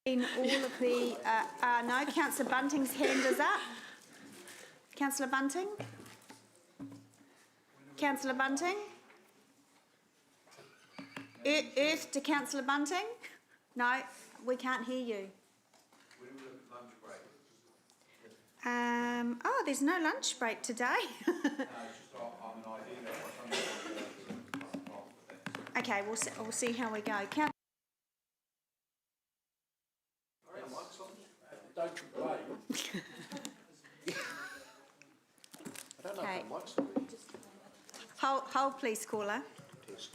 All of the, no, Councillor Bunting's hand is up. Councillor Bunting? Councillor Bunting? Earth to Councillor Bunting? No, we can't hear you. Oh, there's no lunch break today. Okay, we'll see how we go. Don't complain. I don't know if my mic's on. Hold please, caller. Test.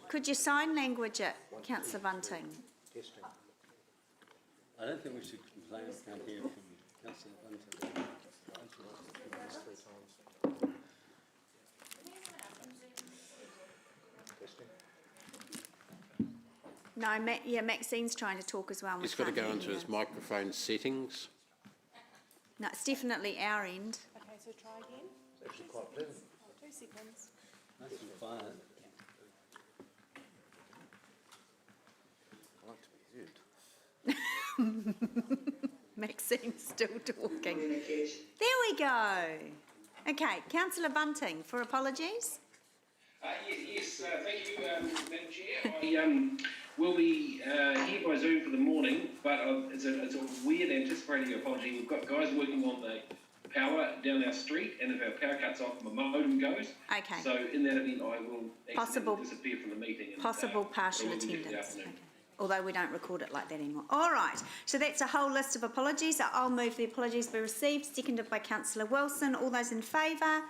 Could you sign language it, Councillor Bunting? Testing. I don't think we should complain. I can't hear from Councillor Bunting. Testing. No, Maxine's trying to talk as well. He's got to go into his microphone settings. No, it's definitely our end. Okay, so try again. It's actually quite pleasant. 2 seconds. Nice and quiet. I like to be heard. Maxine's still talking. There we go. Okay, Councillor Bunting, for apologies. Yes, thank you, Madam Chair. I will be here by Zoom for the morning, but it's a weird anticipating apology. We've got guys working on the power down our street, and if our power cuts off, my modem goes. Okay. So in that event, I will Possible- disappear from the meeting. And, Possible partial probably get to the attendance. afternoon. Okay. Although we don't record it like that anymore. All right, so that's a whole list of apologies. I'll move the apologies be received, seconded by Councillor Wilson. All those in favour?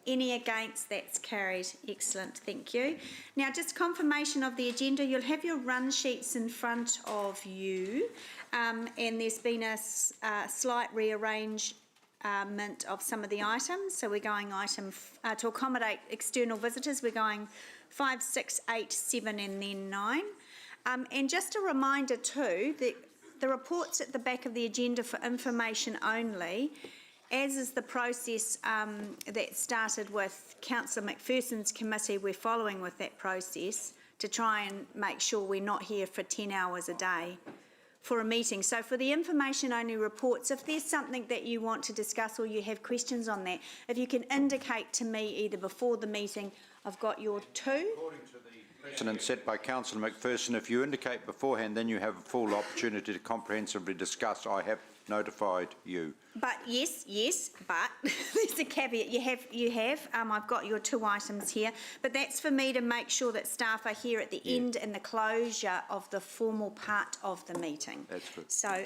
Any against? That's carried. Excellent, thank you. Now, just confirmation of the agenda. You'll have your run sheets in front of you, and there's been a slight rearrangement of some of the items. So we're going to accommodate external visitors. We're going 5, 6, 8, 7 and then 9. And just a reminder too, that the reports at the back of the agenda for information only, as is the process that started with Councillor McPherson's committee. We're following with that process to try and make sure we're not here for 10 hours a day for a meeting. So for the information only reports, if there's something that you want to discuss or you have questions on that, if you can indicate to me either before the meeting. I've got your 2. According to the precedent set by Councillor McPherson, if you indicate beforehand, then you have a full opportunity to comprehensively discuss. I have notified you. But yes, but there's a caveat. You have. I've got your 2 items here, but that's for me to make sure that staff are here at the end and the closure of the formal part of the meeting. That's good. So,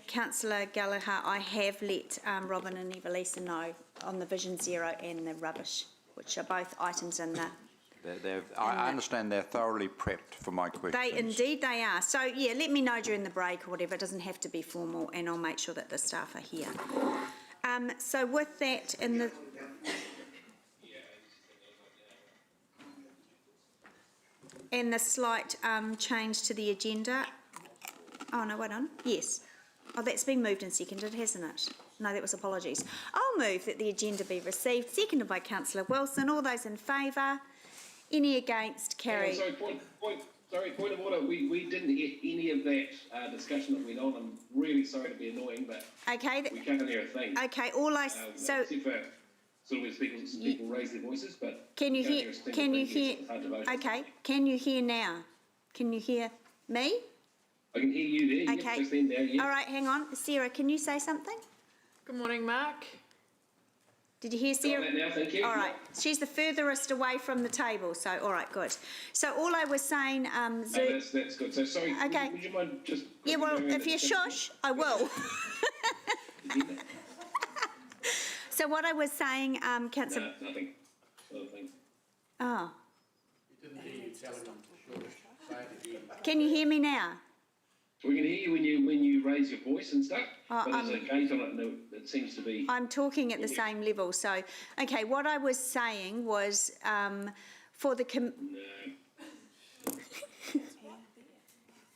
Councillor Gallagher, I have let Robin and Evelisa know on the Vision Zero and the rubbish, which are both items in the. I understand they're thoroughly prepped for my questions. They are. So yeah, let me know during the break or whatever. It doesn't have to be formal, and I'll make sure that the staff are here. So with that, in the slight change to the agenda. Oh no, wait on. Yes. Oh, that's been moved and seconded, hasn't it? No, that was apologies. I'll move that the agenda be received, seconded by Councillor Wilson. All those in favour? Any against? Carry. Sorry, point of order. We didn't get any of that discussion that went on. I'm really sorry to be annoying, but Okay. we can't hear a thing. Okay. So except for sort of when people raise their voices, but can you can't hear? a single Can you thing. hear? It's hard to vote. Okay. Can you hear now? Can you hear me? I can hear you there. Okay. Yep, just then there. Yep. All right. Hang on, Sarah. Can you say something? Good morning, Mark. Did you hear Sarah? Got that now, thank you. All right. She's the furthest away from the table, so all right, good. So all I was saying, No, that's good. So sorry. Okay. Would you mind just? yeah. Well, if you shush, I will. So what I was saying, Councillor. No, nothing. Other thing. Oh, You didn't hear you telling them to shush. Say it again. can you hear me now? We can hear you when you raise your voice and stuff, Oh, but there's a gate on it and it seems to be... I'm talking at the same level. So, okay, what I was saying was for the... No.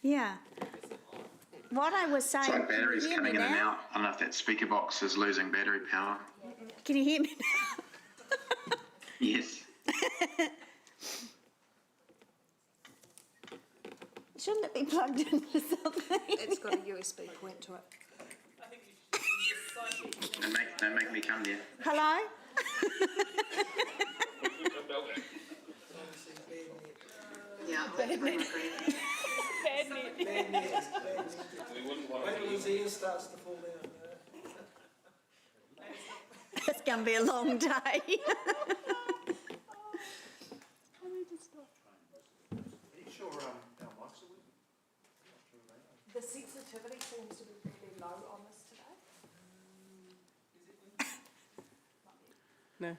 Yeah. What I was saying... It's like batteries can you hear coming me in and now? out. I don't know if that speaker box is losing battery power. Can you hear me now? Yes. Shouldn't it be plugged into something? It's got a USB point to it. Don't make me come there. Hello? Yeah, Bad net. We wouldn't want to His ear starts to fall down. It's going to be a long day. Are you sure our mics are working? The sensitivity seems to be really low on this today. No.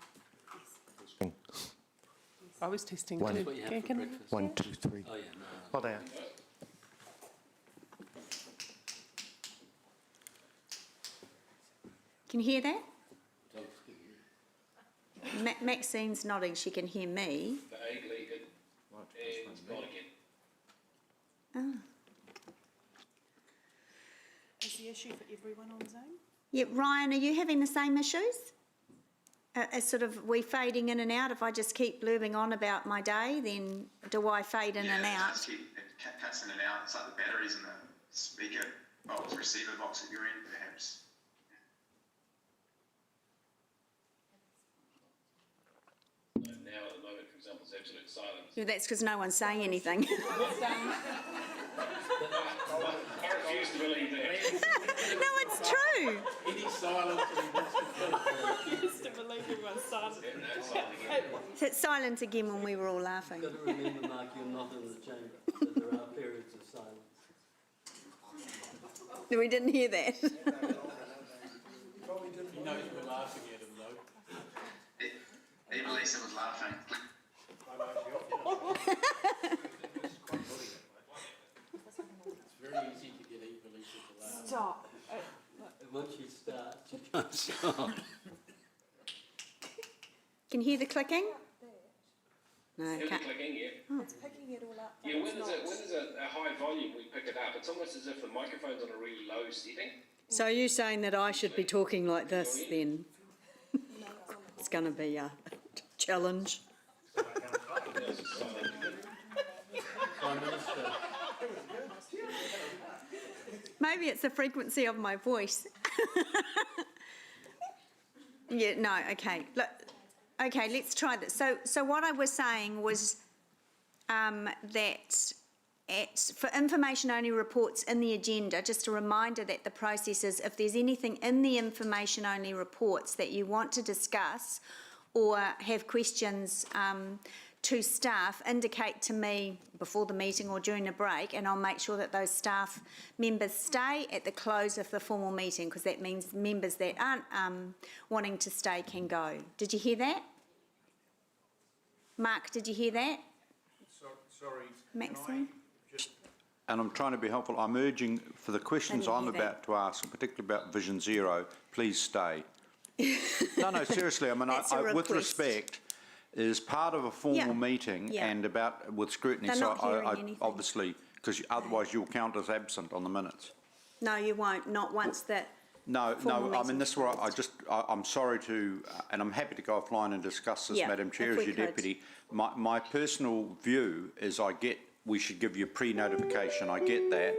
I was testing That's too. what you have for Can I- breakfast. 1, 2, 3. Oh, yeah, no. Hold on. Can you hear that? Dogs can hear. Maxine's nodding, she can hear me. vaguely good and gone again. Is the issue for everyone on Zoom? Yeah, Ryan, are you having the same issues? It's sort of we fading in and out. If I just keep blurbing on about my day, then do I fade in and out? It cuts in and out. It's like the batteries in the speaker box, receiver box that you're in, perhaps. Now at the moment, for example, it's absolute silence. Yeah, that's because no one's saying anything. I refuse to believe that. No, it's true. Any silence and he wants to fill it. Used to believe everyone's silent. So it's silent again when we were all laughing. You've got to remember, Mark, you're not in the chamber, so there are periods of silence. We didn't hear that. He knows we're laughing at him though. Even Lisa was laughing. It's very easy to get Lisa to laugh. Stop. And once you start, you can't stop. Can you hear the clicking? No, Here's the can't. clicking, yeah. It's picking it all up. but Yeah, when it's there's a high volume, we pick it up. It's almost as if the microphone's on a really low setting. So are you saying that I should be talking like this then? It's going to be a challenge. Prime Minister, Maybe it's the frequency of my voice. Yeah, no, okay. Look, okay, let's try this. So what I was saying was that for information-only reports in the agenda, just a reminder that the process is if there's anything in the information-only reports that you want to discuss or have questions to staff, indicate to me before the meeting or during a break, and I'll make sure that those staff members stay at the close of the formal meeting, because that means members that aren't wanting to stay can go. Did you hear that? Mark, did you hear that? Sorry. Maxine? And I'm trying to be helpful. I'm urging for the questions Didn't I'm hear that. about to ask, particularly about Vision Zero, please stay. No, seriously, I mean, That's a with request. respect, it is part of a formal Yeah, meeting yeah. and about with scrutiny. They're So not hearing anything. obviously, because otherwise you'll count as absent on the minutes. No, you won't, not once that. No, Formal I mean, meeting's this is where I'm sorry to, and I'm happy to go offline and discuss this, Yeah, Madam Chair, if as we your could. deputy. My personal view is we should give you pre-notification, I get that,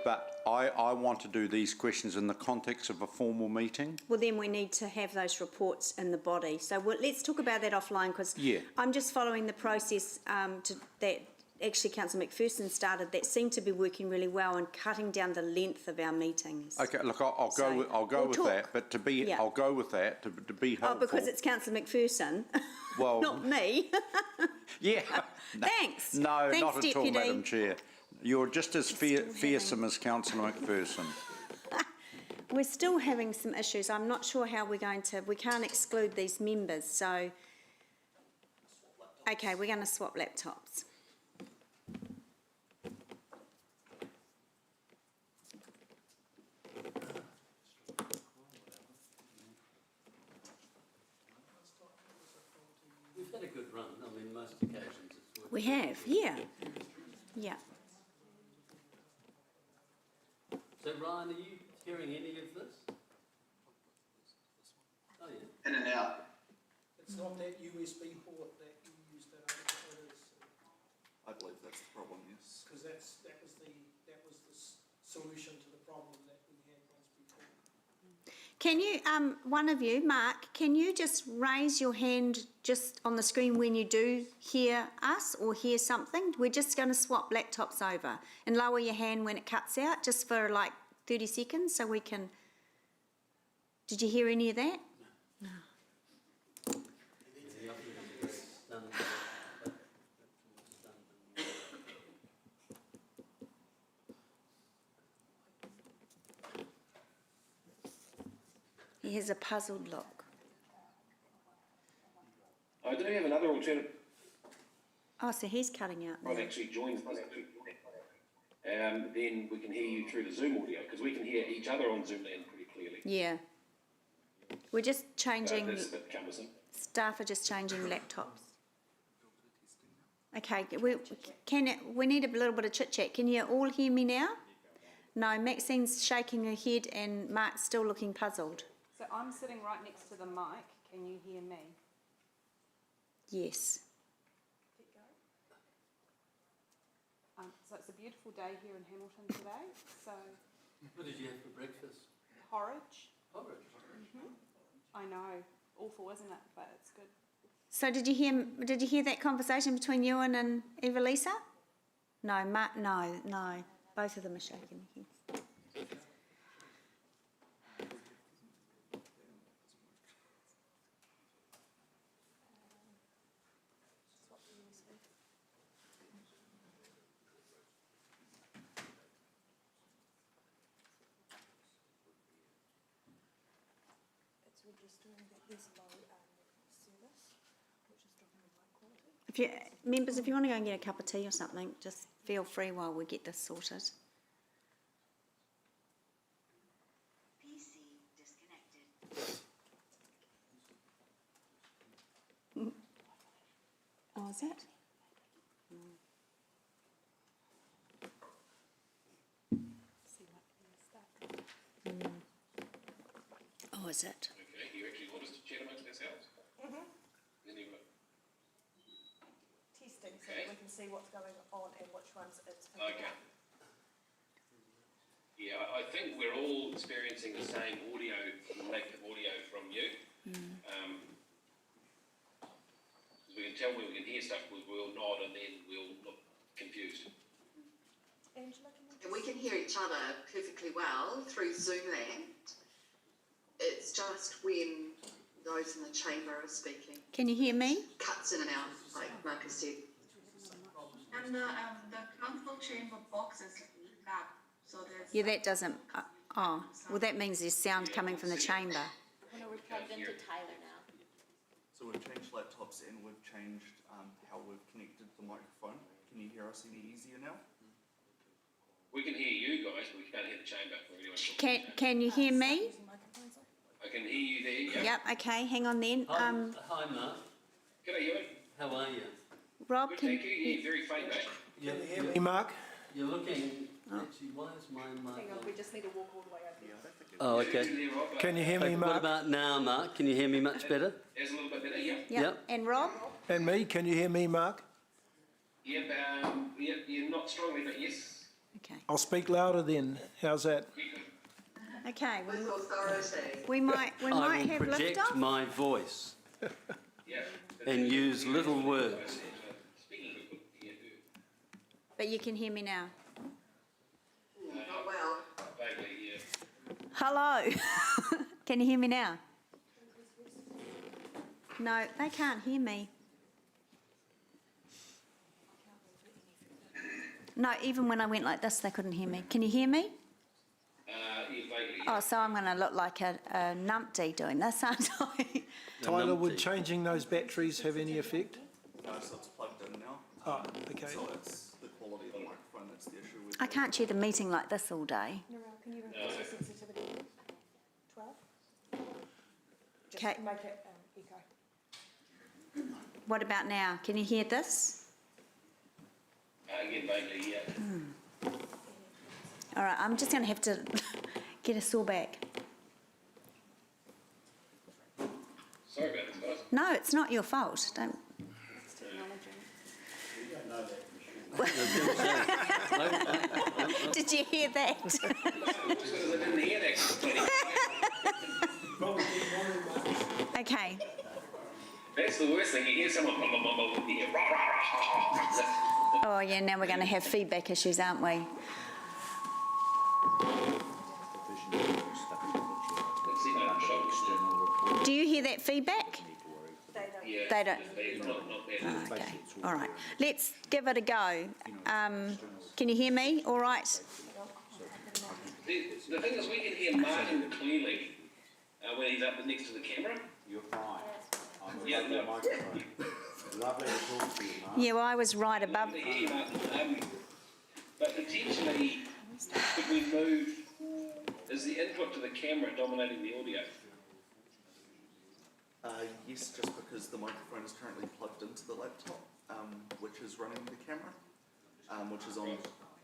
but I want to do these questions in the context of a formal meeting. Well, then we need to have those reports in the body. So let's talk about that offline, because Yeah. I'm just following the process that actually Councillor McPherson started that seemed to be working really well and cutting down the length of our meetings. Okay, look, I'll So, go we'll with talk. that, but Yeah. I'll go with that to be helpful. Oh, because it's Councillor McPherson, Well, not me. yeah. No, Thanks. No, Thanks, not at all, Deputy. Madam Chair. You're just as fearsome as Councillor McPherson. We're still having some issues. I'm not sure how we can't exclude these members, so. Okay, we're going to swap laptops. we've had a good run. I mean, most occasions it's worked. We have, yeah. Yeah. So, Ryan, are you hearing any of this? Oh, yeah. In and out. It's not that USB port that you used that other. I believe that's the problem, yes. Because that was the solution to the problem that we had once before. Can you, one of you, Mark, can you just raise your hand just on the screen when you do hear us or hear something? We're just going to swap laptops over, and lower your hand when it cuts out, just for like 30 seconds so we can... Did you hear any of that? No. He has a puzzled look. I do have another alternative. Oh, so he's cutting out I've now. actually joined. Then we can hear you through the Zoom audio, because we can hear each other on Zoom land pretty clearly. Yeah. We're just changing, That's a bit cumbersome. staff are just changing laptops. Okay, we need a little bit of chit chat. Can you all hear me now? No, Maxine's shaking her head and Mark's still looking puzzled. So I'm sitting right next to the mic. Can you hear me? Yes. Keep going. So it's a beautiful day here in Hamilton today. So What did you have for breakfast? porridge. Porridge. I know, awful, isn't it? But it's good. So did you hear that conversation between Ewan and Evelisa? No, Mark, no. Both of them are shaking their heads. It's registering that there's low service, which is dropping the mic quality. If you, members, if you want to go and get a cup of tea or something, just feel free while we get this sorted. PC disconnected. Oh, is that? See what is that? Oh, is it? Okay, you actually want us to chat amongst ourselves? Anyway. Testing so Okay. that we can see what's going on and which ones it's picking Okay. up. Yeah, I think we're all experiencing the same audio, lack of audio from you. We can tell when we can hear stuff, we'll nod and then we'll look confused. Angela, can you And we can hear each other perfectly well through Zoomland. It's just when those in the chamber are speaking, Can you hear me? cuts in and out, like Marcus said. And the council chamber box is lit up, so there's. Yeah, that doesn't. Oh, well, that means there's sound coming from the chamber. You know, we're plugged into Tyler now. So we've changed laptops and we've changed how we've connected the microphone. Can you hear us any easier now? We can hear you guys, but we can't hear the chamber. Or anyone talking in the chamber. Can you hear me? I can hear you there, yeah. Yep. Okay. Hang on then. Hi, Mark. G'day, Ewan. How are you? Rob, Good, can thank you. Yeah, very faint, mate. Hey, Mark? You're looking. Actually, why is my mic? hang on, we just need to walk all the way over there. Oh, okay. There, Rob. Can you hear me, What Mark? about now, Mark? Can you hear me much better? There's a little bit better, yeah. Yep. And Rob? And me, can you hear me, Mark? Yep, yeah, not strongly, but yes. Okay. I'll speak louder then. How's that? You could. Okay. With authority. We might I will have project liftoff. my voice Yeah. and use little words. Speaking of good, yeah, But you can hear me now. Not well. vaguely, yeah. Hello. Can you hear me now? No, they can't hear me. No, even when I went like this, they couldn't hear me. Can you hear me? Yeah, vaguely. Oh, so I'm going to look like a numpty doing this, aren't I? Tyler, would numpty. changing those batteries have any effect? No, so it's plugged in now. Oh, okay. So it's the quality of the microphone that's the issue with I can't chair the meeting like this all day. Narelle, can you increase the sensitivity? 12? Just Okay. to make it echo. What about now? Can you hear this? Again, vaguely, yeah. All right, I'm just going to have to get a saw back. Sorry about this, guys. No, it's not your fault. Don't. It's technology. Did you hear that? Because I didn't hear that. Okay. That's the worst thing. You hear someone, blah, blah, blah, blah, you hear, rah, rah, rah, rah, rah. Oh, yeah, now we're going to have feedback issues, aren't we? Do you hear that feedback? Yeah, They don't. not bad. Oh, okay, all right. Let's give it a go. Can you hear me? All right. The thing is, we can hear Martin clearly when he's up next to the camera. You're fine. I'm Yeah, above the no. microphone. Lovely to talk to you, Mark. Yeah, well, I was right above. Lovely to hear you, Martin. But potentially, could we move, is the input to the camera dominating the audio? Yes, just because the microphone is currently plugged into the laptop, which is running the camera, which is on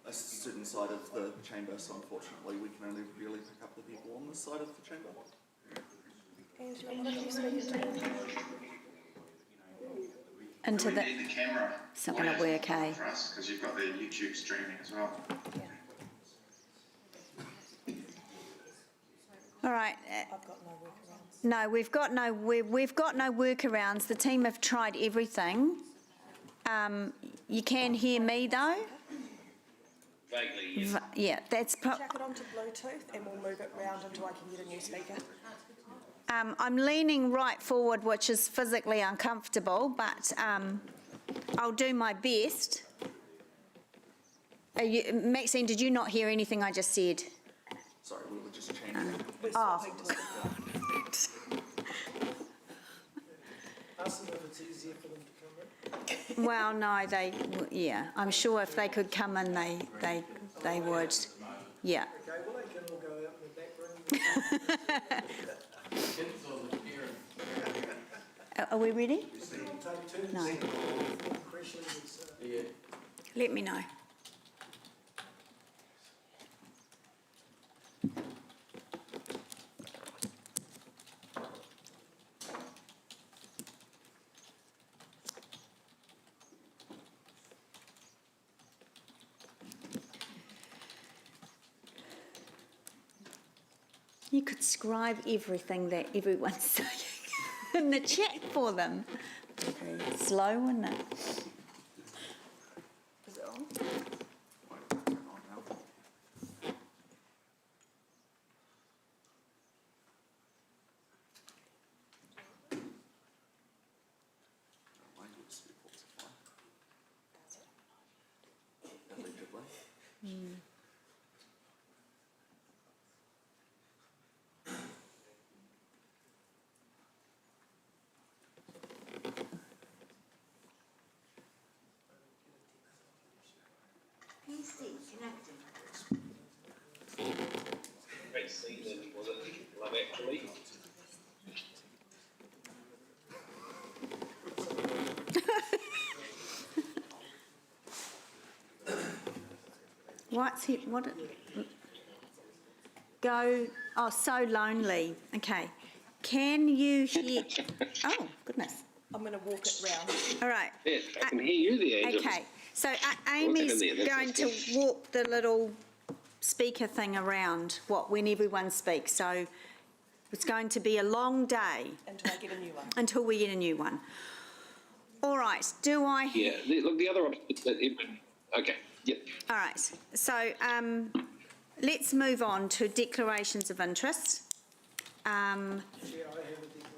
a certain side of the chamber, so unfortunately we can only really pick up the people on this side of the chamber. Angela, what if you speak Into We the. need the camera. It's not going to work, eh? For us, because you've got the YouTube streaming as well. All right. I've got no workarounds. No, we've got no workarounds. The team have tried everything. You can hear me though. Vaguely, yes. Yeah, that's. Chuck it onto Bluetooth and we'll move it round until I can get a new speaker. I'm leaning right forward, which is physically uncomfortable, but I'll do my best. Maxine, did you not hear anything I just said? Sorry, we were just changing. Oh. Ask them if it's easier for them to come in. Well, no, yeah, I'm sure if they could come in, they would, yeah. Okay, well, they can all go out in the back room. Are we ready? Take turns. No. Questions. Let me know. You could scribe everything that everyone's saying in the chat for them. Very slow, wouldn't it? Is it on? Might turn on now. My USB ports are fine. Allegedly. Great season, was it? Love Actually. What's it? What? Go. Oh, so lonely. Okay. Can you hear? Oh, goodness. I'm going to walk it round. All right. Yes, I can hear you there, Angela. Okay. So Amy's going to walk the little speaker thing around. When everyone speaks. So it's going to be a long day. Until I get a new one. Until we get a new one. All right. Do I? Yeah, look, the other option. Okay, yep. All right, so let's move on to declarations of interest. Chair, I have a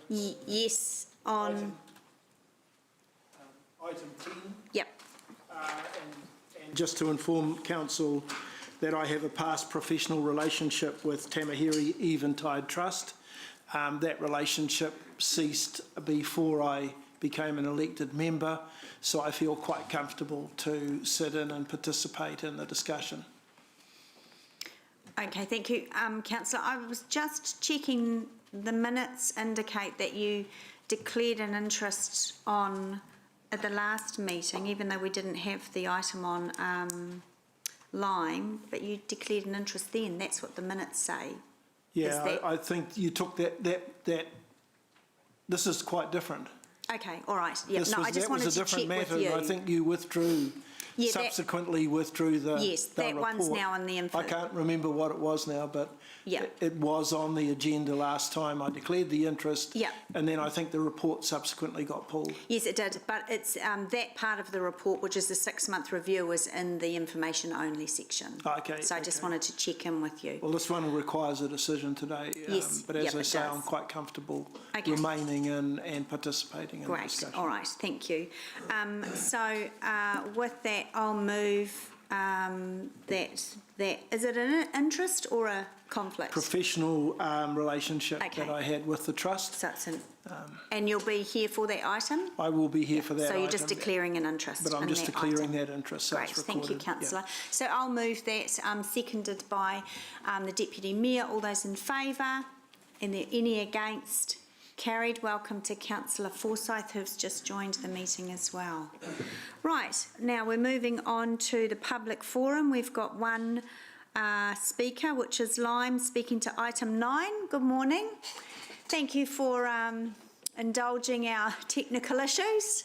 declaration. Yes, on, Item 10. yep, And just to inform council that I have a past professional relationship with Tamahiri Eventide Trust. That relationship ceased before I became an elected member, so I feel quite comfortable to sit in and participate in the discussion. okay, thank you. Councillor, I was just checking, the minutes indicate that you declared an interest at the last meeting, even though we didn't have the item on line, but you declared an interest then, that's what the minutes say. Yeah, I think you took that, this is quite different. Okay, all right, yeah, no, I just That wanted was a to check different with matter, you. and I think you withdrew Yeah, that- subsequently withdrew the Yes, the that one's report. now on the info. I can't remember what it was now, but Yeah. it was on the agenda last time. I declared the interest. Yeah. And then I think the report subsequently got pulled. Yes, it did, but it's that part of the report, which is the 6-month review, is in the information only section. Okay. So I just okay. wanted to check in with you. Well, this one requires a decision today. Yes, But as yep, I it say, does. I'm quite comfortable Okay. remaining in and participating in the Great, discussion. all right, thank you. So with that, I'll move that, is it an interest or a conflict? Professional relationship Okay. that I had with the trust. So it's and you'll be here for that item? I will be here for that So you're just item, declaring an interest But I'm in just that declaring item. that interest, so Great, it's thank you, recorded, councillor. So I'll move that, seconded by the Deputy Mayor. All those in favour? And there any against? Carried. Welcome to Councillor Forsyth, who's just joined the meeting as well. Right, now we're moving on to the public forum. We've got one speaker, which is Lime, speaking to item 9. Good morning. Thank you for indulging our technical issues.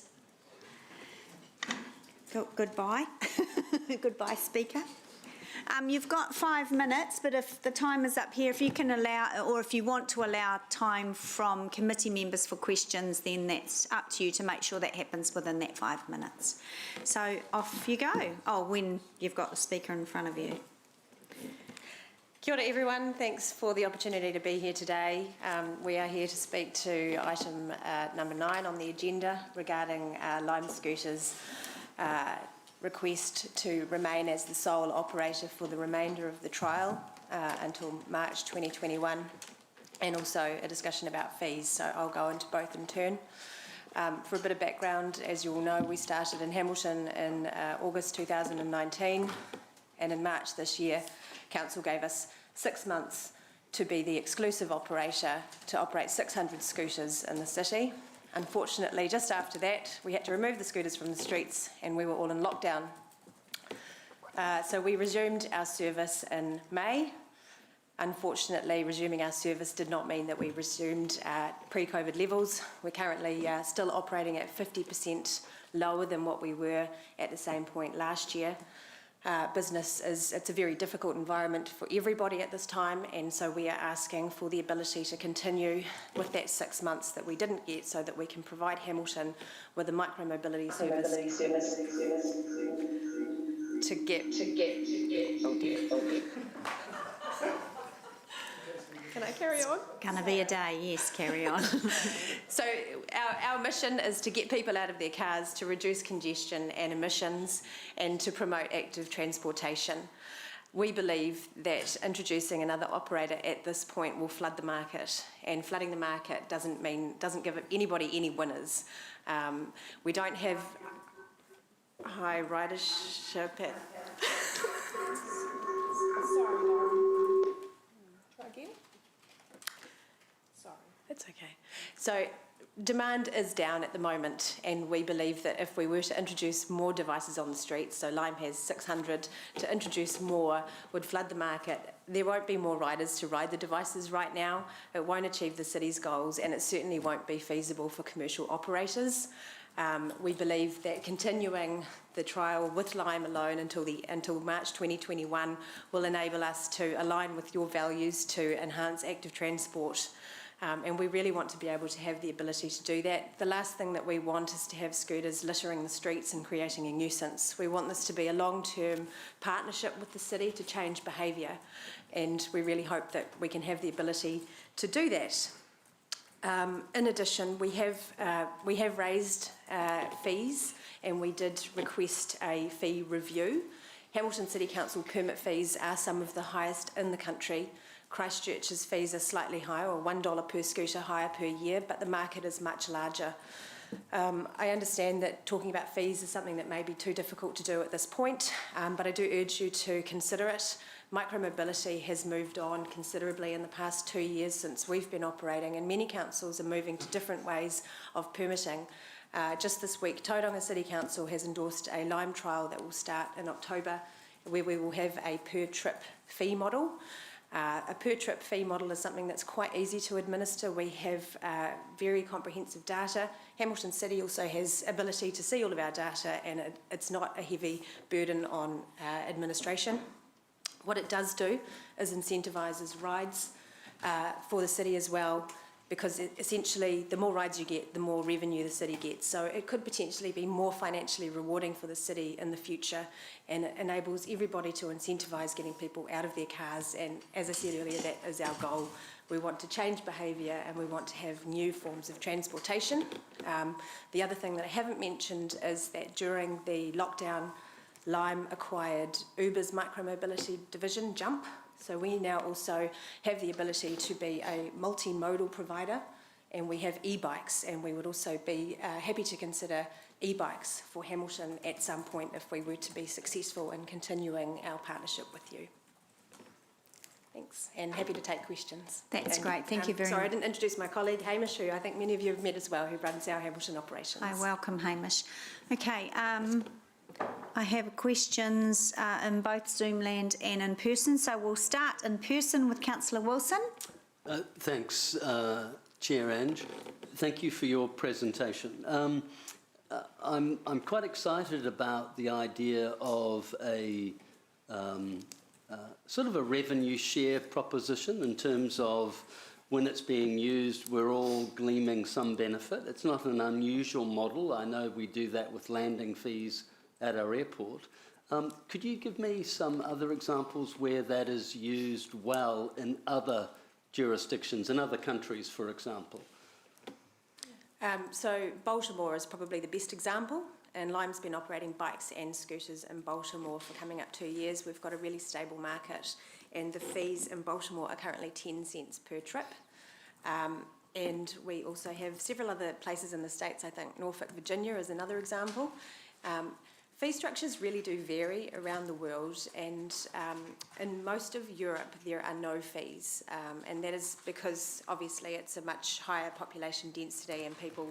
Goodbye. Goodbye, speaker. You've got 5 minutes, but if the time is up here, if you can allow, or if you want to allow time from committee members for questions, then that's up to you to make sure that happens within that 5 minutes. So off you go. Oh, when you've got the speaker in front of you. Kia ora everyone, thanks for the opportunity to be here today. We are here to speak to item number 9 on the agenda regarding Lime Scooters' request to remain as the sole operator for the remainder of the trial until March 2021, and also a discussion about fees, so I'll go into both in turn. For a bit of background, as you all know, we started in Hamilton in August 2019, and in March this year, Council gave us 6 months to be the exclusive operator to operate 600 scooters in the city. Unfortunately, just after that, we had to remove the scooters from the streets and we were all in lockdown. So we resumed our service in May. Unfortunately, resuming our service did not mean that we resumed pre-COVID levels. We're currently still operating at 50% lower than what we were at the same point last year. It's a very difficult environment for everybody at this time, and so we are asking for the ability to continue with that 6 months that we didn't get, so that we can provide Hamilton with a micro-mobility service to get. Oh dear. Can I carry on? Gonna be a day, yes, carry on. So our mission is to get people out of their cars, to reduce congestion and emissions, and to promote active transportation. We believe that introducing another operator at this point will flood the market, and flooding the market doesn't give anybody any winners. We don't have high ridership at... Sorry, Lauren. Try again. Sorry. It's okay. So demand is down at the moment, and we believe that if we were to introduce more devices on the streets, so Lime has 600, to introduce more would flood the market. There won't be more riders to ride the devices right now. It won't achieve the city's goals, and it certainly won't be feasible for commercial operators. We believe that continuing the trial with Lime alone until March 2021 will enable us to align with your values to enhance active transport. And we really want to be able to have the ability to do that. The last thing that we want is to have scooters littering the streets and creating a nuisance. We want this to be a long-term partnership with the city to change behaviour, and we really hope that we can have the ability to do that. In addition, we have raised fees, and we did request a fee review. Hamilton City Council permit fees are some of the highest in the country. Christchurch's fees are slightly higher, or $1 per scooter higher per year, but the market is much larger. I understand that talking about fees is something that may be too difficult to do at this point, but I do urge you to consider it. Micromobility has moved on considerably in the past 2 years since we've been operating, and many councils are moving to different ways of permitting. Just this week, Tauranga City Council has endorsed a Lime trial that will start in October, where we will have a per-trip fee model. A per trip fee model is something that's quite easy to administer. We have very comprehensive data. Hamilton City also has ability to see all of our data, and it's not a heavy burden on administration. What it does do is incentivises rides for the city as well, because essentially the more rides you get, the more revenue the city gets. So it could potentially be more financially rewarding for the city in the future, and it enables everybody to incentivise getting people out of their cars. And as I said earlier, that is our goal. We want to change behaviour, and we want to have new forms of transportation. The other thing that I haven't mentioned is that during the lockdown, Lime acquired Uber's micromobility division, Jump. So we now also have the ability to be a multimodal provider, and we have e-bikes, and we would also be happy to consider e-bikes for Hamilton at some point if we were to be successful in continuing our partnership with you. Thanks, and happy to take questions. That's great, thank you very much. Sorry, I didn't introduce my colleague Hamish, who I think many of you have met as well, who runs our Hamilton operations. I welcome Hamish. Okay, I have questions in both Zoom land and in person, so we'll start in person with Councillor Wilson. Thanks, Chair Ange. Thank you for your presentation. I'm quite excited about the idea of a sort of a revenue share proposition in terms of when it's being used, we're all gleaming some benefit. It's not an unusual model. I know we do that with landing fees at our airport. Could you give me some other examples where that is used well in other jurisdictions, in other countries, for example? So Baltimore is probably the best example, and Lime's been operating bikes and scooters in Baltimore for coming up 2 years. We've got a really stable market, and the fees in Baltimore are currently 10 cents per trip. And we also have several other places in the States. I think Norfolk, Virginia is another example. Fee structures really do vary around the world, and in most of Europe there are no fees, and that is because obviously it's a much higher population density, and people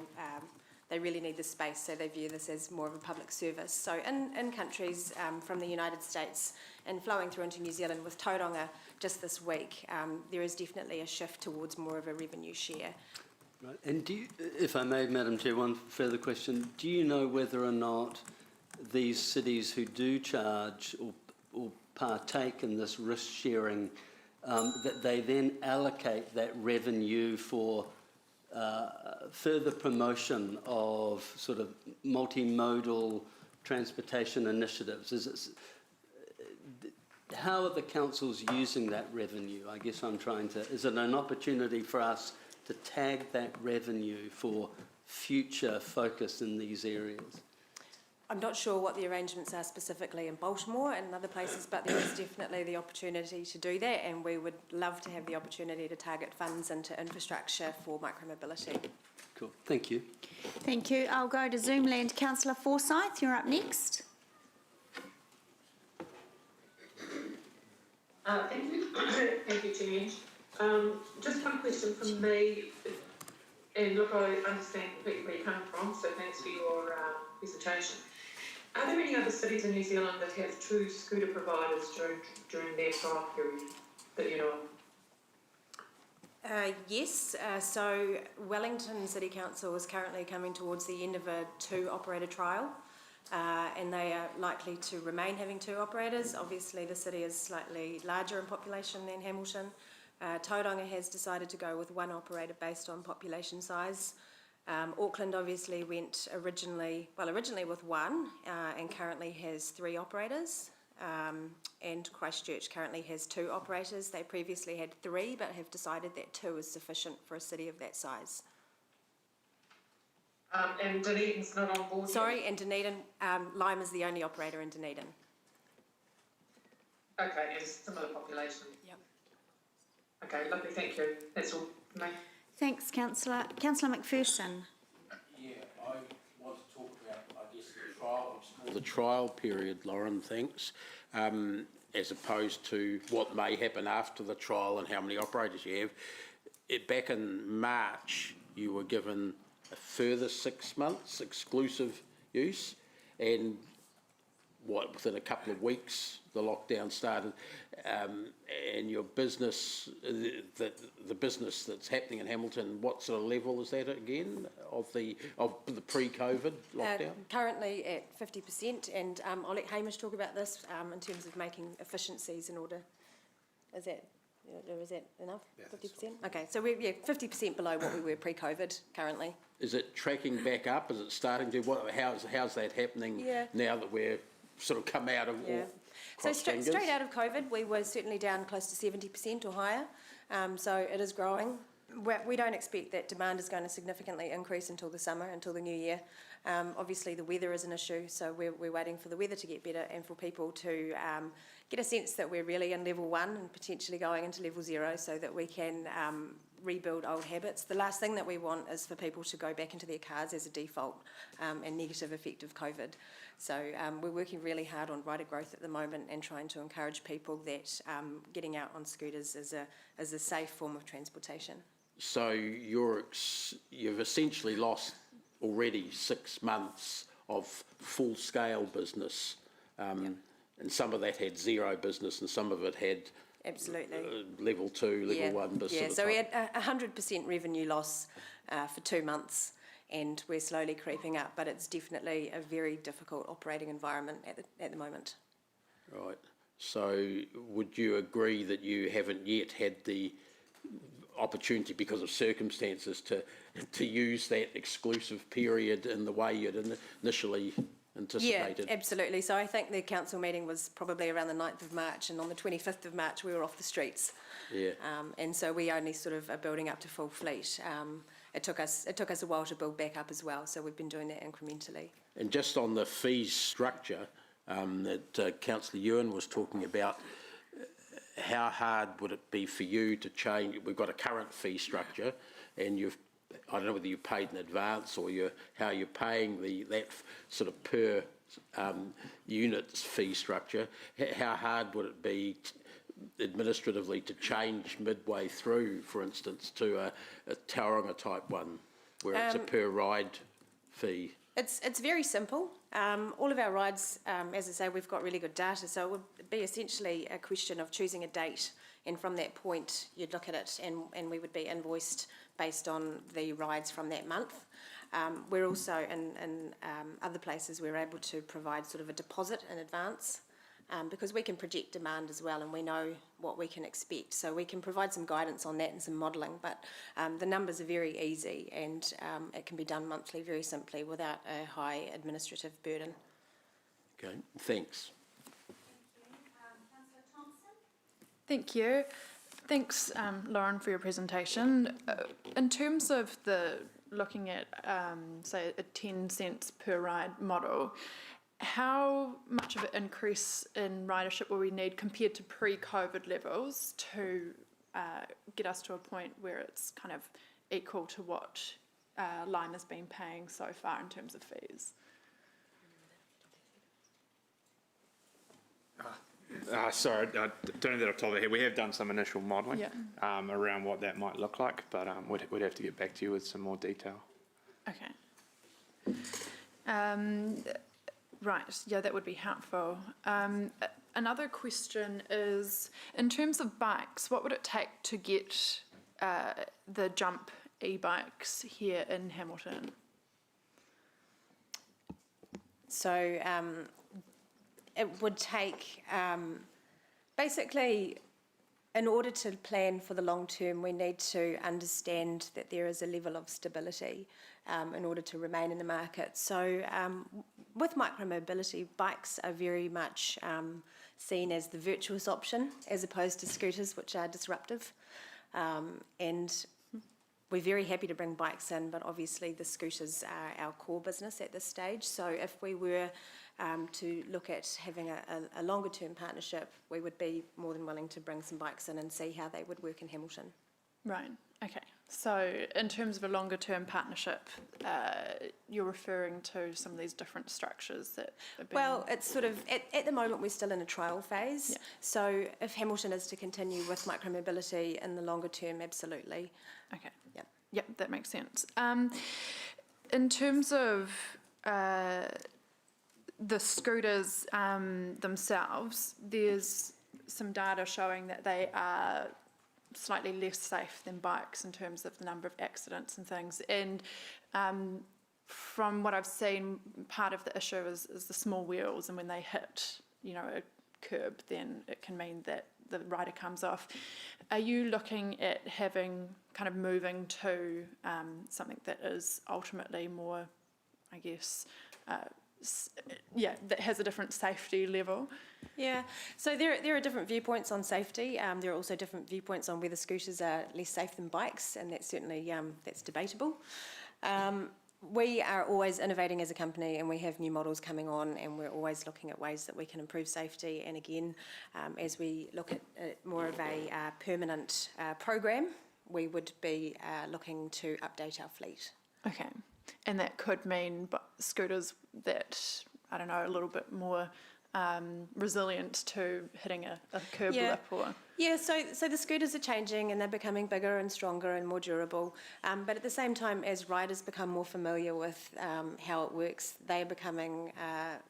they really need the space, so they view this as more of a public service. So in countries from the United States and flowing through into New Zealand with Tauranga just this week, there is definitely a shift towards more of a revenue share. Right. And do you, if I may, Madam Chair, one further question. Do you know whether or not these cities who do charge or partake in this risk sharing, that they then allocate that revenue for further promotion of sort of multimodal transportation initiatives? How are the councils using that revenue? I guess I'm trying to, is it an opportunity for us to tag that revenue for future focus in these areas? I'm not sure what the arrangements are specifically in Baltimore and other places, but there is definitely the opportunity to do that, and we would love to have the opportunity to target funds into infrastructure for micromobility. Cool, thank you. Thank you. I'll go to Zoom land. Councillor Forsyth, you're up next. Thank you. Thank you, Chair. Just one question from me, and look, I understand completely where you're coming from, so thanks for your presentation. Are there any other cities in New Zealand that have two scooter providers during their trial period that you know of? Yes, so Wellington City Council is currently coming towards the end of a 2-operator trial, and they are likely to remain having 2 operators. Obviously the city is slightly larger in population than Hamilton. Tauranga has decided to go with 1 operator based on population size. Auckland obviously went originally with 1 and currently has 3 operators. And Christchurch currently has 2 operators. They previously had 3, but have decided that 2 is sufficient for a city of that size. And Dunedin's not on board Sorry, yet? and Dunedin, Lime is the only operator in Dunedin. Okay, and similar population. Yep. Okay, lovely, thank you. That's all from me. Thanks, Councillor. Councillor McPherson. Yeah, I want to talk about, I guess, the trial period, Lauren, thanks, as opposed to what may happen after the trial and how many operators you have. Back in March, you were given a further 6 months exclusive use, and within a couple of weeks the lockdown started. and your business, the business that's happening in Hamilton, what sort of level is that again of the pre-COVID lockdown? Currently at 50%, and I'll let Hamish talk about this in terms of making efficiencies in order. Is that enough? 50%? Okay, so we're 50% below what we were pre-COVID currently. Is it tracking back up? Is it starting to? How's that happening now that we're sort of come out of? So straight out of COVID, we were certainly down close to 70% or higher. So it is growing. We don't expect that demand is going to significantly increase until the summer, until the new year. Obviously, the weather is an issue, so we're waiting for the weather to get better and for people to get a sense that we're really in level 1 and potentially going into level 0 so that we can rebuild old habits. The last thing that we want is for people to go back into their cars as a default and negative effect of COVID. So we're working really hard on rider growth at the moment and trying to encourage people that getting out on scooters is a safe form of transportation. So you've essentially lost already 6 months of full-scale business, and some of that had 0 business and some of it had absolutely level 2, level 1 business. Yeah, so we had 100% revenue loss for 2 months, and we're slowly creeping up, but it's definitely a very difficult operating environment at the moment. Right. So would you agree that you haven't yet had the opportunity because of circumstances to use that exclusive period in the way you'd initially anticipated? Yeah, absolutely. So I think the council meeting was probably around the 9th of March, and on the 25th of March we were off the streets. Yeah. And so we only sort of are building up to full fleet. It took us a while to build back up as well, so we've been doing that incrementally. And just on the fee structure that Councillor Ewan was talking about, how hard would it be for you to change? We've got a current fee structure, and I don't know whether you paid in advance or how you're paying that sort of per units fee structure. How hard would it be administratively to change midway through, for instance, to a Tauranga type one, where it's a per ride fee? It's very simple. All of our rides, as I say, we've got really good data, so it would be essentially a question of choosing a date, and from that point you'd look at it and we would be invoiced based on the rides from that month. We're also in other places we're able to provide sort of a deposit in advance, because we can project demand as well and we know what we can expect. So we can provide some guidance on that and some modelling, but the numbers are very easy and it can be done monthly very simply without a high administrative burden. Okay, thanks. Councillor Thompson? Thank you. Thanks, Lauren, for your presentation. In terms of looking at, say, a 10 cents per ride model, how much of an increase in ridership will we need compared to pre-COVID levels to get us to a point where it's kind of equal to what Lime has been paying so far in terms of fees? Sorry, I don't know that I've told you here. We have done some initial modelling around what that might look like, but we'd have to get back to you with some more detail. Okay. Right, yeah, that would be helpful. Another question is, in terms of bikes, what would it take to get the Jump e-bikes here in Hamilton? So it would take, basically, in order to plan for the long term, we need to understand that there is a level of stability in order to remain in the market. So with micromobility, bikes are very much seen as the virtuous option as opposed to scooters, which are disruptive. And we're very happy to bring bikes in, but obviously the scooters are our core business at this stage. So if we were to look at having a longer term partnership, we would be more than willing to bring some bikes in and see how they would work in Hamilton. Right, okay. So in terms of a longer term partnership, you're referring to some of these different structures that have been... Well, it's sort of, at the moment we're still in a trial phase. Yeah. So if Hamilton is to continue with micromobility in the longer term, absolutely. Okay. Yeah. Yep, that makes sense. In terms of the scooters themselves, there's some data showing that they are slightly less safe than bikes in terms of the number of accidents and things. And from what I've seen, part of the issue is the small wheels, and when they hit, a curb, then it can mean that the rider comes off. Are you looking at moving to something that is ultimately more, I guess, that has a different safety level? Yeah, so there are different viewpoints on safety. There are also different viewpoints on whether scooters are less safe than bikes, and that's certainly that's debatable. We are always innovating as a company, and we have new models coming on, and we're always looking at ways that we can improve safety. And again, as we look at more of a permanent program, we would be looking to update our fleet. Okay, and that could mean scooters that, I don't know, a little bit more resilient to hitting a curb lip or... Yeah, so the scooters are changing and they're becoming bigger and stronger and more durable. But at the same time, as riders become more familiar with how it works, they are becoming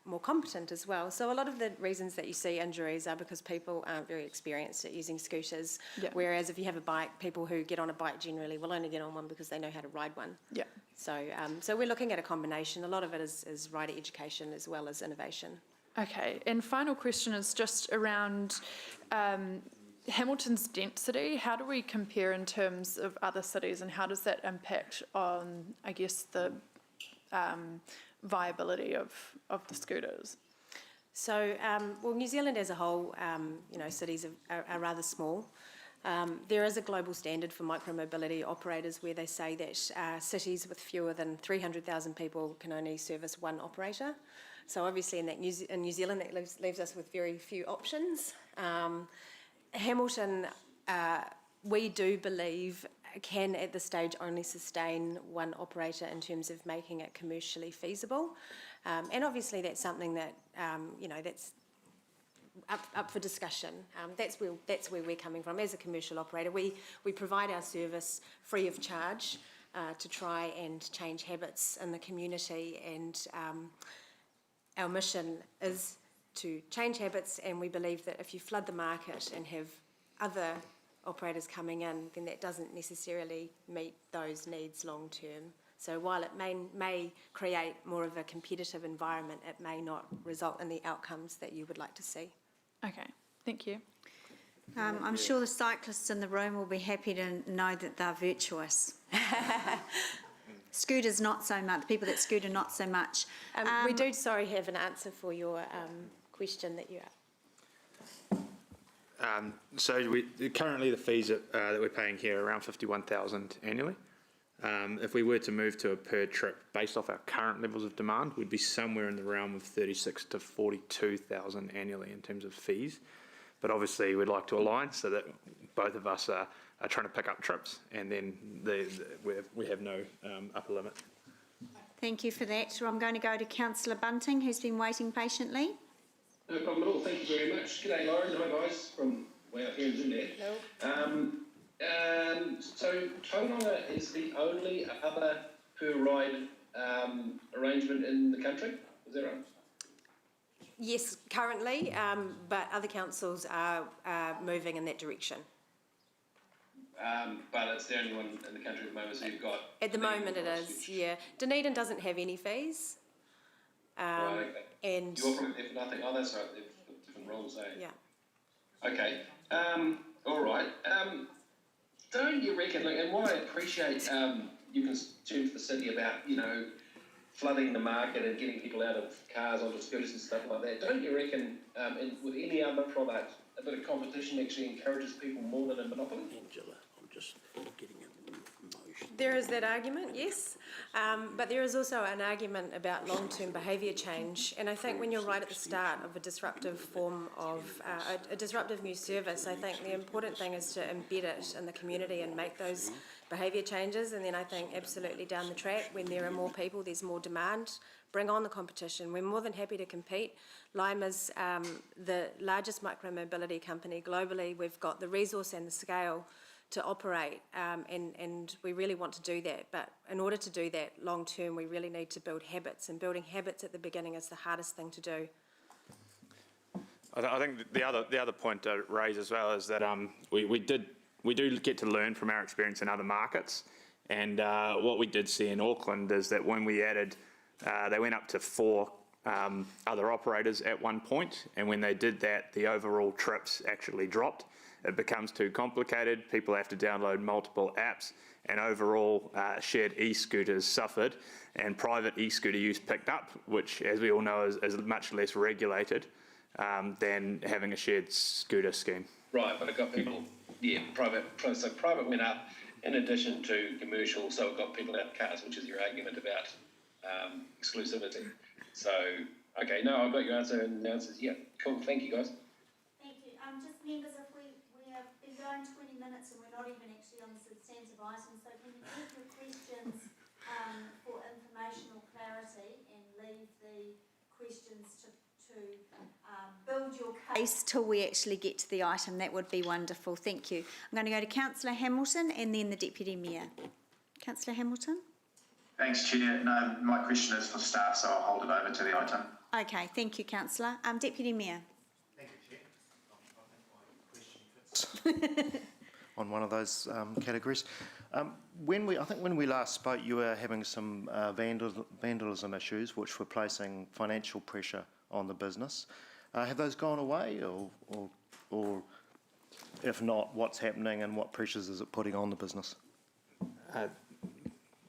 more competent as well. So a lot of the reasons that you see injuries are because people aren't very experienced at using scooters. Yeah. Whereas if you have a bike, people who get on a bike generally will only get on one because they know how to ride one. Yeah. So we're looking at a combination. A lot of it is rider education as well as innovation. Okay, and final question is just around Hamilton's density. How do we compare in terms of other cities, and how does that impact on, I guess, the viability of the scooters? So, New Zealand as a whole, cities are rather small. There is a global standard for micromobility operators where they say that cities with fewer than 300,000 people can only service one operator. So obviously in New Zealand that leaves us with very few options. Hamilton, we do believe, can at this stage only sustain one operator in terms of making it commercially feasible. And obviously that's something that, that's up for discussion. That's where we're coming from. As a commercial operator, we provide our service free of charge to try and change habits in the community, and our mission is to change habits, and we believe that if you flood the market and have other operators coming in, then that doesn't necessarily meet those needs long term. So while it may create more of a competitive environment, it may not result in the outcomes that you would like to see. Okay, thank you. I'm sure the cyclists in the room will be happy to know that they're virtuous. Scooters not so much, the people that scooter not so much. We do, have an answer for your question that you Currently the fees that we're paying here are around 51,000 annually. If we were to move to a per trip based off our current levels of demand, we'd be somewhere in the realm of 36 to 42,000 annually in terms of fees. But obviously we'd like to align so that both of us are trying to pick up trips, and then we have no upper limit. Thank you for that. So I'm going to go to Councillor Bunting, who's been waiting patiently. No problem at all. Thank you very much. G'day, Lauren. Hi, guys, from way out here in Zunde. Hello. So Tauranga is the only other per ride arrangement in the country. Is that right? Yes, currently, but other councils are moving in that direction. But it's the only one in the country at the moment, so you've got... At the moment it is, yeah. Dunedin doesn't have any fees. Right, okay. And you're offering there for nothing. Oh, that's right, they've got different roles, eh? Yeah. Okay, all right. Don't you reckon, and while I appreciate your concern for the city about, flooding the market and getting people out of cars onto scooters and stuff like that, don't you reckon, and with any other product, a bit of competition actually encourages people more than a monopoly? Angela, I'm just getting a motion. There is that argument, yes, but there is also an argument about long-term behaviour change, and I think when you're right at the start of a disruptive form of a disruptive new service, I think the important thing is to embed it in the community and make those behaviour changes, and then I think absolutely down the track, when there are more people, there's more demand, bring on the competition. We're more than happy to compete. Lime is the largest micromobility company globally. We've got the resource and the scale to operate, and we really want to do that. But in order to do that long term, we really need to build habits, and building habits at the beginning is the hardest thing to do. I think the other point to raise as well is that we do get to learn from our experience in other markets, and what we did see in Auckland is that when we added, they went up to 4 other operators at one point, and when they did that, the overall trips actually dropped. It becomes too complicated. People have to download multiple apps, and overall shared e-scooters suffered, and private e-scooter use picked up, which, as we all know, is much less regulated than having a shared scooter scheme. Right, but it got people, so private went up in addition to commercial, so it got people out of cars, which is your argument about exclusivity. So, okay, no, I've got your answer, and the answer is, yeah, cool, thank you guys. Thank you. Just members, if we have been going 20 minutes and we're not even actually on the substantive item, so can you keep your questions for informational clarity and leave the questions to build your case till we actually get to the item? That would be wonderful. Thank you. I'm going to go to Councillor Hamilton and then the Deputy Mayor. Councillor Hamilton? Thanks, Chair. No, my question is for staff, so I'll hold it over to the item. Okay, thank you, Councillor. Deputy Mayor. Thank you, Chair. On one of those categories. I think when we last spoke, you were having some vandalism issues which were placing financial pressure on the business. Have those gone away, or if not, what's happening and what pressures is it putting on the business?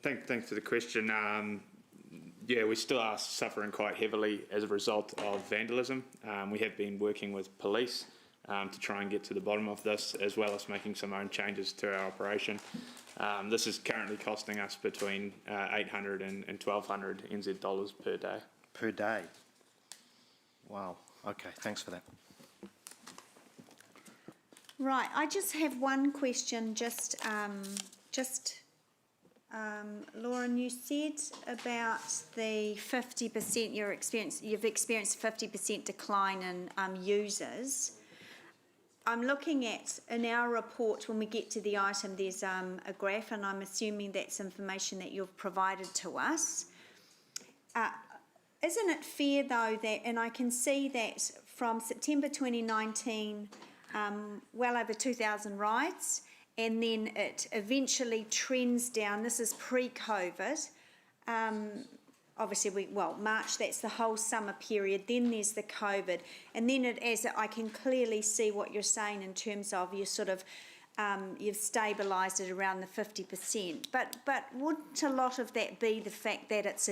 Thanks for the question. Yeah, we still are suffering quite heavily as a result of vandalism. We have been working with police to try and get to the bottom of this, as well as making some own changes to our operation. This is currently costing us between 800 and 1,200 NZ dollars per day. Per day? Wow. Okay, thanks for that. Right, I just have one question, Lauren, you said about the 50%, you've experienced a 50% decline in users. I'm looking at, in our report, when we get to the item, there's a graph, and I'm assuming that's information that you've provided to us. Isn't it fair, though, that, and I can see that from September 2019, well over 2,000 rides, and then it eventually trends down. This is pre-COVID. Obviously, March, that's the whole summer period. Then there's the COVID. And then I can clearly see what you're saying in terms of you sort of, you've stabilised it around the 50%. But wouldn't a lot of that be the fact that it's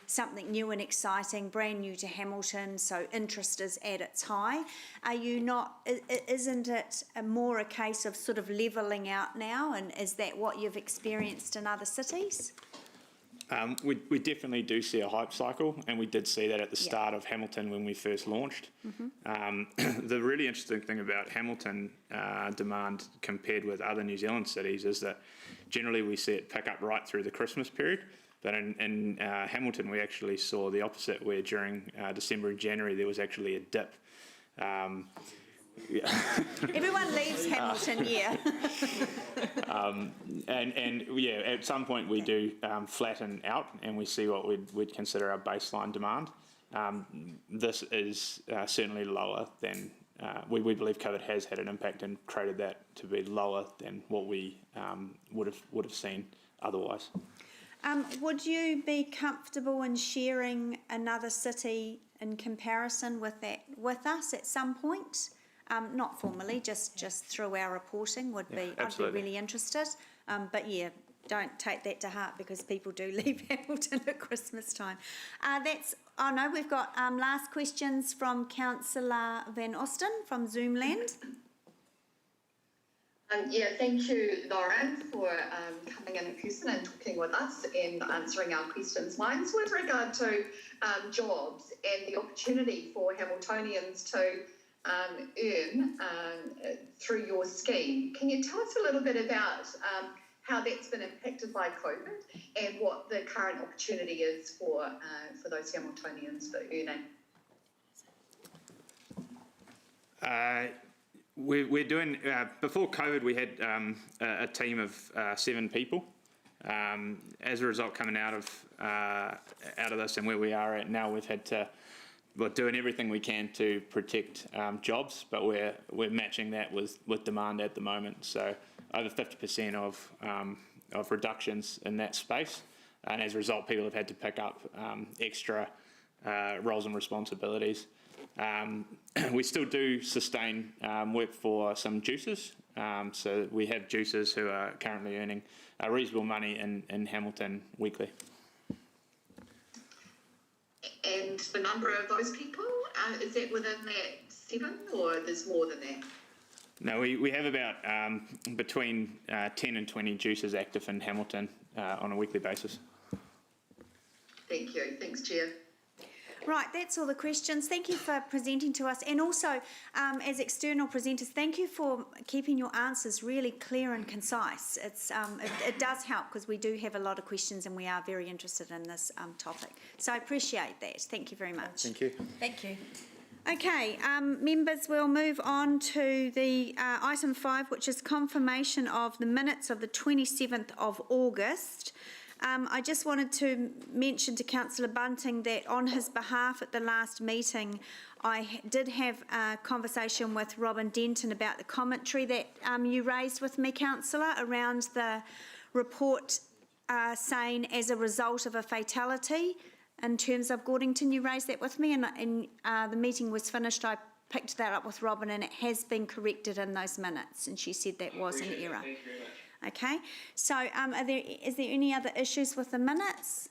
something new and exciting, brand new to Hamilton, so interest is at its high? Isn't it more a case of sort of levelling out now, and is that what you've experienced in other cities? We definitely do see a hype cycle, and we did see that at the start of Hamilton when we first launched. Mm-hmm. The really interesting thing about Hamilton demand compared with other New Zealand cities is that generally we see it pick up right through the Christmas period, but in Hamilton we actually saw the opposite, where during December and January there was actually a dip. Everyone leaves Hamilton, at some point we do flatten out, and we see what we'd consider our baseline demand. This is certainly lower than we believe COVID has had an impact and created that to be lower than what we would have seen otherwise. Would you be comfortable in sharing another city in comparison with us at some point? Not formally, just through our reporting I'd be really interested. But yeah, don't take that to heart, because people do leave Hamilton at Christmas time. We've got last questions from Councillor Van Osten from Zoomland. Thank you, Lauren, for coming in person and talking with us and answering our questions. Mine's with regard to jobs and the opportunity for Hamiltonians to earn through your scheme. Can you tell us a little bit about how that's been impacted by COVID and what the current opportunity is for those Hamiltonians for earning? We're doing, before COVID we had a team of 7 people. As a result, coming out of this and where we are at now, we've had to we're doing everything we can to protect jobs, but we're matching that with demand at the moment. So over 50% of reductions in that space, and as a result, people have had to pick up extra roles and responsibilities. We still do sustain work for some juicers. So we have juicers who are currently earning reasonable money in Hamilton weekly. And the number of those people, is that within that 7 or there's more than that? No, we have about between 10 and 20 juicers active in Hamilton on a weekly basis. Thank you. Thanks, Chair. Right, that's all the questions. Thank you for presenting to us. And also, as external presenters, thank you for keeping your answers really clear and concise. It does help because we do have a lot of questions and we are very interested in this topic. So I appreciate that. Thank you very much. Thank you. Thank you. Okay, members, we'll move on to the item 5, which is confirmation of the minutes of the 27th of August. I just wanted to mention to Councillor Bunting that on his behalf at the last meeting, I did have a conversation with Robin Denton about the commentary that you raised with me, Councillor, around the report saying as a result of a fatality in terms of Gordington. You raised that with me, and the meeting was finished. I picked that up with Robin, and it has been corrected in those minutes, and she said that was an error. Thank you very much. Okay, so is there any other issues with the minutes?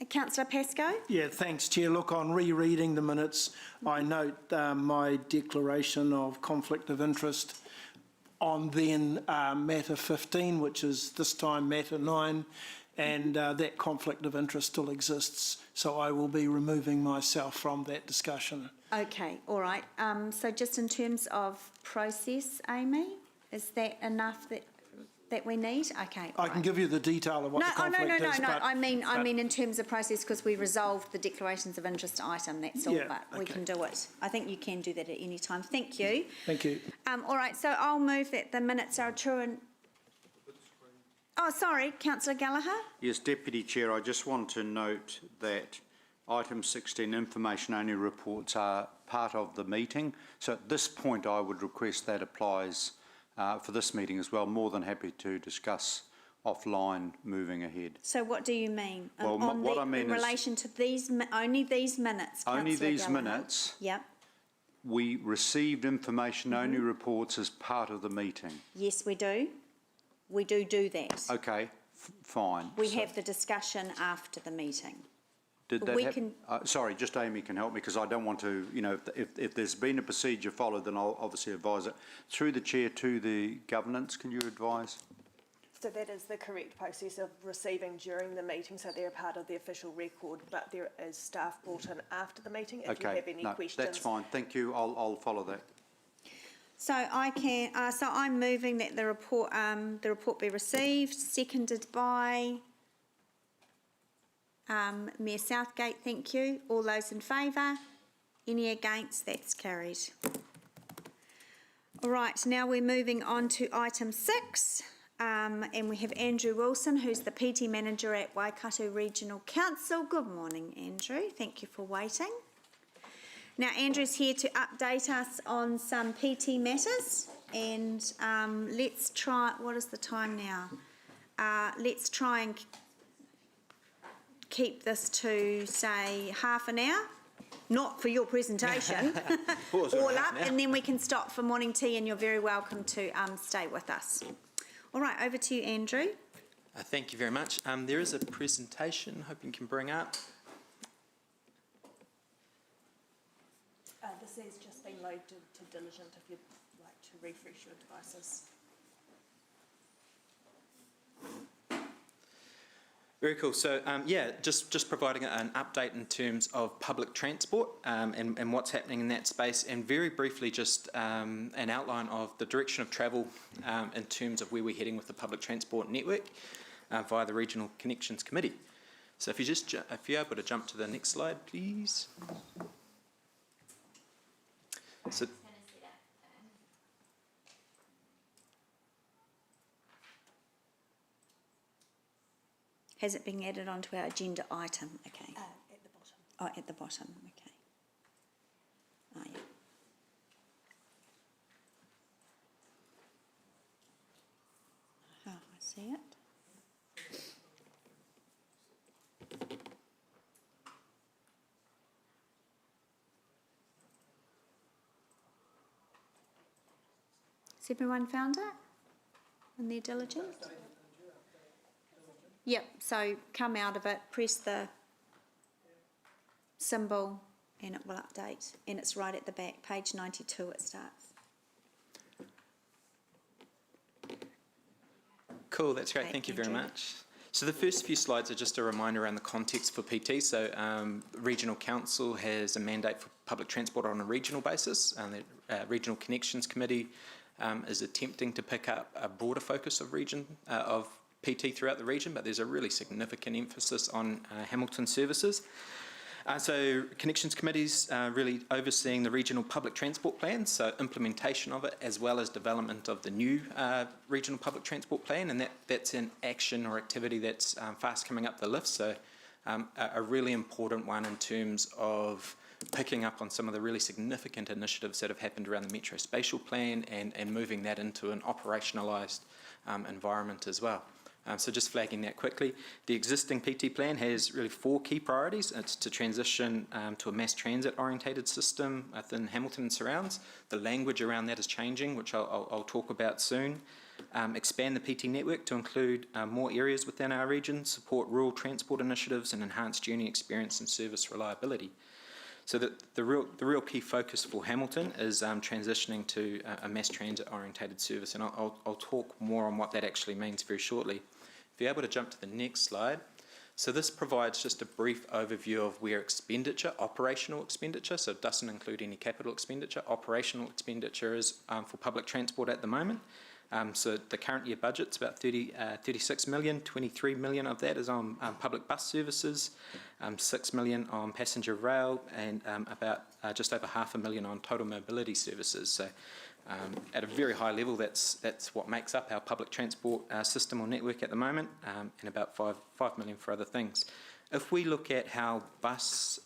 Councillor Pascoe? Yeah, thanks, Chair. Look, on rereading the minutes, I note my declaration of conflict of interest on then matter 15, which is this time matter 9, and that conflict of interest still exists. So I will be removing myself from that discussion. Okay, all right. So just in terms of process, Amy, is that enough that we need? Okay. I can give you the detail of what the conflict is. No. I mean in terms of process, because we resolved the declarations of interest item. That's all. Yeah, but we can do it. I think you can do that at any time. Thank you. Thank you. All right. So I'll move that the minutes are true and. Oh, sorry, Councillor Gallagher. Yes, Deputy Chair, I just want to note that item 16, information only reports, are part of the meeting. So at this point, I would request that applies for this meeting as well. More than happy to discuss offline moving ahead. So what do you mean? Well, what I mean in relation to these, only these minutes, only Councillor these Gallagher? minutes. Yep. We received information only reports as part of the meeting. Yes, we do. We do that. Okay, fine. We have the discussion after the meeting. Did that we happen? Sorry, just Amy can help me because I don't want to, if there's been a procedure followed, then I'll obviously advise it. Through the Chair to the governance, can you advise? So that is the correct process of receiving during the meeting, so they're part of the official record, but there is staff brought in after the meeting if you have any questions. That's fine. Thank you. I'll follow that. So I can. So I'm moving that the report be received. Seconded by Mayor Southgate. Thank you. All those in favour? Any against? That's carried. All right. Now we're moving on to item 6, and we have Andrew Wilson, who's the PT manager at Waikato Regional Council. Good morning, Andrew. Thank you for waiting. Now, Andrew's here to update us on some PT matters, and let's try, what is the time now? Let's try and keep this to, say, half an hour, not for your presentation, all up, and then we can stop for morning tea, and you're very welcome to stay with us. All right, over to you, Andrew. Thank you very much. There is a presentation, hope you can bring up. This has just been loaded to Diligent if you'd like to refresh your devices. Very cool. So, just providing an update in terms of public transport and what's happening in that space, and very briefly just an outline of the direction of travel in terms of where we're heading with the public transport network via the Regional Connections Committee. So if you're able to jump to the next slide, please. So, Has it been added onto our agenda item? Okay. At the bottom. Oh, at the bottom, okay. see it. Has everyone found it in their diligence? Yep, so come out of it, press the symbol and it will update. And it's right at the back, page 92 it starts. Cool, that's great. Okay, Thank you very Andrew. much. So the first few slides are just a reminder around the context for PT. So Regional Council has a mandate for public transport on a regional basis, and the Regional Connections Committee is attempting to pick up a broader focus of PT throughout the region, but there's a really significant emphasis on Hamilton services. So Connections Committee's really overseeing the regional public transport plans, so implementation of it as well as development of the new regional public transport plan, and that's an action or activity that's fast coming up the list. So a really important one in terms of picking up on some of the really significant initiatives that have happened around the Metro Spatial Plan and moving that into an operationalised environment as well. So just flagging that quickly, the existing PT plan has really 4 key priorities. It's to transition to a mass transit orientated system within Hamilton and surrounds. The language around that is changing, which I'll talk about soon. Expand the PT network to include more areas within our region, support rural transport initiatives and enhance journey experience and service reliability. So the real key focus for Hamilton is transitioning to a mass transit orientated service, and I'll talk more on what that actually means very shortly. If you're able to jump to the next slide. So this provides just a brief overview of where expenditure, operational expenditure, so it doesn't include any capital expenditure, operational expenditure is for public transport at the moment. So the current year budget's about 36 million, 23 million of that is on public bus services, 6 million on passenger rail, and about just over $500,000 on total mobility services. So at a very high level, that's what makes up our public transport system or network at the moment, and about 5 million for other things. If we look at how bus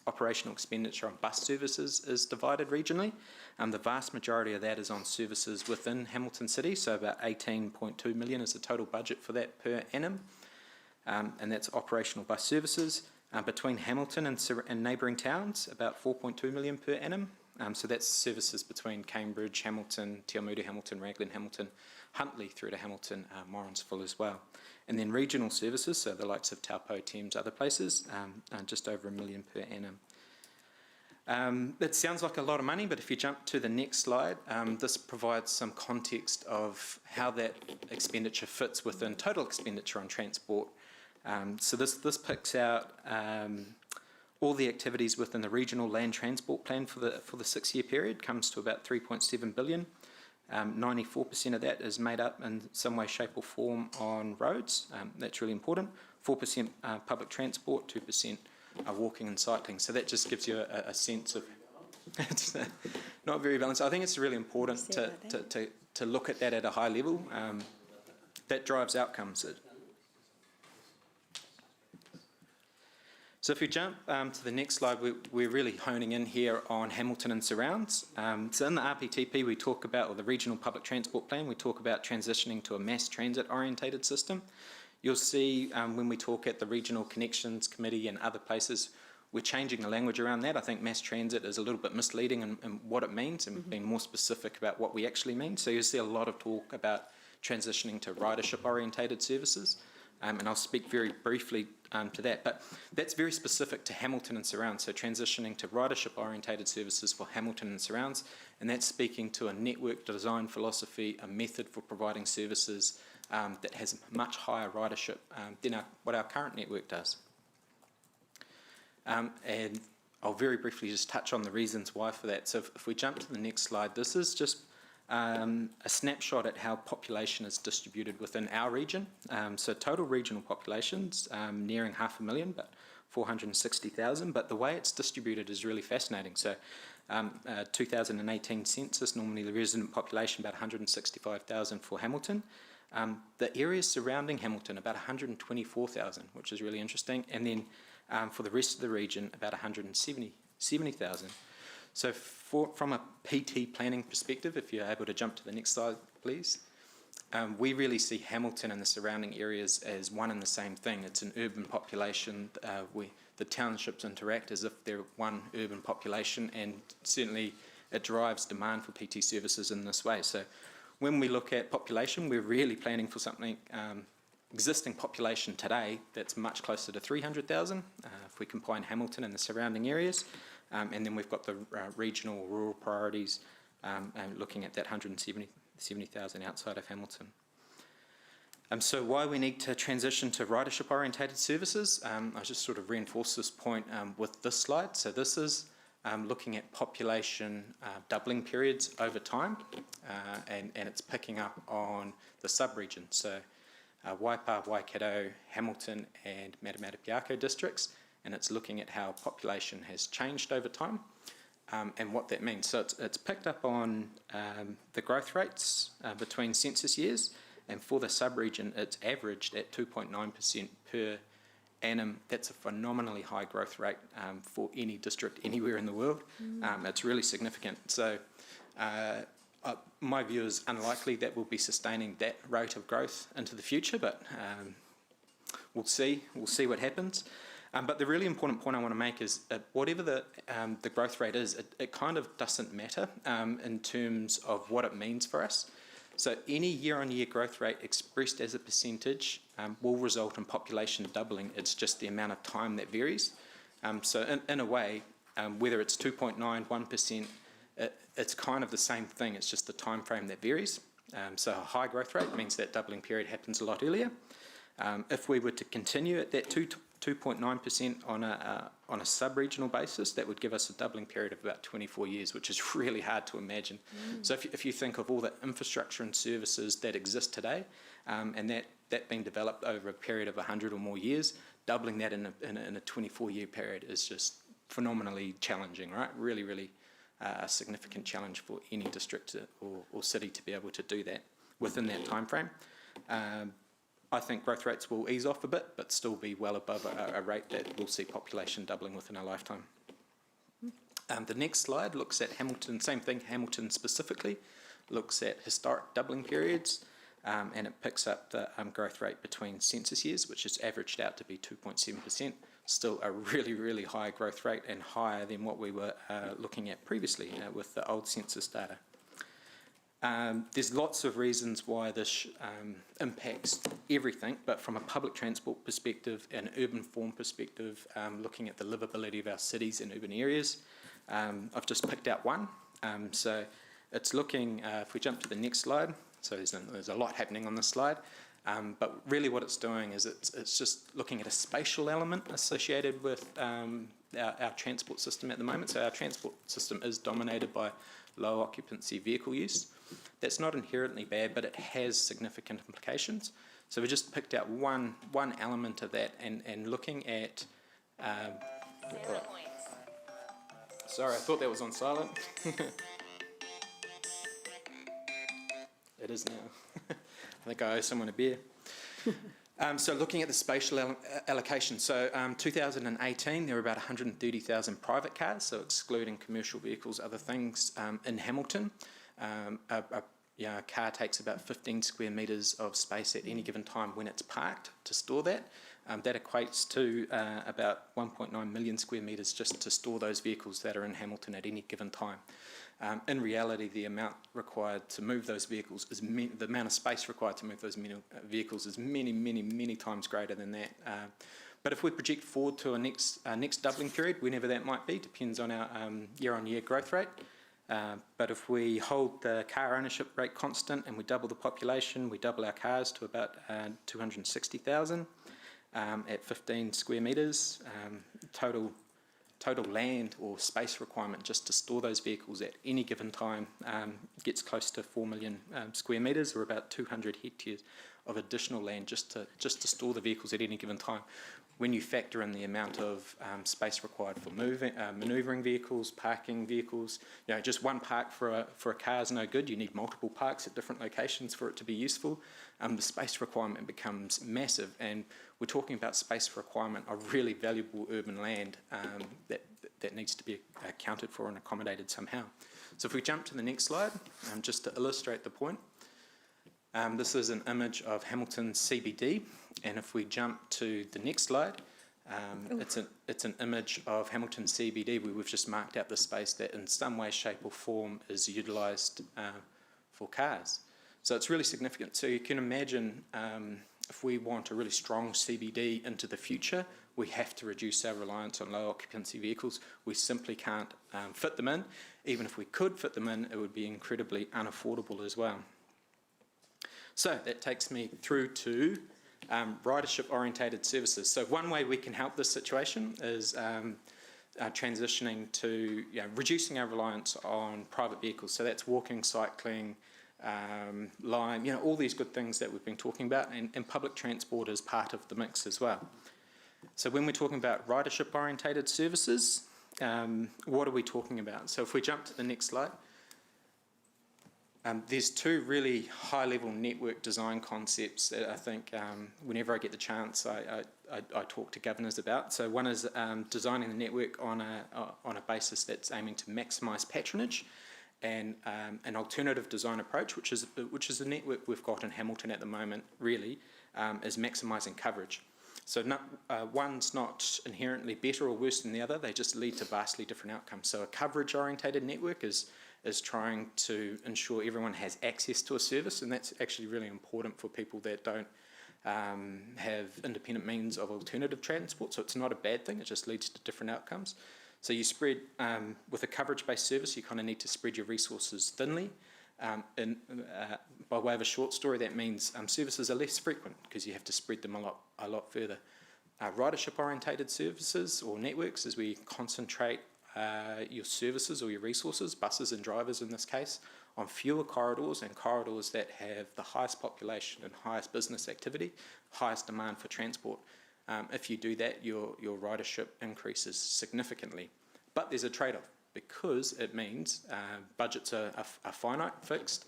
operational expenditure on bus services is divided regionally, the vast majority of that is on services within Hamilton City, so about 18.2 million is the total budget for that per annum, and that's operational bus services. Between Hamilton and neighbouring towns, about 4.2 million per annum. So that's services between Cambridge, Hamilton, Te Awamutu, Hamilton, Raglan, Hamilton, Huntly through to Hamilton, Morrinsville as well. And then regional services, so the likes of Taupo, Thames, other places, just over $1 million per annum. It sounds like a lot of money, but if you jump to the next slide, this provides some context of how that expenditure fits within total expenditure on transport. So this picks out all the activities within the regional land transport plan for the 6-year period, comes to about 3.7 billion. 94% of that is made up in some way, shape or form on roads. That's really important. 4% public transport, 2% walking and cycling. So that just gives you a sense of it's not very balanced. I think it's really important to look at that at a high level. That drives outcomes. So if we jump to the next slide, we're really honing in here on Hamilton and surrounds. So in the RPTP we talk about, or the Regional Public Transport Plan, we talk about transitioning to a mass transit orientated system. You'll see when we talk at the Regional Connections Committee and other places, we're changing the language around that. I think mass transit is a little bit misleading in what it means, and being more specific about what we actually mean. So you'll see a lot of talk about transitioning to ridership orientated services. And I'll speak very briefly to that, but that's very specific to Hamilton and surrounds, so transitioning to ridership orientated services for Hamilton and surrounds, and that's speaking to a network design philosophy, a method for providing services that has much higher ridership than what our current network does. And I'll very briefly just touch on the reasons why for that. So if we jump to the next slide, this is just a snapshot at how population is distributed within our region. So total regional populations nearing 500,000, but 460,000. But the way it's distributed is really fascinating. So 2018 census, normally the resident population about 165,000 for Hamilton. The areas surrounding Hamilton about 124,000, which is really interesting. And then for the rest of the region about 170,000. So from a PT planning perspective, if you're able to jump to the next slide, please. we really see Hamilton and the surrounding areas as one and the same thing. It's an urban population. The townships interact as if they're one urban population, and certainly it drives demand for PT services in this way. So when we look at population, we're really planning for something, existing population today that's much closer to 300,000 if we combine Hamilton and the surrounding areas. And then we've got the regional rural priorities and looking at that 170,000 outside of Hamilton. So why we need to transition to ridership orientated services, I just sort of reinforce this point with this slide. So this is looking at population doubling periods over time, and it's picking up on the sub-region. So Waipa, Waikato, Hamilton and Matamata-Piako districts, and it's looking at how population has changed over time and what that means. So it's picked up on the growth rates between census years, and for the sub-region it's averaged at 2.9% per annum. That's a phenomenally high growth rate for any district anywhere in the world. It's really significant. So my view is unlikely that we'll be sustaining that rate of growth into the future, but we'll see what happens. But the really important point I want to make is whatever the growth rate is, it kind of doesn't matter in terms of what it means for us. So any year-on-year growth rate expressed as a percentage will result in population doubling. It's just the amount of time that varies. So in a way, whether it's 2.9, 1%, it's kind of the same thing. It's just the time frame that varies. So a high growth rate means that doubling period happens a lot earlier. If we were to continue at that 2.9% on a sub-regional basis, that would give us a doubling period of about 24 years, which is really hard to imagine. So if you think of all the infrastructure and services that exist today, and that being developed over a period of 100 or more years, doubling that in a 24-year period is just phenomenally challenging, right? Really, really a significant challenge for any district or city to be able to do that within that time frame. I think growth rates will ease off a bit, but still be well above a rate that will see population doubling within our lifetime. The next slide looks at Hamilton, same thing, Hamilton specifically, looks at historic doubling periods, and it picks up the growth rate between census years, which is averaged out to be 2.7%, still a really, really high growth rate and higher than what we were looking at previously with the old census data. There's lots of reasons why this impacts everything, but from a public transport perspective and urban form perspective, looking at the livability of our cities and urban areas, I've just picked out one. So it's looking, if we jump to the next slide, so there's a lot happening on this slide, but really what it's doing is it's just looking at a spatial element associated with our transport system at the moment. So our transport system is dominated by low occupancy vehicle use. That's not inherently bad, but it has significant implications. So we just picked out one element of that and looking at... sorry, I thought that was on silent. It is now. I think I owe someone a beer. So looking at the spatial allocation, so 2018 there were about 130,000 private cars, so excluding commercial vehicles, other things in Hamilton. A car takes about 15 square metres of space at any given time when it's parked to store that. That equates to about 1.9 million square metres just to store those vehicles that are in Hamilton at any given time. In reality, the amount required to move those vehicles is the amount of space required to move those vehicles is many, many, many times greater than that. But if we project forward to a next doubling period, whenever that might be, depends on our year-on-year growth rate. But if we hold the car ownership rate constant and we double the population, we double our cars to about 260,000 at 15 square metres, total land or space requirement just to store those vehicles at any given time gets close to 4 million square metres, or about 200 hectares of additional land just to store the vehicles at any given time. When you factor in the amount of space required for manoeuvring vehicles, parking vehicles, just one park for a car is no good. You need multiple parks at different locations for it to be useful. The space requirement becomes massive, and we're talking about space requirement of really valuable urban land that needs to be accounted for and accommodated somehow. So if we jump to the next slide, just to illustrate the point. This is an image of Hamilton CBD, and if we jump to the next slide, it's an image of Hamilton CBD where we've just marked out the space that in some way, shape or form is utilised for cars. So it's really significant. So you can imagine if we want a really strong CBD into the future, we have to reduce our reliance on low occupancy vehicles. We simply can't fit them in. Even if we could fit them in, it would be incredibly unaffordable as well. So that takes me through to ridership orientated services. So one way we can help this situation is transitioning to reducing our reliance on private vehicles. So that's walking, cycling, Lime, all these good things that we've been talking about, and public transport is part of the mix as well. So when we're talking about ridership orientated services, what are we talking about? So if we jump to the next slide, there's two really high-level network design concepts that I think whenever I get the chance I talk to governors about. So one is designing the network on a basis that's aiming to maximise patronage, and an alternative design approach, which is the network we've got in Hamilton at the moment, really, is maximising coverage. So one's not inherently better or worse than the other, they just lead to vastly different outcomes. So a coverage-orientated network is trying to ensure everyone has access to a service, and that's actually really important for people that don't have independent means of alternative transport, so it's not a bad thing, it just leads to different outcomes. So you spread, with a coverage-based service, you kind of need to spread your resources thinly. By way of a short story, that means services are less frequent because you have to spread them a lot further. Ridership-orientated services or networks, as we concentrate your services or your resources, buses and drivers in this case, on fewer corridors and corridors that have the highest population and highest business activity, highest demand for transport. If you do that, your ridership increases significantly. But there's a trade-off because it means budgets are finite, fixed.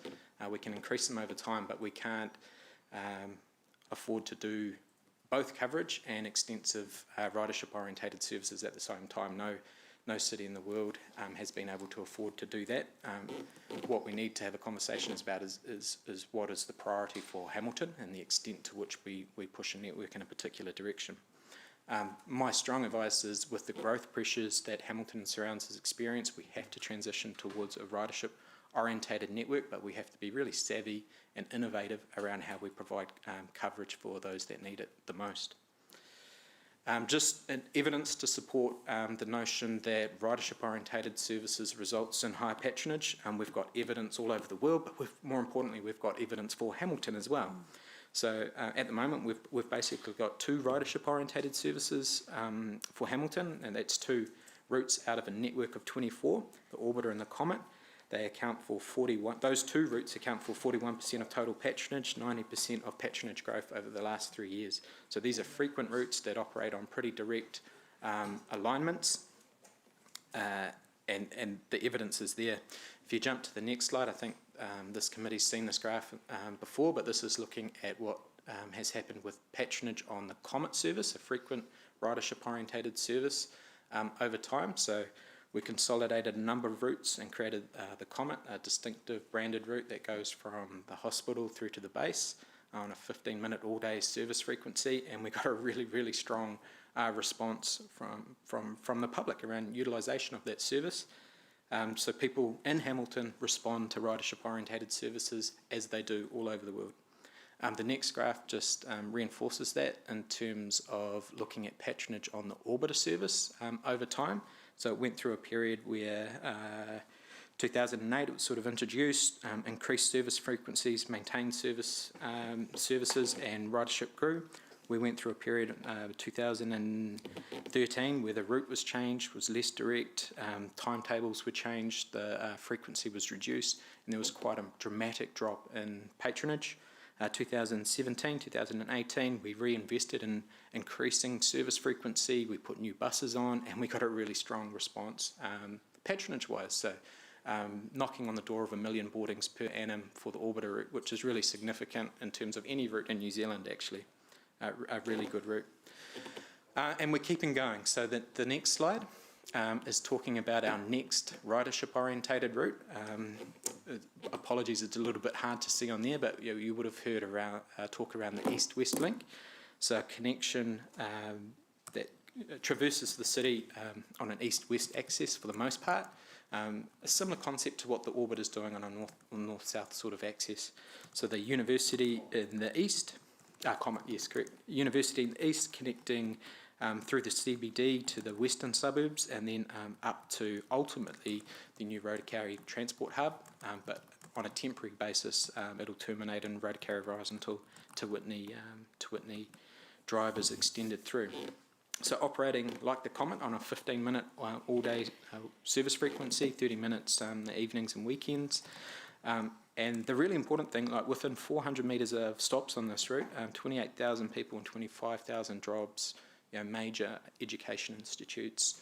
We can increase them over time, but we can't afford to do both coverage and extensive ridership-orientated services at the same time. No city in the world has been able to afford to do that. What we need to have a conversation about is what is the priority for Hamilton and the extent to which we push a network in a particular direction. My strong advice is with the growth pressures that Hamilton and surrounds has experienced, we have to transition towards a ridership-orientated network, but we have to be really savvy and innovative around how we provide coverage for those that need it the most. Just evidence to support the notion that ridership-orientated services results in high patronage. We've got evidence all over the world, but more importantly, we've got evidence for Hamilton as well. So at the moment, we've basically got two ridership-orientated services for Hamilton, and that's two routes out of a network of 24, the Orbiter and the Comet. They account for 41. Those two routes account for 41% of total patronage, 90% of patronage growth over the last 3 years. So these are frequent routes that operate on pretty direct alignments, and the evidence is there. If you jump to the next slide, I think this committee's seen this graph before, but this is looking at what has happened with patronage on the Comet service, a frequent ridership-orientated service over time. So we consolidated a number of routes and created the Comet, a distinctive branded route that goes from the hospital through to the base on a 15-minute all-day service frequency, and we got a really, really strong response from the public around utilisation of that service. So people in Hamilton respond to ridership-orientated services as they do all over the world. The next graph just reinforces that in terms of looking at patronage on the Orbiter service over time. So it went through a period where 2008 it was sort of introduced, increased service frequencies, maintained services, and ridership grew. We went through a period 2013 where the route was changed, was less direct, timetables were changed, the frequency was reduced, and there was quite a dramatic drop in patronage. 2017, 2018, we reinvested in increasing service frequency, we put new buses on, and we got a really strong response patronage-wise. So knocking on the door of 1 million boardings per annum for the Orbiter route, which is really significant in terms of any route in New Zealand, actually. A really good route. And we're keeping going. So the next slide is talking about our next ridership-orientated route. apologies, it's a little bit hard to see on there, but you would have heard around talk around the East-West link. So a connection that traverses the city on an east-west axis for the most part. A similar concept to what the orbit is doing on a north-south sort of axis. So the university in the east, yes, correct. University in the east connecting through the CBD to the western suburbs, and then up to ultimately the new Rotokauri transport hub, but on a temporary basis it'll terminate in Rotokauri Rise until to Whitney Drive is extended through. So operating like the Comet on a 15-minute all-day service frequency, 30 minutes the evenings and weekends. And the really important thing, like within 400 metres of stops on this route, 28,000 people and 25,000 jobs, major education institutes.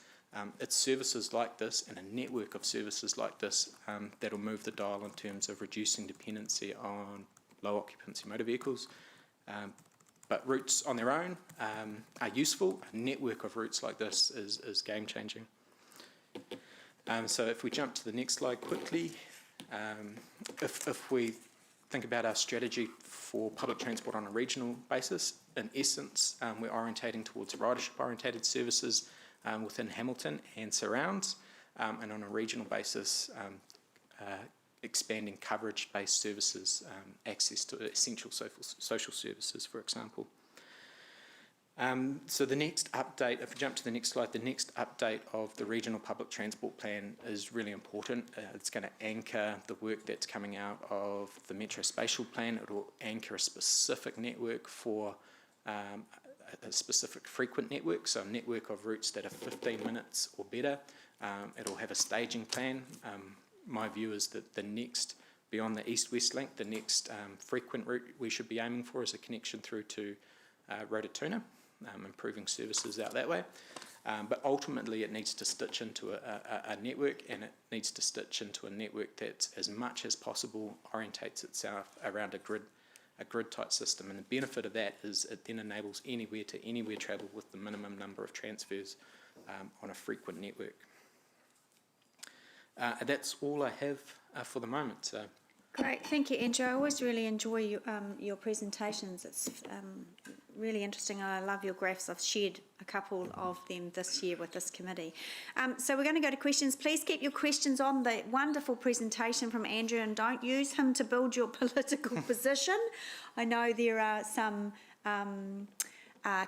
It's services like this and a network of services like this that'll move the dial in terms of reducing dependency on low occupancy motor vehicles. But routes on their own are useful. A network of routes like this is game changing. So if we jump to the next slide quickly, if we think about our strategy for public transport on a regional basis, in essence, we're orientating towards ridership-orientated services within Hamilton and surrounds, and on a regional basis, expanding coverage-based services, access to essential social services, for example. So the next update, if we jump to the next slide, the next update of the regional public transport plan is really important. It's going to anchor the work that's coming out of the Metro Spatial Plan. It will anchor a specific network for a specific frequent network, so a network of routes that are 15 minutes or better. It'll have a staging plan. My view is that the next, beyond the east-west link, the next frequent route we should be aiming for is a connection through to Rototuna, improving services out that way. But ultimately it needs to stitch into a network, and it needs to stitch into a network that, as much as possible, orientates itself around a grid-type system. And the benefit of that is it then enables anywhere to anywhere travel with the minimum number of transfers on a frequent network. That's all I have for the moment. So. Great, thank you, Andrew. I always really enjoy your presentations. It's really interesting, and I love your graphs. I've shared a couple of them this year with this committee. So we're going to go to questions. Please keep your questions on the wonderful presentation from Andrew, and don't use him to build your political position. I know there are some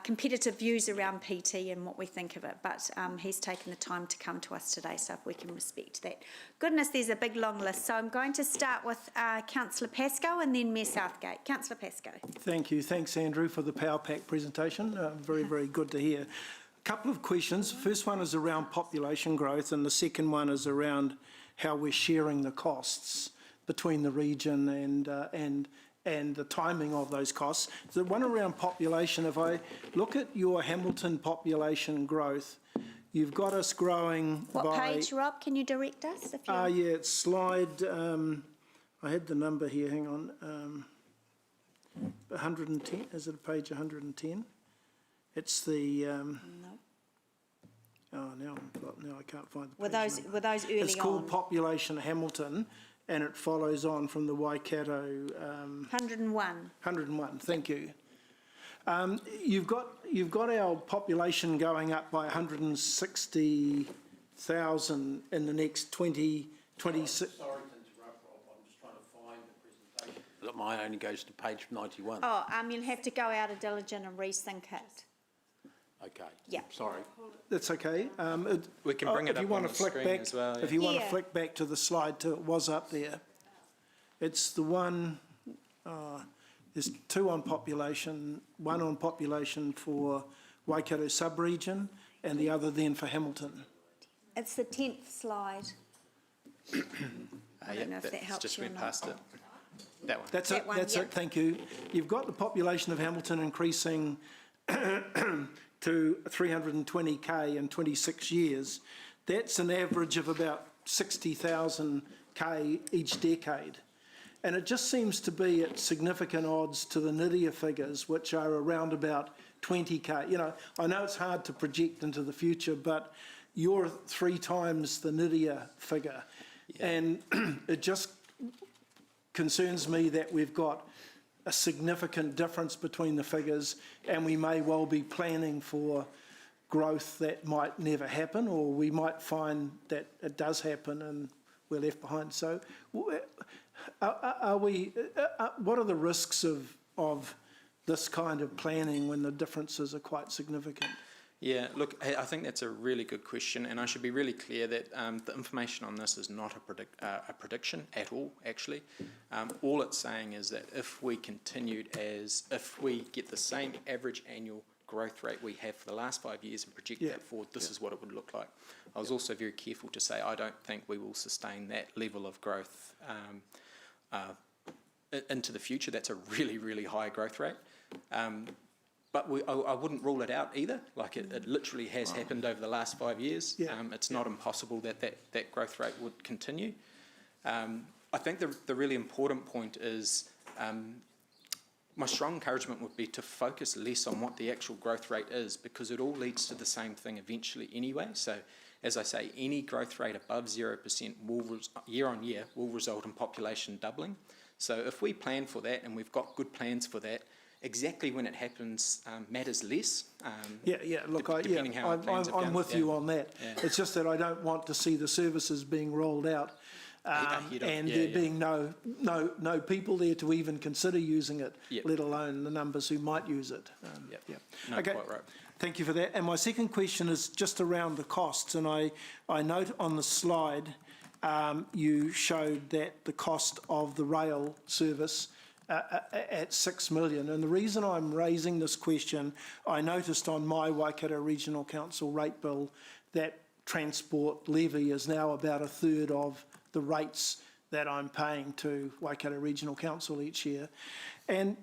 competitive views around PT and what we think of it, but he's taken the time to come to us today, so if we can respect that. Goodness, there's a big long list, so I'm going to start with Councillor Pascoe and then Mayor Southgate. Councillor Pascoe. Thank you. Thanks, Andrew, for the Power Pack presentation. Very, very good to hear. A couple of questions. First one is around population growth, and the second one is around how we're sharing the costs between the region and the timing of those costs. The one around population, if I look at your Hamilton population growth, you've got us growing by... What page, Rob? Can you direct us? Yeah, it's slide... I had the number here, hang on. 110, is it page 110? It's the... No. Oh, now I can't find the page Were those early on? It's called Population Hamilton, and it follows on from the Waikato... 101. 101, thank you. You've got our population going up by 160,000 in the next 26... Sorry to interrupt, Rob, I'm just trying to find the presentation. Look, mine only goes to page 91. Oh, you'll have to go out of Diligent and resync it. Okay. Yeah. Sorry. That's okay. We can bring it up on the screen as well. If you want to flick back to the slide too, it was up there. It's the one, there's two on population, one on population for Waikato sub-region and the other then for Hamilton. It's the 10th slide. I don't know if that helps just you or went not. past it. That one. That's it, that's it, thank you. You've got the population of Hamilton increasing to 320k in 26 years. That's an average of about 60,000k each decade. And it just seems to be at significant odds to the NIDIA figures, which are around about 20k. You know, I know it's hard to project into the future, but you're 3 times the NIDIA figure. Yeah. And it just concerns me that we've got a significant difference between the figures, and we may well be planning for growth that might never happen, or we might find that it does happen and we're left behind. So what are the risks of this kind of planning when the differences are quite significant? Yeah, look, I think that's a really good question, and I should be really clear that the information on this is not a prediction at all, actually. All it's saying is that if we get the same average annual growth rate we have for the last 5 years and project that forward, this is what it would look like. I was also very careful to say I don't think we will sustain that level of growth into the future. That's a really, really high growth rate. But I wouldn't rule it out either. Like it literally has happened over the last 5 years. It's not impossible that growth rate would continue. I think the really important point is my strong encouragement would be to focus less on what the actual growth rate is, because it all leads to the same thing eventually anyway. So as I say, any growth rate above 0% year on year will result in population doubling. So if we plan for that and we've got good plans for that, exactly when it happens matters less. Look, I'm with you on that. Yeah. It's just that I don't want to see the services being rolled out and there being no people there to even consider using it, let alone the numbers who might use it. Okay. Quite right. Thank you for that. And my second question is just around the costs. And I note on the slide you showed that the cost of the rail service at 6 million. And the reason I'm raising this question, I noticed on my Waikato Regional Council rate bill that transport levy is now about a third of the rates that I'm paying to Waikato Regional Council each year. And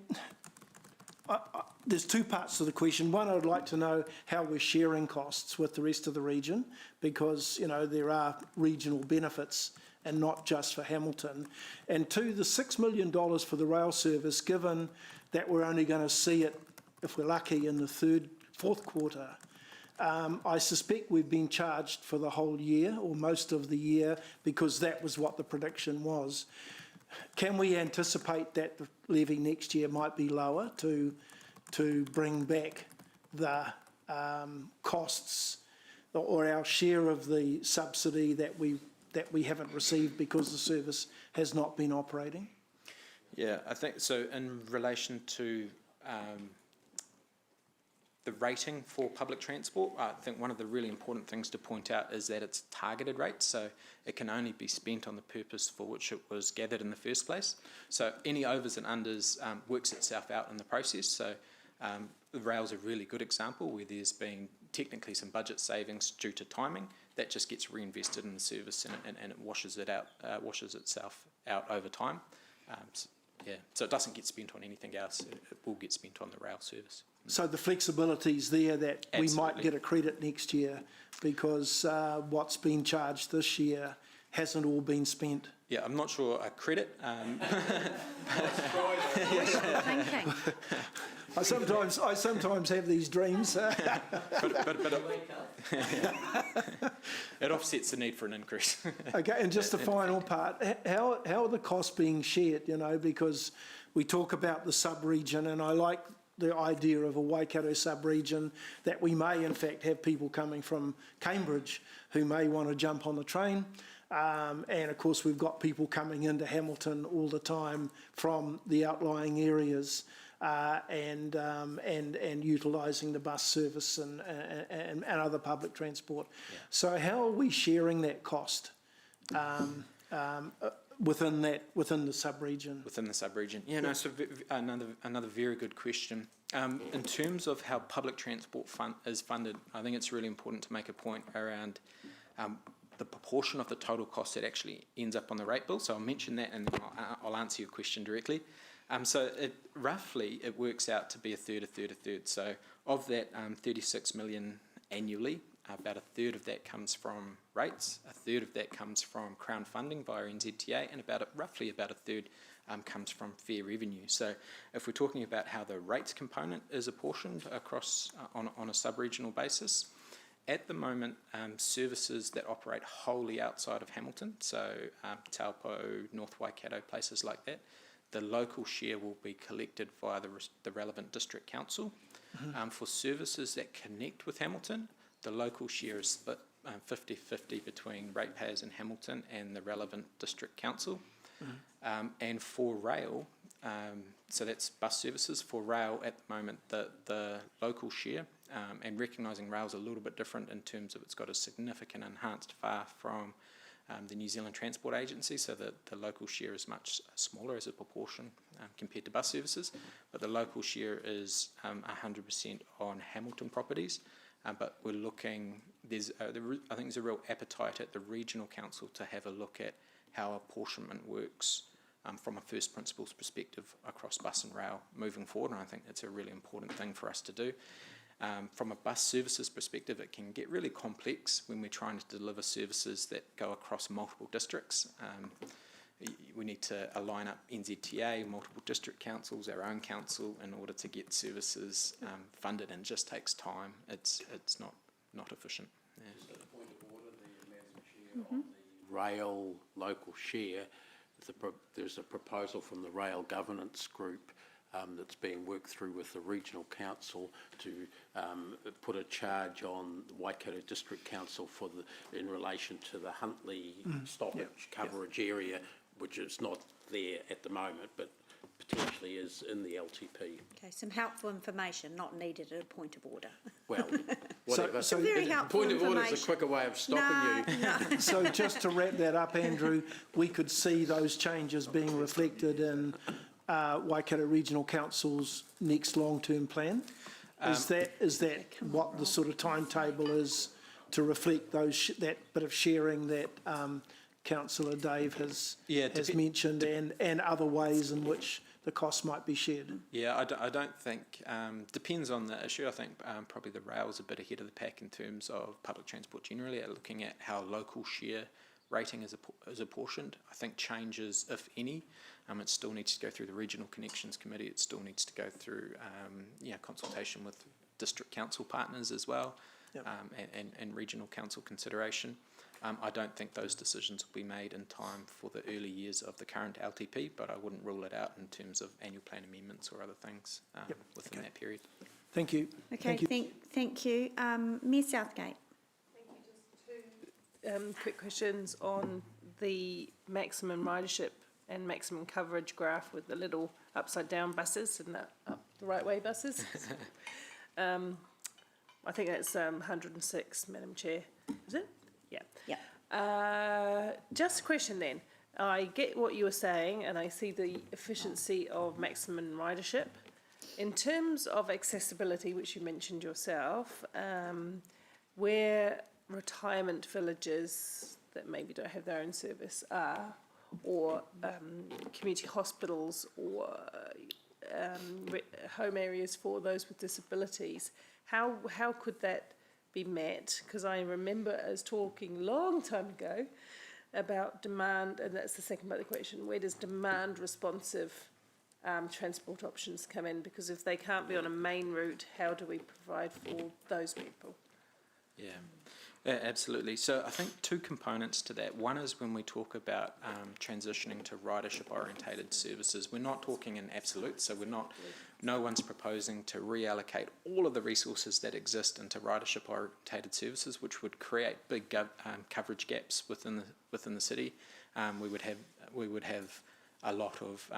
there's two parts to the question. One, I'd like to know how we're sharing costs with the rest of the region, because, you know, there are regional benefits and not just for Hamilton. And two, the $6 million for the rail service, given that we're only going to see it, if we're lucky, in the fourth quarter, I suspect we've been charged for the whole year or most of the year, because that was what the prediction was. Can we anticipate that the levy next year might be lower to bring back the costs or our share of the subsidy that we haven't received because the service has not been operating? Yeah, I think so. In relation to the rating for public transport, I think one of the really important things to point out is that it's targeted rates, so it can only be spent on the purpose for which it was gathered in the first place. So any overs and unders works itself out in the process. So the rail's a really good example where there's been technically some budget savings due to timing. That just gets reinvested in the service and it washes itself out over time. So it doesn't get spent on anything else. It will get spent on the rail service. So the flexibility's there that we might get a credit next year because what's been charged this year hasn't all been spent. Yeah, I'm not sure a credit. Thinking. I sometimes have these dreams. but it offsets the need for an increase. Okay, and just the final part, how are the costs being shared, you know, because we talk about the sub-region, and I like the idea of a Waikato sub-region, that we may in fact have people coming from Cambridge who may want to jump on the train. And of course we've got people coming into Hamilton all the time from the outlying areas and utilising the bus service and other public transport. Yeah. So how are we sharing that cost within the sub-region? Within the sub-region. Yeah, no, so another very good question. In terms of how public transport is funded, I think it's really important to make a point around the proportion of the total cost that actually ends up on the rate bill. So I'll mention that and then I'll answer your question directly. So roughly it works out to be a third. So of that 36 million annually, about a third of that comes from rates, a third of that comes from Crown funding via NZTA, and roughly about a third comes from fair revenue. So if we're talking about how the rates component is apportioned across on a sub-regional basis, At the moment, services that operate wholly outside of Hamilton, so Taupo, North Waikato, places like that, the local share will be collected via the relevant district council. For services that connect with Hamilton, the local share is split 50-50 between ratepayers in Hamilton and the relevant district council. And for rail, so that's bus services, for rail at the moment, the local share, and recognising rail's a little bit different in terms of it's got a significant enhanced FAR from the New Zealand Transport Agency, so that the local share is much smaller as a proportion compared to bus services, but the local share is 100% on Hamilton properties. But we're looking, I think there's a real appetite at the regional council to have a look at how apportionment works from a first principles perspective across bus and rail moving forward, and I think that's a really important thing for us to do. From a bus services perspective, it can get really complex when we're trying to deliver services that go across multiple districts. We need to align up NZTA, multiple district councils, our own council, in order to get services funded, and it just takes time. It's not efficient. Yeah. Just a point of order there, Madam Chair, on the rail local share, there's a proposal from the Rail Governance Group that's being worked through with the regional council to put a charge on the Waikato District Council in relation to the Huntly stoppage coverage area, which is not there at the moment, but potentially is in the LTP. Okay, some helpful information not needed at a point of order. Well, whatever. So very helpful point of order information. is a quicker way of stopping you. No. So just to wrap that up, Andrew, we could see those changes being reflected in Waikato Regional Council's next long-term plan? Is that what the sort of timetable is to reflect that bit of sharing that Councillor Dave has mentioned, and other ways in which the costs might be shared? Yeah, I don't think, depends on the issue. I think probably the rail's a bit ahead of the pack in terms of public transport generally, looking at how local share rating is apportioned. I think changes, if any, it still needs to go through the Regional Connections Committee. It still needs to go through consultation with district council partners as well, and regional council consideration. I don't think those decisions will be made in time for the early years of the current LTP, but I wouldn't rule it out in terms of annual plan amendments or other things within that period. Thank you. Okay, thank you. Mayor Southgate. Quick questions on the maximum ridership and maximum coverage graph with the little upside down buses and the up the right way buses. I think that's 106, Madam Chair. Is it? Yeah. Yeah. Just a question then. I get what you were saying, and I see the efficiency of maximum ridership. In terms of accessibility, which you mentioned yourself, where retirement villages that maybe don't have their own service are, or community hospitals, or home areas for those with disabilities, how could that be met? Because I remember us talking a long time ago about demand, and that's the second part of the question, where does demand responsive transport options come in? Because if they can't be on a main route, how do we provide for those people? Yeah. Yeah, absolutely. So I think two components to that. One is when we talk about transitioning to ridership orientated services, we're not talking in absolute, so no one's proposing to reallocate all of the resources that exist into ridership orientated services, which would create big coverage gaps within the city. We would have a lot of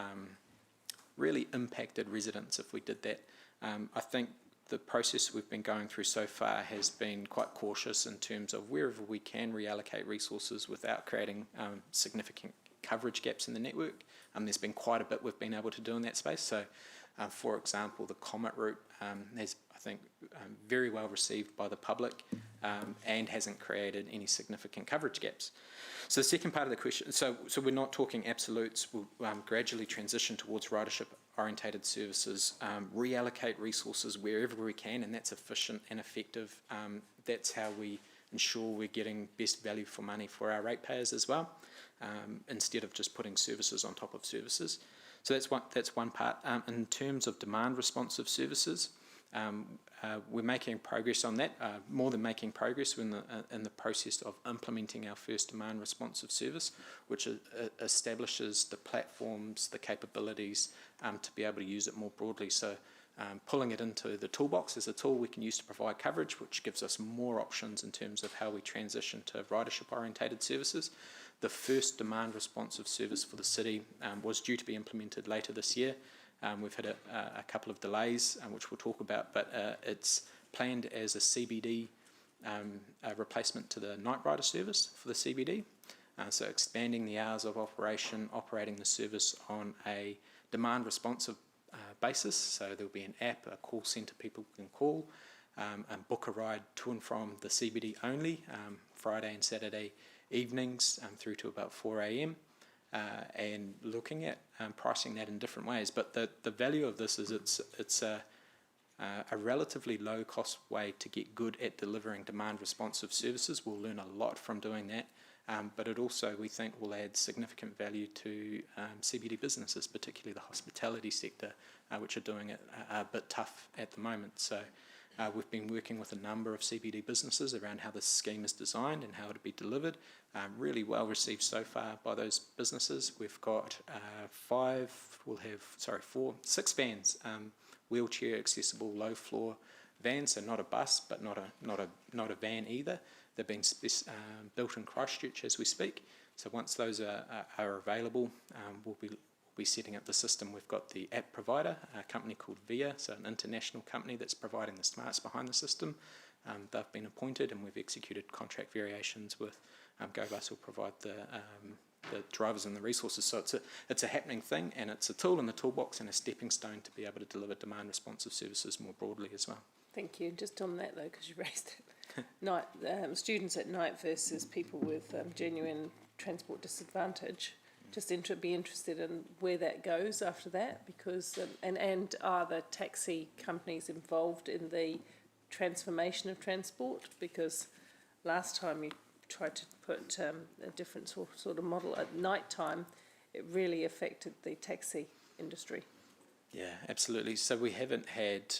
really impacted residents if we did that. I think the process we've been going through so far has been quite cautious in terms of wherever we can reallocate resources without creating significant coverage gaps in the network. There's been quite a bit we've been able to do in that space. So, for example, the Comet route is, I think, very well received by the public and hasn't created any significant coverage gaps. So the second part of the question, so we're not talking absolutes. We'll gradually transition towards ridership orientated services, reallocate resources wherever we can, and that's efficient and effective. That's how we ensure we're getting best value for money for our ratepayers as well, instead of just putting services on top of services. So that's one part. In terms of demand responsive services, We're making progress on that, more than making progress. We're in the process of implementing our first demand responsive service, which establishes the platforms, the capabilities to be able to use it more broadly. So pulling it into the toolbox as a tool we can use to provide coverage, which gives us more options in terms of how we transition to ridership orientated services. The first demand responsive service for the city was due to be implemented later this year. We've had a couple of delays, which we'll talk about, but it's planned as a CBD a replacement to the night rider service for the CBD. So expanding the hours of operation, operating the service on a demand responsive basis. So there'll be an app, a call centre people can call, and book a ride to and from the CBD only, Friday and Saturday evenings through to about 4 a.m. And looking at pricing that in different ways. But the value of this is it's a relatively low cost way to get good at delivering demand responsive services. We'll learn a lot from doing that, but it also, we think, will add significant value to CBD businesses, particularly the hospitality sector, which are doing it a bit tough at the moment. So we've been working with a number of CBD businesses around how this scheme is designed and how it'll be delivered. Really well received so far by those businesses. We've got 6 vans, wheelchair accessible low floor vans, so not a bus, but not a van either. They've been built in Christchurch as we speak. So once those are available, we'll be setting up the system. We've got the app provider, a company called VIA, so an international company that's providing the smarts behind the system. They've been appointed, and we've executed contract variations with GoBus will provide the drivers and the resources. So it's a happening thing, and it's a tool in the toolbox and a stepping stone to be able to deliver demand responsive services more broadly as well. Thank you. Just on that though, because you raised it, night students at night versus people with genuine transport disadvantage. Just be interested in where that goes after that, because and are the taxi companies involved in the transformation of transport? Because last time you tried to put a different sort of model at night time, it really affected the taxi industry. Yeah, absolutely. So we haven't had,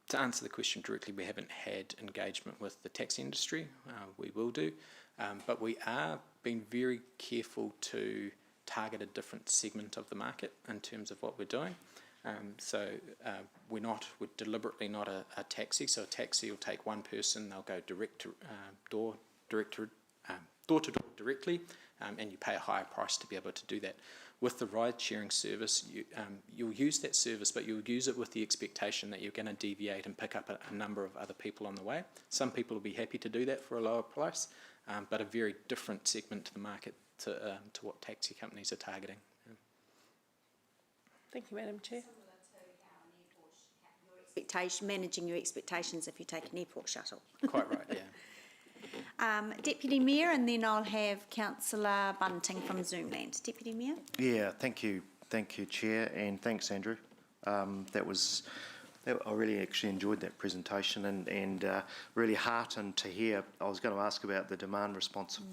to answer the question directly, we haven't had engagement with the taxi industry. We will do, but we are being very careful to target a different segment of the market in terms of what we're doing. So we're deliberately not a taxi. So a taxi will take one person, they'll go direct to door to door directly, and you pay a higher price to be able to do that. With the ride sharing service, you'll use that service, but you'll use it with the expectation that you're going to deviate and pick up a number of other people on the way. Some people will be happy to do that for a lower price, but a very different segment to the market to what taxi companies are targeting. Thank you, Madam Chair. Managing your expectations if you take an airport shuttle. Quite right, yeah. Deputy Mayor, and then I'll have Councillor Bunting from Zoomland. Deputy Mayor. Yeah, thank you, Chair, and thanks, Andrew. I really actually enjoyed that presentation, and really heartened to hear. I was going to ask about the demand responsive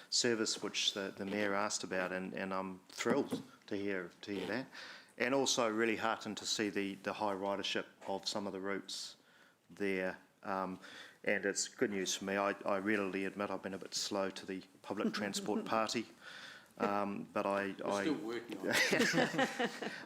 service, which the Mayor asked about, and I'm thrilled to hear that. And also really heartened to see the high ridership of some of the routes there. And it's good news for me. I readily admit I've been a bit slow to the public transport party. But We're still working on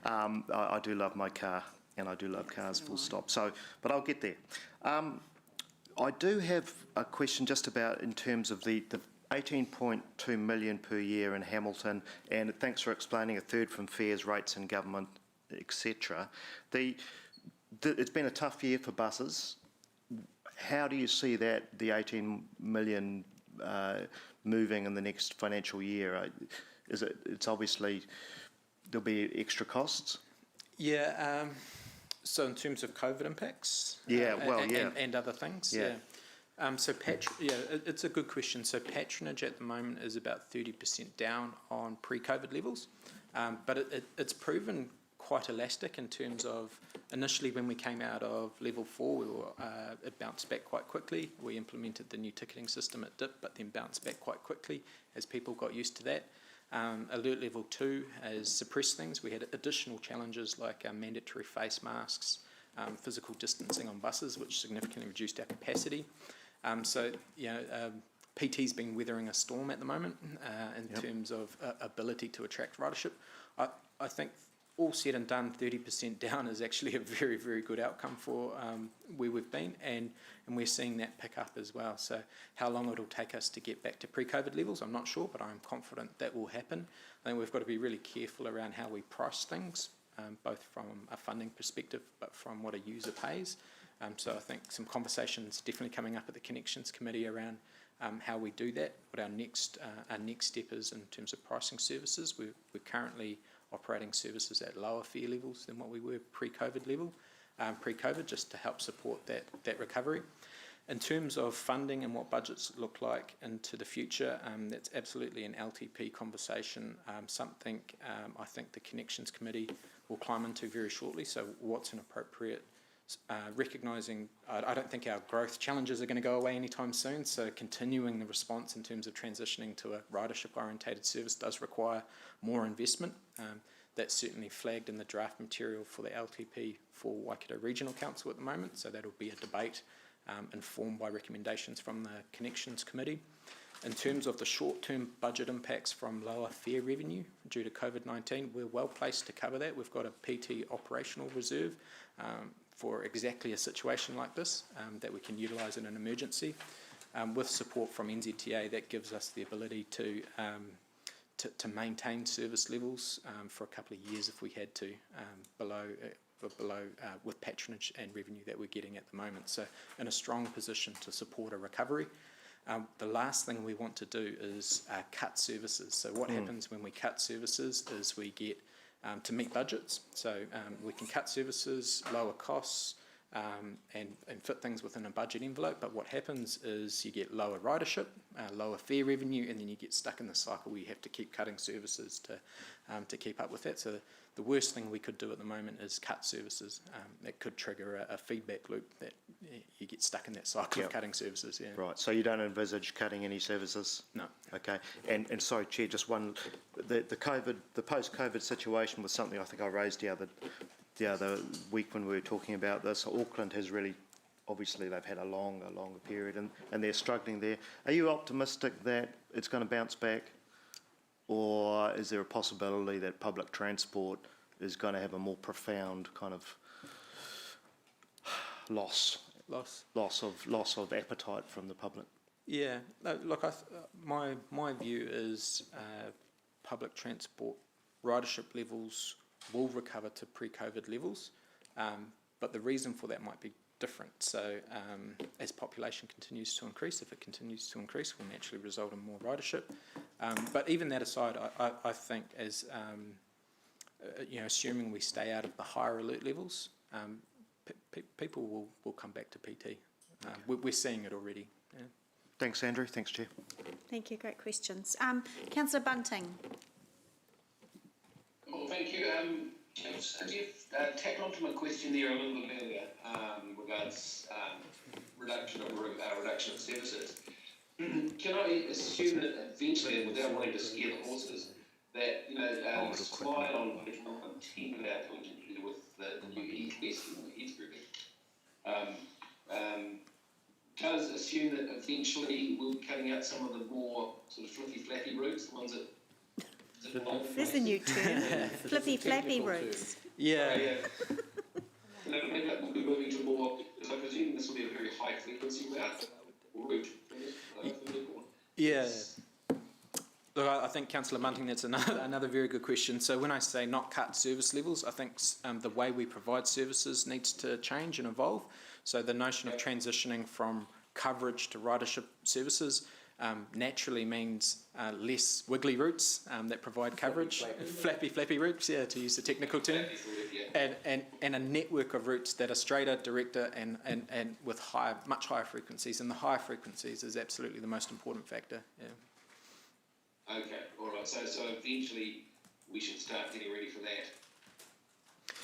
it. I do love my car, and I do love cars, full stop. So, but I'll get there. I do have a question just about in terms of the 18.2 million per year in Hamilton, and thanks for explaining a third from fares, rates and government, etc. It's been a tough year for buses. How do you see that, the 18 million moving in the next financial year? It's obviously, there'll be extra costs? Yeah, so in terms of COVID impacts? And other things? Yeah. It's a good question. So patronage at the moment is about 30% down on pre-COVID levels, but it's proven quite elastic in terms of initially when we came out of level 4, it bounced back quite quickly. We implemented the new ticketing system at DIP, but then bounced back quite quickly as people got used to that. Alert level 2 has suppressed things. We had additional challenges like mandatory face masks, physical distancing on buses, which significantly reduced our capacity. PT's been weathering a storm at the moment in terms of ability to attract ridership. I think all said and done, 30% down is actually a very, very good outcome for where we've been, and we're seeing that pick up as well. So how long it'll take us to get back to pre-COVID levels, I'm not sure, but I'm confident that will happen. I think we've got to be really careful around how we price things, both from a funding perspective, but from what a user pays. So I think some conversations definitely coming up at the Connections Committee around how we do that, what our next step is in terms of pricing services. We're currently operating services at lower fare levels than what we were pre-COVID, just to help support that recovery. In terms of funding and what budgets look like into the future, that's absolutely an LTP conversation, something I think the Connections Committee will climb into very shortly. So what's an appropriate, recognising, I don't think our growth challenges are going to go away anytime soon, so continuing the response in terms of transitioning to a ridership orientated service does require more investment. That's certainly flagged in the draft material for the LTP for Waikato Regional Council at the moment, so that'll be a debate informed by recommendations from the Connections Committee. In terms of the short-term budget impacts from lower fare revenue due to COVID-19, we're well placed to cover that. We've got a PT operational reserve for exactly a situation like this that we can utilise in an emergency. With support from NZTA, that gives us the ability to maintain service levels for a couple of years if we had to, below with patronage and revenue that we're getting at the moment. So in a strong position to support a recovery. The last thing we want to do is cut services. So what happens when we cut services is we get to meet budgets. So we can cut services, lower costs, and fit things within a budget envelope. But what happens is you get lower ridership, lower fare revenue, and then you get stuck in the cycle where you have to keep cutting services to keep up with that. So the worst thing we could do at the moment is cut services. That could trigger a feedback loop that you get stuck in that cycle of cutting services. Yeah. Right, so you don't envisage cutting any services? No. Okay, and sorry, Chair, just one, the post-COVID situation was something I think I raised the other week when we were talking about this. Auckland has really, obviously they've had a longer period and they're struggling there. Are you optimistic that it's going to bounce back, or is there a possibility that public transport is going to have a more profound kind of loss of appetite from the public? Yeah, no, look, my view is public transport ridership levels will recover to pre-COVID levels, but the reason for that might be different. So as population continues to increase, if it continues to increase, will naturally result in more ridership. But even that aside, I think as assuming we stay out of the higher alert levels, people will come back to PT. We're seeing it already. Yeah. Thanks, Andrew. Thanks, Chair. Thank you. Great questions. Councillor Bunting. Well, thank you. Jeff tapped onto my question there a little bit earlier regards reduction of services. Can I assume that eventually, without wanting to scare the horses, that slide on page 19 about what to do with the new east-west does assume that eventually we'll be cutting out some of the more sort of flippy-flappy routes, the ones that there's a new term, flippy-flappy routes. Yeah. Maybe we'll be moving to more, because I presume this will be a very high-frequency route. Yeah. Look, I think Councillor Bunting, that's another very good question. So when I say not cut service levels, I think the way we provide services needs to change and evolve. So the notion of transitioning from coverage to ridership services naturally means less wiggly routes that provide coverage, flappy routes, yeah, to use the technical term, and a network of routes that are straighter, directer, and with much higher frequencies. And the higher frequencies is absolutely the most important factor. Yeah. Okay, all right. So eventually we should start getting ready for that.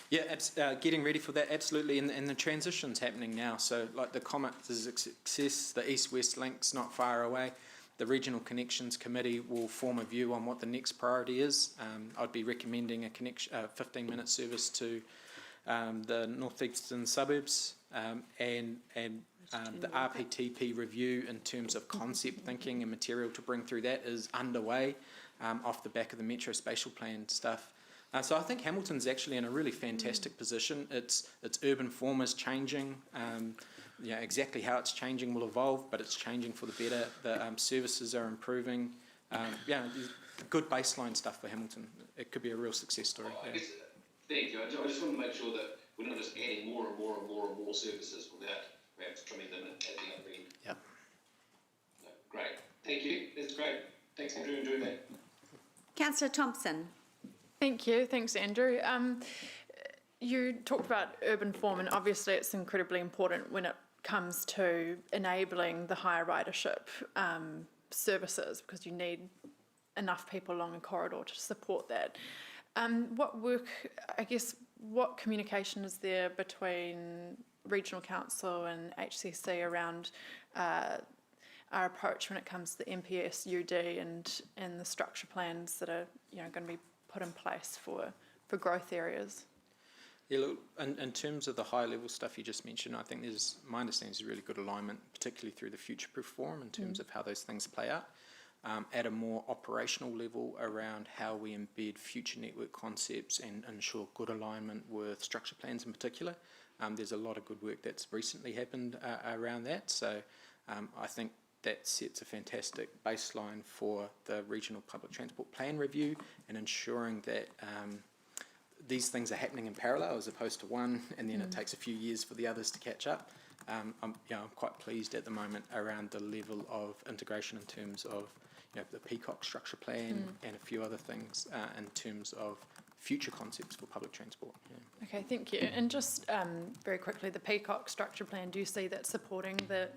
Yeah, getting ready for that, absolutely, and the transition's happening now. So, like the Comet is a success, the East-West link's not far away. The Regional Connections Committee will form a view on what the next priority is. I'd be recommending a 15-minute service to the northeastern suburbs, and the RPTP review in terms of concept thinking and material to bring through that is underway off the back of the Metro Spatial Plan stuff. So I think Hamilton's actually in a really fantastic position. Its urban form is changing. Exactly how it's changing will evolve, but it's changing for the better. The services are improving. Good baseline stuff for Hamilton. It could be a real success story. Thank you. I just want to make sure that we're not just adding more and more and more and more services without perhaps trimming them at the other end. Yeah. No, great. Thank you. That's great. Thanks, Andrew. Enjoy that. Councillor Thompson. Thank you. Thanks, Andrew. You talked about urban form, and obviously it's incredibly important when it comes to enabling the higher ridership services, because you need enough people along a corridor to support that. What communication is there between Regional Council and HCC around our approach when it comes to the MPS UD and the structure plans that are going to be put in place for growth areas? Yeah, look, in terms of the high-level stuff you just mentioned, I think my understanding is really good alignment, particularly through the future-proof forum in terms of how those things play out. At a more operational level around how we embed future network concepts and ensure good alignment with structure plans in particular. There's a lot of good work that's recently happened around that. So I think that sets a fantastic baseline for the regional public transport plan review and ensuring that these things are happening in parallel as opposed to one, and then it takes a few years for the others to catch up. I'm quite pleased at the moment around the level of integration in terms of the Peacock structure plan and a few other things in terms of future concepts for public transport. Yeah. Okay, thank you. And just very quickly, the Peacock structure plan, do you see that supporting the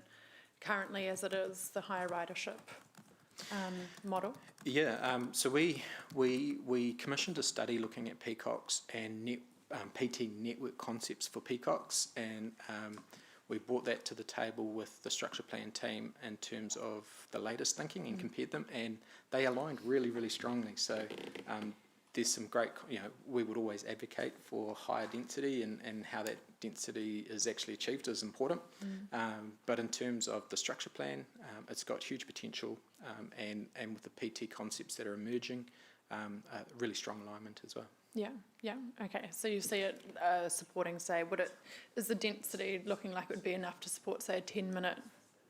currently as it is the higher ridership model? Yeah, so we commissioned a study looking at Peacocks and PT network concepts for Peacocks, and we brought that to the table with the structure plan team in terms of the latest thinking and compared them, and they aligned really, really strongly. So there's some great, we would always advocate for higher density, and how that density is actually achieved is important. But in terms of the structure plan, it's got huge potential, and with the PT concepts that are emerging, really strong alignment as well. Yeah, okay. So you see it supporting, say, is the density looking like it would be enough to support, say, a 10-minute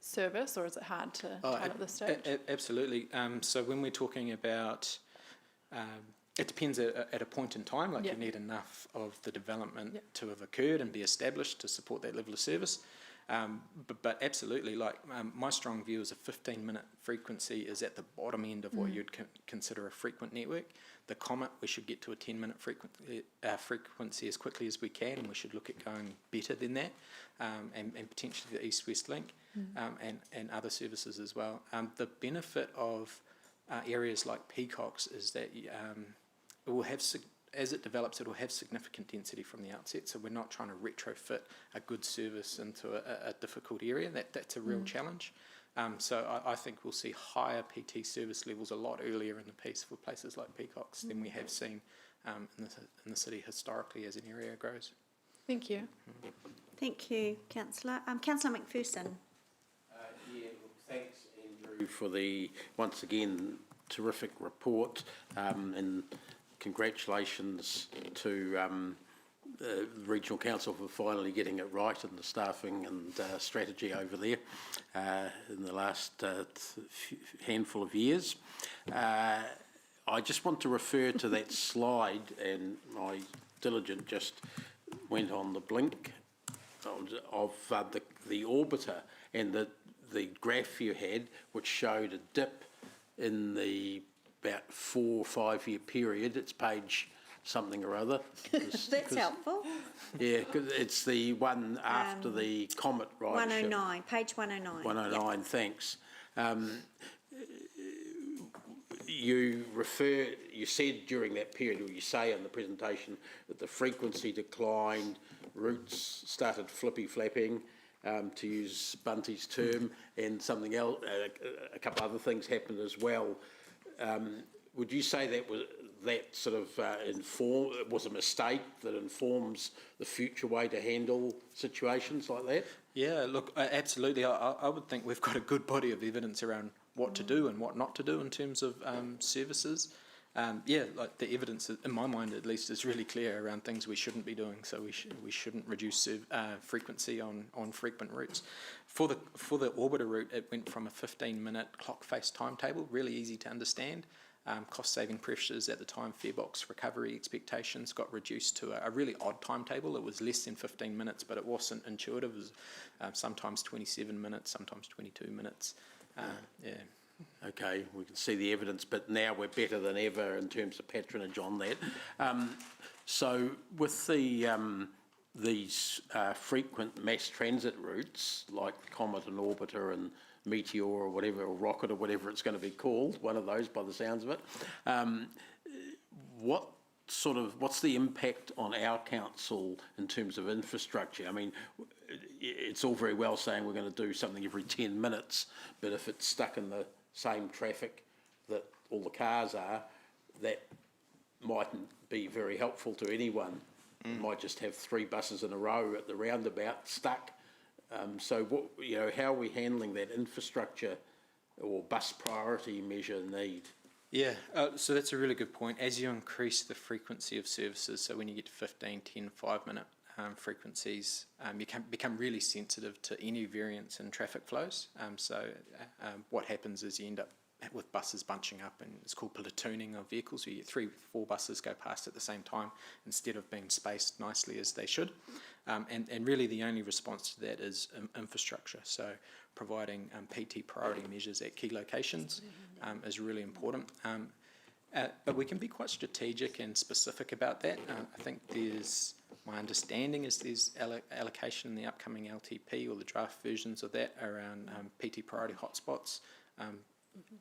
service, or is it hard to tell at this stage? Absolutely. So when we're talking about, it depends at a point in time, like you need enough of the development to have occurred and be established to support that level of service. But absolutely, my strong view is a 15-minute frequency is at the bottom end of what you'd consider a frequent network. The Comet, we should get to a 10-minute frequency as quickly as we can, and we should look at going better than that, and potentially the East-West Link, and other services as well. The benefit of areas like Peacocks is that it will have, as it develops, it will have significant density from the outset, so we're not trying to retrofit a good service into a difficult area. That's a real challenge. So I think we'll see higher PT service levels a lot earlier in the piece for places like Peacocks than we have seen in the city historically as an area grows. Thank you. Thank you, Councillor. Councillor McPherson. Thanks, Andrew, for the, once again, terrific report, and congratulations to the Regional Council for finally getting it right in the staffing and strategy over there in the last handful of years. I just want to refer to that slide, and my diligent just went on the blink of the orbiter, and the graph you had, which showed a dip in the about 4 or 5 year period. It's page something or other. That's helpful. Yeah, because it's the one after the Comet ridership. 109, page 109. 109, thanks. You said during that period, or you say in the presentation, that the frequency declined, routes started flippy-flapping, to use Bunty's term, and something else, a couple other things happened as well. would you say that sort of was a mistake that informs the future way to handle situations like that? Yeah, look, absolutely. I would think we've got a good body of evidence around what to do and what not to do in terms of services. Like the evidence, in my mind at least, is really clear around things we shouldn't be doing. So we shouldn't reduce frequency on frequent routes. For the Orbiter route, it went from a 15-minute clock face timetable, really easy to understand. Cost-saving pressures at the time, fare box recovery expectations got reduced to a really odd timetable. It was less than 15 minutes, but it wasn't intuitive. It was sometimes 27 minutes, sometimes 22 minutes. Okay, we can see the evidence, but now we're better than ever in terms of patronage on that. So with these frequent mass transit routes, like Comet and Orbiter and Meteor or whatever, or Rocket or whatever it's going to be called, one of those by the sounds of it, what's the impact on our council in terms of infrastructure? I mean, it's all very well saying we're going to do something every 10 minutes, but if it's stuck in the same traffic that all the cars are, that mightn't be very helpful to anyone. You might just have 3 buses in a row at the roundabout stuck. So how are we handling that infrastructure or bus priority measure need? Yeah, so that's a really good point. As you increase the frequency of services, so when you get to 15, 10, 5-minute frequencies, you can become really sensitive to any variance in traffic flows. What happens is you end up with buses bunching up, and it's called platooning of vehicles. You get 3, 4 buses go past at the same time instead of being spaced nicely as they should. And really the only response to that is infrastructure. So providing PT priority measures at key locations is really important. But we can be quite strategic and specific about that. I think my understanding is there's allocation in the upcoming LTP or the draft versions of that around PT priority hotspots.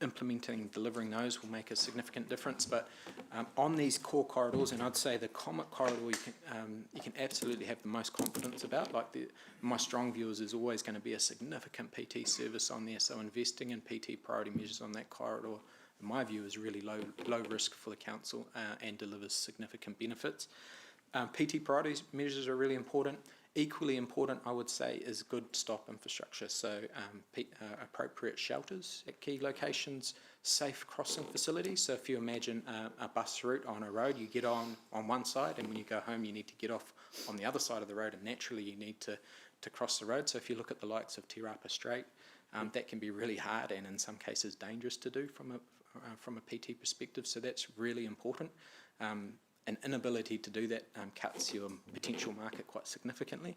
Implementing, delivering those will make a significant difference. But on these core corridors, and I'd say the Comet corridor you can absolutely have the most confidence about. My strong view is there's always going to be a significant PT service on there. So investing in PT priority measures on that corridor, in my view, is really low risk for the council and delivers significant benefits. PT priority measures are really important. Equally important, I would say, is good stop infrastructure. So appropriate shelters at key locations, safe crossing facilities. So if you imagine a bus route on a road, you get on one side, and when you go home, you need to get off on the other side of the road, and naturally you need to cross the road. So if you look at the likes of Te Rapa Strait, that can be really hard and in some cases dangerous to do from a PT perspective. So that's really important. An inability to do that cuts your potential market quite significantly.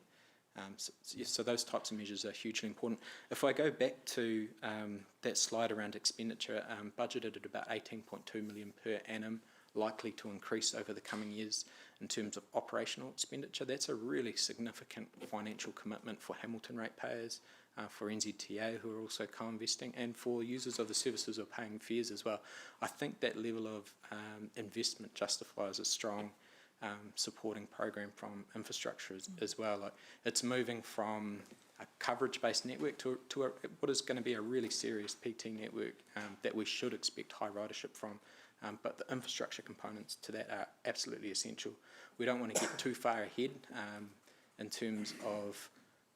So those types of measures are hugely important. If I go back to that slide around expenditure, budgeted at about 18.2 million per annum, likely to increase over the coming years in terms of operational expenditure. That's a really significant financial commitment for Hamilton ratepayers, for NZTA, who are also co-investing, and for users of the services who are paying fares as well. I think that level of investment justifies a strong supporting program from infrastructure as well. It's moving from a coverage-based network to what is going to be a really serious PT network that we should expect high ridership from. But the infrastructure components to that are absolutely essential. We don't want to get too far ahead in terms of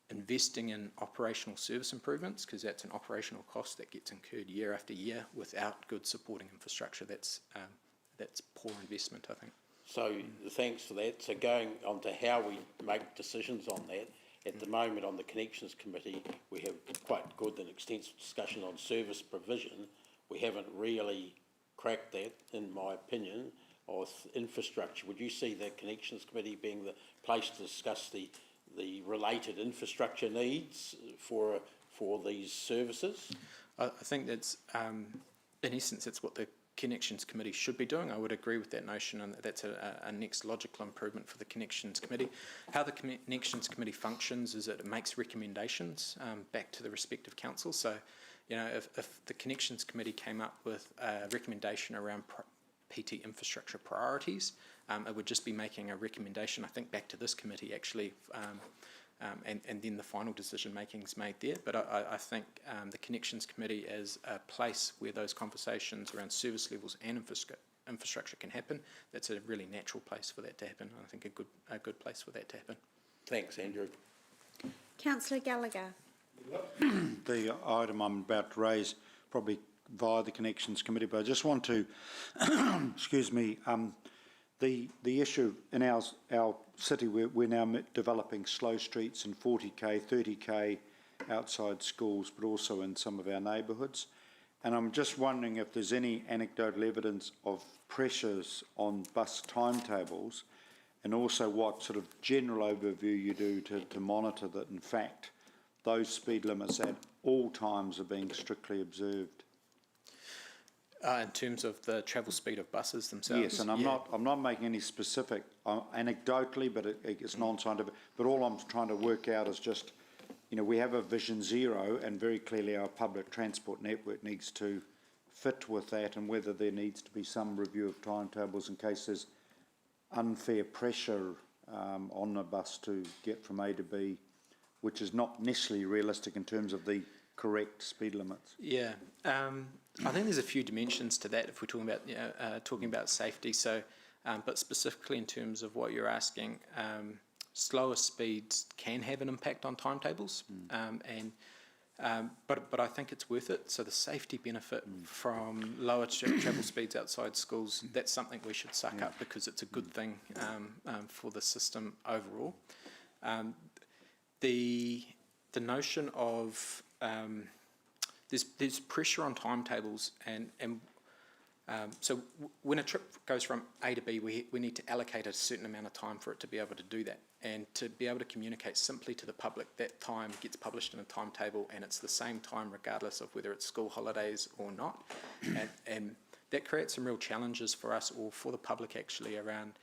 investing in operational service improvements, because that's an operational cost that gets incurred year after year without good supporting infrastructure. That's poor investment, I think. So thanks for that. So going on to how we make decisions on that, at the moment on the Connections Committee, we have quite good and extensive discussion on service provision. We haven't really cracked that, in my opinion, of infrastructure. Would you see the Connections Committee being the place to discuss the related infrastructure needs for these services? I think that's, in essence, that's what the Connections Committee should be doing. I would agree with that notion, and that's a next logical improvement for the Connections Committee. How the Connections Committee functions is that it makes recommendations back to the respective councils. So, if the Connections Committee came up with a recommendation around PT infrastructure priorities, it would just be making a recommendation, I think, back to this committee actually and then the final decision making is made there. But I think the Connections Committee as a place where those conversations around service levels and infrastructure can happen, that's a really natural place for that to happen. I think a good place for that to happen. Thanks, Andrew. Councillor Gallagher. The item I'm about to raise, probably via the Connections Committee, but I just want to, excuse me, the issue in our city, we're now developing slow streets in 40k, 30k outside schools, but also in some of our neighbourhoods. And I'm just wondering if there's any anecdotal evidence of pressures on bus timetables, and also what sort of general overview you do to monitor that, in fact, those speed limits at all times are being strictly observed. In terms of the travel speed of buses themselves? Yes, and I'm not making any specific, anecdotally, but it's non-scientific, but all I'm trying to work out is just, you know, we have a Vision Zero, and very clearly our public transport network needs to fit with that, and whether there needs to be some review of timetables in case there's unfair pressure on a bus to get from A to B, which is not necessarily realistic in terms of the correct speed limits. Yeah, I think there's a few dimensions to that if we're talking about safety. So, but specifically in terms of what you're asking, slower speeds can have an impact on timetables, but I think it's worth it. So the safety benefit from lower travel speeds outside schools, that's something we should suck up, because it's a good thing for the system overall. The notion of there's pressure on timetables, and so when a trip goes from A to B, we need to allocate a certain amount of time for it to be able to do that, and to be able to communicate simply to the public that time gets published in a timetable, and it's the same time regardless of whether it's school holidays or not, and that creates some real challenges for us, or for the public actually, around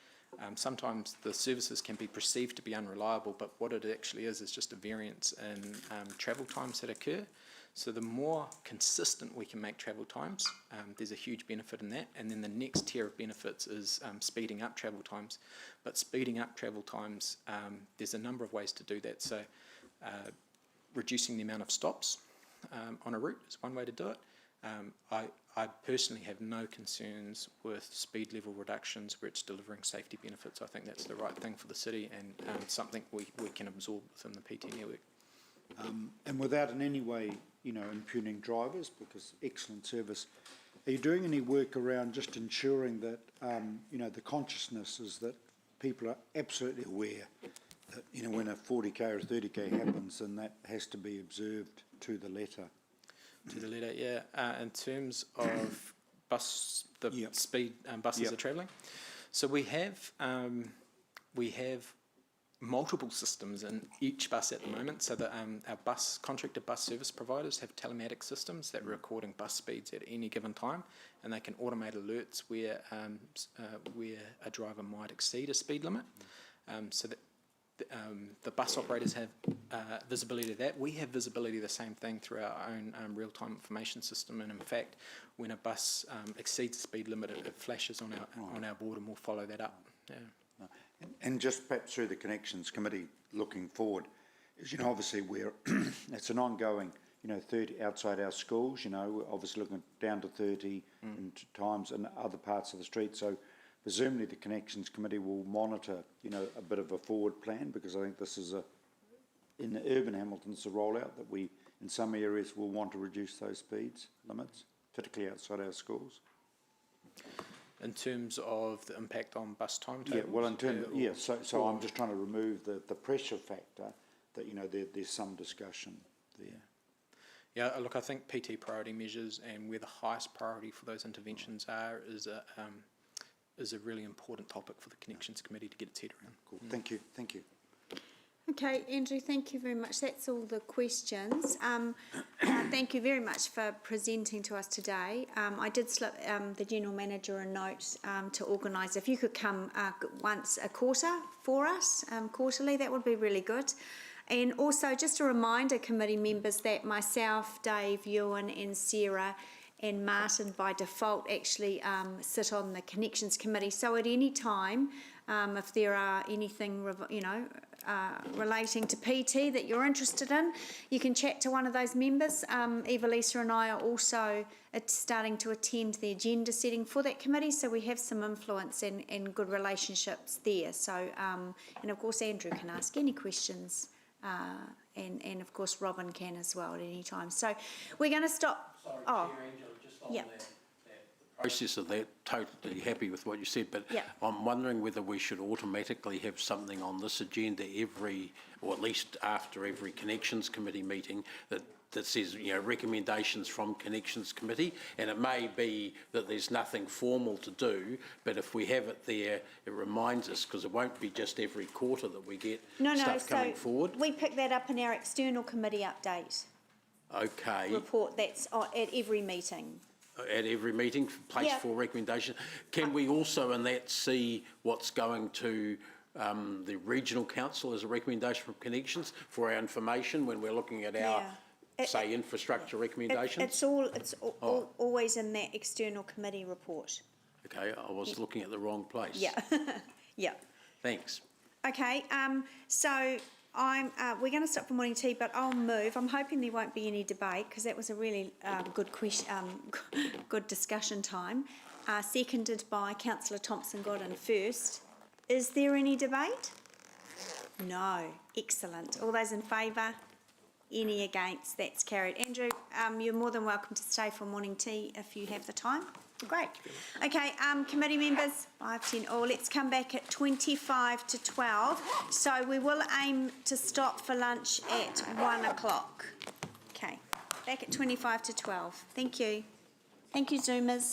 sometimes the services can be perceived to be unreliable, but what it actually is just a variance in travel times that occur. So the more consistent we can make travel times, there's a huge benefit in that. And then the next tier of benefits is speeding up travel times. But speeding up travel times, there's a number of ways to do that. So reducing the amount of stops on a route is one way to do it. I personally have no concerns with speed level reductions where it's delivering safety benefits. I think that's the right thing for the city, and something we can absorb within the PT network. And without in any way, you know, impugning drivers, because excellent service, are you doing any work around just ensuring that, you know, the consciousness is that people are absolutely aware that, you know, when a 40k or 30k happens, then that has to be observed to the letter? To the letter, yeah. In terms of speed buses are travelling, so we have multiple systems in each bus at the moment. So that our contracted bus service providers have telematic systems that are recording bus speeds at any given time, and they can automate alerts where a driver might exceed a speed limit, so that the bus operators have visibility of that. We have visibility of the same thing through our own real-time information system, and in fact, when a bus exceeds the speed limit, it flashes on our board, and we'll follow that up. Yeah. And just perhaps through the Connections Committee looking forward, is, you know, obviously it's an ongoing, you know, 30 outside our schools, you know, we're obviously looking down to 30 in times in other parts of the street. So presumably the Connections Committee will monitor, you know, a bit of a forward plan, because I think this is in the urban Hamilton's a rollout that we, in some areas, will want to reduce those speeds limits, particularly outside our schools. In terms of the impact on bus timetables? Yeah, well, in terms of, so I'm just trying to remove the pressure factor that, you know, there's some discussion there. Yeah, look, I think PT priority measures and where the highest priority for those interventions are is a really important topic for the Connections Committee to get its head around. Cool. Thank you. Thank you. Okay, Andrew, thank you very much. That's all the questions. Thank you very much for presenting to us today. I did slip the General Manager a note to organise, if you could come once a quarter for us, quarterly, that would be really good. And also, just a reminder, committee members, that myself, Dave, Ewan and Sarah and Martin by default actually sit on the Connections Committee. So at any time, if there are anything, you know, relating to PT that you're interested in, you can chat to one of those members. Eva, Lisa and I are also starting to attend the agenda setting for that committee, so we have some influence and good relationships there. So, and of course Andrew can ask any questions, and of course Robin can as well at any time. So we're going to stop. Sorry, oh, Chair Angela, just on yeah. the process of that, totally happy with what you said, but Yeah. I'm wondering whether we should automatically have something on this agenda every, or at least after every Connections Committee meeting that says, you know, recommendations from Connections Committee, and it may be that there's nothing formal to do, but if we have it there, it reminds us, because it won't be just every quarter that we get stuff coming forward. We pick that up in our external committee update Okay. report that's at every meeting. At every meeting, place Yeah. for recommendation. Can we also in that see what's going to the regional council as a recommendation from Connections for our information when we're looking at our, say, infrastructure recommendations? It's always in that external committee report. Okay, I was looking at the wrong place. Yeah, yeah. Thanks. Okay, so we're going to stop for morning tea, but I'll move. I'm hoping there won't be any debate because that was a really good question, good discussion time. Seconded by Councillor Thompson-Godden first. Is there any debate? No. Excellent. All those in favour? Any against? That's carried. Andrew, you're more than welcome to stay for morning tea if you have the time. Great. Okay, committee members, 5, 10, let's come back at 25 to 12. So we will aim to stop for lunch at 1 o'clock. Okay, back at 25 to 12. Thank you. Thank you, Zoomers.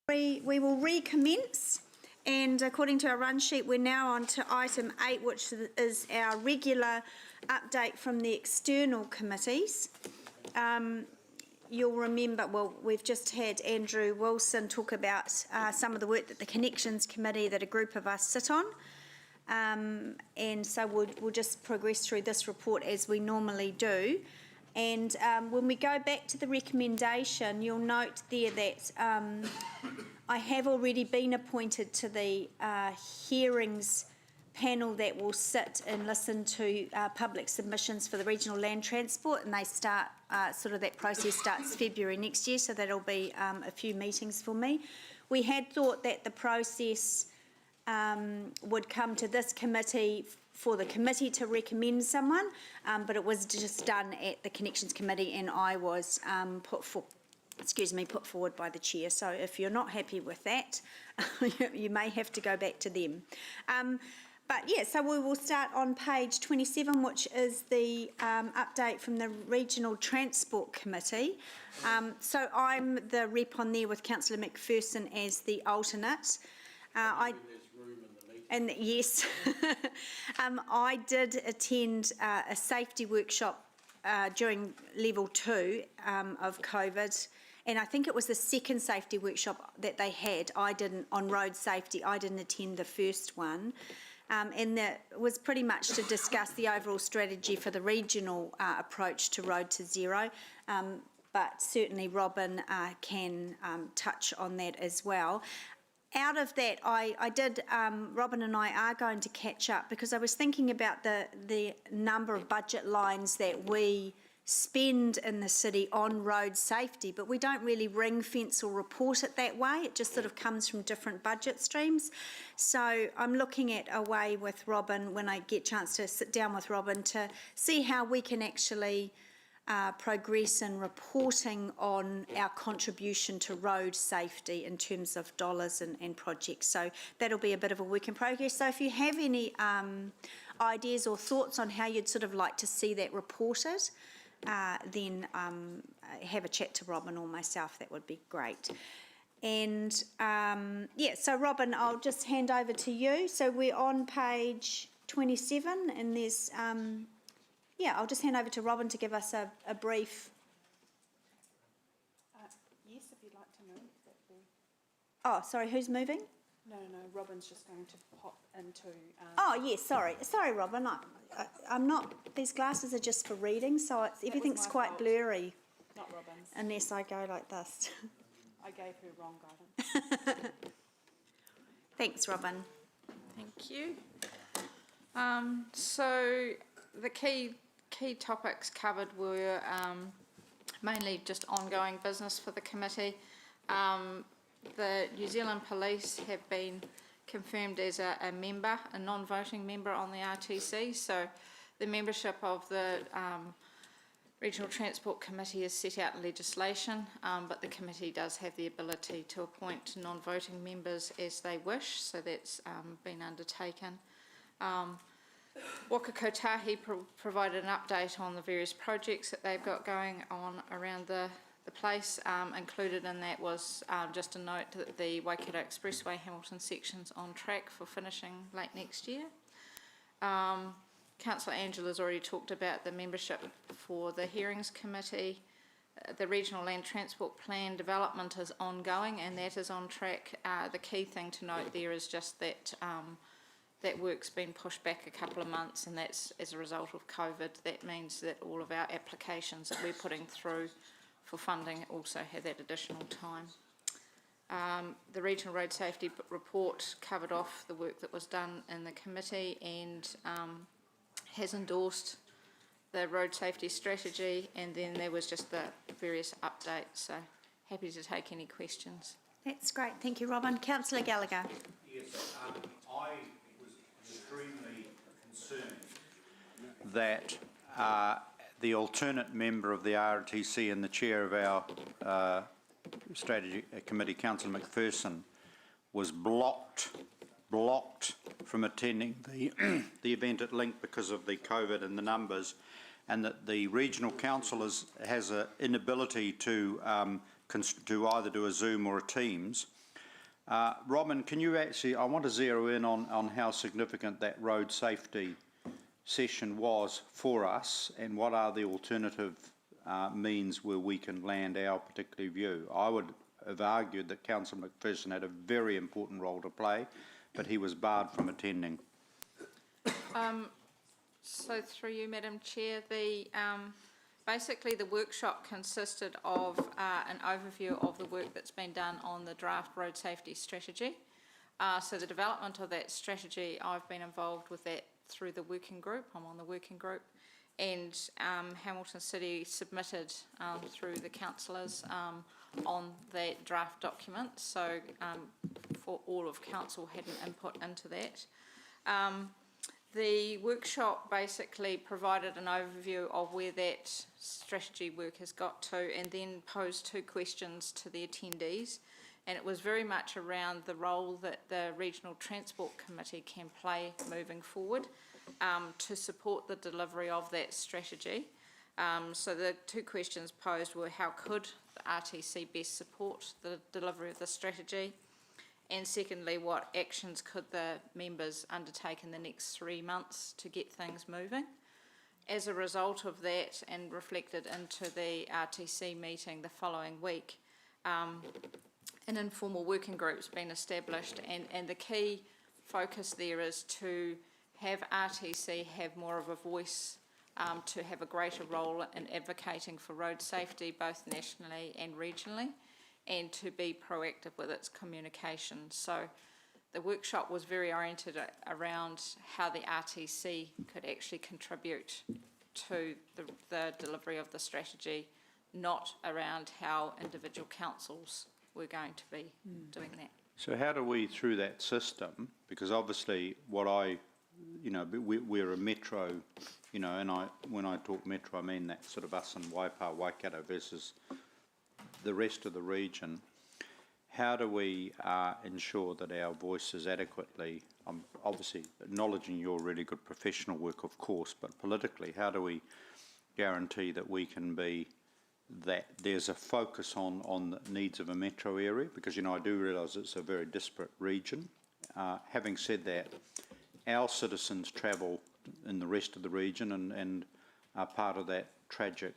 We will recommence, and according to our run sheet, we're now on to item 8, which is our regular update from the external committees. You'll remember, well, we've just had Andrew Wilson talk about some of the work that the Connections Committee, that a group of us sit on. And so we'll just progress through this report as we normally do. And when we go back to the recommendation, you'll note there that I have already been appointed to the hearings panel that will sit and listen to public submissions for the regional land transport, and they start, that process starts February next year, so that'll be a few meetings for me. We had thought that the process would come to this committee for the committee to recommend someone, but it was just done at the Connections Committee, and I was put forward by the chair. So if you're not happy with that, you may have to go back to them. But yeah, so we will start on page 27, which is the update from the Regional Transport Committee. So I'm the rep on there with Councillor McPherson as the alternate. And yes, I did attend a safety workshop during level 2 of COVID, and I think it was the second safety workshop that they had. I didn't, on road safety, I didn't attend the first one. And that was pretty much to discuss the overall strategy for the regional approach to Road to Zero. But certainly Robin can touch on that as well. Out of that, I did, Robin and I are going to catch up, because I was thinking about the number of budget lines that we spend in the city on road safety, but we don't really ring fence or report it that way. It just sort of comes from different budget streams. So I'm looking at a way with Robin, when I get a chance to sit down with Robin, to see how we can actually progress in reporting on our contribution to road safety in terms of dollars and projects. So that'll be a bit of a work in progress. So if you have any ideas or thoughts on how you'd sort of like to see that reported, then have a chat to Robin or myself. That would be great. And yeah, so Robin, I'll just hand over to you. So we're on page 27, and there's yeah, I'll just hand over to Robin to give us a brief. Yes, if you'd like to move, that'd be... Oh, sorry, who's moving? No, Robin's just going to pop into... Oh, yes, sorry, Robin. I'm not, these glasses are just for reading, so everything's quite fault. blurry. Not Robin's. Unless I go like this. I gave her wrong guidance. Thanks, Robin. Thank you. So the key topics covered were mainly just ongoing business for the committee. The New Zealand Police have been confirmed as a member, a non-voting member on the RTC. So the membership of the Regional Transport Committee is set out in legislation, but the committee does have the ability to appoint non-voting members as they wish, so that's been undertaken. Waka Kotahi provided an update on the various projects that they've got going on around the place. Included in that was just a note that the Waikato Expressway Hamilton section's on track for finishing late next year. Councillor Angela's already talked about the membership for the Hearings Committee. The Regional Land Transport Plan development is ongoing, and that is on track. The key thing to note there is just that that work's been pushed back a couple of months, and that's as a result of COVID. That means that all of our applications that we're putting through for funding also have that additional time. The Regional Road Safety Report covered off the work that was done in the committee, and has endorsed the road safety strategy, and then there was just the various updates. So happy to take any questions. That's great. Thank you, Robin. Councillor Gallagher. Yes, I was extremely concerned that the alternate member of the RTC and the chair of our strategy committee, Councillor McPherson, was blocked from attending the event at Link because of the COVID and the numbers, and that the regional council has an inability to either do a Zoom or a Teams. Robin, can you actually, I want to zero in on how significant that road safety session was for us and what are the alternative means where we can land our particular view. I would have argued that Councillor McPherson had a very important role to play, but he was barred from attending. So through you, Madam Chair, basically the workshop consisted of an overview of the work that's been done on the draft road safety strategy. So the development of that strategy, I've been involved with that through the working group. I'm on the working group. And Hamilton City submitted through the councillors on that draft document. So for all of council had an input into that. The workshop basically provided an overview of where that strategy work has got to and then posed 2 questions to the attendees. And it was very much around the role that the Regional Transport Committee can play moving forward to support the delivery of that strategy. So the 2 questions posed were how could the RTC best support the delivery of the strategy? And secondly, what actions could the members undertake in the next 3 months to get things moving? As a result of that and reflected into the RTC meeting the following week, an informal working group's been established and the key focus there is to have RTC have more of a voice, to have a greater role in advocating for road safety both nationally and regionally, and to be proactive with its communication. So the workshop was very oriented around how the RTC could actually contribute to the delivery of the strategy, not around how individual councils were going to be doing that. So how do we, through that system, because obviously what we're a metro, and when I talk metro, I mean that sort of us and Waipa, Waikato versus the rest of the region. How do we ensure that our voice is adequately, I'm obviously acknowledging your really good professional work, of course, but politically, how do we guarantee that we can be, that there's a focus on the needs of a metro area? Because, I do realise it's a very disparate region. Having said that, our citizens travel in the rest of the region and are part of that tragic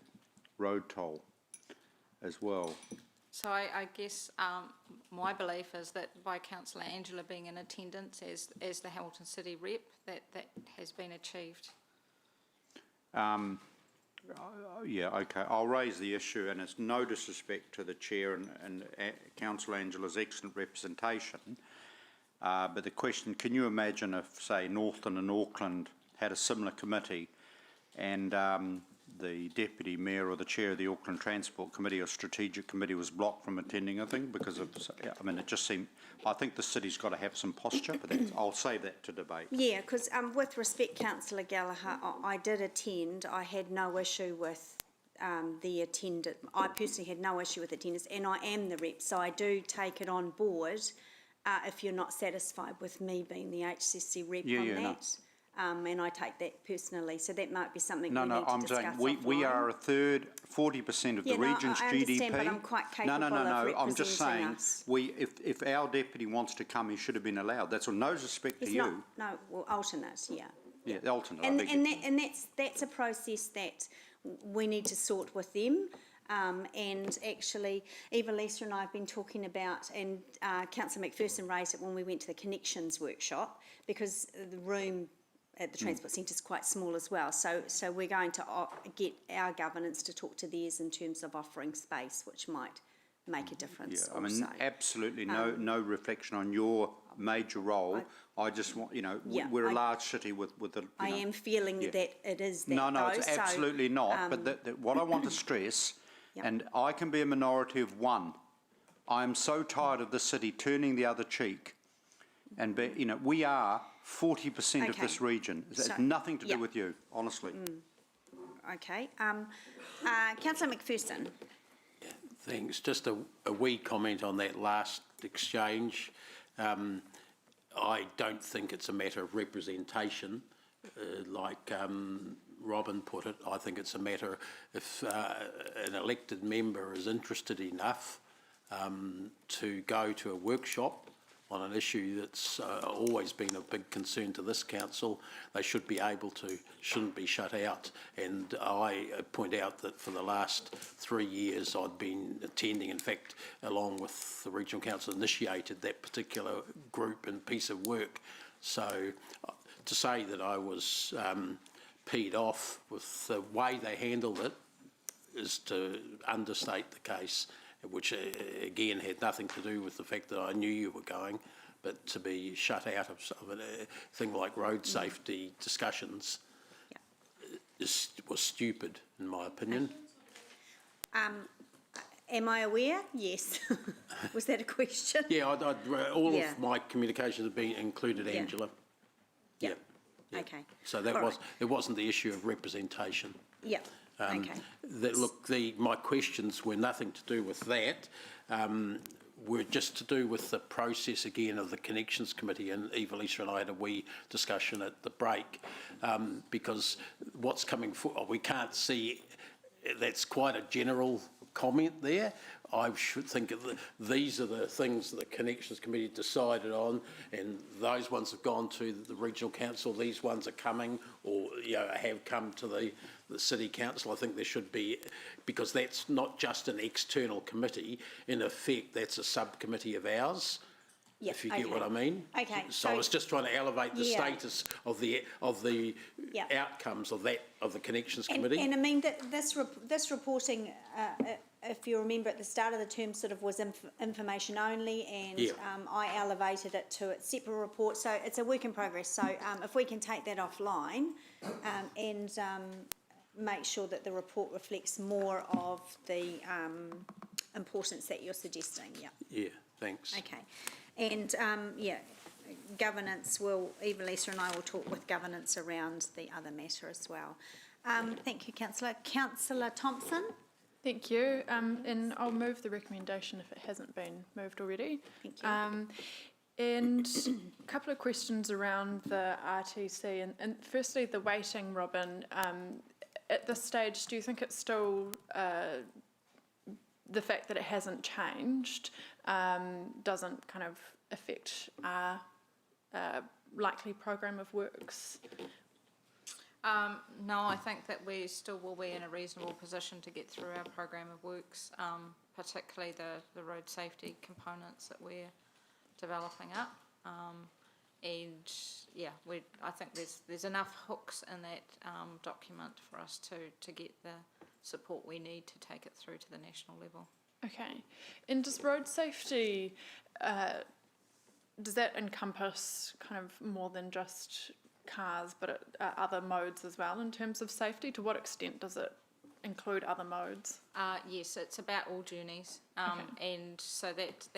road toll as well. So I guess my belief is that by Councillor Angela being in attendance as the Hamilton City rep, that has been achieved. Yeah, okay. I'll raise the issue, and it's no disrespect to the Chair and Councillor Angela's excellent representation. But the question, can you imagine if, say, Northern and Auckland had a similar committee and the Deputy Mayor or the Chair of the Auckland Transport Committee or Strategic Committee was blocked from attending, I think, because of, it just seemed, I think the city's got to have some posture, but I'll save that to debate. Yeah, because with respect, Councillor Gallagher, I did attend. I had no issue with the attendance. I personally had no issue with attendance, and I am the rep, so I do take it on board if you're not satisfied with me being the HCC rep on that. No. And I take that personally, so that might be something we need to discuss offline. We are a third, 40% of the region's I GDP. But I'm quite capable of representing I'm just saying, us. if our deputy wants to come, he should have been allowed. That's all. No respect to you. Alternate, yeah. Yeah, the alternate. And that's a process that we need to sort with them. And actually, Eva, Lisa and I have been talking about, and Councillor McPherson raised it when we went to the Connections workshop, because the room at the Transport Centre is quite small as well. So we're going to get our governance to talk to theirs in terms of offering space, which might make a difference. Yeah, I mean, absolutely no reflection on your major role. I just want, we're a large city with a. I am feeling that it is that. No, it's absolutely not. But what I want to stress, and I can be a minority of one. I am so tired of the city turning the other cheek, and we are 40% of this region. It has nothing to do with you, honestly. Okay. Councillor McPherson. Thanks. Just a wee comment on that last exchange. I don't think it's a matter of representation, like Robin put it. I think it's a matter if an elected member is interested enough to go to a workshop on an issue that's always been a big concern to this council, they should be able to, shouldn't be shut out. And I point out that for the last 3 years I've been attending, in fact, along with the Regional Council, initiated that particular group and piece of work. So to say that I was peed off with the way they handled it is to understate the case, which again had nothing to do with the fact that I knew you were going, but to be shut out of a thing like road safety discussions was stupid, in my opinion. Am I aware? Yes. Was that a question? Yeah, all of my communications have been included Angela. Yeah. Okay. So that it wasn't the issue of representation. Yeah. Okay. My questions were nothing to do with that. Were just to do with the process again of the Connections Committee, and Eva-Lisa and I had a wee discussion at the break, because what's coming forward, we can't see, that's quite a general comment there. I should think these are the things that the Connections Committee decided on, and those ones have gone to the Regional Council, these ones are coming, or have come to the City Council. I think there should be, because that's not just an external committee, in effect that's a subcommittee of ours. Yep, if you get what I mean. Okay. So I was just trying to elevate the status of the outcomes of the Connections Committee. And I mean that this reporting, if you remember at the start of the term, sort of was information only, and I elevated it to its separate report. So it's a work in progress. So if we can take that offline and make sure that the report reflects more of the importance that you're suggesting. Yeah. Yeah. Thanks. Okay. And, governance Eva-Lisa and I will talk with governance around the other matter as well. Thank you, Councillor. Councillor Thompson? Thank you. And I'll move the recommendation if it hasn't been moved already. Thank you. And a couple of questions around the RTC. And firstly, the weighting, Robin. At this stage, do you think it's still the fact that it hasn't changed doesn't kind of affect our likely programme of works? No, I think that we still will be in a reasonable position to get through our programme of works, particularly the road safety components that we're developing up. And yeah, I think there's enough hooks in that document for us to get the support we need to take it through to the national level. Okay. And does road safety, does that encompass kind of more than just cars, but other modes as well in terms of safety? To what extent does it include other modes? Yes, it's about all journeys, and so that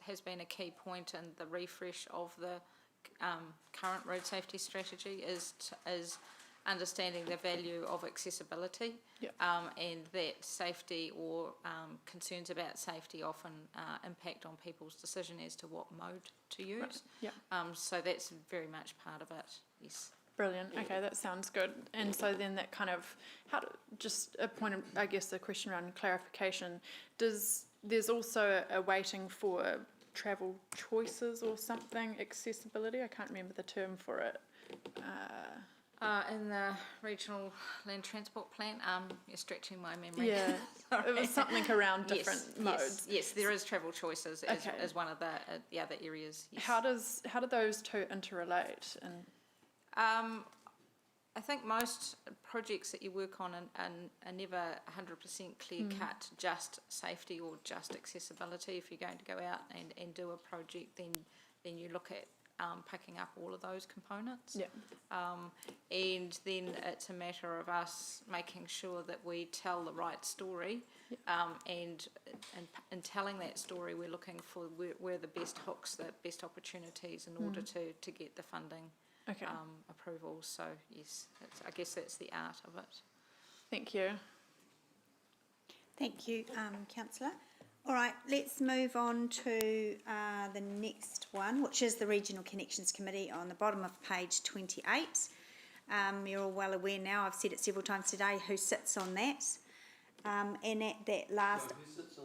has been a key point in the refresh of the current road safety strategy is understanding the value of accessibility, and that safety or concerns about safety often impact on people's decision as to what mode to use. Right. Yeah. So that's very much part of it. Yes. Brilliant. Okay, that sounds good. And so then that kind of, just a point of, I guess, a question around clarification. There's also a waiting for travel choices or something, accessibility? I can't remember the term for it. In the regional land transport plan, you're stretching my memory. Yeah, it was something around different modes. Yes, there is travel choices as one of the other areas. Yes. How do those two interrelate? And I think most projects that you work on are never 100% clear cut, just safety or just accessibility. If you're going to go out and do a project, then you look at picking up all of those components. Yeah. And then it's a matter of us making sure that we tell the right story. And in telling that story, we're looking for where the best hooks, the best opportunities in order to get the funding approval. So yes, I guess that's the art of it. Thank you. Thank you, Councillor. All right, let's move on to the next one, which is the Regional Connections Committee on the bottom of page 28. You're all well aware now, I've said it several times today, who sits on that. And at that last... Who sits on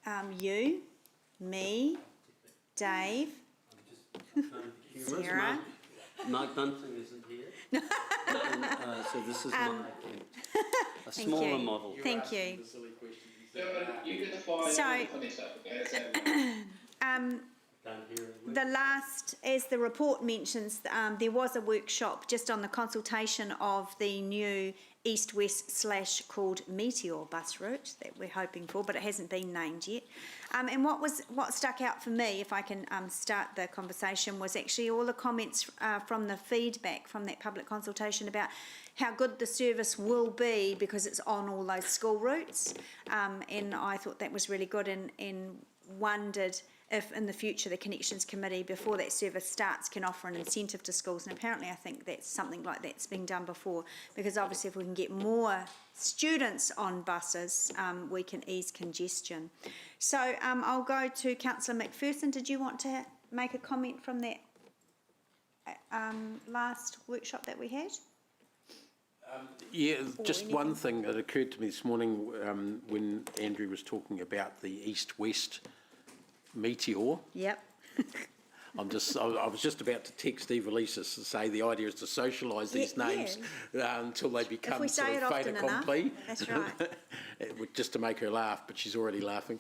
that? You, me, Dave, Sarah. Mark Bunting isn't here. So this is my attempt. A Thank smaller you. model. Thank you. You get the fire. So, funny stuff, okay? The last, as the report mentions, there was a workshop just on the consultation of the new east-west / called Meteor bus route that we're hoping for, but it hasn't been named yet. And what stuck out for me, if I can start the conversation, was actually all the comments from the feedback from that public consultation about how good the service will be because it's on all those school routes. And I thought that was really good and wondered if in the future the Connections Committee, before that service starts, can offer an incentive to schools. And apparently I think that's something like that's been done before, because obviously if we can get more students on buses, we can ease congestion. So I'll go to Councillor McPherson. Did you want to make a comment from that last workshop that we had? Yeah, just one thing that occurred to me this morning when Andrew was talking about the east-west Meteor. Yep. I was just about to text Eva Lisis to say the idea is to socialise these names until they become if we say it fait often accompli. enough, that's right. Just to make her laugh, but she's already laughing.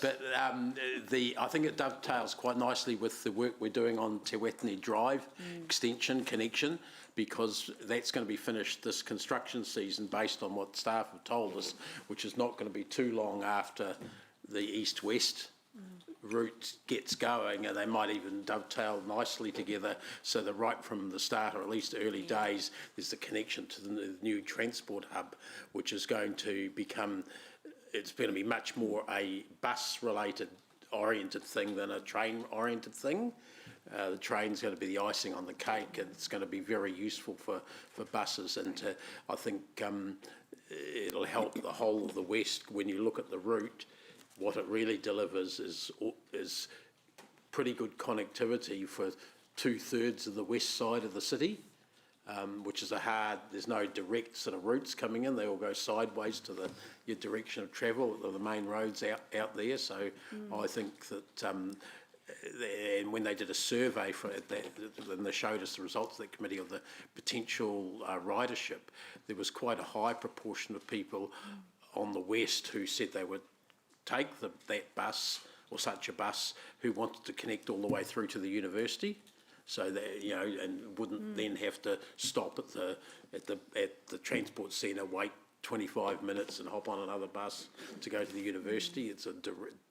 But I think it dovetails quite nicely with the work we're doing on Te Wetene Drive extension connection, because that's going to be finished this construction season based on what staff have told us, which is not going to be too long after the east-west route gets going, and they might even dovetail nicely together so that right from the start, or at least early days, there's the connection to the new transport hub, which is going to become, it's going to be much more a bus-related oriented thing than a train-oriented thing. The train's going to be the icing on the cake, and it's going to be very useful for buses, and I think it'll help the whole of the West. When you look at the route, what it really delivers is pretty good connectivity for 2/3 of the west side of the city, which is there's no direct sort of routes coming in. They all go sideways to your direction of travel, the main roads out there. So I think that, and when they did a survey for that, and they showed us the results of that committee of the potential ridership, there was quite a high proportion of people on the west who said they would take that bus or such a bus who wanted to connect all the way through to the university, so that and wouldn't then have to stop at the transport centre, wait 25 minutes and hop on another bus to go to the university.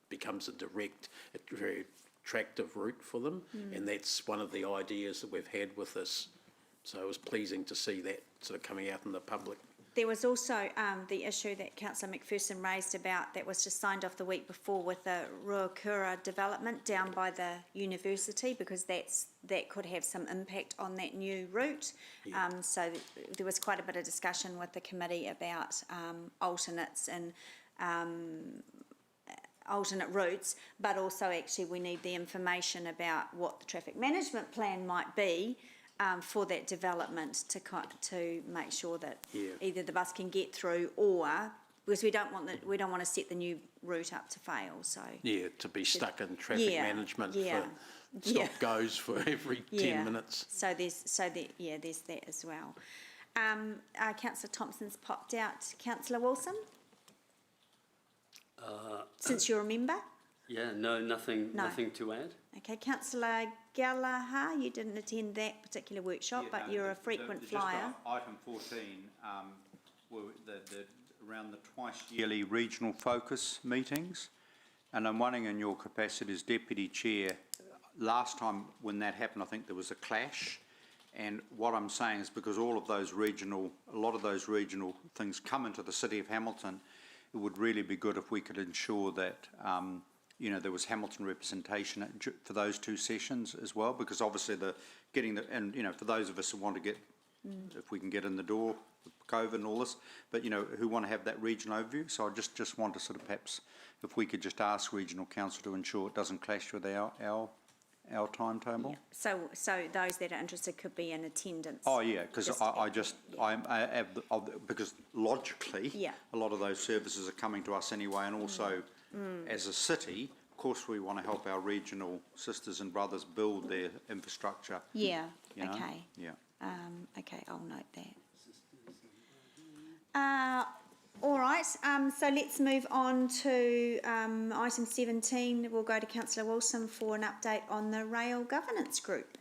Becomes a direct, very attractive route for them, and that's one of the ideas that we've had with this. So it was pleasing to see that sort of coming out in the public. There was also the issue that Councillor McPherson raised about that was just signed off the week before with the Ruakura development down by the university, because that could have some impact on that new route. So there was quite a bit of discussion with the committee about alternates and alternate routes, but also actually we need the information about what the traffic management plan might be for that development to make sure that either the bus can get through, or because we don't want to set the new route up to fail. So to be stuck in traffic management for stop goes for every 10 minutes. So there's that as well. Councillor Thompson's popped out. Councillor Wilson, since you're a member. Yeah, nothing to add. Okay, Councillor Gallagher, you didn't attend that particular workshop, but you're a frequent flyer. Item 14, were around the twice yearly regional focus meetings, and I'm wondering, in your capacity as Deputy Chair, last time when that happened I think there was a clash, and what I'm saying is because a lot of those regional things come into the City of Hamilton, it would really be good if we could ensure that there was Hamilton representation for those two sessions as well, because obviously for those of us who want to get, if we can get in the door, COVID and all this, but who want to have that regional overview. So I just want to sort of perhaps, if we could just ask Regional Council to ensure it doesn't clash with our timetable. Yeah. So those that are interested could be in attendance. Oh yeah, because because logically, a lot of those services are coming to us anyway, and also as a city, course we want to help our regional sisters and brothers build their infrastructure. Yeah, You know? okay. Yeah. Okay, I'll note that. All right, so let's move on to item 17. We'll go to Councillor Wilson for an update on the Rail Governance Group.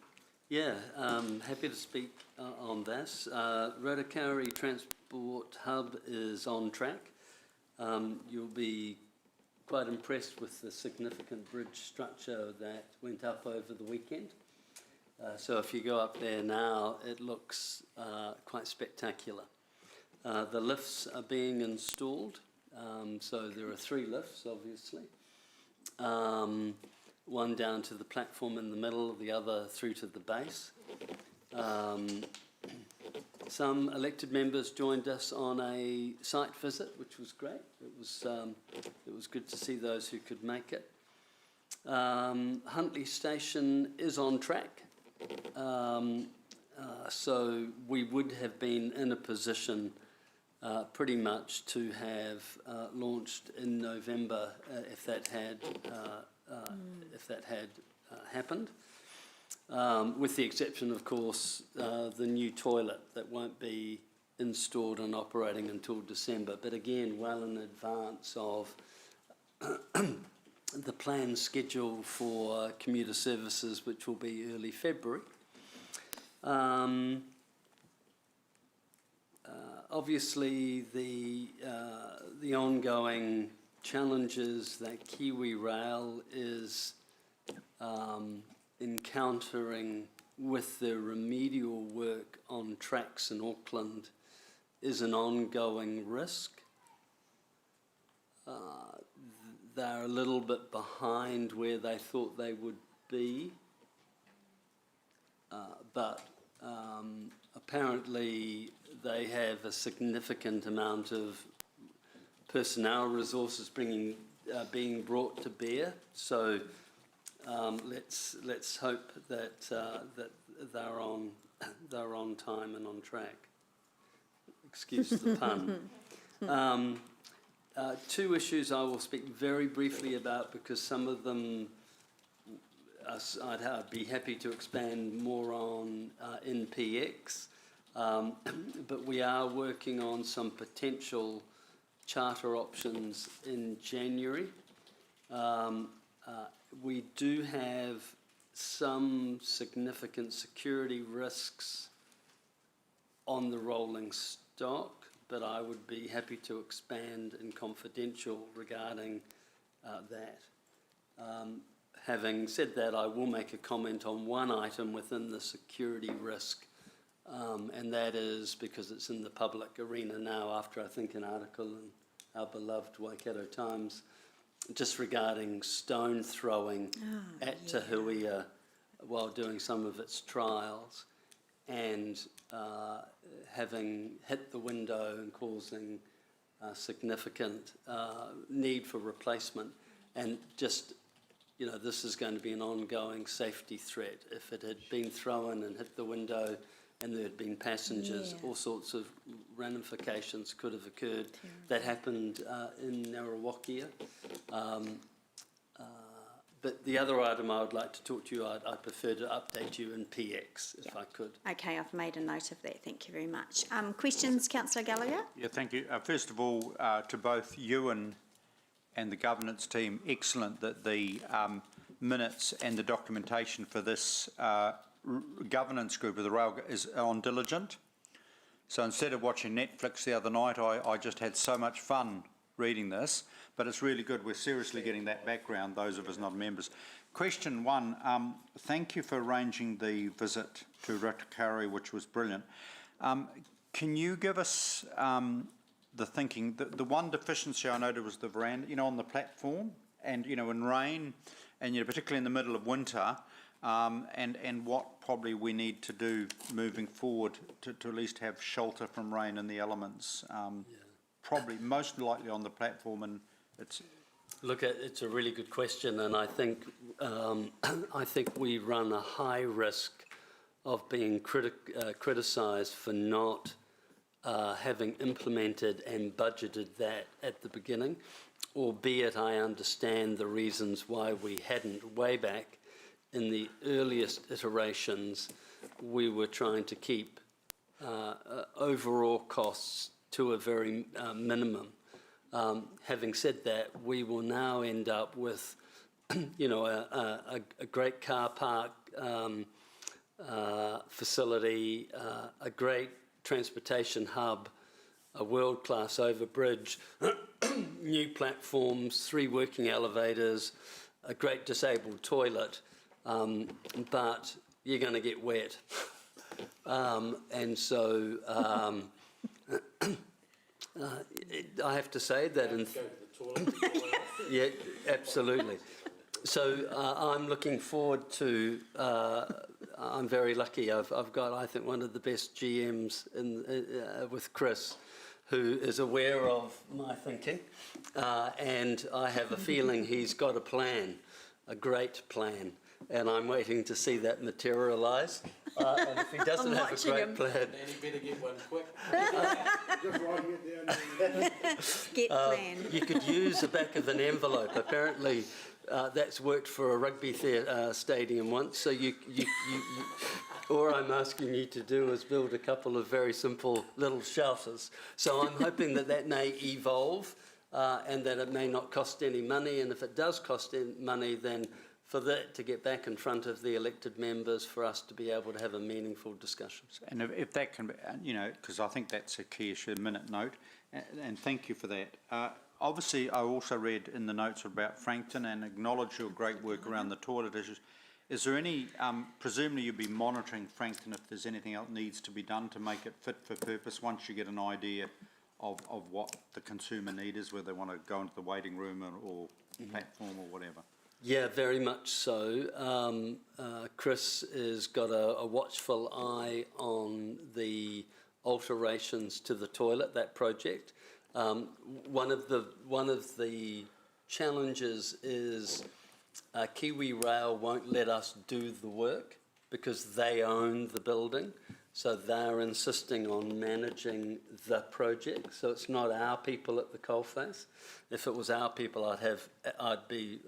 Yeah, happy to speak on this. Rotokauri Transport Hub is on track. You'll be quite impressed with the significant bridge structure that went up over the weekend. So if you go up there now, it looks quite spectacular. The lifts are being installed, so there are 3 lifts, obviously. One down to the platform in the middle, the other through to the base. Some elected members joined us on a site visit, which was great. It was good to see those who could make it. Huntly Station is on track. So we would have been in a position pretty much to have launched in November if that had happened. With the exception, of course, the new toilet that won't be installed and operating until December, but again, well in advance of the planned schedule for commuter services, which will be early February. Obviously, the ongoing challenges that Kiwi Rail is encountering with the remedial work on tracks in Auckland is an ongoing risk. They're a little bit behind where they thought they would be, but apparently they have a significant amount of personnel resources being brought to bear. So let's hope that that they're on time and on track. Excuse the pun. 2 issues I will speak very briefly about because some of them I'd be happy to expand more on in PX. But we are working on some potential charter options in January. We do have some significant security risks on the rolling stock, but I would be happy to expand in confidential regarding that. Having said that, I will make a comment on one item within the security risk, and that is because it's in the public arena now after, I think, an article in our beloved Waikato Times just regarding stone throwing at Te Huia while doing some of its trials and having hit the window and causing significant need for replacement. And just, you know, this is going to be an ongoing safety threat. If it had been thrown and hit the window and there had been passengers, all sorts of ramifications could have occurred. That happened in Narawakia. But the other item I would like to talk to you, I'd prefer to update you in PX, if I could. Okay, I've made a note of that. Thank you very much. Questions, Councillor Gallagher? Yeah, thank you. First of all, to both you and the governance team, excellent that the minutes and the documentation for this governance group of the rail is on Diligent. So instead of watching Netflix the other night, I just had so much fun reading this, but it's really good. We're seriously getting that background, those of us not members. Question 1, thank you for arranging the visit to Rotokauri, which was brilliant. Can you give us the thinking? The one deficiency I noted was the veranda, you know, on the platform, and, you know, in rain, and, you know, particularly in the middle of winter, and what probably we need to do moving forward to at least have shelter from rain and the elements. Probably most likely on the platform, and it's... Look, it's a really good question, and I think we run a high risk of being criticised for not having implemented and budgeted that at the beginning. albeit I understand the reasons why we hadn't way back in the earliest iterations. We were trying to keep overall costs to a very minimum. Having said that, we will now end up with, a great car park facility, a great transportation hub, a world-class overbridge, new platforms, 3 working elevators, a great disabled toilet, but you're going to get wet. And so I have to say that yeah, absolutely. So I'm looking forward to, I'm very lucky. I've got, I think, one of the best GMs with Chris, who is aware of my thinking, and I have a feeling he's got a plan, a great plan, and I'm waiting to see that materialise. And if he doesn't have a great plan, then you better get one quick. Just writing it down. Get plan. you could use the back of an envelope. Apparently, that's worked for a rugby stadium once. So all I'm asking you to do is build a couple of very simple little shelters. So I'm hoping that may evolve, and that it may not cost any money. And if it does cost any money, then for that to get back in front of the elected members, for us to be able to have a meaningful discussion. And if that can be, because I think that's a key issue, a minute note, and thank you for that. Obviously, I also read in the notes about Frankton and acknowledge your great work around the toilet issues. Is there any, presumably you'll be monitoring Frankton if there's anything else needs to be done to make it fit for purpose once you get an idea of what the consumer need is, whether they want to go into the waiting room or platform or whatever? Yeah, very much so. Chris has got a watchful eye on the alterations to the toilet, that project. One of the challenges is Kiwi Rail won't let us do the work because they own the building, so they're insisting on managing the project. So it's not our people at the coalface. If it was our people, I'd be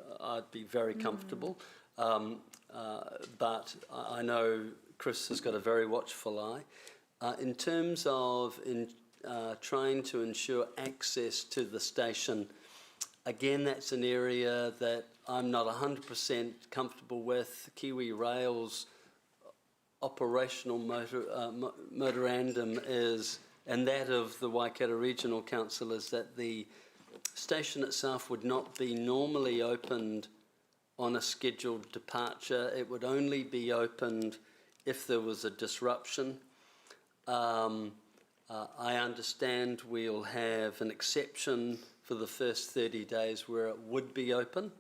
very comfortable. But I know Chris has got a very watchful eye. In terms of trying to ensure access to the station, again, that's an area that I'm not 100% comfortable with. Kiwi Rail's operational memorandum is, and that of the Waikato Regional Council, is that the station itself would not be normally opened on a scheduled departure. It would only be opened if there was a disruption. I understand we'll have an exception for the first 30 days where it would be open.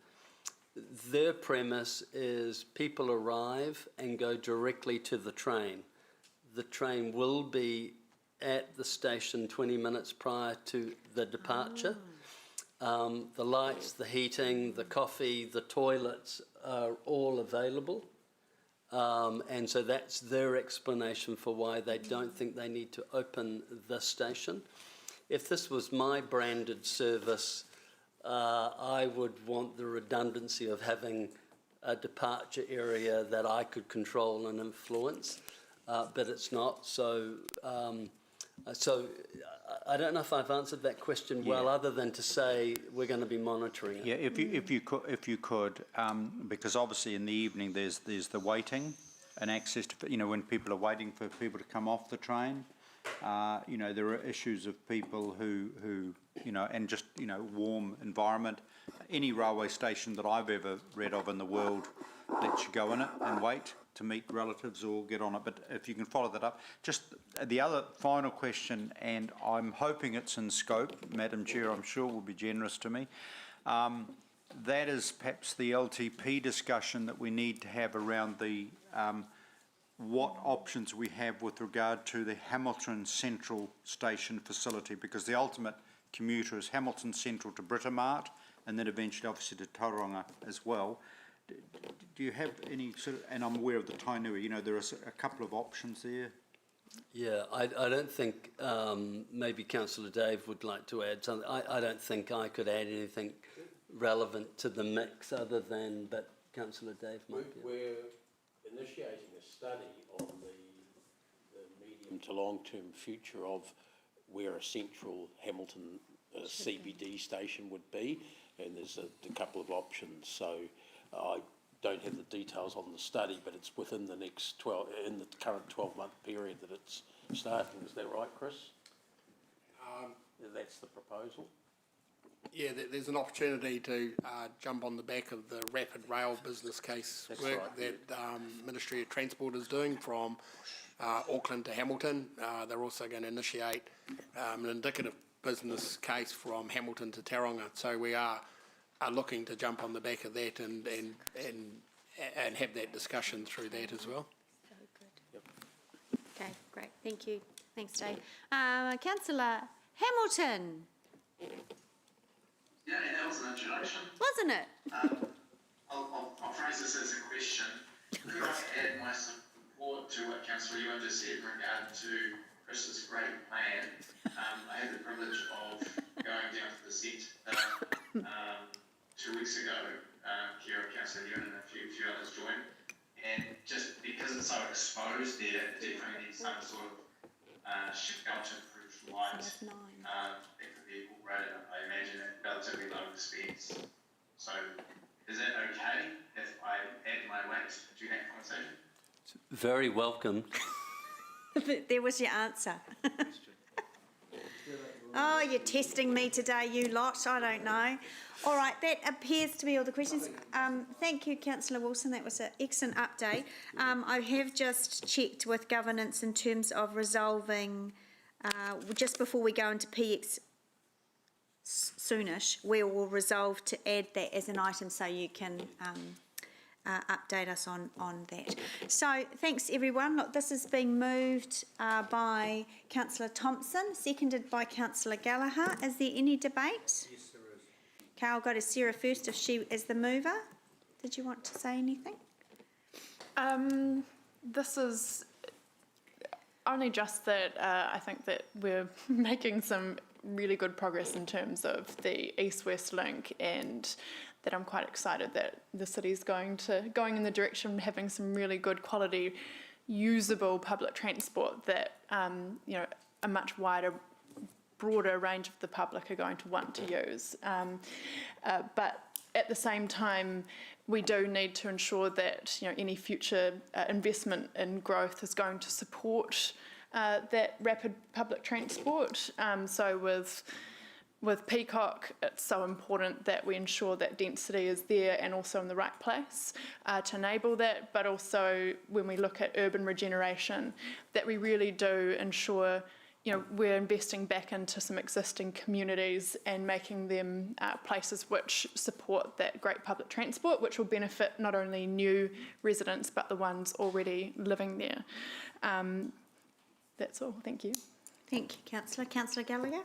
Their premise is people arrive and go directly to the train. The train will be at the station 20 minutes prior to the departure. The lights, the heating, the coffee, the toilets are all available. And so that's their explanation for why they don't think they need to open the station. If this was my branded service, I would want the redundancy of having a departure area that I could control and influence, but it's not. So I don't know if I've answered that question well, other than to say we're going to be monitoring it. Yeah, if you could, because obviously in the evening there's the waiting and access to, when people are waiting for people to come off the train. There are issues of people who and just, warm environment. Any railway station that I've ever read of in the world lets you go in it and wait to meet relatives or get on it. But if you can follow that up. Just the other final question, and I'm hoping it's in scope, Madam Chair, I'm sure will be generous to me. That is perhaps the LTP discussion that we need to have around the what options we have with regard to the Hamilton Central Station facility, because the ultimate commuter is Hamilton Central to Britomart and then eventually obviously to Tauranga as well. Do you have any sort of, and I'm aware of the Tainui, there are a couple of options there. Yeah, I don't think, maybe Councillor Dave would like to add something. I don't think I could add anything relevant to the mix other than, but Councillor Dave might. We're initiating a study on the medium to long-term future of where a central Hamilton CBD station would be, and there's a couple of options. So I don't have the details on the study, but it's within the next in the current 12-month period that it's starting. Is that right, Chris? That's the proposal. Yeah, there's an opportunity to jump on the back of the rapid rail business case work that Ministry of Transport is doing from Auckland to Hamilton. They're also going to initiate an indicative business case from Hamilton to Tauranga. So we are looking to jump on the back of that and have that discussion through that as well. Okay, great. Thank you. Thanks, Dave. Councillor Hamilton. Yeah, that was an introduction. Wasn't it? I'll phrase this as a question. Could I add my support to what Councillor Ewan just said in regard to Chris's great plan? I had the privilege of going down to the seat 2 weeks ago. Kira, Councillor Ewan and a few others joined. And just because it's so exposed there, it definitely needs some sort of shelter-proof light. Vehicle rated, I imagine, at relatively low expense. So, is that okay if I add my weight to that conversation? Very welcome. There was your answer. Oh, you're testing me today, you lot. I don't know. All right, that appears to be all the questions. Thank you, Councillor Wilson. That was an excellent update. I have just checked with governance in terms of resolving, just before we go into PX soonish, we will resolve to add that as an item so you can update us on that. So thanks everyone. Look, this is being moved by Councillor Thompson, seconded by Councillor Gallagher. Is there any debate? Yes, there is. Okay, I'll go to Sarah first if she is the mover. Did you want to say anything? This is only just that I think that we're making some really good progress in terms of the East-West link, and that I'm quite excited that the city's going in the direction of having some really good quality, usable public transport that a much wider, broader range of the public are going to want to use. But at the same time, we do need to ensure that any future investment in growth is going to support that rapid public transport. So with Peacock, it's so important that we ensure that density is there and also in the right place to enable that, but also when we look at urban regeneration, that we really do ensure we're investing back into some existing communities and making them places which support that great public transport, which will benefit not only new residents but the ones already living there. That's all. Thank you. Thank you, Councillor. Councillor Gallagher?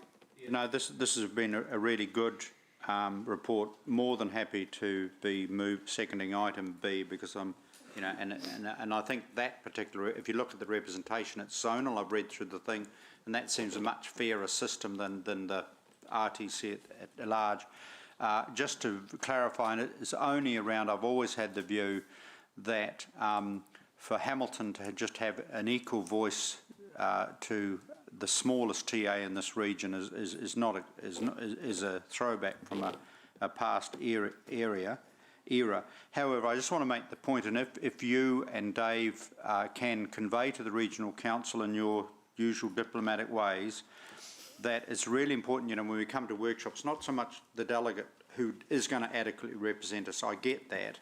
This has been a really good report. More than happy to be seconding item B, because I'm, and I think that particular, if you look at the representation, it's zonal. I've read through the thing, and that seems a much fairer system than the RTC at large. Just to clarify, and it's only around, I've always had the view that for Hamilton to just have an equal voice to the smallest TA in this region is a throwback from a past era. However, I just want to make the point, and if you and Dave can convey to the Regional Council in your usual diplomatic ways, that it's really important, when we come to workshops, not so much the delegate who is going to adequately represent us, I get that,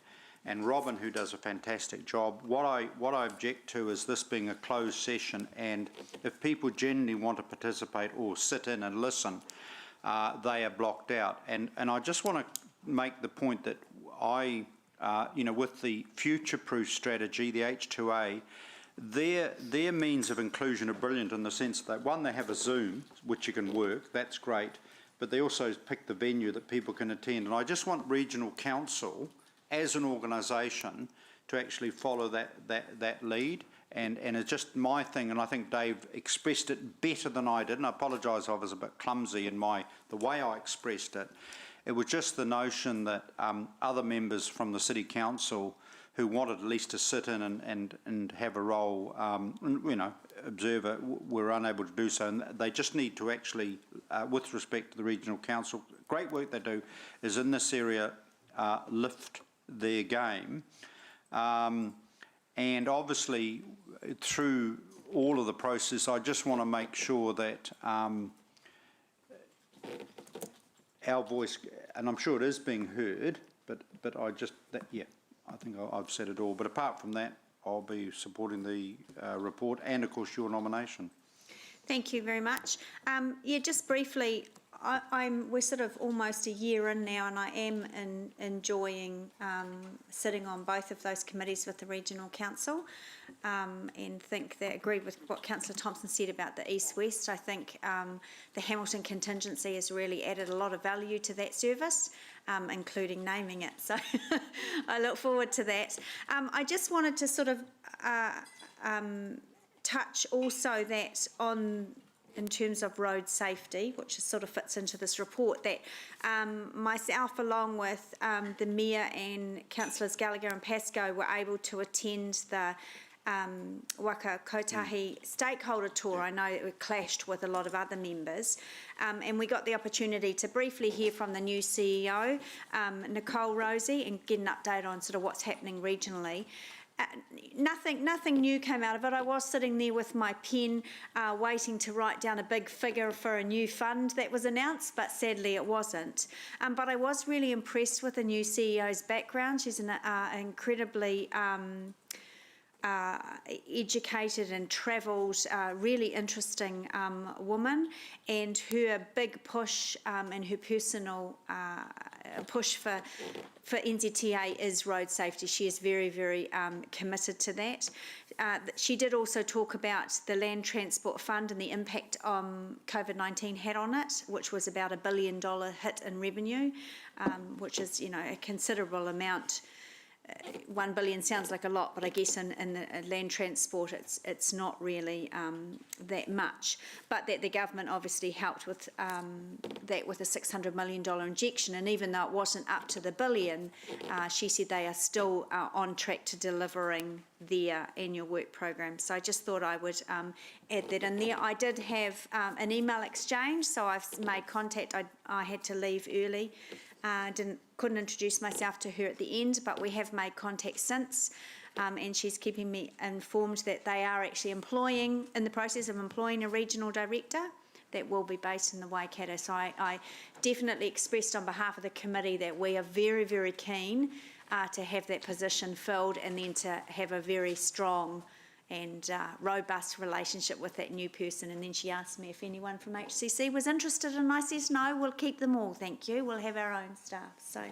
and Robin, who does a fantastic job. What I object to is this being a closed session, and if people genuinely want to participate or sit in and listen, they are blocked out. And I just want to make the point that with the future-proof strategy, the H2A, their means of inclusion are brilliant in the sense that, one, they have a Zoom, which you can work, that's great, but they also pick the venue that people can attend. And I just want Regional Council, as an organisation, to actually follow that lead And it's just my thing, and I think Dave expressed it better than I did, and I apologise I was a bit clumsy in the way I expressed it. It was just the notion that other members from the City Council who wanted at least to sit in and have a role, observer, were unable to do so. And they just need to actually, with respect to the Regional Council, great work they do, is in this area lift their game. And obviously, through all of the process, I just want to make sure that our voice, and I'm sure it is being heard, but I think I've said it all. But apart from that, I'll be supporting the report and, of course, your nomination. Thank you very much. Just briefly, we're sort of almost a year in now, and I am enjoying sitting on both of those committees with the Regional Council, and think that agreed with what Councillor Thompson said about the East-West. I think the Hamilton contingency has really added a lot of value to that service, including naming it. So I look forward to that. I just wanted to sort of touch also that in terms of road safety, which sort of fits into this report, that myself, along with the Mayor and Councillors Gallagher and Pascoe, were able to attend the Waka Kotahi stakeholder tour. I know it clashed with a lot of other members, and we got the opportunity to briefly hear from the new CEO, Nicole Rosie, and get an update on sort of what's happening regionally. Nothing new came out of it. I was sitting there with my pen waiting to write down a big figure for a new fund that was announced, but sadly it wasn't. But I was really impressed with the new CEO's background. She's an incredibly educated and travelled, really interesting woman, and her big push and her personal push for NZTA is road safety. She is very, very committed to that. She did also talk about the Land Transport Fund and the impact COVID-19 had on it, which was about $1 billion hit in revenue, which is, a considerable amount. 1 billion sounds like a lot, but I guess in the land transport it's not really that much. But that the government obviously helped with that with a $600 million injection, and even though it wasn't up to the billion, she said they are still on track to delivering their annual work program. So I just thought I would add that in there. I did have an email exchange, so I've made contact. I had to leave early. Couldn't introduce myself to her at the end, but we have made contact since, and she's keeping me informed that they are actually in the process of employing a regional director that will be based in the Waikato. So I definitely expressed on behalf of the committee that we are very, very keen to have that position filled, and then to have a very strong and robust relationship with that new person. And then she asked me if anyone from HCC was interested, and I said, no, we'll keep them all, thank you. We'll have our own staff. So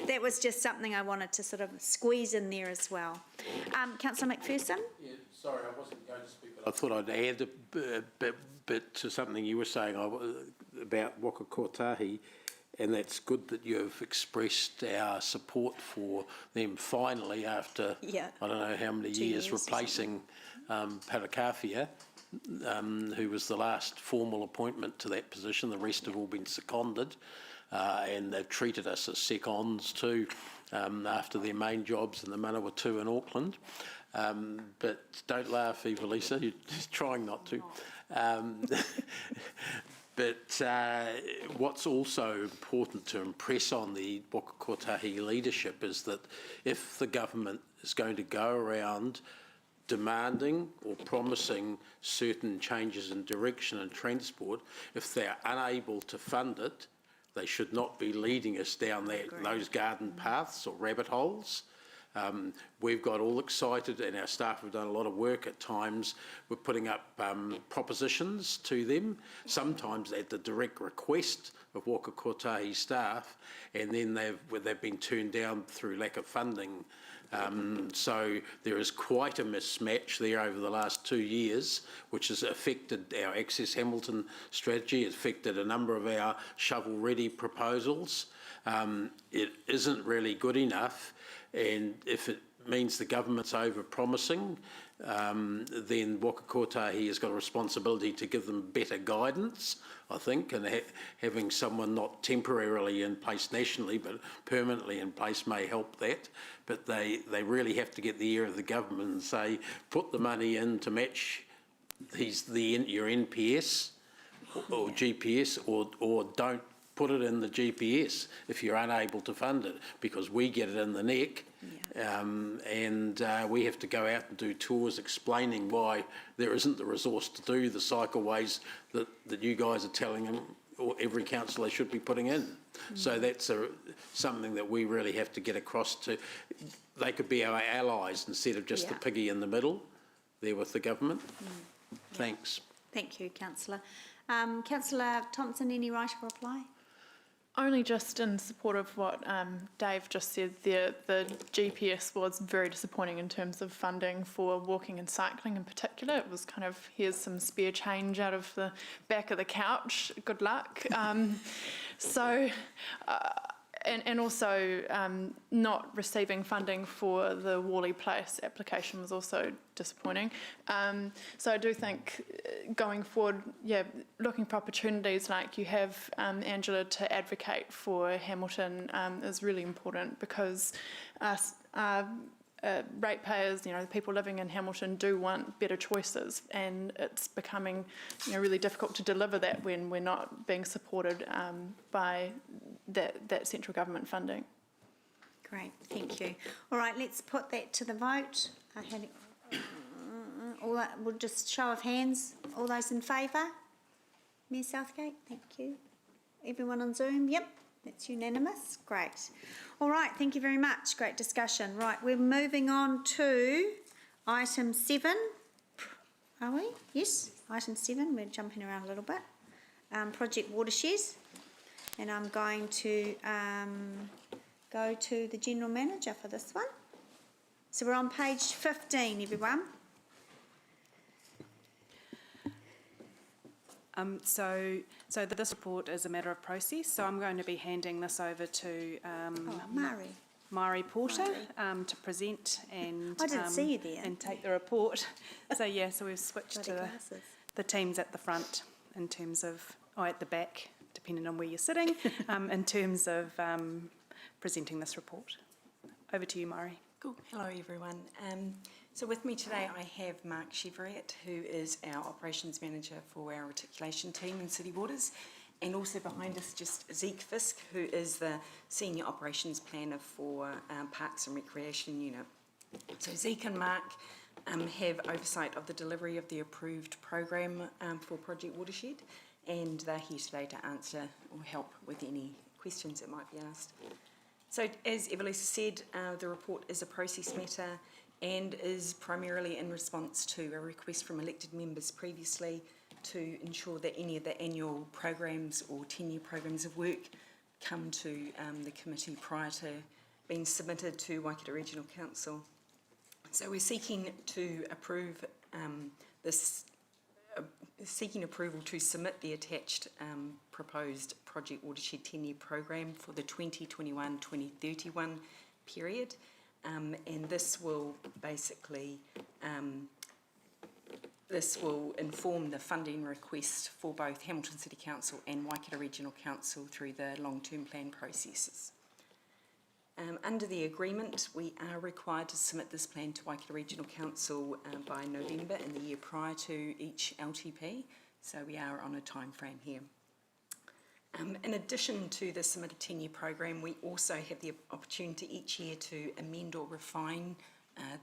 that was just something I wanted to sort of squeeze in there as well. Councillor McPherson? Yeah, sorry, I wasn't going to speak, but I thought I'd add a bit to something you were saying about Waka Kotahi. And that's good that you've expressed our support for them finally after, I don't know how many years replacing Parakawhia, who was the last formal appointment to that position. The rest have all been seconded, and they've treated us as secons too, after their main jobs in the Manawatu in Auckland. But don't laugh, Evelisa, you're trying not to. But what's also important to impress on the Waka Kotahi leadership is that if the government is going to go around demanding or promising certain changes in direction and transport, if they're unable to fund it, they should not be leading us down those garden paths or rabbit holes. We've got all excited, and our staff have done a lot of work at times. We're putting up propositions to them, sometimes at the direct request of Waka Kotahi staff, and then they've been turned down through lack of funding. So there is quite a mismatch there over the last 2 years, which has affected our Access Hamilton strategy. It's affected a number of our shovel-ready proposals. It isn't really good enough. And if means the government's over-promising, then Waka Kotahi has got a responsibility to give them better guidance, I think, and having someone not temporarily in place nationally but permanently in place may help that. But they really have to get the ear of the government and say, put the money in to match your NPS or GPS, or don't put it in the GPS if you're unable to fund it, because we get it in the neck. And we have to go out and do tours explaining why there isn't the resource to do the cycleways that you guys are telling them, or every councillor should be putting in. So that's something that we really have to get across to. They could be our allies instead of just the piggy in the middle there with the government. Thanks. Thank you, Councillor. Councillor Thompson, any right of reply? Only just in support of what Dave just said there, the GPS was very disappointing in terms of funding for walking and cycling in particular. It was kind of, here's some spare change out of the back of the couch, good luck. And also not receiving funding for the Worley Place application was also disappointing. So I do think going forward, looking for opportunities like you have, Angela, to advocate for Hamilton is really important, because ratepayers, the people living in Hamilton do want better choices, and it's becoming really difficult to deliver that when we're not being supported by that central government funding. Great, thank you. All right, let's put that to the vote. We'll just show of hands. All those in favour? Mayor Southgate, thank you. Everyone on Zoom? Yep, that's unanimous. Great. All right, thank you very much. Great discussion. Right, we're moving on to item 7. Are we? Yes, item 7. We're jumping around a little bit. Project Watersheds. And I'm going to go to the General Manager for this one. So we're on page 15, everyone. So this report is a matter of process, so I'm going to be handing this over to Mari Porter to present and I didn't see you there. And take the report. So we've switched to the teams at the front in terms of, or at the back, depending on where you're sitting, in terms of presenting this report. Over to you, Mari. Cool. Hello, everyone. So with me today I have Mark Chevrier, who is our Operations Manager for our Reticulation team in City Waters, and also behind us just Zeke Fisk, who is the Senior Operations Planner for Parks and Recreation Unit. So Zeke and Mark have oversight of the delivery of the approved program for Project Watershed, and they're here today to answer or help with any questions that might be asked. So as Evelisa said, the report is a process matter and is primarily in response to a request from elected members previously to ensure that any of the annual programs or 10-year programs of work come to the committee prior to being submitted to Waikato Regional Council. So we're seeking to approve seeking approval to submit the attached proposed Project Watershed 10-year program for the 2021-2031 period. And this will basically, inform the funding request for both Hamilton City Council and Waikato Regional Council through the long-term plan processes. Under the agreement, we are required to submit this plan to Waikato Regional Council by November in the year prior to each LTP, so we are on a time frame here. In addition to the submitted 10-year program, we also have the opportunity each year to amend or refine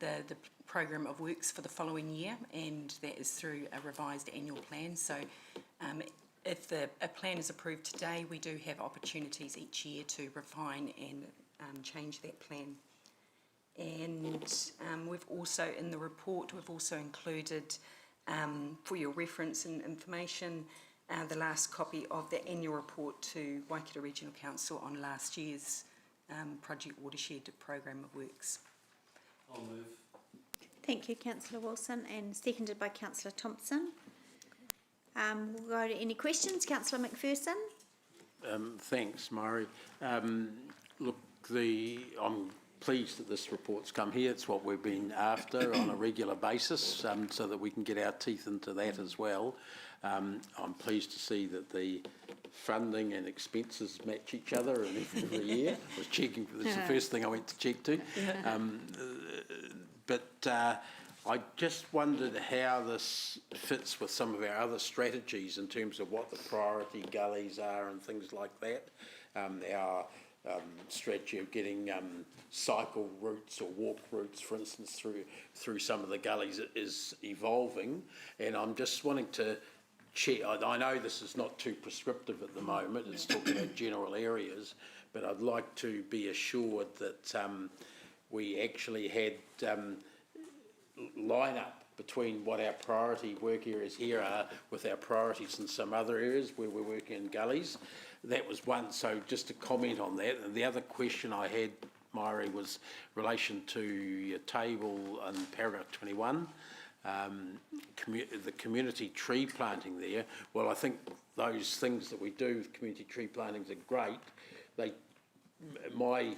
the program of works for the following year, and that is through a revised annual plan. So if a plan is approved today, we do have opportunities each year to refine and change that plan. And we've also, in the report, we've also included, for your reference and information, the last copy of the annual report to Waikato Regional Council on last year's Project Watershed program of works. I'll move. Thank you, Councillor Wilson, and seconded by Councillor Thompson. We'll go to any questions. Councillor McPherson. Thanks, Mari. Look, I'm pleased that this report's come here. It's what we've been after on a regular basis, so that we can get our teeth into that as well. I'm pleased to see that the funding and expenses match each other in every year. I was checking, that's the first thing I went to check to. I just wondered how this fits with some of our other strategies in terms of what the priority gullies are and things like that. Our strategy of getting cycle routes or walk routes, for instance, through some of the gullies is evolving, and I'm just wanting to check. I know this is not too prescriptive at the moment, it's talking about general areas, but I'd like to be assured that we actually had line up between what our priority work areas here are with our priorities in some other areas where we're working in gullies. That was one, so just to comment on that. And the other question I had, Mairi, was in relation to your table in paragraph 21, the community tree planting there. Well, I think those things that we do with community tree plantings are great. My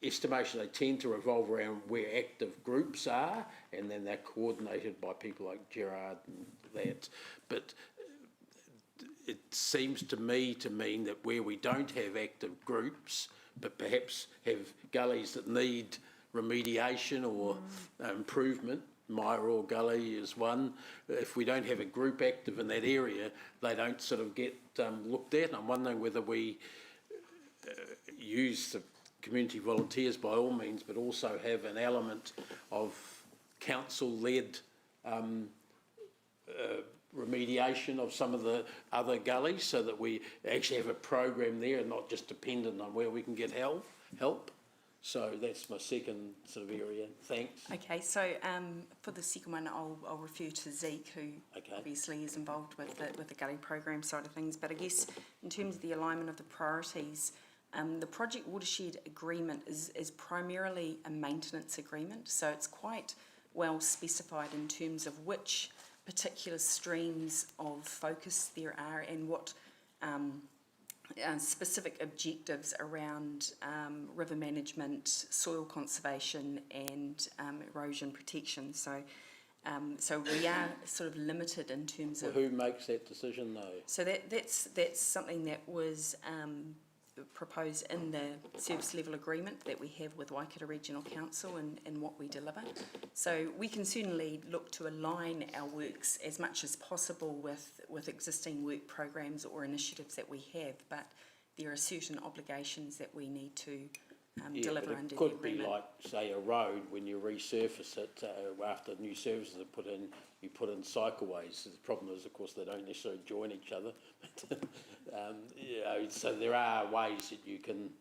estimation, they tend to revolve around where active groups are, and then they're coordinated by people like Gerard and that. But it seems to me to mean that where we don't have active groups, but perhaps have gullies that need remediation or improvement, Mairoa Gully is one. If we don't have a group active in that area, they don't sort of get looked at. And I'm wondering whether we use the community volunteers by all means, but also have an element of council-led remediation of some of the other gullies, so that we actually have a program there and not just dependent on where we can get help. So that's my second sort of area. Thanks. Okay, so for the second one, I'll refer to Zeke, who obviously is involved with the gully program side of things. But I guess in terms of the alignment of the priorities, the Project Watershed Agreement is primarily a maintenance agreement, so it's quite well specified in terms of which particular streams of focus there are and what specific objectives around river management, soil conservation and erosion protection. So we are sort of limited in terms of... Who makes that decision though? So that's something that was proposed in the service level agreement that we have with Waikato Regional Council and what we deliver. So we can certainly look to align our works as much as possible with existing work programs or initiatives that we have, but there are certain obligations that we need to deliver under the agreement. It could be like, say, a road, when you resurface it after new services are put in, you put in cycleways. The problem is, of course, they don't necessarily join each other. So there are ways that you can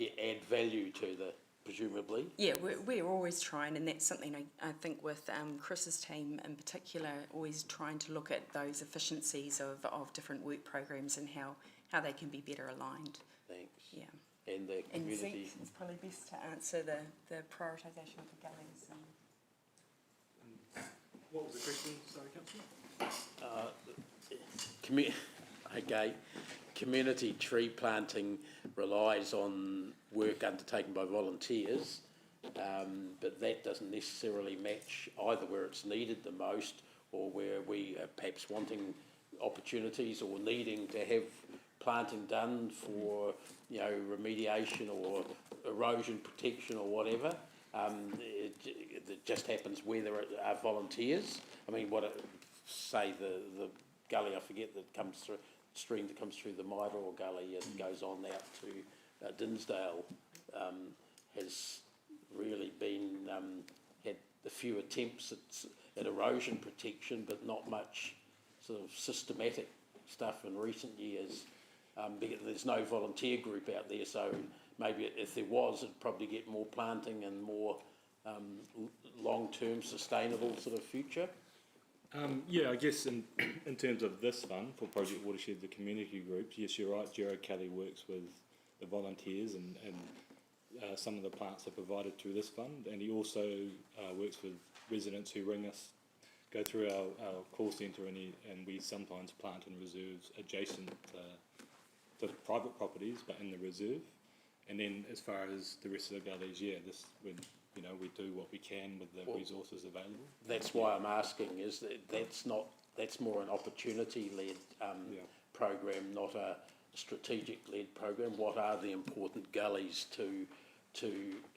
add value to the, presumably. Yeah, we're always trying, and that's something I think with Chris's team in particular, always trying to look at those efficiencies of different work programs and how they can be better aligned. Thanks. Yeah. And the community... And Zeke is probably best to answer the prioritisation of the gullies. What was the question, sorry, Councillor? Community tree planting relies on work undertaken by volunteers, but that doesn't necessarily match either where it's needed the most or where we are perhaps wanting opportunities or needing to have planting done for, remediation or erosion protection or whatever. It just happens where there are volunteers. I mean, say the gully, I forget, that comes through, stream that comes through the Mairoa Gully and goes on out to Dinsdale, has really been, had a few attempts at erosion protection, but not much sort of systematic stuff in recent years. Because there's no volunteer group out there, so maybe if there was, it'd probably get more planting and more long-term sustainable sort of future. Yeah, I guess in terms of this fund for Project Watershed, the community groups, yes, you're right, Gerard Kelly works with the volunteers and some of the plants are provided through this fund, and he also works with residents who ring us, go through our call centre, and we sometimes plant in reserves adjacent to private properties but in the reserve. And then as far as the rest of the gullies, we do what we can with the resources available. That's why I'm asking, is that's more an opportunity-led program, not a strategic-led program. What are the important gullies to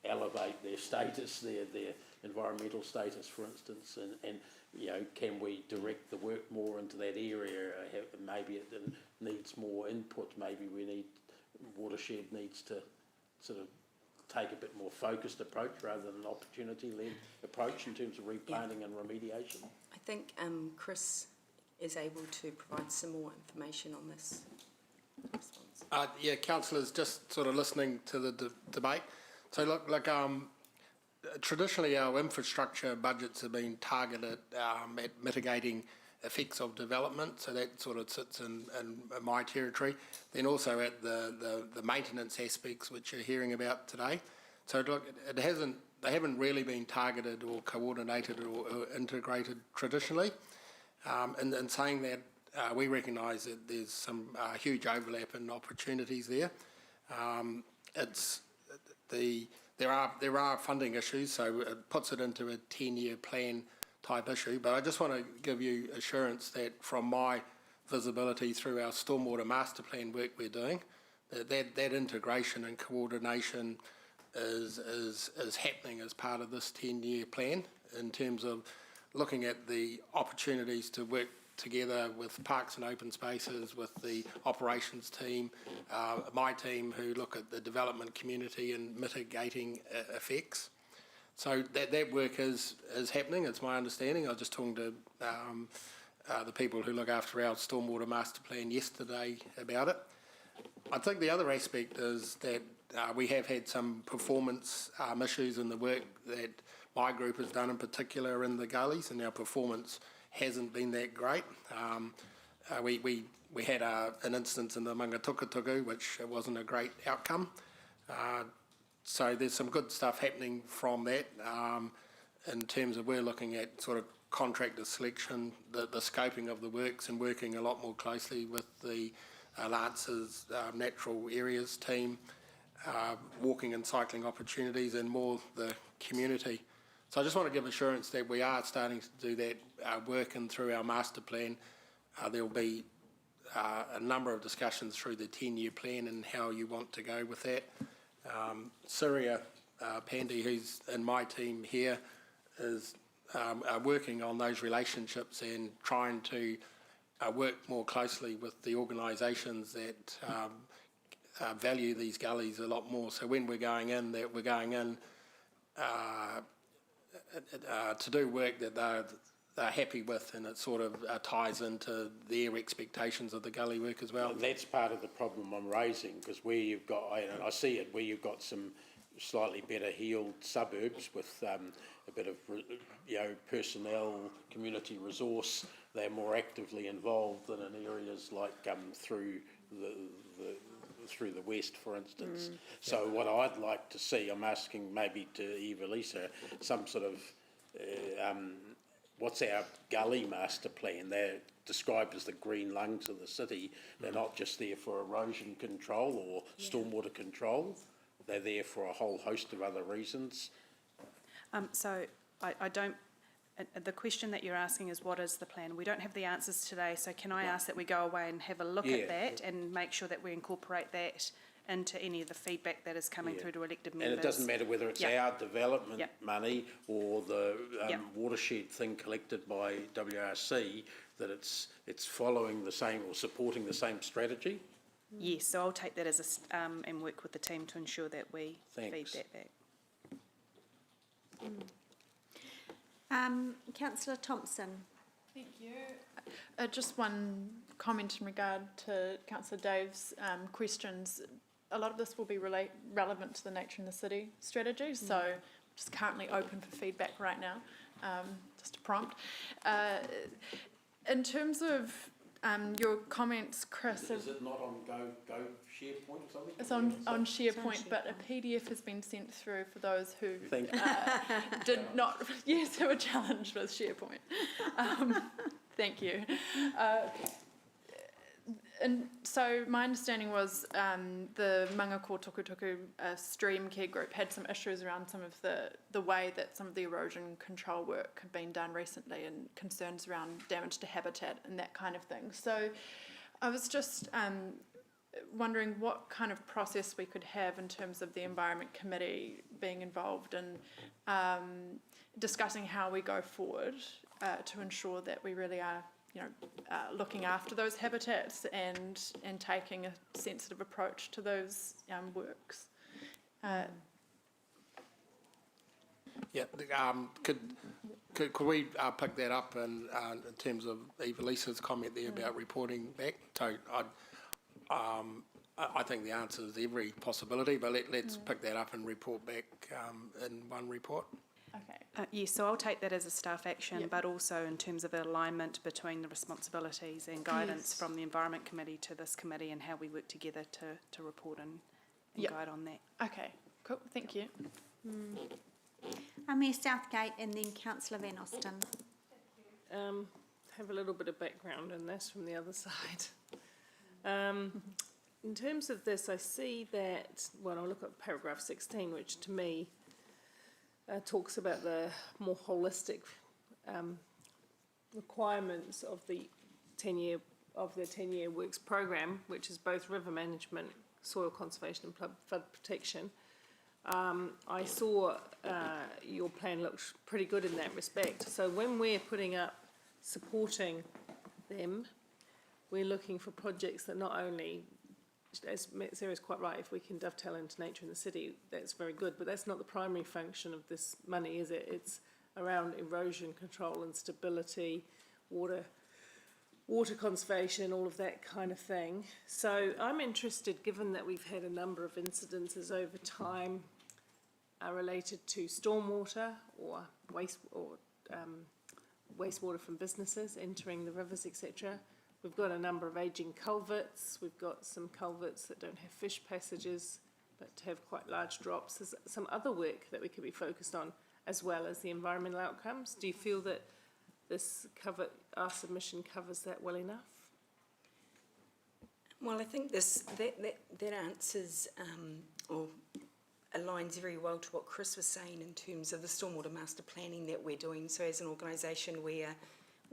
elevate their status, their environmental status, for instance, and can we direct the work more into that area? Maybe it needs more input. Maybe Watershed needs to sort of take a bit more focused approach rather than an opportunity-led approach in terms of replanting and remediation. I think Chris is able to provide some more information on this response. Councillors, just sort of listening to the debate. So look, traditionally our infrastructure budgets have been targeted at mitigating effects of development, so that sort of sits in my territory. Then also at the maintenance aspects which you're hearing about today. So look, they haven't really been targeted or coordinated or integrated traditionally. In saying that, we recognise that there's some huge overlap and opportunities there. There are funding issues, so it puts it into a 10-year plan type issue. But I just want to give you assurance that from my visibility through our stormwater master plan work we're doing, that integration and coordination is happening as part of this 10-year plan in terms of looking at the opportunities to work together with Parks and Open Spaces, with the operations team, my team who look at the development community and mitigating effects. So that work is happening, it's my understanding. I was just talking to the people who look after our stormwater master plan yesterday about it. I think the other aspect is that we have had some performance issues in the work that my group has done, in particular in the gullies, and our performance hasn't been that great. We had an instance in the Mangatukutuku, which wasn't a great outcome. So there's some good stuff happening from that in terms of we're looking at sort of contractor selection, the scoping of the works, and working a lot more closely with the Lance's natural areas team, walking and cycling opportunities, and more the community. So I just want to give assurance that we are starting to do that work, and through our master plan there will be a number of discussions through the 10-year plan and how you want to go with that. Syria Pandy, who's in my team here, is working on those relationships and trying to work more closely with the organisations that value these gullies a lot more. So when we're going in, to do work that they're happy with, and it sort of ties into their expectations of the gully work as well. And that's part of the problem I'm raising, because where you've got, and I see it, where you've got some slightly better heeled suburbs with a bit of personnel, community resource, they're more actively involved than in areas like through the west, for instance. So what I'd like to see, I'm asking maybe to Eva Lisa, some sort of what's our gully master plan? They're described as the green lungs of the city. They're not just there for erosion control or stormwater control. They're there for a whole host of other reasons. So I don't, the question that you're asking is what is the plan? We don't have the answers today, so can I ask that we go away and have a look at that and make sure that we incorporate that into any of the feedback that is coming through to elected members. And it doesn't matter whether it's our development money or the watershed thing collected by WRC, that it's following the same or supporting the same strategy? Yes, so I'll take that as a, and work with the team to ensure that we feed that back. Councillor Thompson. Thank you. Just one comment in regard to Councillor Dave's questions. A lot of this will be relevant to the Nature in the City strategy, so just currently open for feedback right now, just a prompt. In terms of your comments, Chris... Is it not on Go SharePoint or something? It's on SharePoint, but a PDF has been sent through for those who did not have a challenge with SharePoint. Thank you. And so my understanding was the Mangako Tukutuku stream care group had some issues around some of the way that some of the erosion control work had been done recently and concerns around damage to habitat and that kind of thing. So I was just wondering what kind of process we could have in terms of the Environment Committee being involved in discussing how we go forward to ensure that we really are looking after those habitats and taking a sensitive approach to those works. Could we pick that up in terms of Eva Lisa's comment there about reporting back? So I think the answer is every possibility, but let's pick that up and report back in one report. Okay. Yes, so I'll take that as a staff action, but also in terms of alignment between the responsibilities and guidance from the Environment Committee to this committee and how we work together to report and guide on that. Okay, cool, thank you. Mayor Southgate and then Councillor Van Osten. Have a little bit of background in this from the other side. In terms of this, I see that, well, I'll look at paragraph 16, which to me talks about the more holistic requirements of the 10-year works program, which is both river management, soil conservation and flood protection. I saw your plan looked pretty good in that respect. So when we're putting up supporting them, we're looking for projects that not only, as Sarah's quite right, if we can dovetail into nature in the city, that's very good, but that's not the primary function of this money, is it? It's around erosion control and stability, water conservation, all of that kind of thing. So I'm interested, given that we've had a number of incidences over time related to stormwater or wastewater from businesses entering the rivers, etc. We've got a number of ageing culverts. We've got some culverts that don't have fish passages, but have quite large drops. There's some other work that we could be focused on, as well as the environmental outcomes. Do you feel that our submission covers that well enough? Well, I think that answers or aligns very well to what Chris was saying in terms of the stormwater master planning that we're doing. So as an organisation, we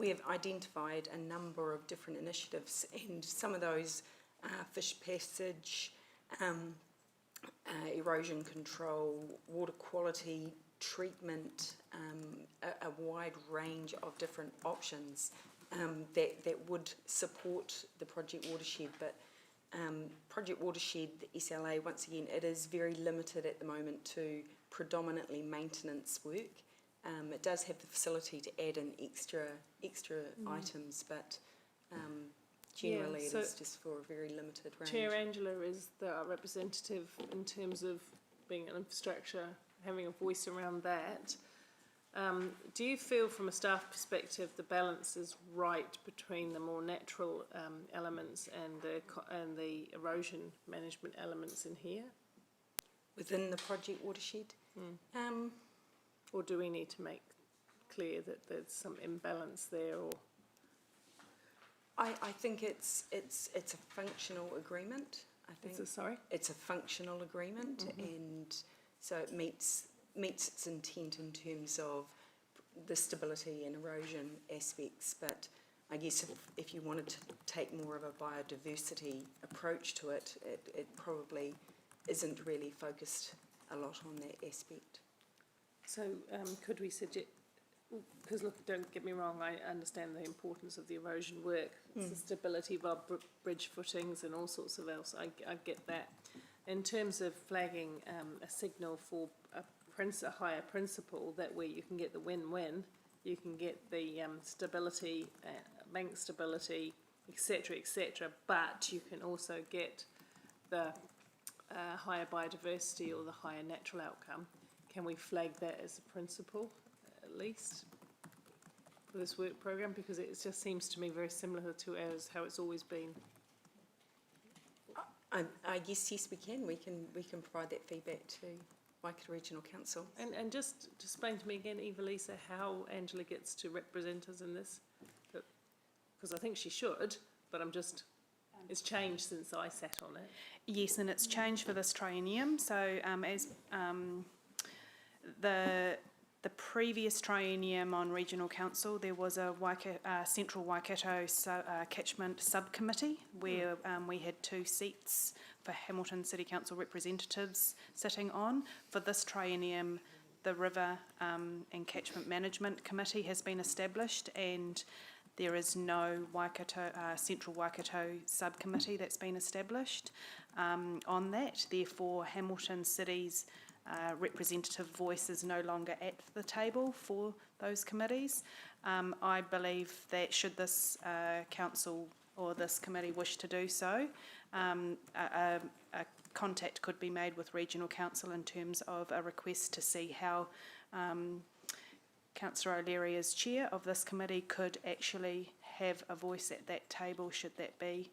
have identified a number of different initiatives, and some of those are fish passage, erosion control, water quality, treatment, a wide range of different options that would support the Project Watershed. But Project Watershed, the SLA, once again, it is very limited at the moment to predominantly maintenance work. It does have the facility to add in extra items, but generally it is just for a very limited range. Chair Angela is our representative in terms of being an infrastructure, having a voice around that. Do you feel from a staff perspective the balance is right between the more natural elements and the erosion management elements in here? Within the Project Watershed? Or do we need to make clear that there's some imbalance there? Or I think it's a functional agreement. I think it's a functional agreement, and so it meets its intent in terms of the stability and erosion aspects. But I guess if you wanted to take more of a biodiversity approach to it, it probably isn't really focused a lot on that aspect. so could we suggest, because look, don't get me wrong, I understand the importance of the erosion work, it's the stability of our bridge footings and all sorts of else, I get that. In terms of flagging a signal for a higher principle, that where you can get the win-win, you can get the stability, bank stability, etc., but you can also get the higher biodiversity or the higher natural outcome. Can we flag that as a principle, at least, for this work programme? Because it just seems to me very similar to how it's always been. I guess yes, we can. We can provide that feedback to Waikato Regional Council. And just explain to me again, Eva Lisa, how Angela gets to represent us in this, because I think she should, but I'm just. It's changed since I sat on it. Yes, and it's changed for this triennium. So as the previous triennium on regional council, there was a Central Waikato catchment subcommittee where we had 2 seats for Hamilton City Council representatives sitting on. For this triennium, the River and Catchment Management Committee has been established, and there is no Central Waikato subcommittee that's been established on that. Therefore, Hamilton City's representative voice is no longer at the table for those committees. I believe that should this council or this committee wish to do so, a contact could be made with Regional Council in terms of a request to see how Councillor O'Leary, as chair of this committee, could actually have a voice at that table should that be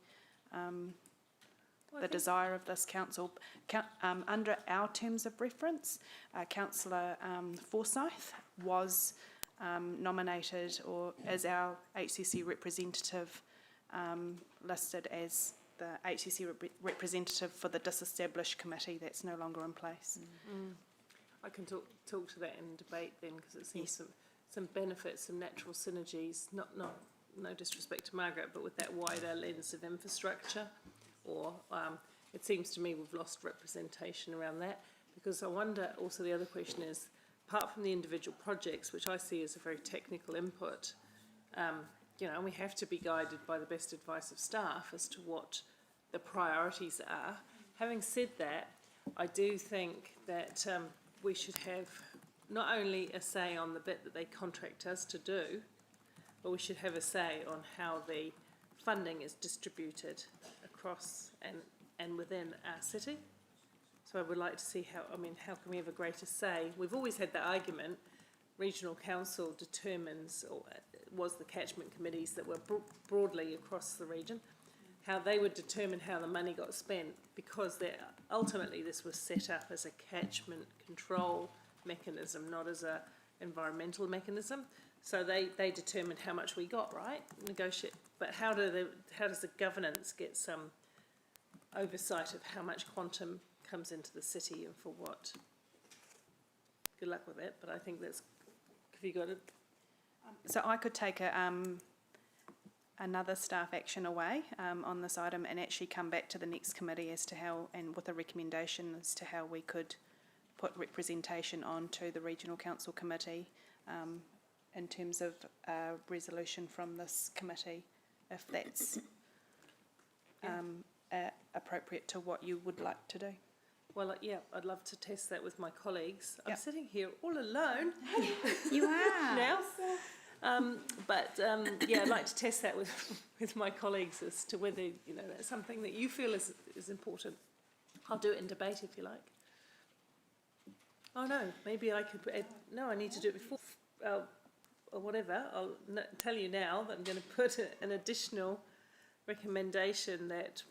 the desire of this council. Under our terms of reference, Councillor Forsyth was nominated or as our HCC representative, listed as the HCC representative for the disestablished committee that's no longer in place. I can talk to that in debate then, because it seems some benefits, some natural synergies, no disrespect to Margaret, but with that wider lens of infrastructure, or it seems to me we've lost representation around that, because I wonder also the other question is, apart from the individual projects, which I see as a very technical input, you know, we have to be guided by the best advice of staff as to what the priorities are. Having said that, I do think that we should have not only a say on the bit that they contract us to do, but we should have a say on how the funding is distributed across and within our city. So I would like to see how can we have a greater say? We've always had the argument, Regional Council determines, or was the catchment committees that were broadly across the region, how they would determine how the money got spent, because ultimately this was set up as a catchment control mechanism, not as a environmental mechanism. So they determined how much we got, right? Negotiate. But how does the governance get some oversight of how much quantum comes into the city and for what? Good luck with it, but I think that's, have you got it? So I could take another staff action away on this item and actually come back to the next committee as to how, and with a recommendation as to how we could put representation onto the Regional Council Committee in terms of a resolution from this committee, if that's appropriate to what you would like to do. Well, yeah, I'd love to test that with my colleagues. I'm sitting here all alone. You are. Now. Yeah, I'd like to test that with my colleagues as to whether, you know, that's something that you feel is important. I'll do it in debate if you like. Oh no, maybe I could add, no, I need to do it before, or whatever. I'll tell you now that I'm going to put an additional recommendation that,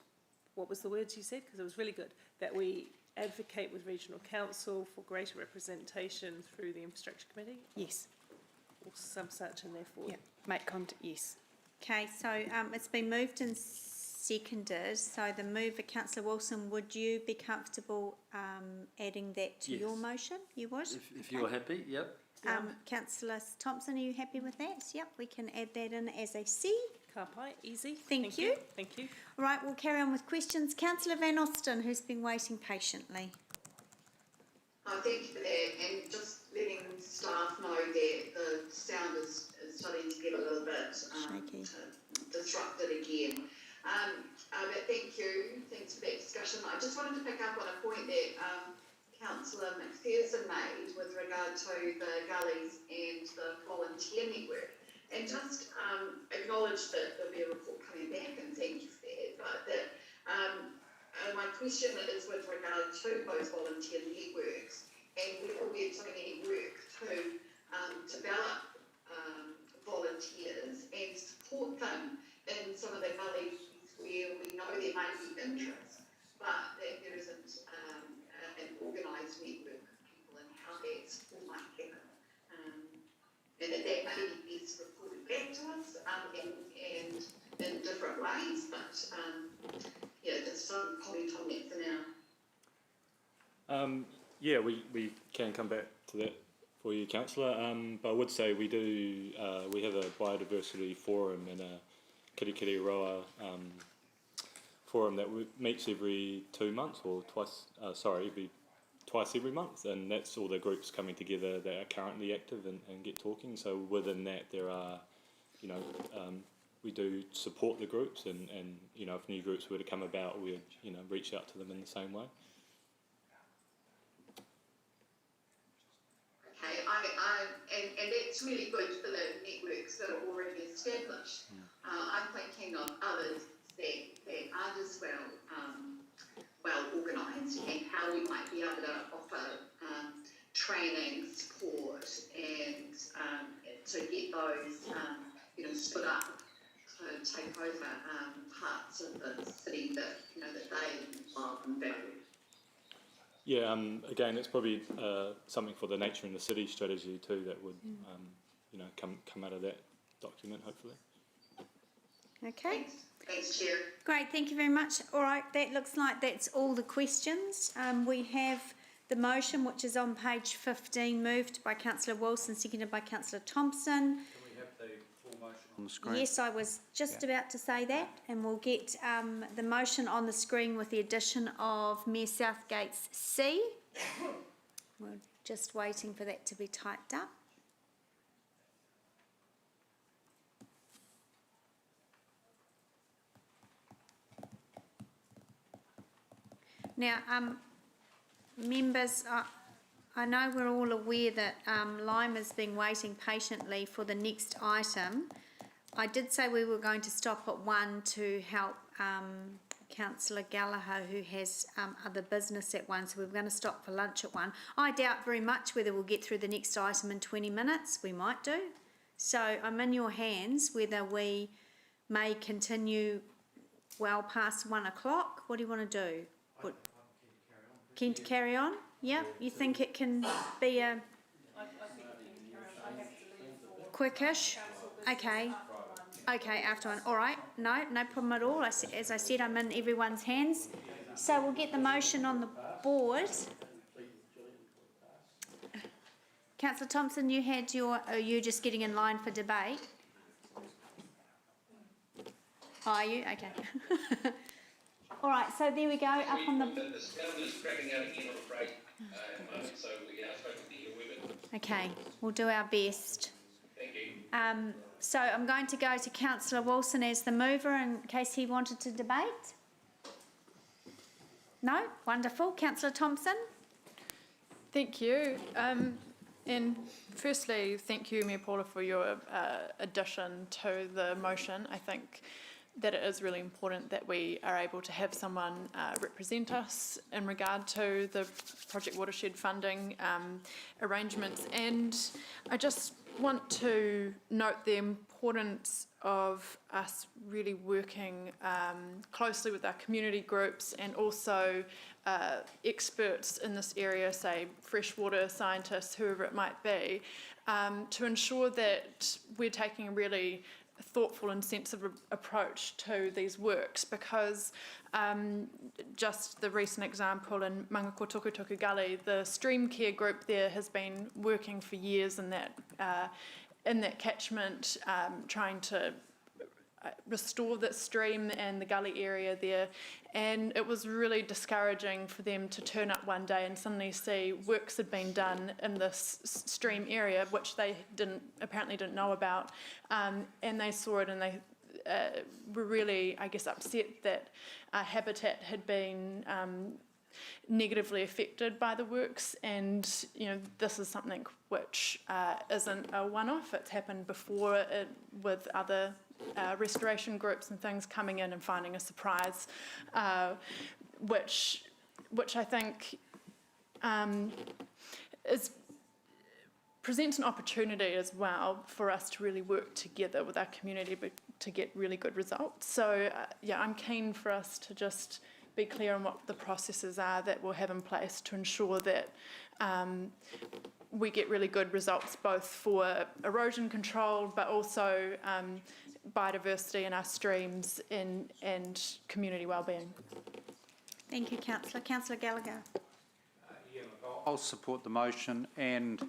what was the words you said? Because it was really good, that we advocate with Regional Council for greater representation through the Infrastructure Committee? Yes. Or some such, and therefore... Yeah, make contact, yes. Okay, so it's been moved and seconded. So the mover, Councillor Wilson, would you be comfortable adding that to your motion? You would? If you're happy, yep. Councillor Thompson, are you happy with that? Yep, we can add that in as a C. Kapai, easy. Thank you. Thank you. Right, we'll carry on with questions. Councillor Van Osten, who's been waiting patiently. Thank you for that, and just letting staff know that the sound is starting to get a little bit disrupted again. But thank you, thanks for that discussion. I just wanted to pick up on a point that Councillor McPherson made with regard to the gullies and the volunteer network. And just acknowledge that there'll be a report coming back, and thank you for that. But that my question is with regard to those volunteer networks, and whether we're doing any work to develop volunteers and support them in some of the gullies where we know there may be interest, but that there isn't an organised network of people, and how that support might happen. And that may be best reported back to us and in different ways, but comment on that for now. Yeah, we can come back to that for you, Councillor. But I would say we do, we have a biodiversity forum and a Kirikiriroa forum that meets every 2 months or twice every month, and that's all the groups coming together that are currently active and get talking. So within that there are, we do support the groups, and if new groups were to come about, we'd reach out to them in the same way. Okay, and that's really good for the networks that are already established. I'm thinking of others that aren't as well organised, and how we might be able to offer training, support, and to get those stood up to take over parts of the city that that they love and value. Yeah, again, it's probably something for the Nature in the City strategy too that would, come out of that document, hopefully. Okay. Thanks, Chair. Great, thank you very much. All right, that looks like that's all the questions. We have the motion, which is on page 15, moved by Councillor Wilson, seconded by Councillor Thompson. Can we have the full motion on the screen? Yes, I was just about to say that, and we'll get the motion on the screen with the addition of Mayor Southgate's C. We're just waiting for that to be typed up. Now, members, I know we're all aware that Lime has been waiting patiently for the next item. I did say we were going to stop at 1 to help Councillor Gallagher, who has other business at 1, so we were going to stop for lunch at 1. I doubt very much whether we'll get through the next item in 20 minutes. We might do. So I'm in your hands whether we may continue well past 1 o'clock. What do you want to do? Keen to carry on? Yeah, you think it can be a quickish? Okay. Okay, after 1. All right, no problem at all. As I said, I'm in everyone's hands. So we'll get the motion on the board. Councillor Thompson, you had are you just getting in line for debate? Are you? Okay. All right, so there we go, up on the... The scandal is cracking out again, I'm afraid, at the moment, so we are struggling to hear with it. Okay, we'll do our best. Thank you. So I'm going to go to Councillor Wilson as the mover in case he wanted to debate. No? Wonderful. Councillor Thompson? Thank you. And firstly, thank you, Mayor Paula, for your addition to the motion. I think that it is really important that we are able to have someone represent us in regard to the Project Watershed funding arrangements. And I just want to note the importance of us really working closely with our community groups and also experts in this area, say freshwater scientists, whoever it might be, to ensure that we're taking a really thoughtful and sensible approach to these works, because just the recent example in Mangako Tukutuku Gully, the stream care group there has been working for years in that catchment, trying to restore that stream and the gully area there, and it was really discouraging for them to turn up one day and suddenly see works had been done in this stream area which they apparently didn't know about, and they saw it and they were really, I guess, upset that habitat had been negatively affected by the works. And this is something which isn't a one-off. It's happened before with other restoration groups and things coming in and finding a surprise, which I think presents an opportunity as well for us to really work together with our community to get really good results. So I'm keen for us to just be clear on what the processes are that we'll have in place to ensure that we get really good results both for erosion control but also biodiversity in our streams and community wellbeing. Thank you, Councillor. Councillor Gallagher. I'll support the motion, and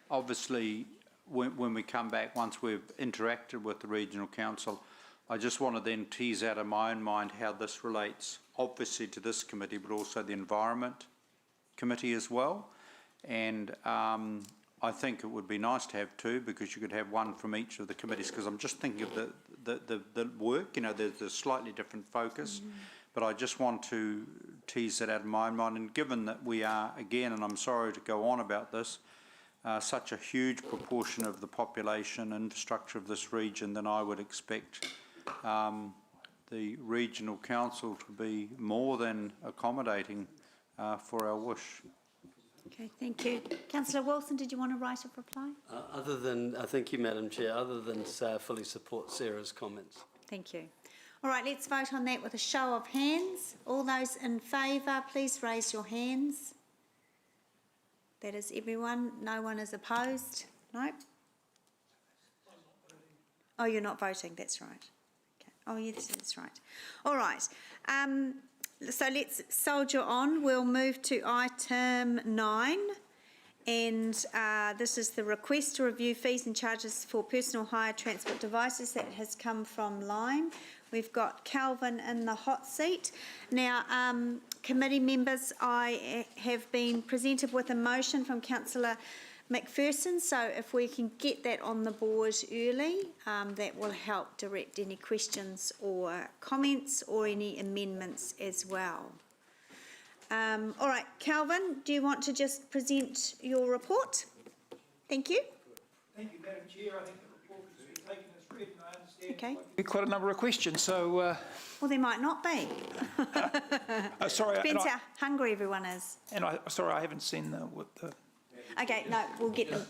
obviously when we come back, once we've interacted with the Regional Council, I just want to then tease out of my own mind how this relates obviously to this committee, but also the Environment Committee as well. And I think it would be nice to have two, because you could have one from each of the committees, because I'm just thinking of the work, you know, there's a slightly different focus. But I just want to tease that out of my mind, and given that we are, again, and I'm sorry to go on about this, such a huge proportion of the population infrastructure of this region, then I would expect the Regional Council to be more than accommodating for our wish. Okay, thank you. Councillor Wilson, did you want to write a reply? Thank you, Madam Chair, other than say I fully support Sarah's comments. Thank you. All right, let's vote on that with a show of hands. All those in favour, please raise your hands. That is everyone. No one is opposed? No? Oh, you're not voting, that's right. Okay. Oh, yes, that's right. All right. So let's soldier on. We'll move to item 9. And this is the request to review fees and charges for personal hire transport devices that has come from Lime. We've got Calvin in the hot seat. Now, committee members, I have been presented with a motion from Councillor McPherson, so if we can get that on the board early, that will help direct any questions or comments or any amendments as well. All right, Calvin, do you want to just present your report? Thank you. Thank you, Madam Chair. I think the report has been taken as read, and I understand Okay. quite a number of questions. So, well, there might not be. sorry, Depends how hungry everyone is. And sorry, I haven't seen what the. Okay, no, we'll get them.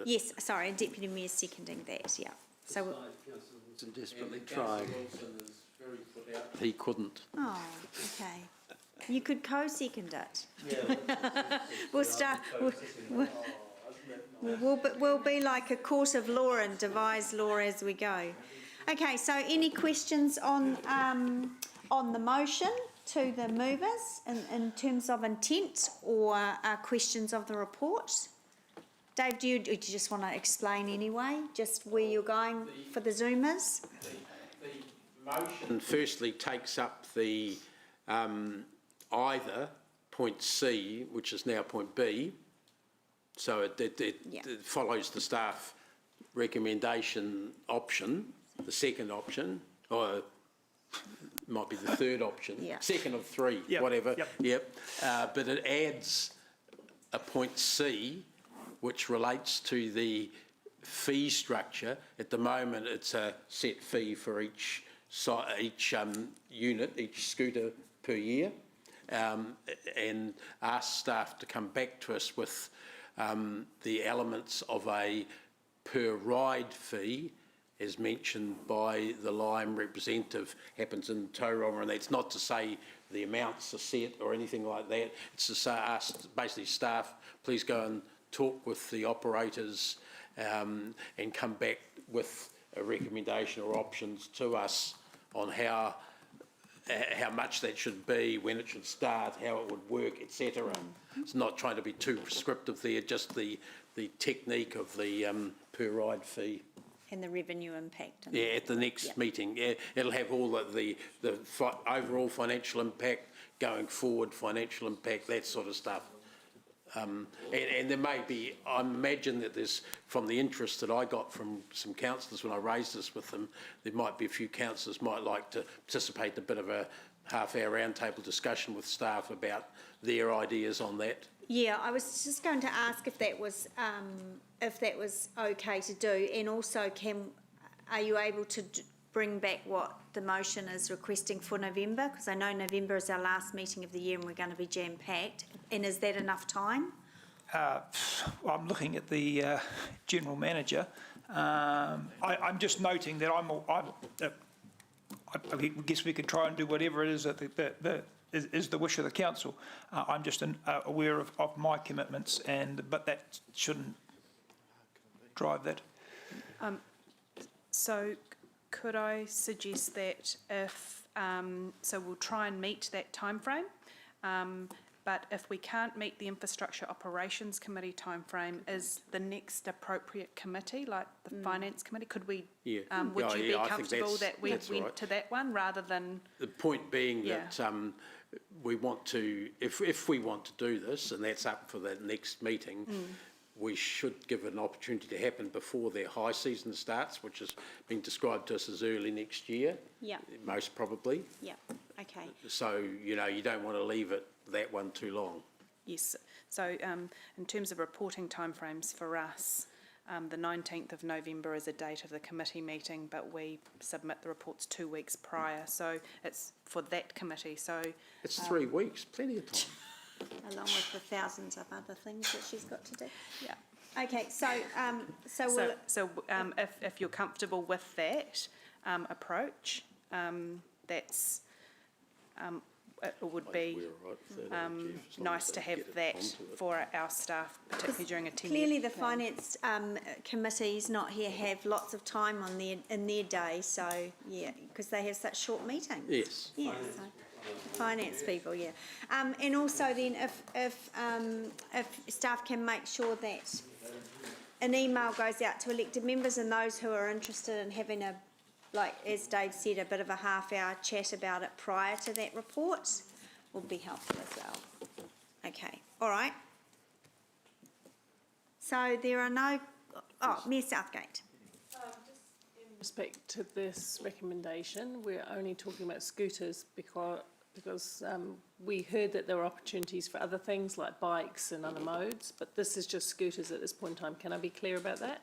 Yes, sorry, Deputy Mayor seconding that. Yeah. So. Wilson desperately trying. He couldn't. Oh, okay. You could co-second it. We'll start. We'll be like a court of law and devise law as we go. Okay. So, any questions on the motion to the movers in terms of intent, or questions of the report? Dave, do you just want to explain anyway, just where you're going for the Zoomers? The motion firstly takes up the either point C, which is now point B, so it follows the staff recommendation option, the second option, or might be the third option, second of three, whatever. But it adds a point C, which relates to the fee structure. At the moment, it's a set fee for each unit, each scooter per year, and ask staff to come back to us with the elements of a per ride fee, as mentioned by the Lime representative, happens in Tauranga, and that's not to say the amounts are set or anything like that. It's to say, ask basically staff, please go and talk with the operators and come back with a recommendation or options to us on how much that should be, when it should start, how it would work, etc. It's not trying to be too prescriptive there, just the technique of the per ride fee. And the revenue impact. Yeah, at the next meeting. Yeah, it'll have all the overall financial impact, going forward financial impact, that sort of stuff. And there may be, I imagine that there's, from the interest that I got from some councillors when I raised this with them, there might be a few councillors might like to participate in a bit of a half-hour roundtable discussion with staff about their ideas on that. Yeah, I was just going to ask if that was okay to do, and also are you able to bring back what the motion is requesting for November? Because I know November is our last meeting of the year and we're going to be jam-packed. And is that enough time? I'm looking at the General Manager. I'm just noting that I guess we could try and do whatever it is that is the wish of the council. I'm just aware of my commitments, but that shouldn't drive that. So could I suggest that if so we'll try and meet that timeframe. But if we can't meet the Infrastructure Operations Committee timeframe, is the next appropriate committee, like the Finance Committee, could we, would you be I think comfortable that we that's went right. to that one rather than? The point being that we want to, if we want to do this, and that's up for the next meeting, we should give it an opportunity to happen before their high season starts, which is being described to us as early next year, most probably. Yeah, okay. So, you know, you don't want to leave that one too long. Yes, so in terms of reporting timeframes for us, the 19th of November is a date of the committee meeting, but we submit the reports 2 weeks prior, so it's for that committee, so... It's 3 weeks, plenty of time. Along with the thousands of other things that she's got to do. Yeah. Okay, so if you're comfortable with that approach, that's... it would be nice to have that for our staff, particularly during a 10-year clearly the finance committees not here have lots of time on in their day, so yeah, because they have such short meetings. Yes. Yeah. So, finance people, yeah. And also then if staff can make sure that an email goes out to elected members and those who are interested in having a, like as Dave said, a bit of a half-hour chat about it prior to that report would be helpful as well. Okay, all right. So there are no... Oh, Mayor Southgate. In respect to this recommendation, we're only talking about scooters because we heard that there were opportunities for other things like bikes and other modes, but this is just scooters at this point in time. Can I be clear about that?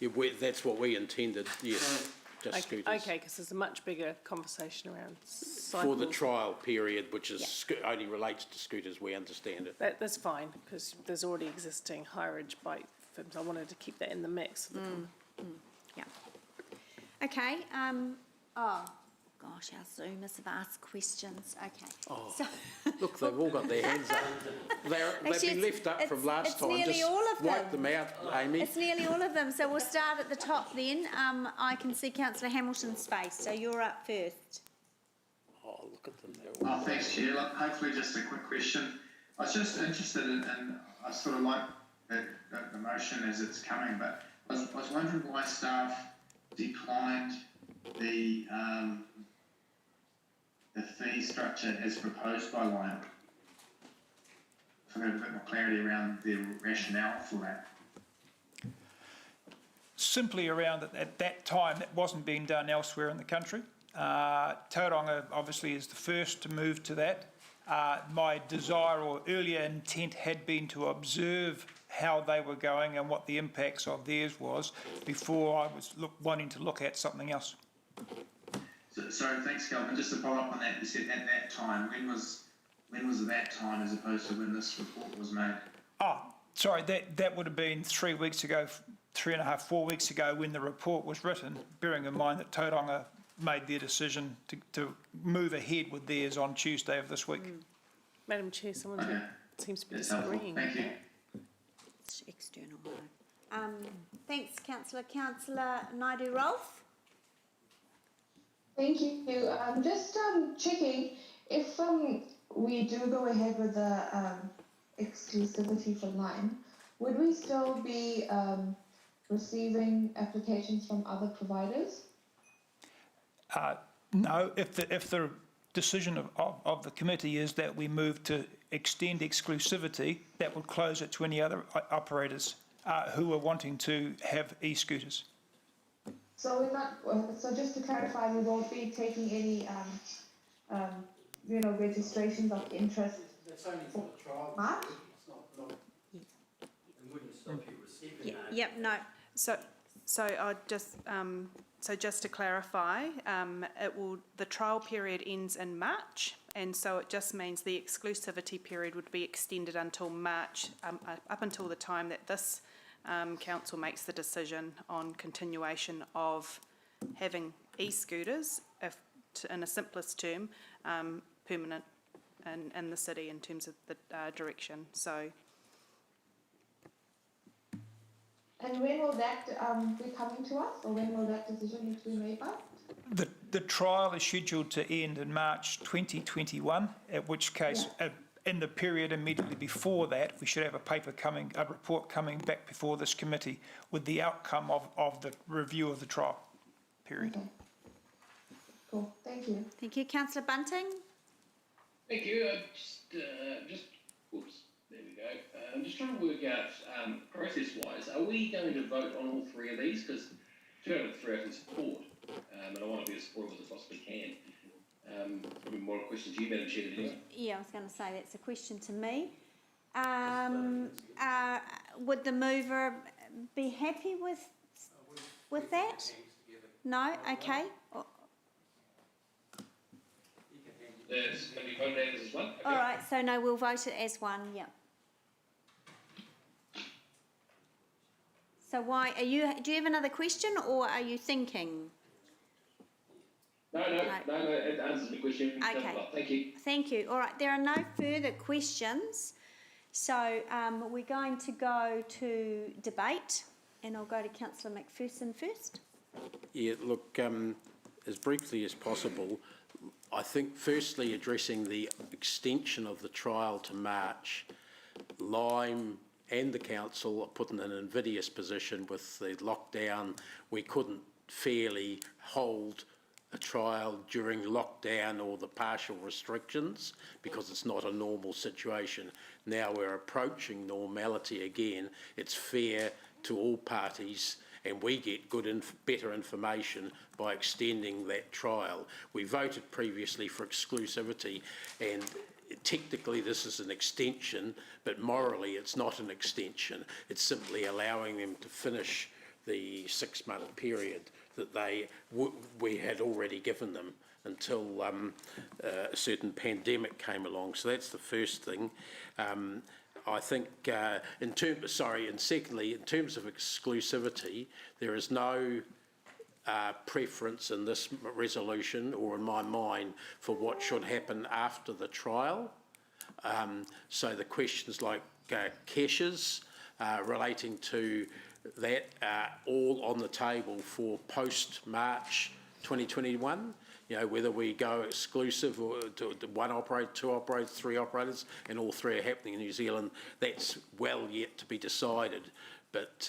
Yeah, that's what we intended, yes, just scooters. Okay, because there's a much bigger conversation around cycles. For the trial period, which is only relates to scooters, we understand it. That's fine, because there's already existing high-ridge bike firms. I wanted to keep that in the mix. Yeah. Okay, oh, gosh, our Zoomers have asked questions. Okay. Oh, so look, they've all got their hands up. They've been left up from last time. It's nearly all of them. Wipe them out, Amy. It's nearly all of them. So we'll start at the top then. I can see Councillor Hamilton's face, so you're up first. Oh, look at them. Oh, thanks, Chair. Look, hopefully just a quick question. I was just interested in I sort of like the motion as it's coming, but I was wondering why staff declined the fee structure as proposed by Lime. If I got a bit more clarity around the rationale for that. Simply around that at that time, that wasn't being done elsewhere in the country. Tauranga obviously is the first to move to that. My desire or earlier intent had been to observe how they were going and what the impacts of theirs was before I was wanting to look at something else. So, sorry, thanks, Calvin. Just to follow up on that, you said at that time. When was that time as opposed to when this report was made? Oh, sorry, that would have been 3 weeks ago, 3.5, 4 weeks ago when the report was written, bearing in mind that Tauranga made their decision to move ahead with theirs on Tuesday of this week. Madam Chair, someone seems to be disagreeing. Thank you. It's external. Thanks, Councillor. Councillor Naidu-Rolfe. Thank you. Just checking, if we do go ahead with the exclusivity for Lime, would we still be receiving applications from other providers? No, if the decision of the committee is that we move to extend exclusivity, that would close it to any other operators who are wanting to have e-scooters. So we're not. So just to clarify, we won't be taking any, registrations of interest. That's only for the trial. March? Wouldn't stop you receiving that. Yep. No. So I just just to clarify, the trial period ends in March, and so it just means the exclusivity period would be extended until March, up until the time that this council makes the decision on continuation of having e-scooters, in a simplest term, permanent in the city in terms of the direction. So. And when will that be coming to us, or when will that decision need to be made by? The trial is scheduled to end in March 2021, at which case, in the period immediately before that, we should have a report coming back before this committee with the outcome of the review of the trial period. Okay. Cool, thank you. Thank you. Councillor Bunting? Thank you. Oops, there we go. I'm just trying to work out, process-wise, are we going to vote on all three of these? Because 2 out of 3 I can support, and I want to be as supportive as I possibly can. Probably more a question to you, Madam Chair, than anything. Yeah, I was going to say that's a question to me. Would the mover be happy with that? No? Okay. It's going to be voted as one? Okay. All right, so no, we'll vote it as one, yeah. So why, do you have another question or are you thinking? No, it answers the question. Okay. Thank you. Thank you. All right, there are no further questions. So we're going to go to debate and I'll go to Councillor McPherson first. Yeah, look, as briefly as possible, I think firstly addressing the extension of the trial to March, Lime and the council are put in an invidious position with the lockdown. We couldn't fairly hold a trial during lockdown or the partial restrictions because it's not a normal situation. Now we're approaching normality again. It's fair to all parties and we get better information by extending that trial. We voted previously for exclusivity and technically this is an extension, but morally it's not an extension. It's simply allowing them to finish the 6-month period that we had already given them until a certain pandemic came along. So that's the first thing. I think, and secondly, in terms of exclusivity, there is no preference in this resolution or in my mind for what should happen after the trial. So the questions like caches relating to that are all on the table for post-March 2021. You know, whether we go exclusive or to 1 operator, 2 operators, 3 operators, and all 3 are happening in New Zealand, that's well yet to be decided. But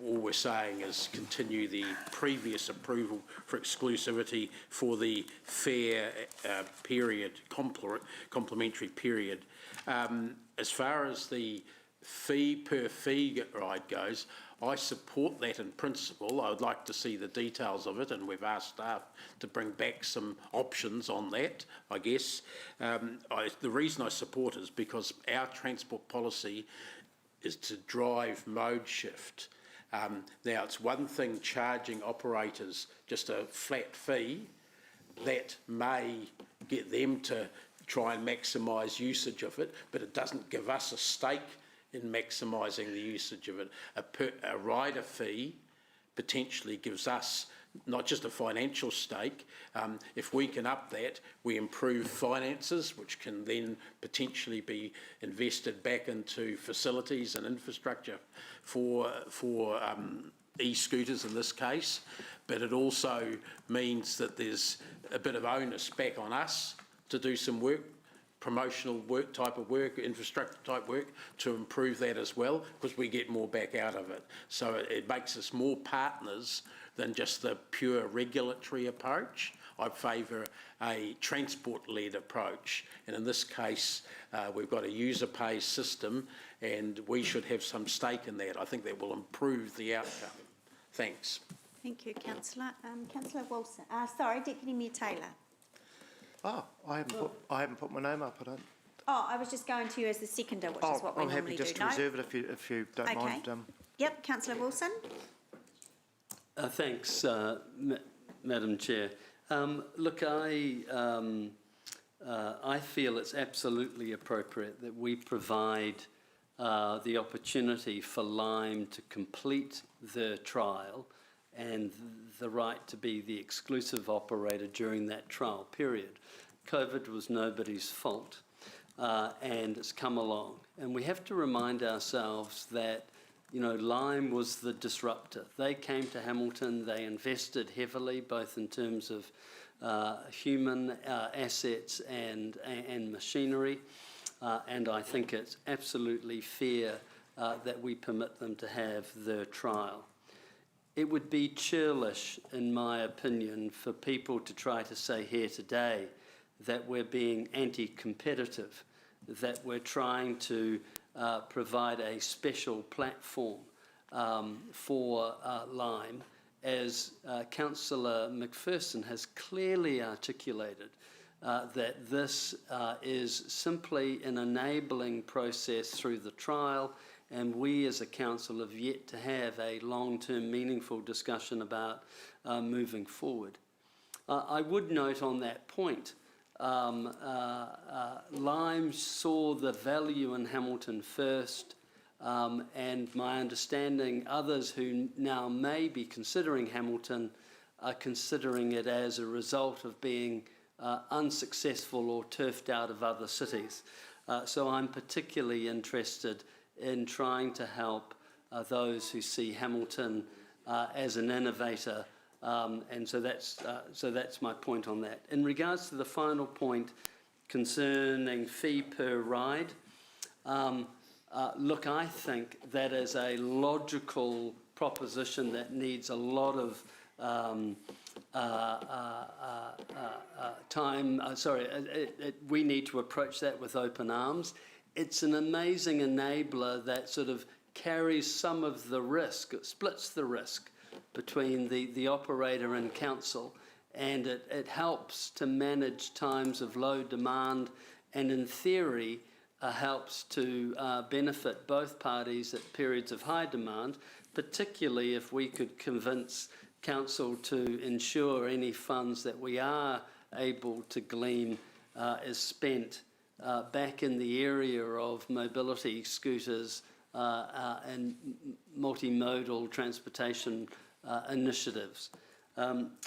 all we're saying is continue the previous approval for exclusivity for the fair period, complementary period. As far as the per fee ride goes, I support that in principle. I would like to see the details of it, and we've asked staff to bring back some options on that, I guess. The reason I support it is because our transport policy is to drive mode shift. Now, it's one thing charging operators just a flat fee. That may get them to try and maximise usage of it, but it doesn't give us a stake in maximising the usage of it. A rider fee potentially gives us not just a financial stake. If we can up that, we improve finances, which can then potentially be invested back into facilities and infrastructure for e-scooters in this case. But it also means that there's a bit of onus back on us to do some work, promotional work type of work, infrastructure type work, to improve that as well, because we get more back out of it. So it makes us more partners than just the pure regulatory approach. I favour a transport-led approach, and in this case we've got a user-pays system and we should have some stake in that. I think that will improve the outcome. Thanks. Thank you, Councillor. Councillor Wilson. Deputy Mayor Taylor. Oh, I haven't put my name up, I don't. Oh, I was just going to you as the seconder, which is what we normally do. I'm happy just to reserve it if you don't mind. Yep, Councillor Wilson. Thanks, Madam Chair. Look, I feel it's absolutely appropriate that we provide the opportunity for Lime to complete the trial and the right to be the exclusive operator during that trial period. COVID was nobody's fault, and it's come along. And we have to remind ourselves that Lime was the disruptor. They came to Hamilton, they invested heavily, both in terms of human assets and machinery, and I think it's absolutely fair that we permit them to have their trial. It would be churlish, in my opinion, for people to try to say here today that we're being anti-competitive, that we're trying to provide a special platform for Lime, as Councillor McPherson has clearly articulated, that this is simply an enabling process through the trial, and we as a council have yet to have a long-term meaningful discussion about moving forward. I would note on that point, Lime saw the value in Hamilton first, and my understanding others who now may be considering Hamilton are considering it as a result of being unsuccessful or turfed out of other cities. So I'm particularly interested in trying to help those who see Hamilton as an innovator, and so that's my point on that. In regards to the final point concerning fee per ride, look, I think that is a logical proposition that needs a lot of time. We need to approach that with open arms. It's an amazing enabler that sort of carries some of the risk, it splits the risk between the operator and council, and it helps to manage times of low demand, and in theory helps to benefit both parties at periods of high demand, particularly if we could convince council to ensure any funds that we are able to glean is spent back in the area of mobility scooters and multimodal transportation initiatives.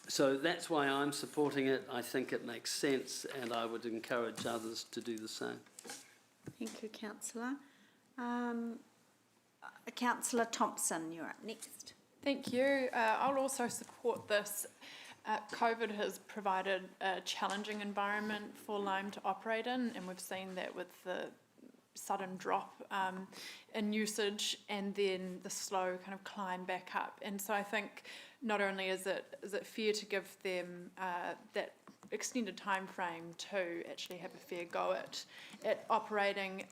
So that's why I'm supporting it. I think it makes sense, and I would encourage others to do the same. Thank you, Councillor. Councillor Thompson, you're up next. Thank you. I'll also support this. COVID has provided a challenging environment for Lime to operate in, and we've seen that with the sudden drop in usage and then the slow kind of climb back up. And so I think not only is it fair to give them that extended time frame to actually have a fair go at operating,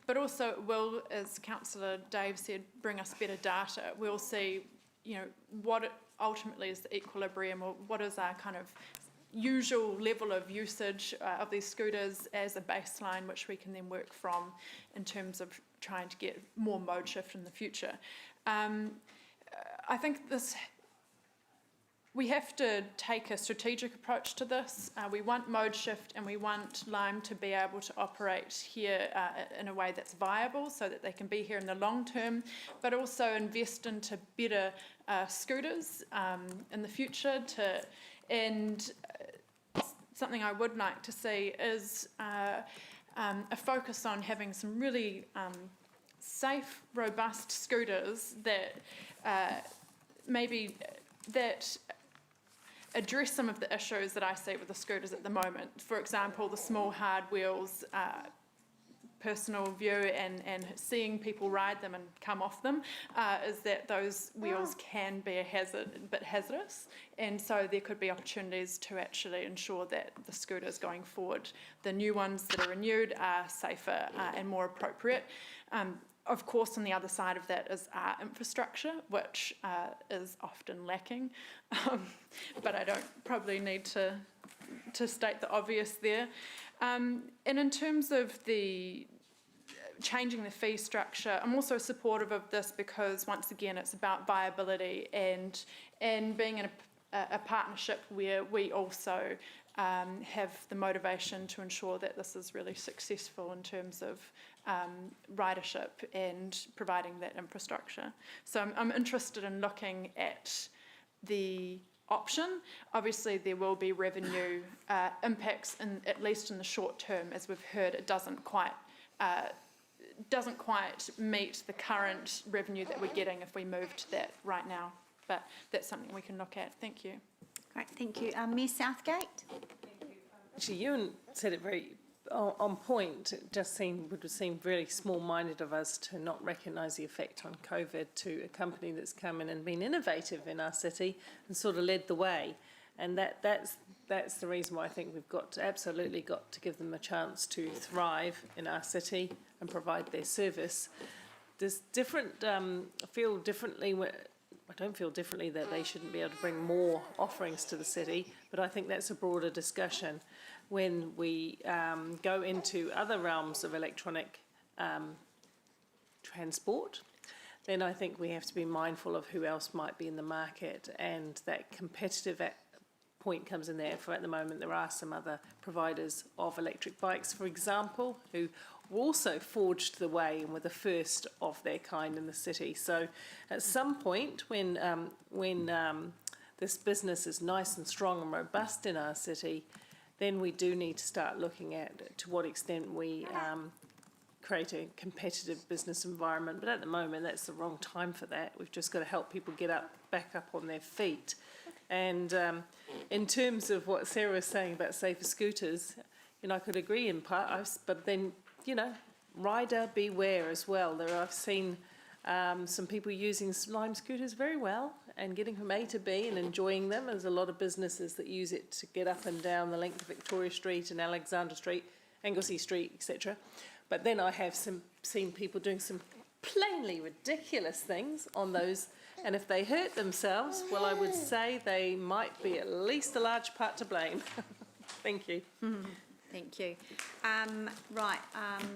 but also it will, as Councillor Dave said, bring us better data. We'll see, what it ultimately is the equilibrium, or what is our kind of usual level of usage of these scooters as a baseline, which we can then work from in terms of trying to get more mode shift in the future. I think we have to take a strategic approach to this. We want mode shift, and we want Lime to be able to operate here in a way that's viable so that they can be here in the long term, but also invest into better scooters in the future. And something I would like to see is a focus on having some really safe, robust scooters that that address some of the issues that I see with the scooters at the moment. For example, the small hard wheels, personal view and seeing people ride them and come off them, is that those wheels can be a bit hazardous, and so there could be opportunities to actually ensure that the scooters going forward, the new ones that are renewed, are safer and more appropriate. Of course, on the other side of that is our infrastructure, which is often lacking, but I don't probably need to state the obvious there. And in terms of the changing the fee structure, I'm also supportive of this because, once again, it's about viability and being in a partnership where we also have the motivation to ensure that this is really successful in terms of ridership and providing that infrastructure. So I'm interested in looking at the option. Obviously, there will be revenue impacts, at least in the short term. As we've heard, it doesn't quite doesn't quite meet the current revenue that we're getting if we moved that right now. But that's something we can look at. Thank you. Great, thank you. Mayor Southgate? Actually, Ewan said it very on point. It just would seem really small-minded of us to not recognise the effect on COVID to a company that's come in and been innovative in our city and sort of led the way. And that's the reason why I think we've absolutely got to give them a chance to thrive in our city and provide their service. There's different, I don't feel differently that they shouldn't be able to bring more offerings to the city, but I think that's a broader discussion. When we go into other realms of electronic transport, then I think we have to be mindful of who else might be in the market, and that competitive point comes in there. For at the moment, there are some other providers of electric bikes, for example, who also forged the way and were the first of their kind in the city. So at some point when this business is nice and strong and robust in our city, then we do need to start looking at to what extent we create a competitive business environment. But at the moment, that's the wrong time for that. We've just got to help people get back up on their feet. And in terms of what Sarah was saying about safer scooters, I could agree in part, but then, rider beware as well. I've seen some people using Lime scooters very well and getting from A to B and enjoying them. There's a lot of businesses that use it to get up and down the length of Victoria Street and Alexander Street, Anglesey Street, etc. But then I have seen people doing some plainly ridiculous things on those, and if they hurt themselves, well, I would say they might be at least a large part to blame. Thank you. Thank you.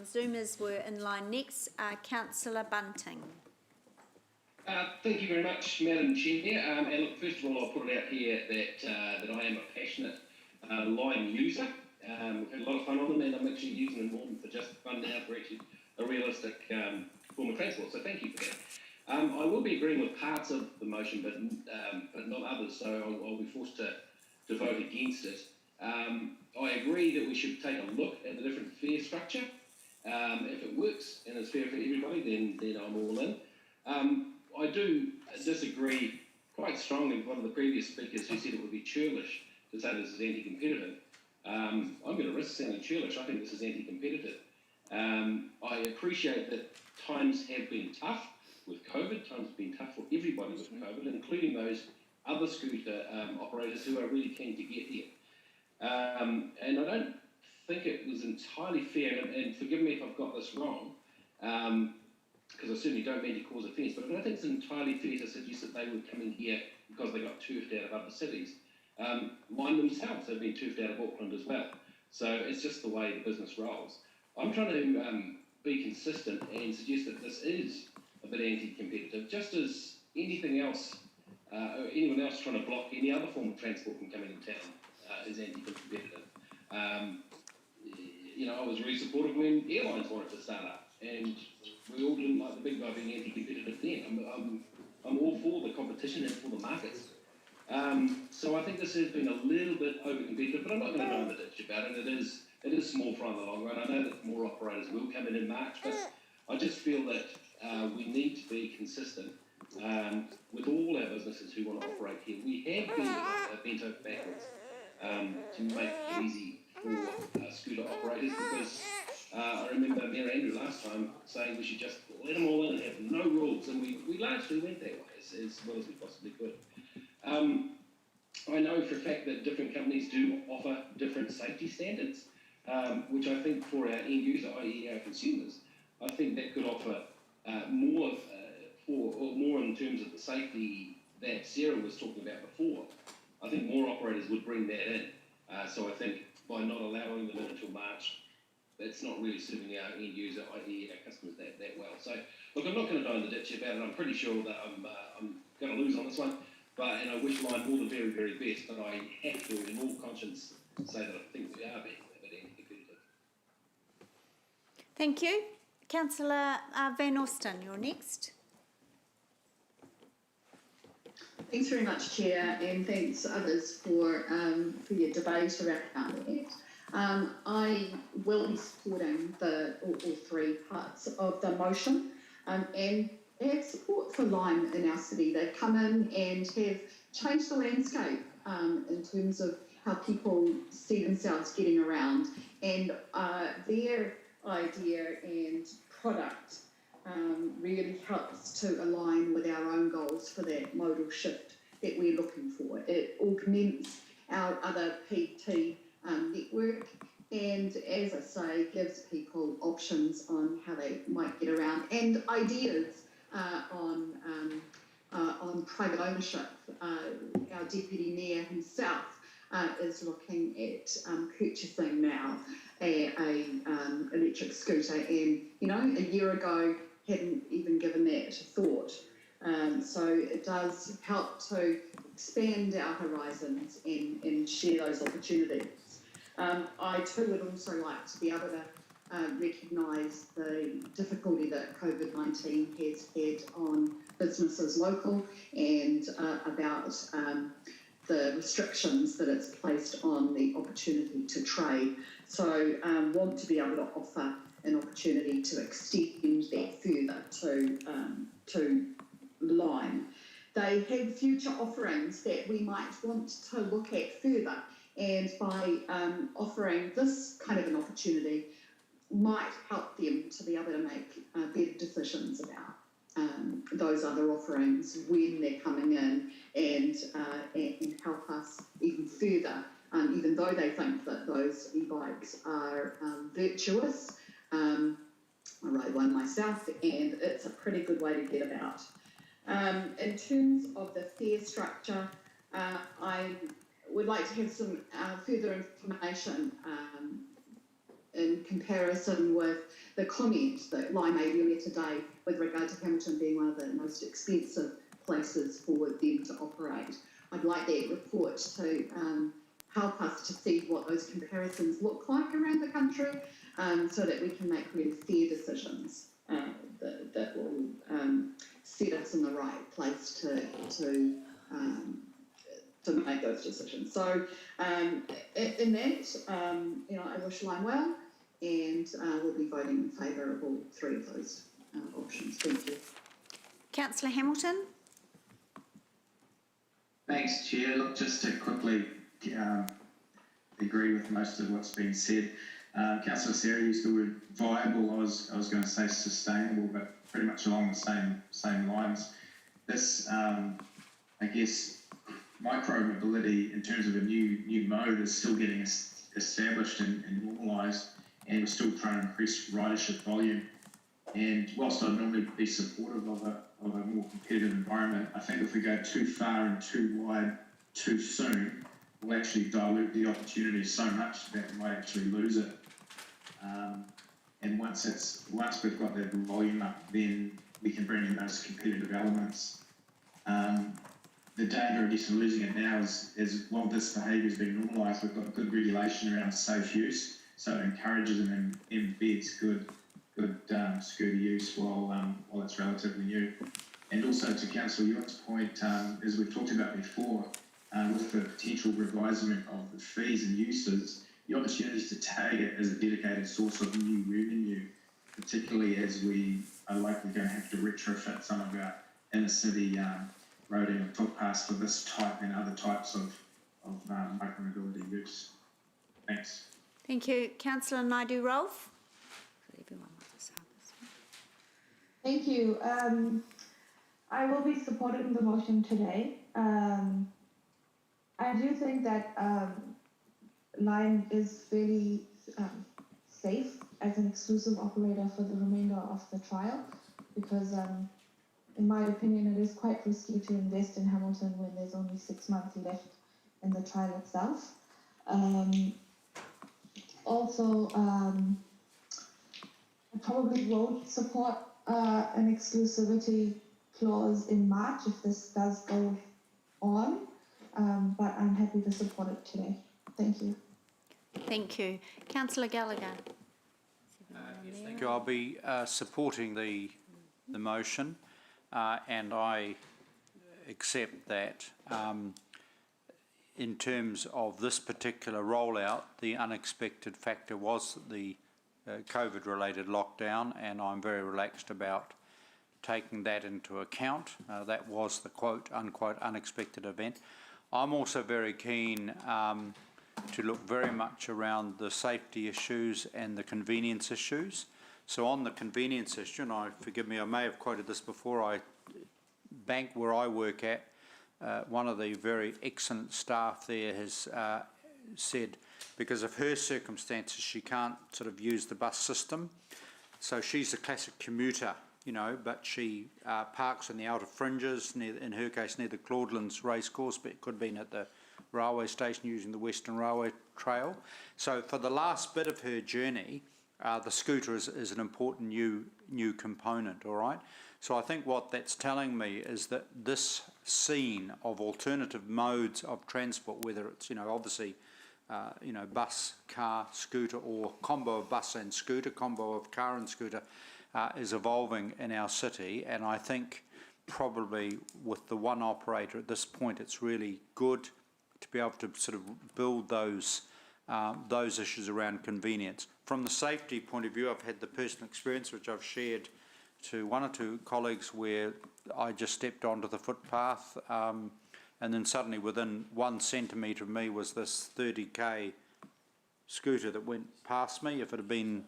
Zoomers were in line next. Councillor Bunting. Thank you very much, Madam Chair. And look, first of all, I'll put it out here that I am a passionate Lime user. We've had a lot of fun on them, and I'm actually using them more than for just fun now, for actually a realistic form of transport. So thank you for that. I will be agreeing with parts of the motion, but not others. So I'll be forced to vote against it. I agree that we should take a look at the different fare structure. If it works and it's fair for everybody, then I'm all in. I do disagree quite strongly with one of the previous speakers who said it would be churlish to say this is anti-competitive. I'm going to risk sounding churlish. I think this is anti-competitive. I appreciate that times have been tough with COVID. Times have been tough for everybody with COVID, including those other scooter operators who are really keen to get here. And I don't think it was entirely fair, and forgive me if I've got this wrong, because I certainly don't mean to cause offence, but I don't think it's entirely fair to suggest that they were coming here because they got turfed out of other cities. Mine themselves have been turfed out of Auckland as well. So it's just the way the business rolls. I'm trying to be consistent and suggest that this is a bit anti-competitive, just as anything else, or anyone else trying to block any other form of transport from coming in town is anti-competitive. I was really supportive when airlines wanted to start up, and we all didn't like the big guy being anti-competitive then. I'm all for the competition and for the markets. So I think this has been a little bit over-competitive, but I'm not going to go in the ditch about it. It is small fry in the long run. I know that more operators will come in March, but I just feel that we need to be consistent with all our businesses who want to operate here. We have been bent over backwards to make it easy for scooter operators, because I remember Mayor Andrew last time saying we should just let them all in and have no rules, and we largely went that way as well as we possibly could. I know for a fact that different companies do offer different safety standards, which I think for our end user, i.e. our consumers, I think that could offer more in terms of the safety that Sarah was talking about before. I think more operators would bring that in. So I think by not allowing them in until March, that's not really serving our end user, i.e. our customers, that well. So look, I'm not going to die in the ditch about it. I'm pretty sure that I'm going to lose on this one. And I wish Lime all the very, very best, but I have to, in all conscience, say that I think we are being a bit anti-competitive. Thank you. Councillor Van Austin, you're next. Thanks very much, Chair, and thanks others for your debate around it. I will be supporting all three parts of the motion, and have support for Lime in our city. They've come in and have changed the landscape in terms of how people see themselves getting around, and their idea and product really helps to align with our own goals for that modal shift that we're looking for. It augments our other PT network, and as I say, gives people options on how they might get around and ideas on private ownership. Our deputy mayor himself is looking at purchasing now a electric scooter, and a year ago hadn't even given that a thought. So it does help to expand our horizons and share those opportunities. I too would also like to be able to recognise the difficulty that COVID-19 has had on businesses local, and about the restrictions that it's placed on the opportunity to trade. So want to be able to offer an opportunity to extend that further to Lime. They have future offerings that we might want to look at further, and by offering this kind of an opportunity might help them to be able to make better decisions about those other offerings when they're coming in, and help us even further, even though they think that those e-bikes are virtuous. I rode one myself, and it's a pretty good way to get about. In terms of the fare structure, I would like to have some further information in comparison with the comment that Lime made earlier today with regard to Hamilton being one of the most expensive places for them to operate. I'd like that report to help us to see what those comparisons look like around the country, so that we can make really fair decisions that will set us in the right place to make those decisions. So in that, I wish Lime well, and we'll be voting in favour of all three of those options. Thank you. Councillor Hamilton. Thanks, Chair. Look, just to quickly agree with most of what's been said. Councillor Sarah used the word viable. I was going to say sustainable, but pretty much along the same lines. This, I guess, micro-mobility in terms of a new mode is still getting established and normalised, and we're still trying to increase ridership volume. And whilst I'd normally be supportive of a more competitive environment, I think if we go too far and too wide too soon, we'll actually dilute the opportunity so much that we might actually lose it. And once we've got that volume up, then we can bring in those competitive elements. The danger, I guess, in losing it now is while this behaviour has been normalised, we've got good regulation around safe use, so it encourages and embeds good scooter use while it's relatively new. And also to Councillor Ewan's point, as we've talked about before, with the potential revisement of the fees and uses, the opportunities to tag it as a dedicated source of new revenue, particularly as we are likely going to have to retrofit some of our inner city roading and footpaths for this type and other types of micromobility use. Thanks. Thank you. Councillor Naidu-Rolfe. Thank you. I will be supporting the motion today. I do think that Lime is fairly safe as an exclusive operator for the remainder of the trial, because in my opinion, it is quite risky to invest in Hamilton when there's only 6 months left in the trial itself. Also, I probably won't support an exclusivity clause in March if this does go on, but I'm happy to support it today. Thank you. Thank you. Councillor Gallagher. Thank you. I'll be supporting the motion, and I accept that in terms of this particular rollout, the unexpected factor was the COVID-related lockdown, and I'm very relaxed about taking that into account. That was the quote-unquote unexpected event. I'm also very keen to look very much around the safety issues and the convenience issues. So on the convenience issue, and forgive me, I may have quoted this before, bank where I work at, one of the very excellent staff there has said, because of her circumstances, she can't sort of use the bus system. So she's a classic commuter, you know, but she parks in the outer fringes, in her case near the Claudelands racecourse, but it could have been at the railway station using the Western Railway Trail. So for the last bit of her journey, the scooter is an important new component, all right? So I think what that's telling me is that this scene of alternative modes of transport, whether it's, you know, obviously, you know, bus, car, scooter, or combo of bus and scooter, combo of car and scooter, is evolving in our city. And I think probably with the one operator at this point, it's really good to be able to sort of build those issues around convenience. From the safety point of view, I've had the personal experience, which I've shared to one or two colleagues, where I just stepped onto the footpath and then suddenly within 1 centimetre of me was this 30k scooter that went past me. If it had been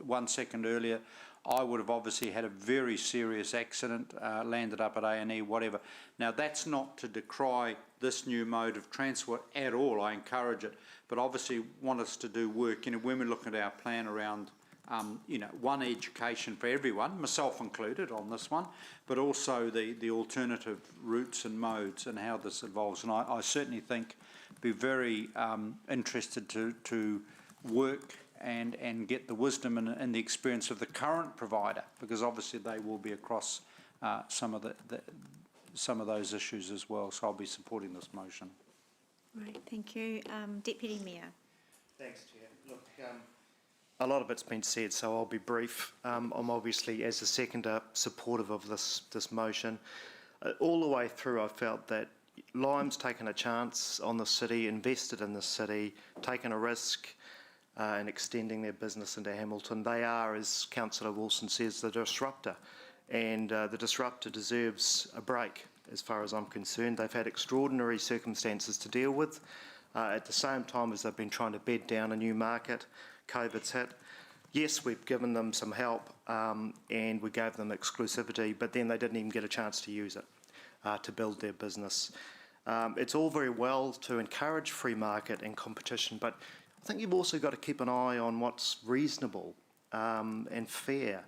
1 second earlier, I would have obviously had a very serious accident, landed up at A&E, whatever. Now, that's not to decry this new mode of transport at all. I encourage it, but obviously want us to do work, you know, when we look at our plan around, you know, one, education for everyone, myself included on this one, but also the alternative routes and modes and how this evolves. And I certainly think be very interested to work and get the wisdom and the experience of the current provider, because obviously they will be across some of those issues as well. So I'll be supporting this motion. Right, thank you. Deputy Mayor. Thanks, Chair. Look, a lot of it's been said, so I'll be brief. I'm obviously, as a seconder, supportive of this motion. All the way through, I felt that Lime's taken a chance on the city, invested in the city, taken a risk, and extending their business into Hamilton. They are, as Councillor Wilson says, the disruptor, and the disruptor deserves a break as far as I'm concerned. They've had extraordinary circumstances to deal with at the same time as they've been trying to bed down a new market. COVID's hit. Yes, we've given them some help and we gave them exclusivity, but then they didn't even get a chance to use it to build their business. It's all very well to encourage free market and competition, but I think you've also got to keep an eye on what's reasonable and fair.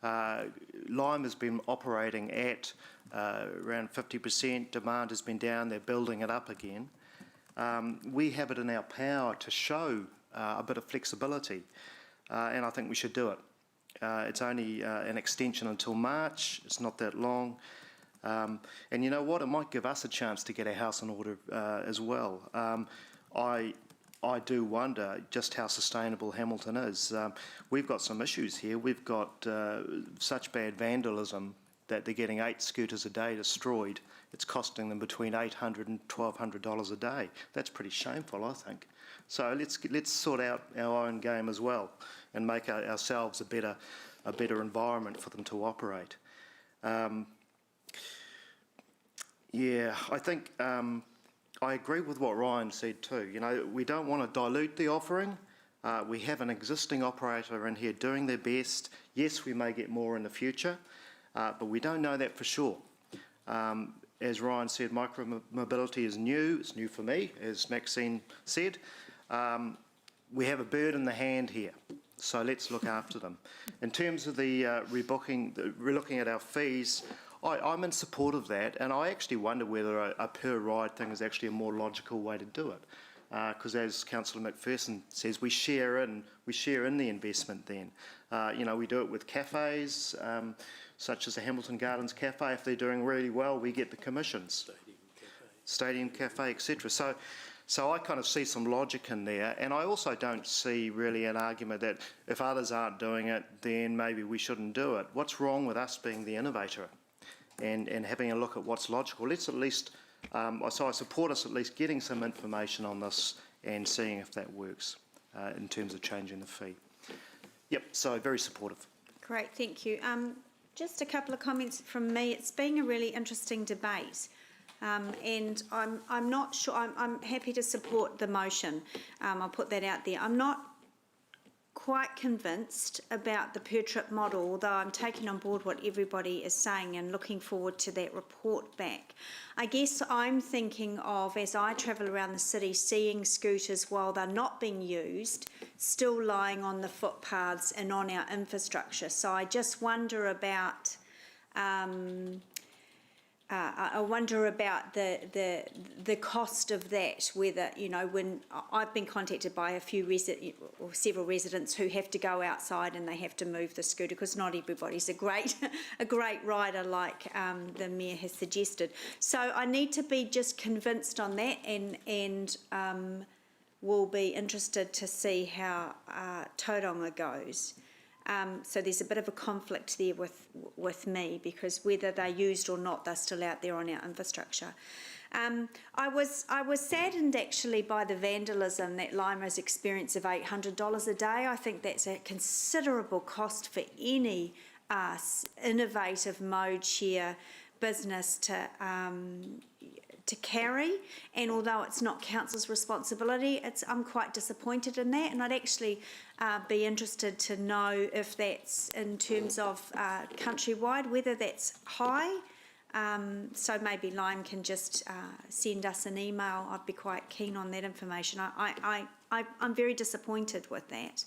Lime has been operating at around 50%. Demand has been down. They're building it up again. We have it in our power to show a bit of flexibility, and I think we should do it. It's only an extension until March. It's not that long. And you know what? It might give us a chance to get our house in order as well. I do wonder just how sustainable Hamilton is. We've got some issues here. We've got such bad vandalism that they're getting 8 scooters a day destroyed. It's costing them between $800 and $1,200 a day. That's pretty shameful, I think. So let's sort out our own game as well and make ourselves a better environment for them to operate. Yeah, I think I agree with what Ryan said too. You know, we don't want to dilute the offering. We have an existing operator in here doing their best. Yes, we may get more in the future, but we don't know that for sure. As Ryan said, micro-mobility is new. It's new for me, as Maxine said. We have a bird in the hand here, so let's look after them. In terms of the relooking at our fees, I'm in support of that, and I actually wonder whether a per ride thing is actually a more logical way to do it. Because as Councillor McPherson says, we share in the investment then. You know, we do it with cafes, such as the Hamilton Gardens Cafe. If they're doing really well, we get the commissions. Stadium Cafe, etc. So I kind of see some logic in there, and I also don't see really an argument that if others aren't doing it, then maybe we shouldn't do it. What's wrong with us being the innovator and having a look at what's logical? Let's at least So I support us at least getting some information on this and seeing if that works in terms of changing the fee. Yep, so very supportive. Great, thank you. Just a couple of comments from me. It's been a really interesting debate. And I'm not sure, I'm happy to support the motion. I'll put that out there. I'm not quite convinced about the per trip model, although I'm taking on board what everybody is saying and looking forward to that report back. I guess I'm thinking of, as I travel around the city, seeing scooters while they're not being used, still lying on the footpaths and on our infrastructure. So I just wonder about I wonder about the cost of that, whether, you know, when I've been contacted by a few several residents who have to go outside and they have to move the scooter because not everybody's a great rider like the Mayor has suggested. So I need to be just convinced on that, and will be interested to see how Tauranga goes. So there's a bit of a conflict there with me, because whether they're used or not, they're still out there on our infrastructure. I was saddened actually by the vandalism that Lima's experience of $800 a day. I think that's a considerable cost for any innovative mode share business to carry, and although it's not council's responsibility, I'm quite disappointed in that, and I'd actually be interested to know if that's in terms of countrywide, whether that's high. So maybe Lime can just send us an email. I'd be quite keen on that information. I'm very disappointed with that.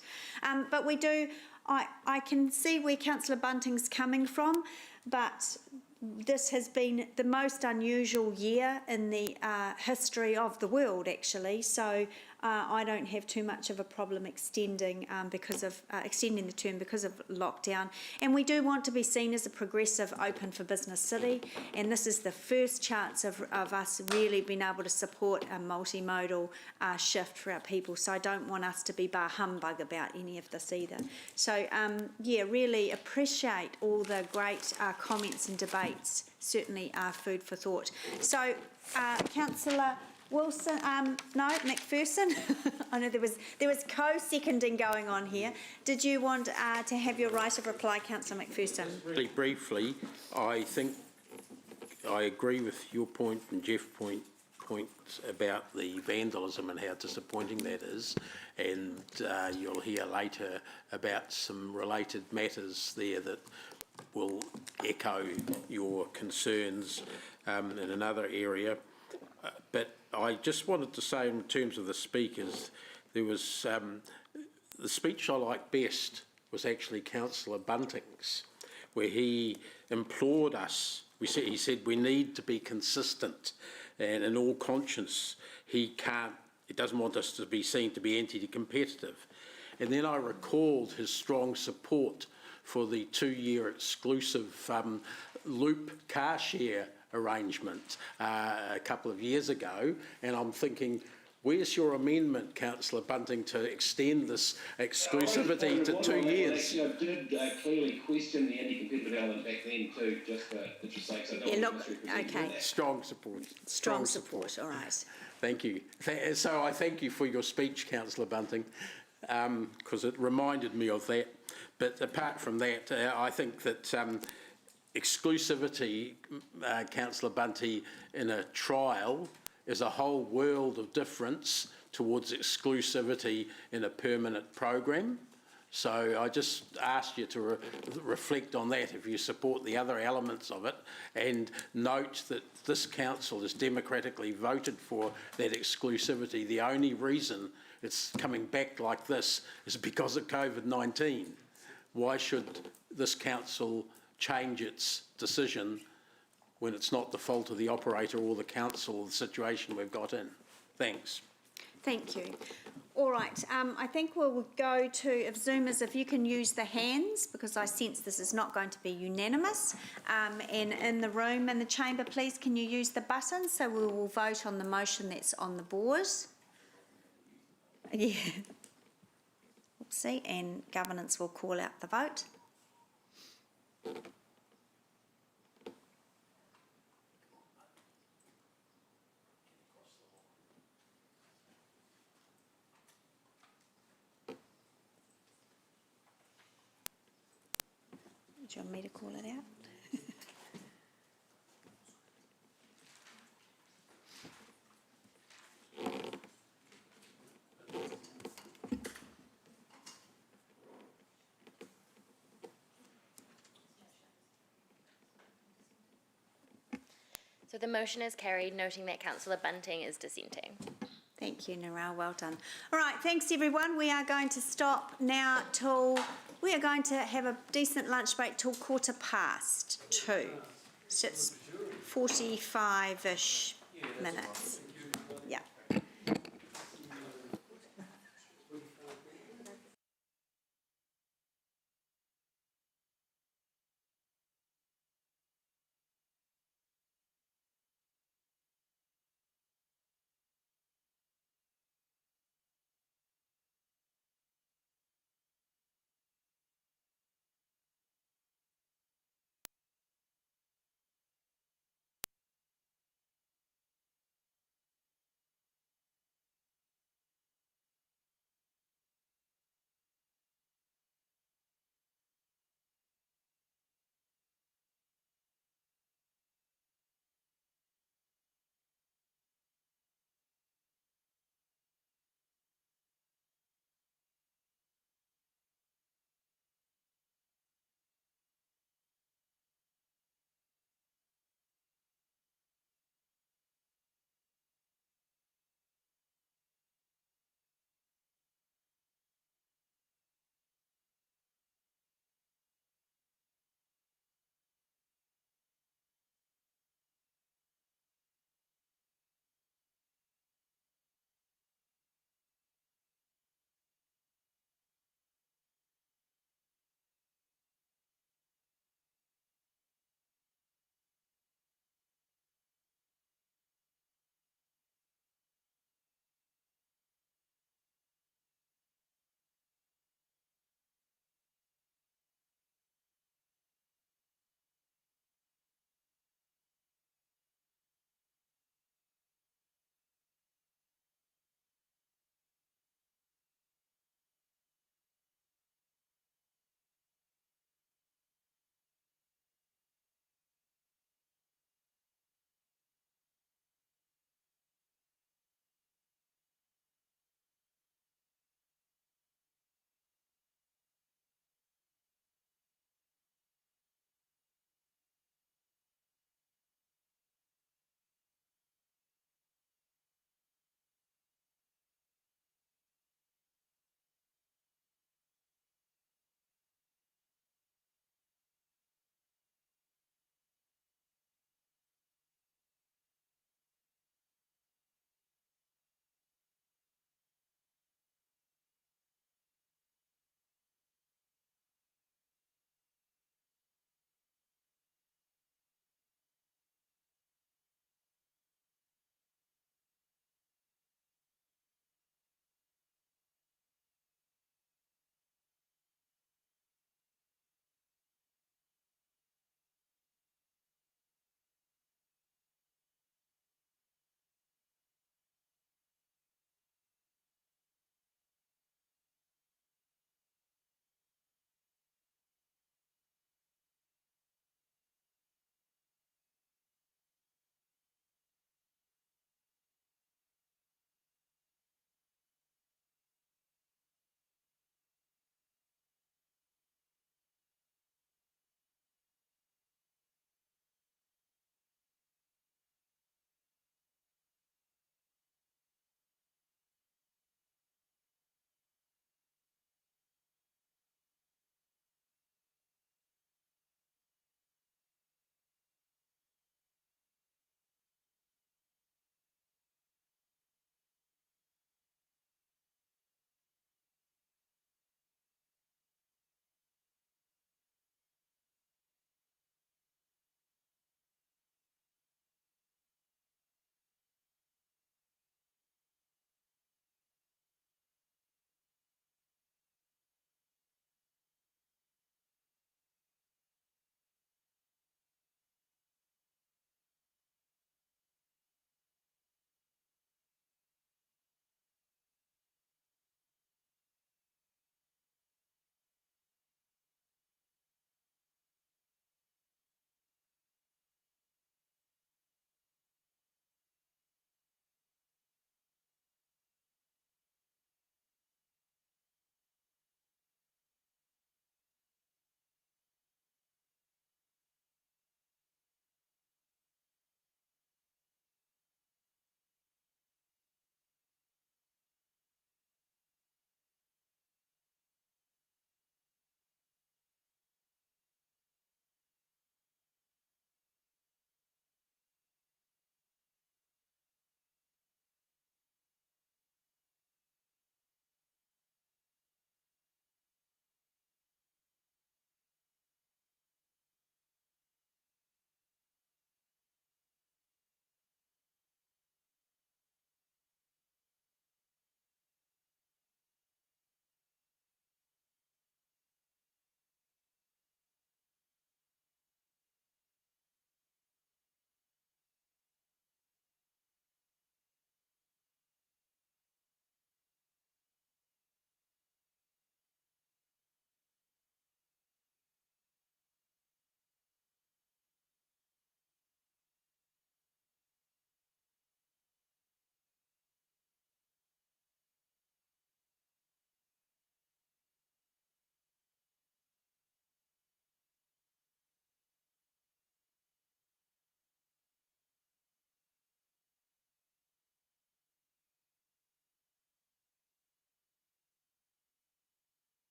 But we do, I can see where Councillor Bunting's coming from, but this has been the most unusual year in the history of the world, actually. So I don't have too much of a problem extending extending the term because of lockdown. And we do want to be seen as a progressive, open for business city. And this is the first chance of us really being able to support a multimodal shift for our people. So I don't want us to be bar humbug about any of this either. So yeah, really appreciate all the great comments and debates. Certainly are food for thought. So Councillor Wilson, no, McPherson. I know there was co-seconding going on here. Did you want to have your right of reply, Councillor McPherson? Really briefly, I think I agree with your point and Jeff's points about the vandalism and how disappointing that is, and you'll hear later about some related matters there that will echo your concerns in another area. But I just wanted to say, in terms of the speakers, there was the speech I liked best was actually Councillor Bunting's, where he implored us. He said we need to be consistent, and in all conscience, he doesn't want us to be seen to be anti-competitive. And then I recalled his strong support for the 2-year exclusive loop car share arrangement a couple of years ago, and I'm thinking, where's your amendment, Councillor Bunting, to extend this exclusivity to 2 years? I did clearly question the anti-competitive element back then too, just for interest's sake. So yeah, look, okay. Strong support. Strong support, all right. Thank you. So I thank you for your speech, Councillor Bunting, because it reminded me of that. But apart from that, I think that exclusivity, Councillor Bunty, in a trial is a whole world of difference towards exclusivity in a permanent program. So I just asked you to reflect on that, if you support the other elements of it, and note that this council has democratically voted for that exclusivity. The only reason it's coming back like this is because of COVID-19. Why should this council change its decision when it's not the fault of the operator or the council, the situation we've got in? Thanks. Thank you. All right, I think we'll go to, if Zoomers, if you can use the hands, because I sense this is not going to be unanimous. And in the room, in the chamber, please, can you use the button so we will vote on the motion that's on the board. Yeah. Oopsie, and governance will call out the vote. Do you want me to call it out? So the motion is carried, noting that Councillor Bunting is dissenting. Thank you, Narelle. Well done. All right, thanks everyone. We are going to stop now till, we are going to have a decent lunch break till 2:15. So it's 45-ish minutes.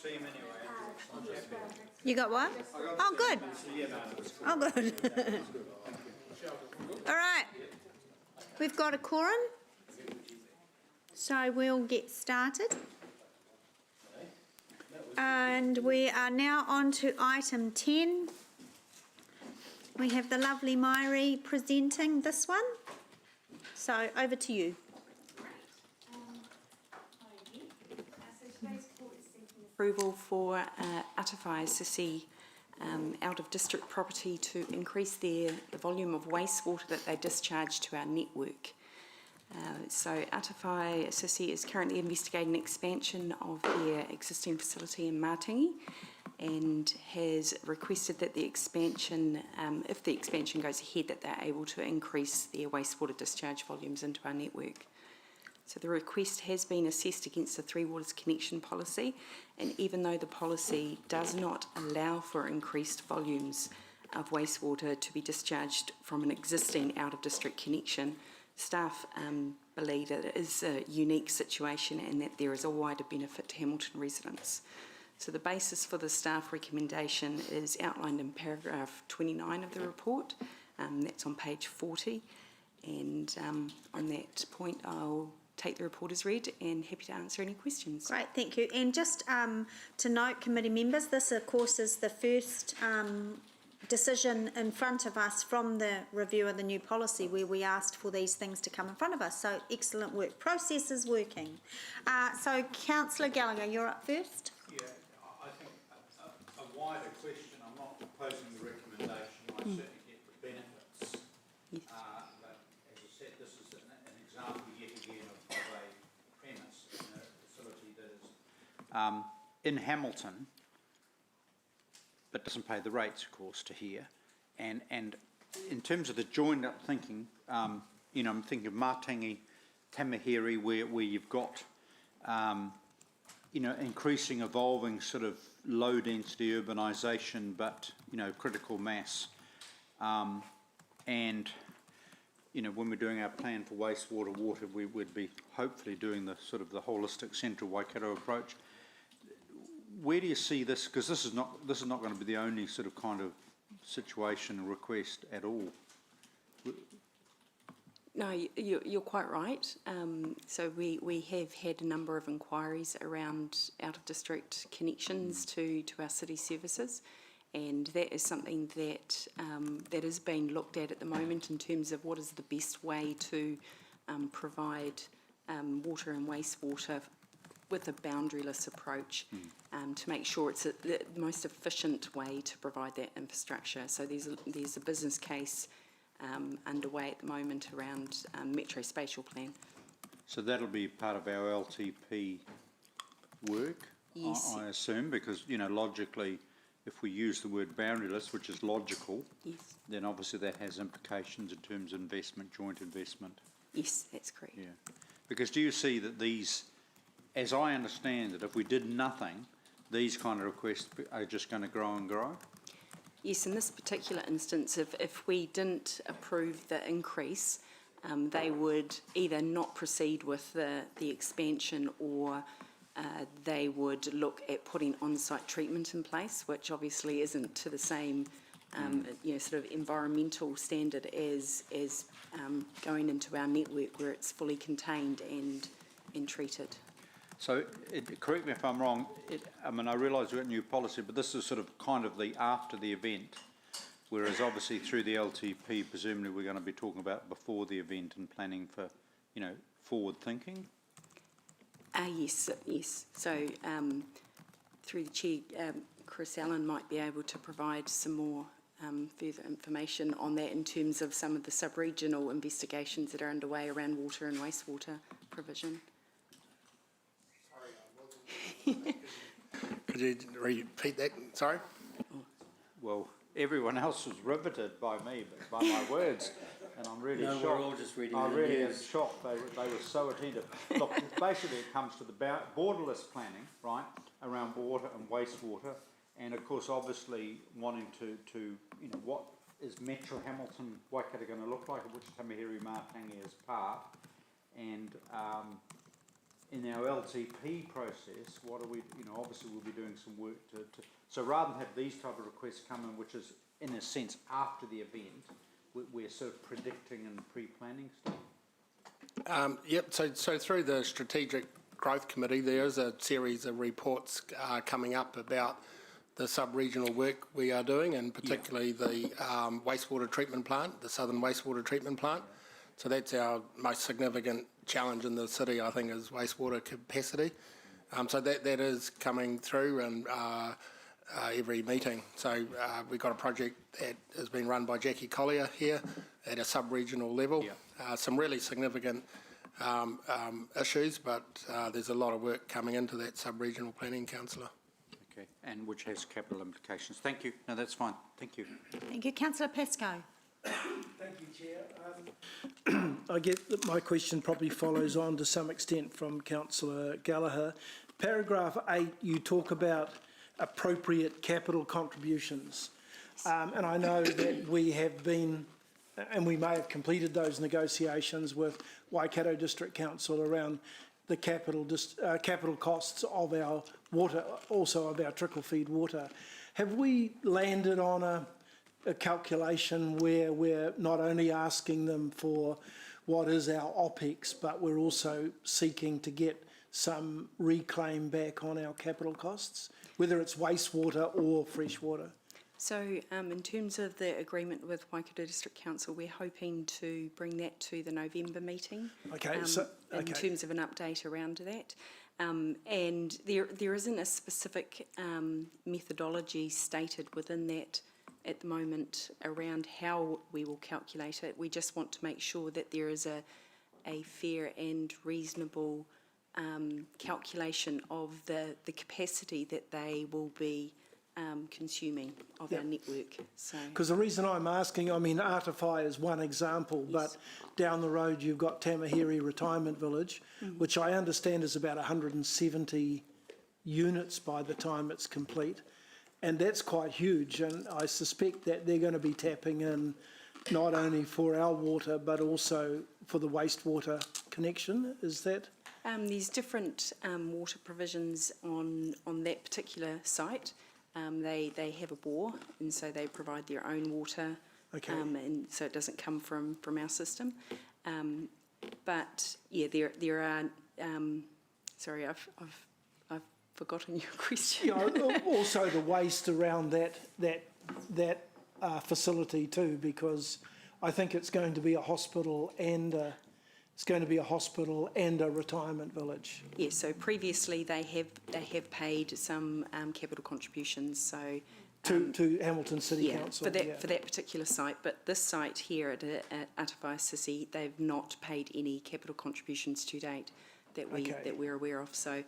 see him anyway. You got one? Oh, good. Oh, good. All right. We've got a quorum. So we'll get started. And we are now on to item 10. We have the lovely Mairi presenting this one. So over to you. Approval for Atawhai Sisi out of district property to increase the volume of wastewater that they discharge to our network. So Atawhai Sisi is currently investigating expansion of their existing facility in Matangi and has requested that the expansion, if the expansion goes ahead, that they're able to increase their wastewater discharge volumes into our network. So the request has been assessed against the Three Waters connection policy, and even though the policy does not allow for increased volumes of wastewater to be discharged from an existing out-of-district connection, staff believe that it is a unique situation and that there is a wider benefit to Hamilton residents. So the basis for the staff recommendation is outlined in paragraph 29 of the report. That's on page 40. And on that point, I'll take the report as read and happy to answer any questions. Great, thank you. And just to note, committee members, this of course is the first decision in front of us from the review of the new policy where we asked for these things to come in front of us. So excellent work. Process is working. So Councillor Gallagher, you're up first. Yeah, I think a wider question. I'm not proposing the recommendation. I certainly get the benefits. Yes. But as I said, this is an example yet again of a premise in a facility that is in Hamilton, but doesn't pay the rates, of course, to here. And in terms of the joined-up thinking, I'm thinking of Matangi, Tamahiri, where you've got, increasing, evolving sort of low-density urbanisation, but, critical mass. And, when we're doing our plan for wastewater, we would be hopefully doing the sort of the holistic central Waikato approach. Where do you see this? Because this is not going to be the only sort of kind of situation request at all. No, you're quite right. So we have had a number of inquiries around out-of-district connections to our city services, and that is something that that is being looked at the moment in terms of what is the best way to provide water and wastewater with a boundaryless approach to make sure it's the most efficient way to provide that infrastructure. So there's a business case underway at the moment around Metro Spatial Plan. So that'll be part of our LTP work, yes. I assume, because, logically, if we use the word boundaryless, which is logical, yes. then obviously that has implications in terms of investment, joint investment. Yes, that's correct. Yeah. Because do you see that these, as I understand it, if we did nothing, these kind of requests are just going to grow and grow? Yes, in this particular instance, if we didn't approve the increase, they would either not proceed with the expansion or they would look at putting on-site treatment in place, which obviously isn't to the same sort of environmental standard as going into our network where it's fully contained and treated. So, correct me if I'm wrong, I realise we've got new policy, but this is sort of kind of the after the event, whereas obviously through the LTP, presumably we're going to be talking about before the event and planning for, forward thinking? Yes. So, through the Chair, Chris Allen might be able to provide some more further information on that in terms of some of the sub-regional investigations that are underway around water and wastewater provision. Could you repeat that? Sorry? Well, everyone else was riveted by me, by my words, and I'm really shocked. We're all just reading I the really news. am shocked. They were so attentive. Look, basically it comes to the borderless planning, right, around water and wastewater, and of course, obviously wanting to what is Metro Hamilton Waikato going to look like, of which Tamahiri Matangi is part, and in our LTP process, what are we, obviously we'll be doing some work so rather than have these type of requests come in, which is in a sense after the event, we're sort of predicting and pre-planning stuff? Yep, so through the Strategic Growth Committee, there is a series of reports coming up about the sub-regional work we are doing, and particularly the wastewater treatment plant, the Southern Wastewater Treatment Plant. So that's our most significant challenge in the city, I think, is wastewater capacity. So that is coming through and every meeting. So we've got a project that has been run by Jackie Collier here at a sub-regional level. Some really significant issues, but there's a lot of work coming into that sub-regional planning, Councillor. Okay, and which has capital implications. Thank you. No, that's fine. Thank you. Thank you. Councillor Pascoe. Thank you, Chair. I get that my question probably follows on to some extent from Councillor Gallagher. Paragraph 8, you talk about appropriate capital contributions. And I know that we have been, and we may have completed those negotiations with Waikato District Council around the capital costs of our water, also of our trickle feed water. Have we landed on a calculation where we're not only asking them for what is our OPEX, but we're also seeking to get some reclaim back on our capital costs, whether it's wastewater or freshwater? So in terms of the agreement with Waikato District Council, we're hoping to bring that to the November meeting. Okay, in terms of an update around that. And there isn't a specific methodology stated within that at the moment around how we will calculate it. We just want to make sure that there is a fair and reasonable calculation of the capacity that they will be consuming of our network. Because the reason I'm asking, I mean, Artify is one example, but down the road you've got Tamahiri Retirement Village, which I understand is about 170 units by the time it's complete. And that's quite huge, and I suspect that they're going to be tapping in not only for our water, but also for the wastewater connection. Is that? There's different water provisions on that particular site. They have a bore, and so they provide their own water, and so it doesn't come from our system. But yeah, there are. Sorry, I've forgotten your question. Yeah, also the waste around that facility too, because I think it's going to be a hospital and a retirement village. Yeah, so previously they have paid some capital contributions. So to Hamilton City Council for that particular site, but this site here at Atawai Sisi, they've not paid any capital contributions to date that we're aware of. So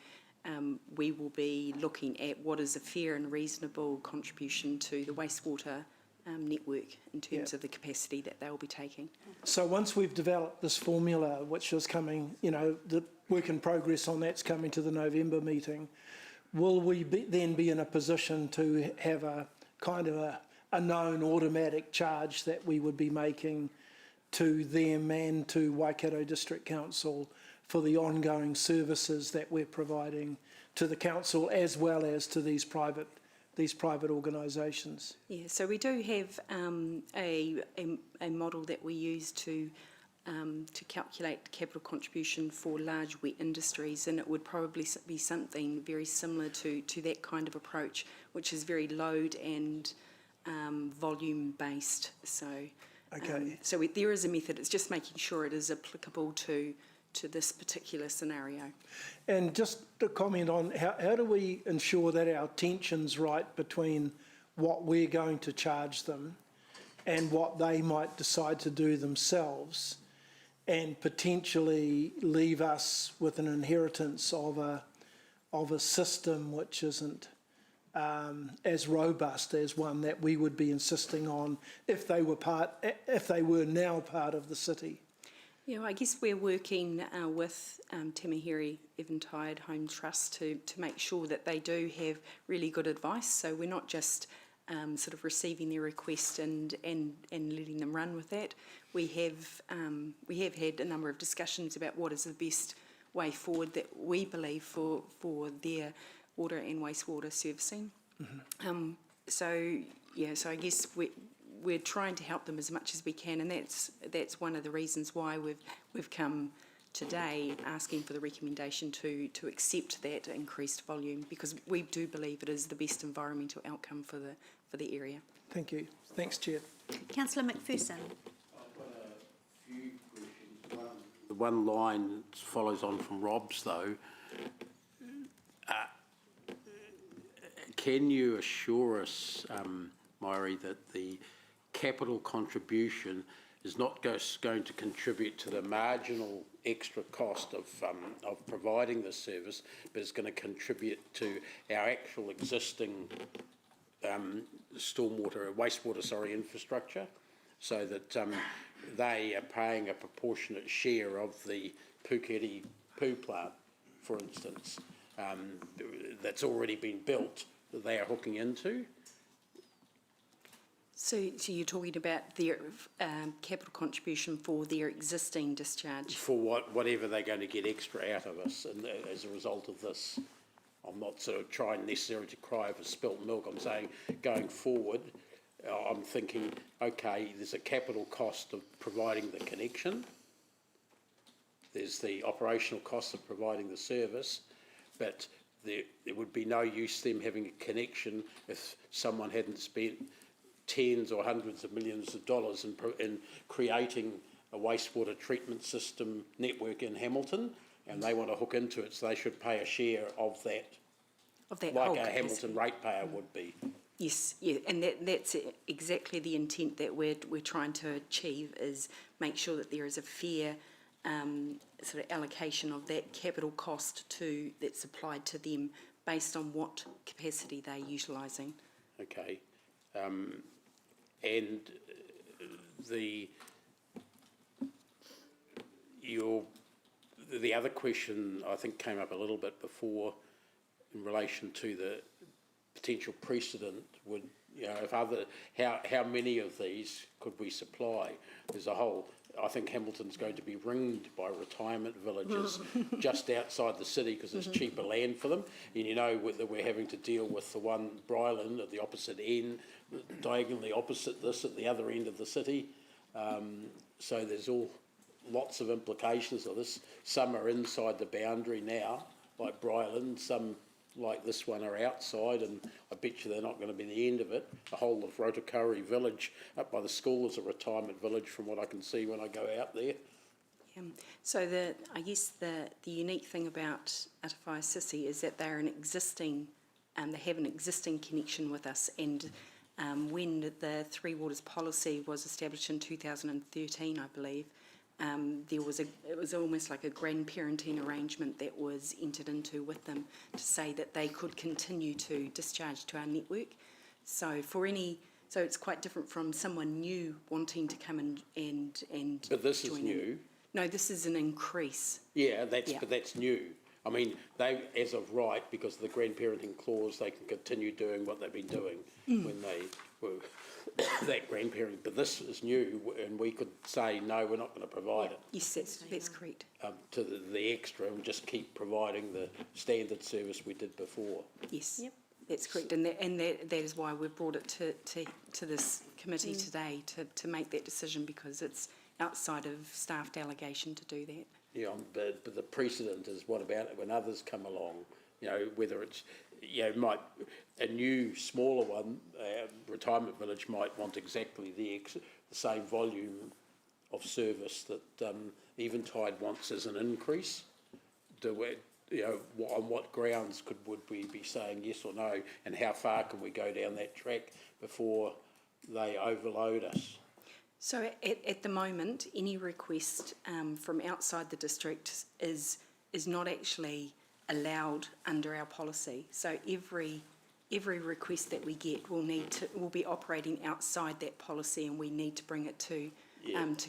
we will be looking at what is a fair and reasonable contribution to the wastewater network in terms of the capacity that they'll be taking. So once we've developed this formula, which is coming, the work in progress on that's coming to the November meeting, will we then be in a position to have a kind of a known automatic charge that we would be making to them and to Waikato District Council for the ongoing services that we're providing to the council as well as to these private organisations? Yeah, so we do have a model that we use to calculate capital contribution for large wet industries, and it would probably be something very similar to that kind of approach, which is very load and volume based. So, there is a method. It's just making sure it is applicable to this particular scenario. And just to comment on how do we ensure that our tension's right between what we're going to charge them and what they might decide to do themselves, and potentially leave us with an inheritance of a system which isn't as robust as one that we would be insisting on if they were now part of the city? Yeah, I guess we're working with Tamahiri Eventide Home Trust to make sure that they do have really good advice. So we're not just sort of receiving their request and letting them run with that. We have had a number of discussions about what is the best way forward that we believe for their water and wastewater servicing. So I guess we're trying to help them as much as we can, and that's one of the reasons why we've come today asking for the recommendation to accept that increased volume, because we do believe it is the best environmental outcome for the area. Thank you. Thanks, Chair. Councillor McPherson. The one line follows on from Rob's, though. Can you assure us, Mairi, that the capital contribution is not going to contribute to the marginal extra cost of providing this service, but is going to contribute to our actual existing wastewater infrastructure, so that they are paying a proportionate share of the Puketi poo plant, for instance, that's already been built, that they are hooking into? So you're talking about their capital contribution for their existing discharge? For whatever they're going to get extra out of us and as a result of this. I'm not sort of trying necessarily to cry over spilt milk. I'm saying going forward, I'm thinking, okay, there's a capital cost of providing the connection. There's the operational cost of providing the service, but there would be no use them having a connection if someone hadn't spent tens or hundreds of millions of dollars in creating a wastewater treatment system network in Hamilton, and they want to hook into it, so they should pay a share of that like a Hamilton ratepayer would be. Yes, yeah, and that's exactly the intent that we're trying to achieve, is make sure that there is a fair sort of allocation of that capital cost that's applied to them based on what capacity they're utilising. Okay. And the other question I think came up a little bit before in relation to the potential precedent would, how many of these could we supply? There's a whole, I think Hamilton's going to be ringed by retirement villages just outside the city because there's cheaper land for them. And you know that we're having to deal with the one, Bryland, at the opposite end, diagonally opposite this at the other end of the city. So there's lots of implications of this. Some are inside the boundary now, like Bryland, some like this one are outside, and I bet you they're not going to be the end of it. The whole of Rotorua village up by the school is a retirement village from what I can see when I go out there. So I guess the unique thing about Atawhai Sisi is that they're an existing, they have an existing connection with us, and when the Three Waters policy was established in 2013, I believe, it was almost like a grandparenting arrangement that was entered into with them to say that they could continue to discharge to our network. So it's quite different from someone new wanting to come and But this is join new. in. No, this is an increase. But that's new. I mean, they, as of right, because of the grandparenting clause, they can continue doing what they've been doing when they were that grandparent. But this is new, and we could say, no, we're not going to provide it. Yes, that's correct. To the extra, and just keep providing the standard service we did before. Yes, that's correct. And that is why we've brought it to this committee today to make that decision, because it's outside of staff delegation to do that. Yeah, but the precedent is, what about it when others come along? Whether it's, a new smaller one, retirement village might want exactly the same volume of service that Eventide wants as an increase. On what grounds would we be saying yes or no, and how far can we go down that track before they overload us? So at the moment, any request from outside the district is not actually allowed under our policy. So every request that we get will be operating outside that policy, and we need to bring it to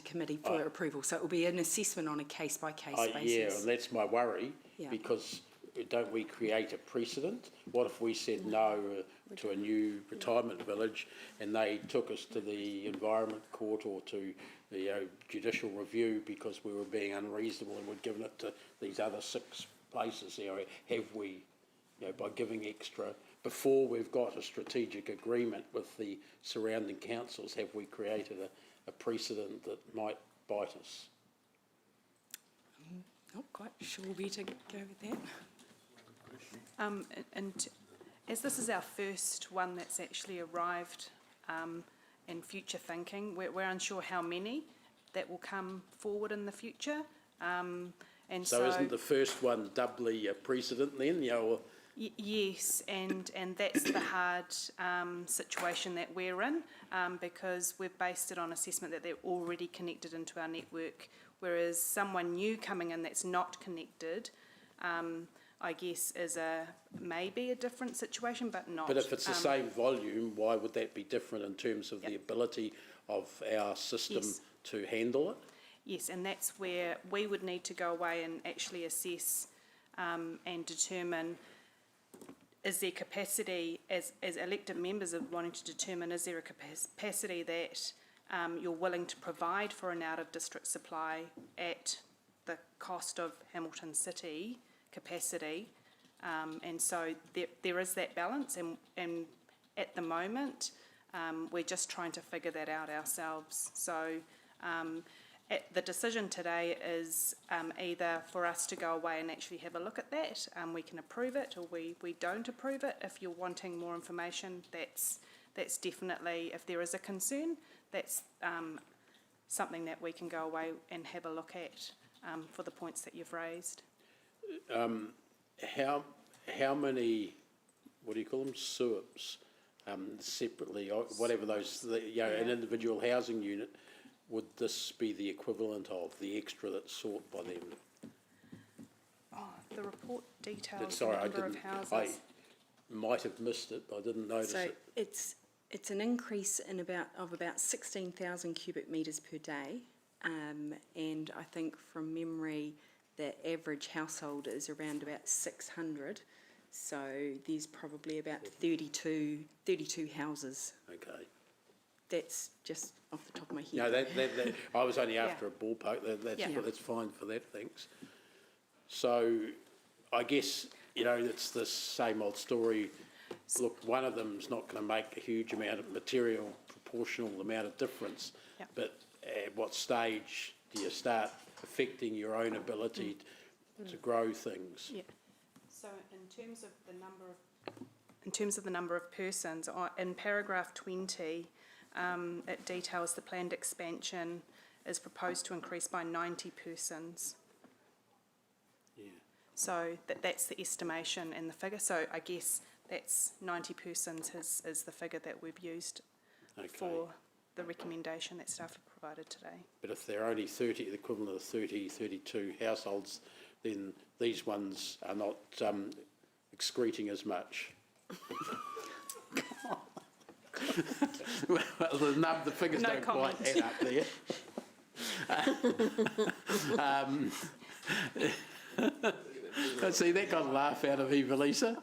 committee for approval. So it will be an assessment on a case by case basis. Yeah, and that's my worry, because don't we create a precedent? What if we said no to a new retirement village and they took us to the Environment Court or to judicial review because we were being unreasonable and we'd given it to these other 6 places there. Have we, by giving extra, before we've got a strategic agreement with the surrounding councils, have we created a precedent that might bite us? Not quite sure where to go with that. And as this is our first one that's actually arrived in future thinking, we're unsure how many that will come forward in the future. And so isn't the first one doubly a precedent then? Or yes, and that's the hard situation that we're in because we've based it on assessment that they're already connected into our network, whereas someone new coming in that's not connected, I guess, is maybe a different situation, but not. But if it's the same volume, why would that be different in terms of the ability of our system to handle it? Yes, and that's where we would need to go away and actually assess and determine, is there capacity, as elected members of wanting to determine, is there a capacity that you're willing to provide for an out-of-district supply at the cost of Hamilton City capacity, and so there is that balance, and at the moment we're just trying to figure that out ourselves. So the decision today is either for us to go away and actually have a look at that, we can approve it, or we don't approve it. If you're wanting more information, that's definitely, if there is a concern, that's something that we can go away and have a look at for the points that you've raised. How many, what do you call them, SUIPs, separately, or whatever those, an individual housing unit, would this be the equivalent of the extra that's sought by them? Oh, the report details Sorry, the number of houses. I might have missed it, but I didn't notice it. It's an increase in about 16,000 cubic metres per day, and I think from memory the average household is around about 600, so there's probably about 32 houses. Okay. That's just off the top of my head. No, that I was only after a ballpark. That's fine for that, thanks. So I guess, it's the same old story. Look, one of them's not going to make a huge amount of material, proportional amount of difference, but at what stage do you start affecting your own ability to grow things? Yeah. So in terms of the number of persons, in paragraph 20, it details the planned expansion is proposed to increase by 90 persons. Yeah. So that's the estimation and the figure. So I guess that's 90 persons is the figure that we've used for the recommendation that staff have provided today. But if they're only 30, the equivalent of 32 households, then these ones are not excreting as much. Well, the figures don't quite add up there. See, that got a laugh out of Evelisa.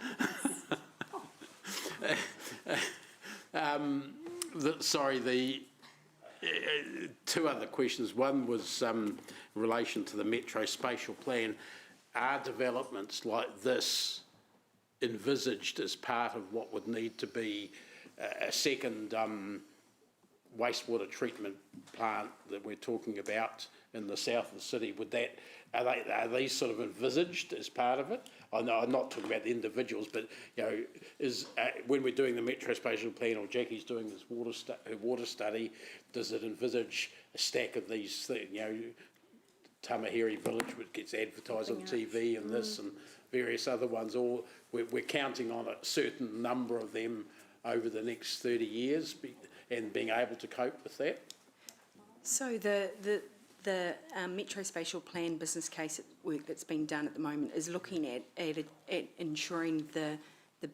Two other questions. One was in relation to the Metro Spatial Plan. Are developments like this envisaged as part of what would need to be a second wastewater treatment plant that we're talking about in the south of the city? Are these sort of envisaged as part of it? I know I'm not talking about the individuals, but when we're doing the Metro Spatial Plan, or Jackie's doing this her water study, does it envisage a stack of these? Tamahiri Village, which gets advertised on TV, and this and various other ones, or we're counting on a certain number of them over the next 30 years and being able to cope with that? So the Metro Spatial Plan business case work that's being done at the moment is looking at ensuring the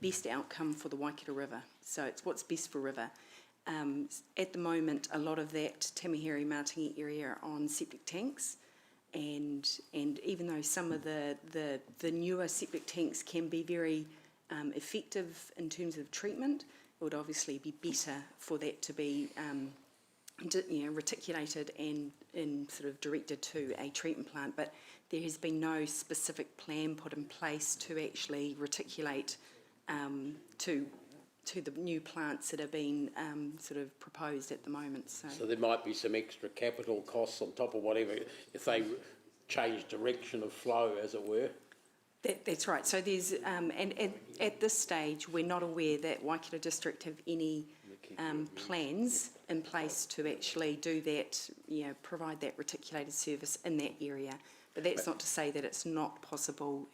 best outcome for the Waikato River. So it's what's best for river. At the moment, a lot of that Tamahiri Matangi area are on septic tanks, and even though some of the newer septic tanks can be very effective in terms of treatment, it would obviously be better for that to be reticulated and sort of directed to a treatment plant, but there has been no specific plan put in place to actually reticulate to the new plants that are being sort of proposed at the moment. So there might be some extra capital costs on top of whatever, if they change direction of flow, as it were. That's right. So there's, and at this stage, we're not aware that Waikato District have any plans in place to actually do that, provide that reticulated service in that area. But that's not to say that it's not possible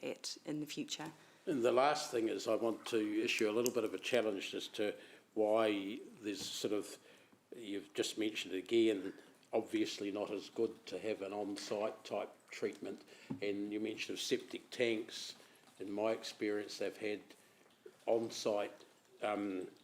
in the future. And the last thing is I want to issue a little bit of a challenge as to why there's sort of, you've just mentioned again, obviously not as good to have an on-site type treatment, and you mentioned of septic tanks. In my experience, they've had on-site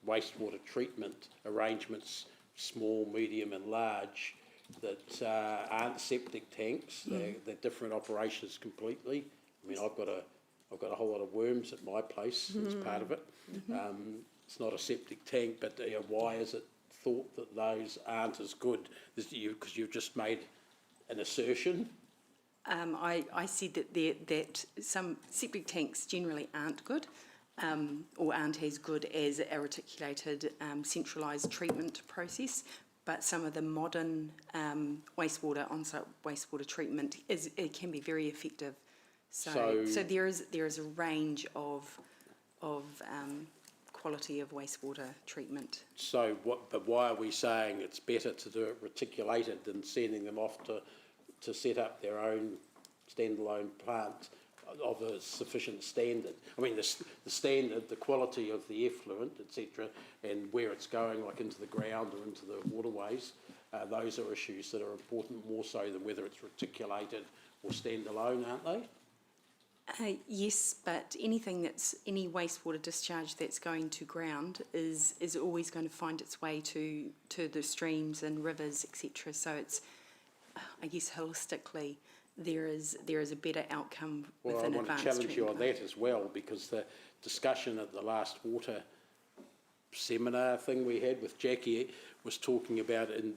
wastewater treatment arrangements, small, medium and large, that aren't septic tanks. They're different operations completely. I mean, I've got a whole lot of worms at my place as part of it. It's not a septic tank, but why is it thought that those aren't as good? Because you've just made an assertion. I said that some septic tanks generally aren't good, or aren't as good as a reticulated centralised treatment process. But some of the modern on-site wastewater treatment it can be very effective. So there is a range of quality of wastewater treatment. But why are we saying it's better to do it reticulated than sending them off to set up their own standalone plant of a sufficient standard? I mean, the standard, the quality of the effluent, etc., and where it's going, like into the ground or into the waterways, those are issues that are important more so than whether it's reticulated or standalone, aren't they? Yes, but any wastewater discharge that's going to ground is always going to find its way to the streams and rivers, etc. So it's, I guess, holistically, there is a better outcome with an advanced treatment. Well, I want to challenge you on that as well, because the discussion at the last water seminar thing we had with Jackie was talking about, and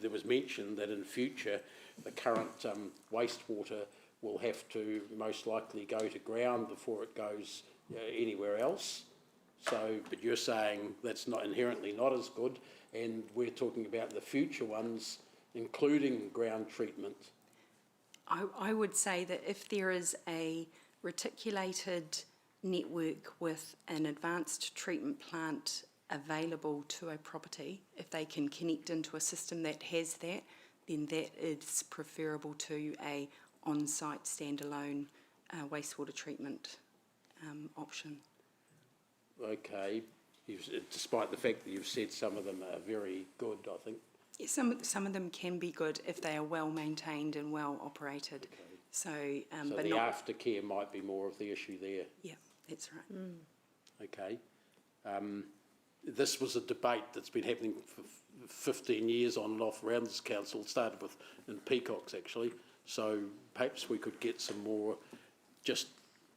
there was mention that in future the current wastewater will have to most likely go to ground before it goes anywhere else. So, but you're saying that's not inherently not as good, and we're talking about the future ones, including ground treatment. I would say that if there is a reticulated network with an advanced treatment plant available to a property, if they can connect into a system that has that, then that is preferable to a on-site standalone wastewater treatment option. Okay, despite the fact that you've said some of them are very good, I think. Yeah, some of them can be good if they are well maintained and well operated. Okay. So but the aftercare might be more of the issue there. Yeah, that's right. Okay. This was a debate that's been happening for 15 years on and off around this council. It started with in Peacocks actually. So perhaps we could get some more just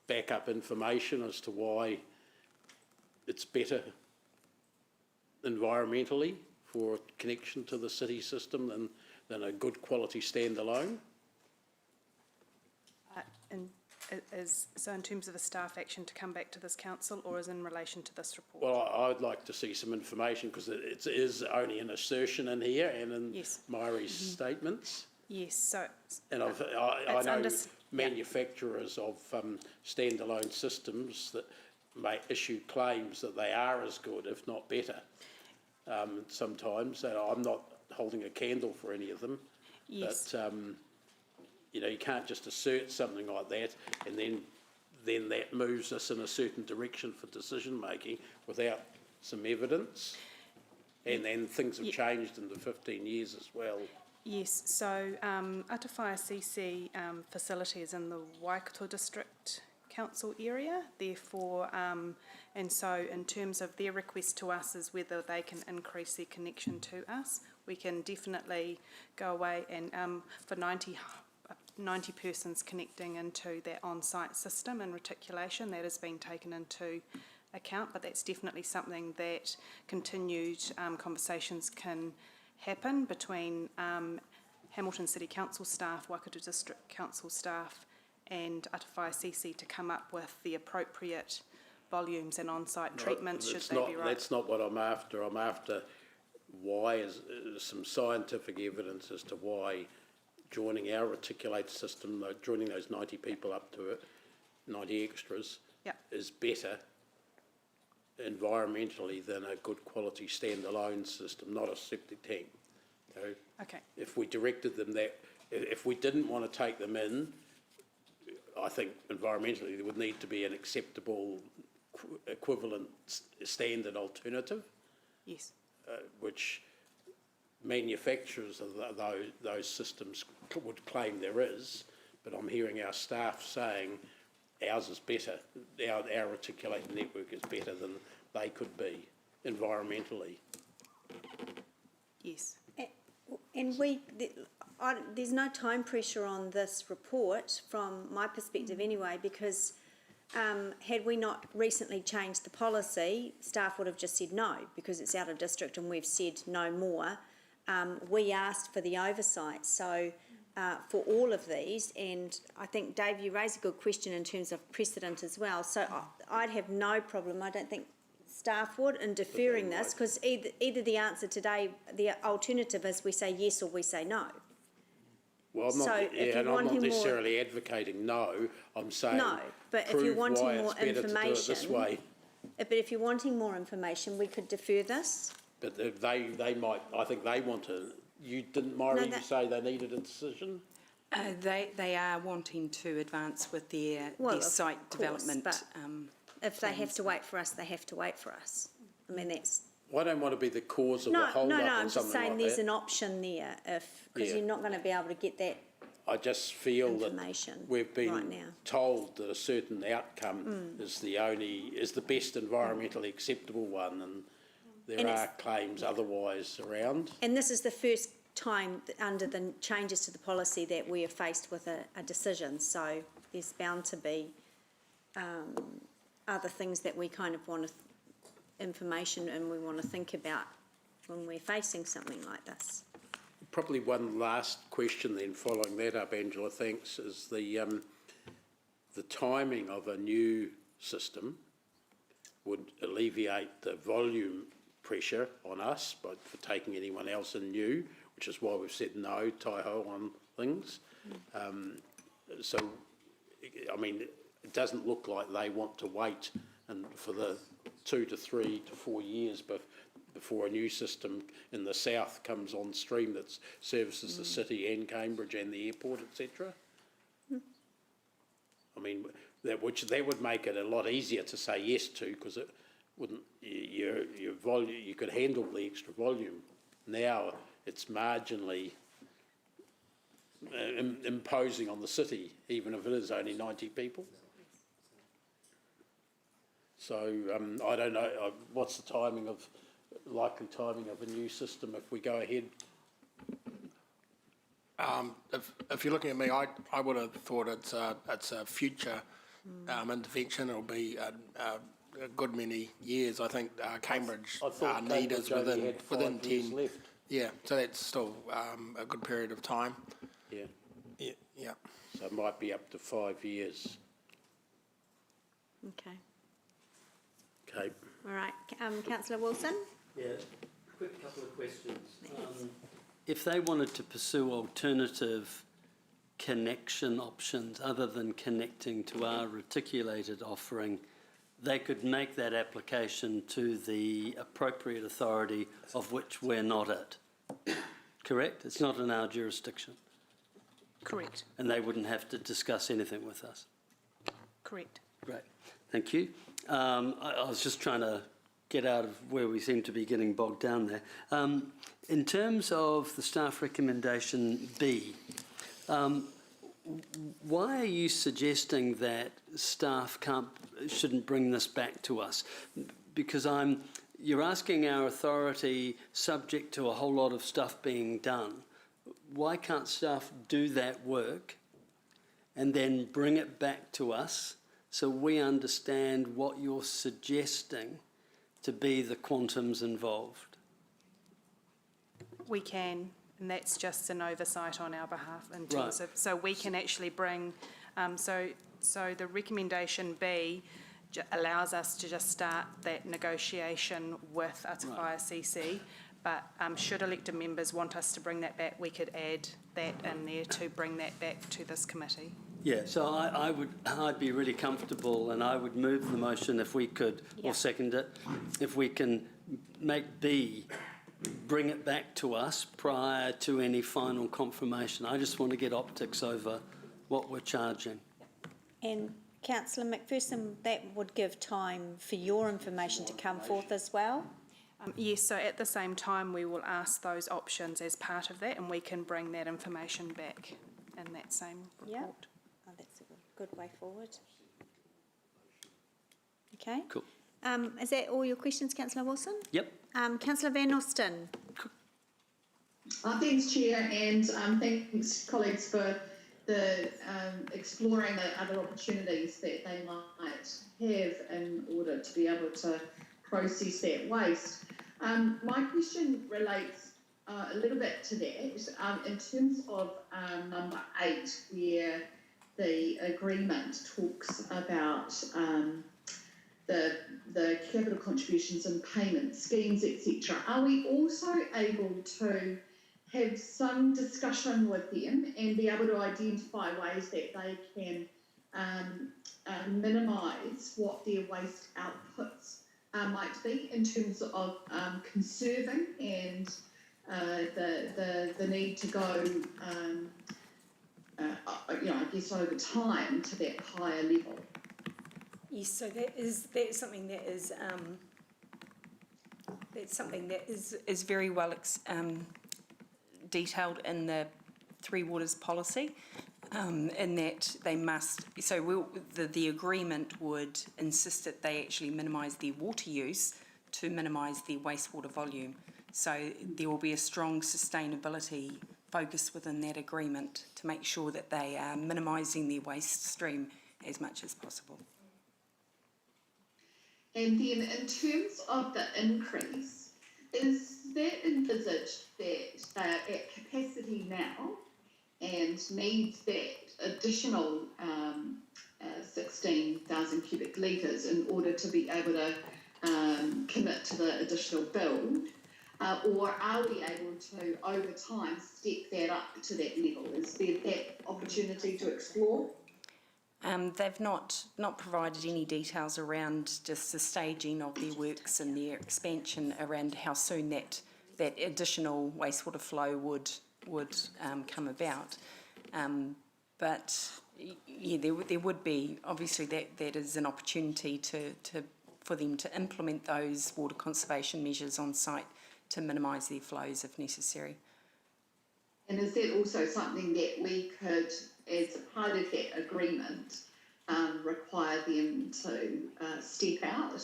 backup information as to why it's better environmentally for a connection to the city system than a good quality standalone. So in terms of a staff action to come back to this council, or is in relation to this report? Well, I'd like to see some information, because it is only an assertion in here and in Maire's statements. Yes, so... And I know manufacturers of standalone systems that may issue claims that they are as good, if not better, sometimes. And I'm not holding a candle for any of them. Yes. But, you can't just assert something like that and then that moves us in a certain direction for decision making without some evidence. And then things have changed in the 15 years as well. Yes, so Atawhaia CC facility is in the Waikato District Council area, therefore, and so in terms of their request to us is whether they can increase their connection to us. We can definitely go away and for 90 persons connecting into that on-site system and reticulation, that has been taken into account, but that's definitely something that continued conversations can happen between Hamilton City Council staff, Waikato District Council staff and Atawhai CC to come up with the appropriate volumes and on-site treatments should they be right? That's not what I'm after. I'm after why is some scientific evidence as to why joining our reticulated system, joining those 90 people up to it, 90 extras, is better environmentally than a good quality standalone system, not a septic tank. You know, okay. If we directed them that, if we didn't want to take them in, I think environmentally there would need to be an acceptable equivalent standard alternative. Yes. Which manufacturers of those systems would claim there is, but I'm hearing our staff saying ours is better, our reticulated network is better than they could be environmentally. Yes. And there's no time pressure on this report from my perspective anyway, because had we not recently changed the policy, staff would have just said no, because it's out of district and we've said no more. We asked for the oversight, so for all of these, and I think, Dave, you raised a good question in terms of precedent as well, so I'd have no problem, I don't think staff would, in deferring this, because either the answer today, the alternative is we say yes or we say no. Well, I'm not necessarily advocating no. I'm saying no, but if you're wanting more information, this way. But if you're wanting more information, we could defer this. But they might. I think they want to. You didn't, Maureen, you say they needed a decision. They are wanting to advance with their site development. But if they have to wait for us, they have to wait for us. I mean, that's. I don't want to be the cause of a hold up I'm on just saying like there's that. an option there because you're not going to be able to get that. I just feel that we've been right now. told that a certain outcome is the best environmentally acceptable one, and there are claims otherwise around. And this is the first time that under the changes to the policy that we are faced with a decision. So there's bound to be other things that we kind of want information and we want to think about when we're facing something like this. Probably one last question then, following that up, Angela, thanks, is the timing of a new system would alleviate the volume pressure on us for taking anyone else in new, which is why we've said no, Taiho, on things. So, I mean, it doesn't look like they want to wait for the 2 to 3 to 4 years before a new system in the south comes on stream that services the city and Cambridge and the airport, etc. I mean, that would make it a lot easier to say yes to, because it wouldn't your volume, you could handle the extra volume. Now it's marginally imposing on the city, even if it is only 90 people. So I don't know, what's the likely timing of a new system if we go ahead? If you're looking at me, I would have thought it's a future intervention. It'll be a good many years. I think Cambridge need is within 10. Left. Yeah, so that's still a good period of time. Yeah. Yeah. So it might be up to 5 years. Okay. Okay. All right, Councillor Wilson. Yeah, quick couple of questions. If they wanted to pursue alternative connection options other than connecting to our reticulated offering, they could make that application to the appropriate authority of which we're not at. Correct? It's not in our jurisdiction. Correct. And they wouldn't have to discuss anything with us. Correct. Great. Thank you. I was just trying to get out of where we seem to be getting bogged down there. In terms of the staff recommendation B, why are you suggesting that staff shouldn't bring this back to us? Because you're asking our authority, subject to a whole lot of stuff being done, why can't staff do that work and then bring it back to us so we understand what you're suggesting to be the quantums involved? We can, and that's just an oversight on our behalf in terms of, so we can actually bring, so the recommendation B allows us to just start that negotiation with Atawhaia CC, but should elected members want us to bring that back, we could add that in there to bring that back to this committee. Yeah, so I'd be really comfortable, and I would move the motion if we could, or second it, if we can make B, bring it back to us prior to any final confirmation. I just want to get optics over what we're charging. And Councillor McPherson, that would give time for your information to come forth as well? Yes, so at the same time, we will ask those options as part of that, and we can bring that information back in that same report. Yeah. Oh, that's a good way forward. Okay. Cool. Is that all your questions, Councillor Wilson? Yep. Councillor Van Osten. Thanks, Chair, and thanks, colleagues, for the exploring the other opportunities that they might have in order to be able to process that waste. My question relates a little bit to that in terms of number 8, where the agreement talks about the capital contributions and payment schemes, etc. Are we also able to have some discussion with them and be able to identify ways that they can minimise what their waste outputs might be in terms of conserving and the need to go, I guess over time to that higher level? Yes, so that's something that is very well detailed in the Three Waters policy, in that they must. So the agreement would insist that they actually minimise their water use to minimise their wastewater volume. So there will be a strong sustainability focus within that agreement to make sure that they are minimising their waste stream as much as possible. And then in terms of the increase, is that envisaged that they are at capacity now and needs that additional 16,000 cubic litres in order to be able to commit to the additional build? Or are we able to, over time, step that up to that level? Is there that opportunity to explore? They've not provided any details around just the staging of their works and their expansion around how soon that additional wastewater flow would come about. But yeah, there would be, obviously that is an opportunity for them to implement those water conservation measures on site to minimise their flows if necessary. And is that also something that we could, as a part of that agreement, require them to step out,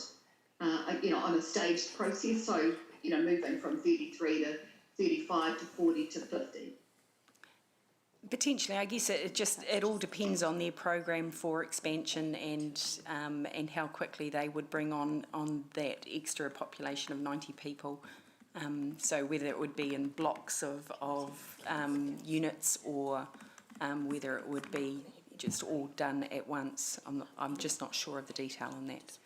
on a staged process? So, moving from 33 to 35 to 40 to 50. Potentially, I guess it all depends on their program for expansion and how quickly they would bring on that extra population of 90 people. So whether it would be in blocks of units or whether it would be just all done at once, I'm just not sure of the detail on that.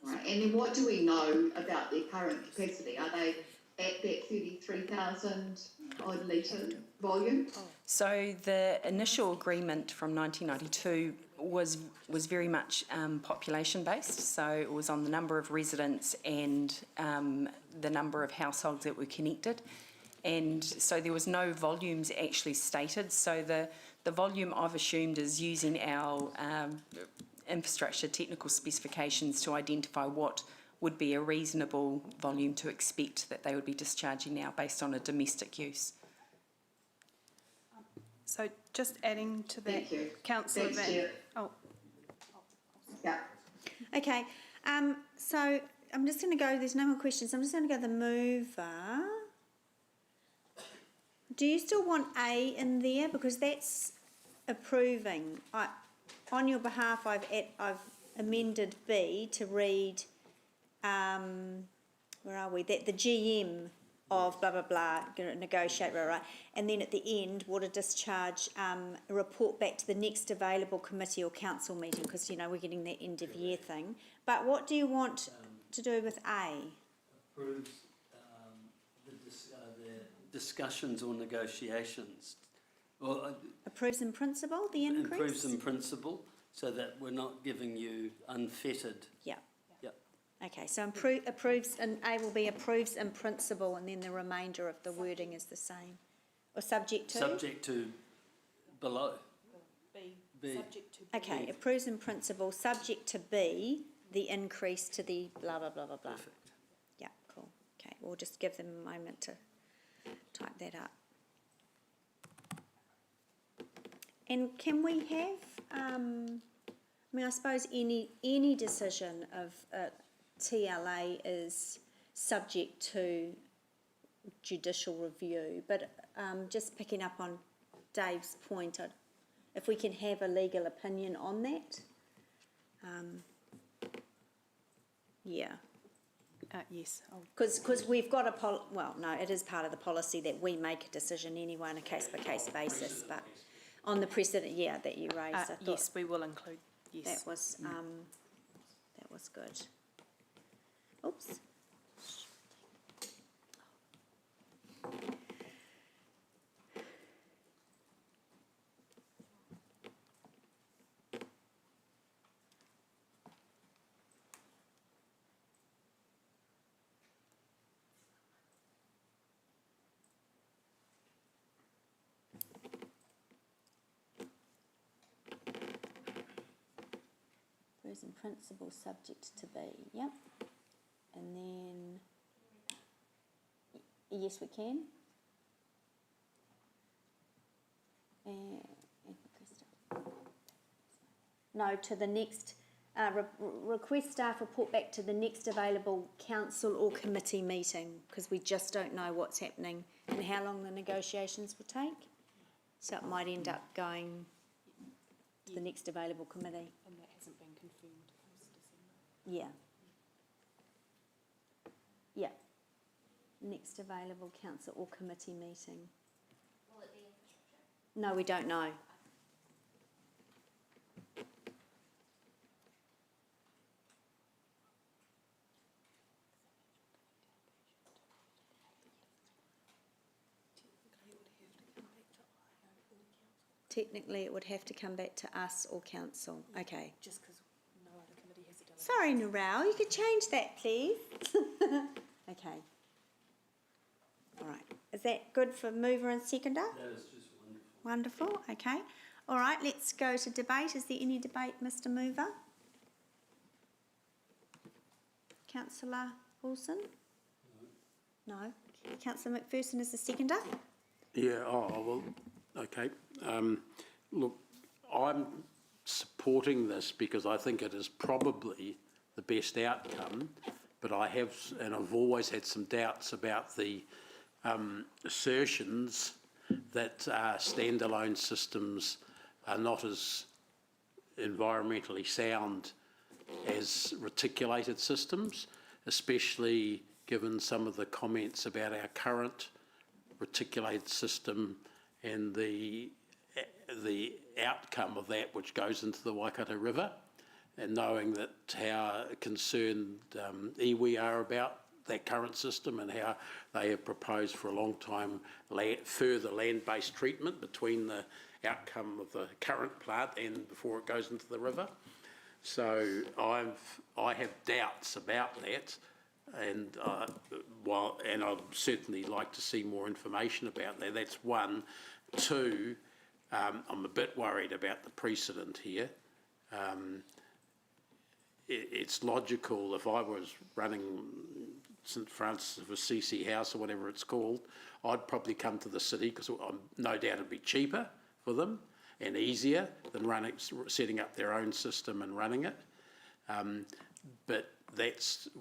Right, and then what do we know about their current capacity? Are they at that 33,000 odd litre volume? So the initial agreement from 1992 was very much population based, so it was on the number of residents and the number of households that were connected, and so there was no volumes actually stated. So the volume I've assumed is using our infrastructure technical specifications to identify what would be a reasonable volume to expect that they would be discharging now based on a domestic use. So just adding to that, Councillor Van. Oh. Yeah. Okay. So I'm just going to go. There's no more questions. I'm just going to go to the mover. Do you still want A in there because that's approving? On your behalf, I've amended B to read. Where are we? That the GM of blah, blah, blah, gonna negotiate, right. And then at the end, water discharge, a report back to the next available committee or council meeting, because, you know, we're getting that end of year thing. But what do you want to do with A? Approves the discussions or negotiations. Or, approves in principle, the increase? Approves in principle, so that we're not giving you unfettered. Yeah. Yep. Okay, so approves, and A will be approves in principle, and then the remainder of the wording is the same. Or subject to? Subject to below. B. Subject to B. Okay, approves in principle, subject to B, the increase to the blah, blah, blah, blah, blah. Perfect. Yeah, cool. Okay, we'll just give them a moment to type that up. And can we have, I mean, I suppose any decision of TLA is subject to judicial review, but just picking up on Dave's point, if we can have a legal opinion on that, yeah. Yes. Because we've got a, well, no, it is part of the policy that we make a decision anyway on a case-by-case basis, but on the precedent, yeah, that you raised, I thought yes, we will include, yes. that was good. Oops. In principle, subject to B, yep. And then, yes, we can. No, to the next, request staff report back to the next available council or committee meeting, because we just don't know what's happening and how long the negotiations will take. So it might end up going to the next available committee. And that hasn't been confirmed post-December. Yeah. Yeah. Next available council or committee meeting. Will it be infrastructure? No, we don't know. Technically, it would have to come back to us or council. Okay. Just because no other committee has a delegation. Sorry, Narelle, you could change that, please. Okay. All right. Is that good for mover and seconder? That is just wonderful. Wonderful. Okay. All right, let's go to debate. Is there any debate, Mr. Mover? Councillor Wilson? No. Councillor McPherson is the seconder? Yeah, well, okay. Look, I'm supporting this because I think it is probably the best outcome, but I've always had some doubts about the assertions that standalone systems are not as environmentally sound as reticulated systems, especially given some of the comments about our current reticulated system and the outcome of that which goes into the Waikato River, and knowing that how concerned iwi are about that current system and how they have proposed for a long time further land-based treatment between the outcome of the current plant and before it goes into the river. So I have doubts about that, and I'd certainly like to see more information about that. That's one. Two, I'm a bit worried about the precedent here. It's logical if I was running St Francis of Assisi House or whatever it's called, I'd probably come to the city because no doubt it'd be cheaper for them and easier than setting up their own system and running it. But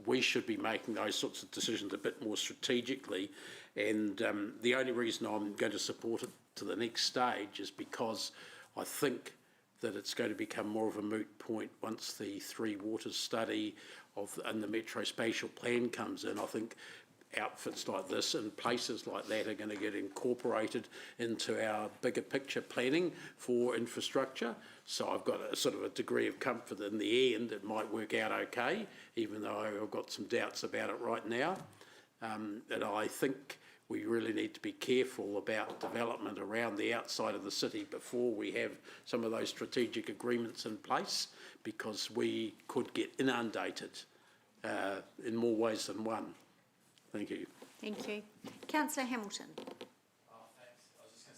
we should be making those sorts of decisions a bit more strategically, and the only reason I'm going to support it to the next stage is because I think that it's going to become more of a moot point once the Three Waters study and the Metro Spatial Plan comes in. I think outfits like this and places like that are going to get incorporated into our bigger picture planning for infrastructure. So I've got a sort of a degree of comfort in the end it might work out okay, even though I've got some doubts about it right now. And I think we really need to be careful about development around the outside of the city before we have some of those strategic agreements in place, because we could get inundated in more ways than one. Thank you. Thank you. Councillor Hamilton. In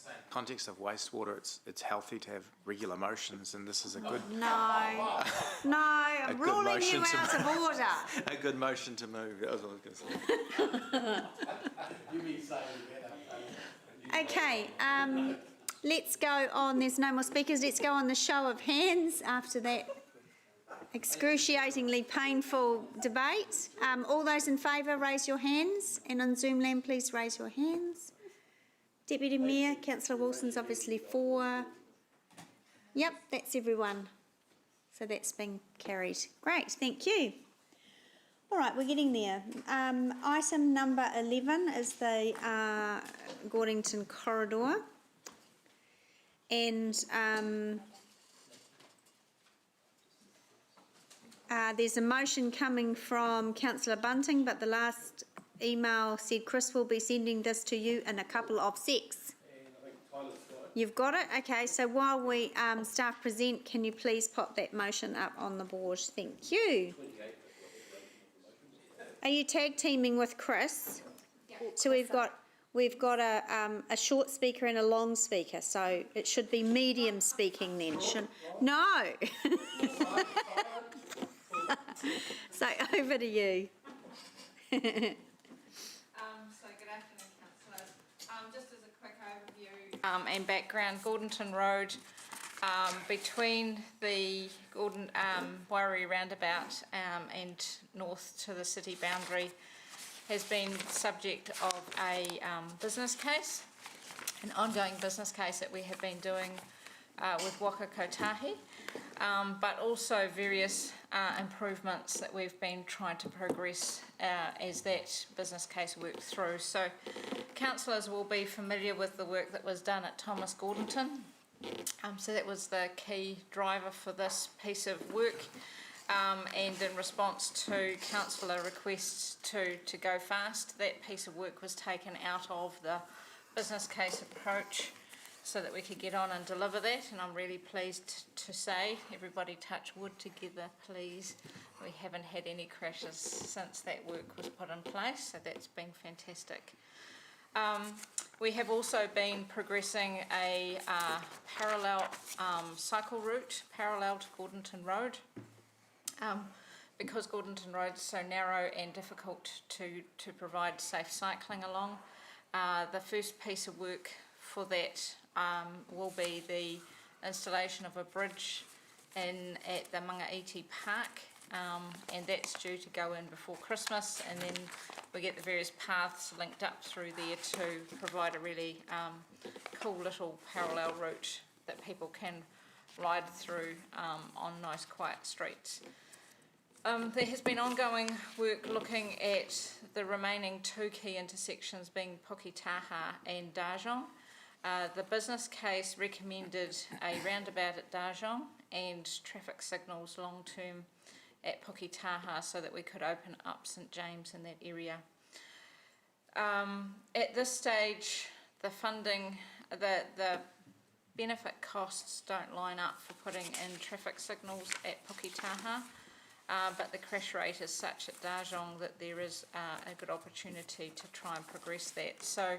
the context of wastewater, it's healthy to have regular motions, and this is a good No, I'm good ruling motion you to out of order. a good motion to move. That was what I was going to say. Okay, let's go on. There's no more speakers. Let's go on the show of hands after that excruciatingly painful debate. All those in favour, raise your hands. And on Zoom land, please raise your hands. Deputy Mayor, Councillor Wilson's obviously for. Yep, that's everyone. So that's been carried. Great, thank you. All right, we're getting there. Item number 11 is the Gordington corridor. And there's a motion coming from Councillor Bunting, but the last email said Chris will be sending this to you in a couple of secs. You've got it? Okay, so while we staff present, can you please pop that motion up on the board? Thank you. Are you tag teaming with Chris? So we've got a short speaker and a long speaker, so it should be medium speaking then. No. So over to you. So good afternoon, councillors. Just as a quick overview and background, Gordonton Road between the Wairau roundabout and north to the city boundary has been subject of a business case, an ongoing business case that we have been doing with Waka Kotahi, but also various improvements that we've been trying to progress as that business case works through. So councillors will be familiar with the work that was done at Thomas Gordonton. So that was the key driver for this piece of work. And in response to councillor requests to go fast, that piece of work was taken out of the business case approach so that we could get on and deliver that. And I'm really pleased to say, everybody touch wood together please, we haven't had any crashes since that work was put in place, so that's been fantastic. We have also been progressing a parallel cycle route parallel to Gordonton Road. Because Gordonton Road is so narrow and difficult to provide safe cycling along, the first piece of work for that will be the installation of a bridge at the Mangaiti Park, and that's due to go in before Christmas, and then we get the various paths linked up through there to provide a really cool little parallel route that people can ride through on nice quiet streets. There has been ongoing work looking at the remaining two key intersections being Puketaha and Dajong. The business case recommended a roundabout at Dajong and traffic signals long term at Puketaha so that we could open up St James in that area. At this stage, the funding, the benefit costs don't line up for putting in traffic signals at Puketaha. But the crash rate is such at Dajong that there is a good opportunity to try and progress that. So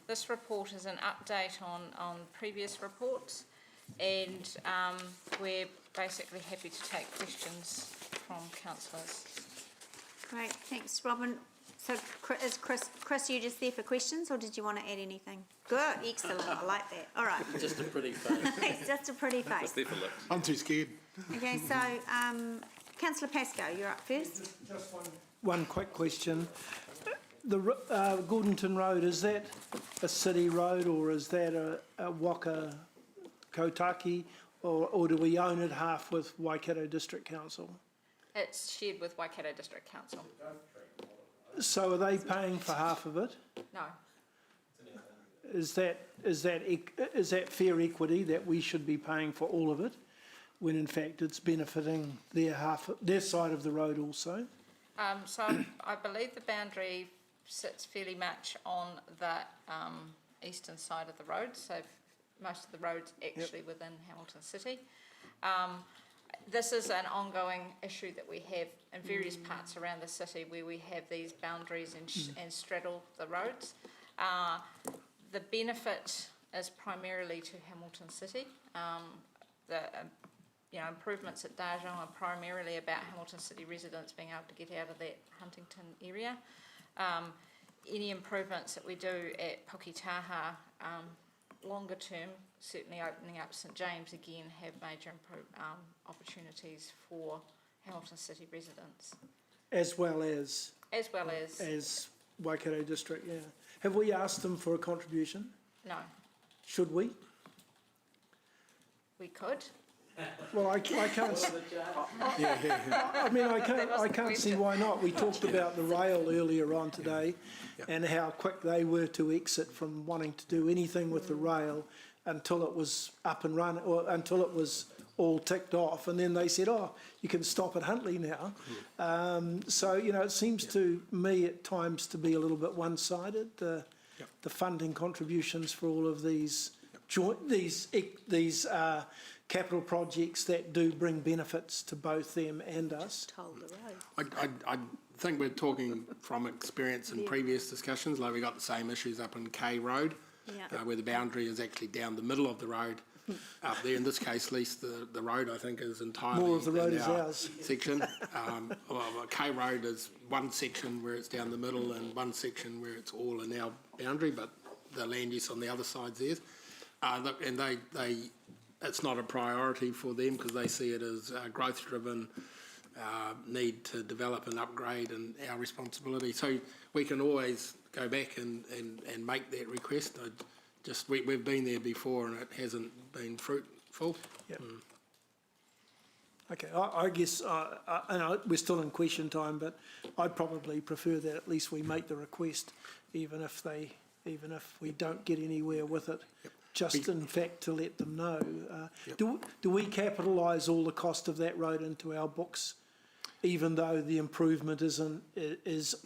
this report is an update on previous reports, and we're basically happy to take questions from councillors. Great, thanks Robin. So is Chris, you just there for questions, or did you want to add anything? Good, excellent, I like that. All right. Just a pretty face. It's just a pretty face. Just there for looks. I'm too scared. Okay, so Councillor Pascoe, you're up first. Just one quick question. The Gordonton Road, is that a city road, or is that a Waka Kotaki, or do we own it half with Waikato District Council? It's shared with Waikato District Council. So are they paying for half of it? No. Is that fair equity, that we should be paying for all of it, when in fact it's benefiting their side of the road also? So I believe the boundary sits fairly much on the eastern side of the road, so most of the road's actually within Hamilton City. This is an ongoing issue that we have in various parts around the city where we have these boundaries and straddle the roads. The benefit is primarily to Hamilton City. The improvements at Darjong are primarily about Hamilton City residents being able to get out of that Huntington area. Any improvements that we do at Puketaha, longer term, certainly opening up St James again, have major opportunities for Hamilton City residents. As well as Waikato District, yeah. Have we asked them for a contribution? No. Should we? We could. Well, I can't. I mean, I can't see why not. We talked about the rail earlier on today, and how quick they were to exit from wanting to do anything with the rail until it was up and running, or until it was all ticked off, and then they said, "Oh, you can stop at Huntly now." So it seems to me at times to be a little bit one-sided. The funding contributions for all of these capital projects that do bring benefits to both them and us. I think we're talking from experience in previous discussions, like we got the same issues up in K Road, where the boundary is actually down the middle of the road. Up there, in this case, at least the road, I think, is entirely more of the road in is our ours. section. K Road is one section where it's down the middle and one section where it's all in our boundary, but the land use on the other side's theirs. And it's not a priority for them because they see it as a growth-driven need to develop and upgrade, and our responsibility. So we can always go back and make that request. We've been there before and it hasn't been fruitful. Yep. Okay, I guess, we're still in question time, but I'd probably prefer that at least we make the request, even if we don't get anywhere with it. Yep. Just in fact to let them know. Do we capitalise all the cost of that road into our books, even though the improvement is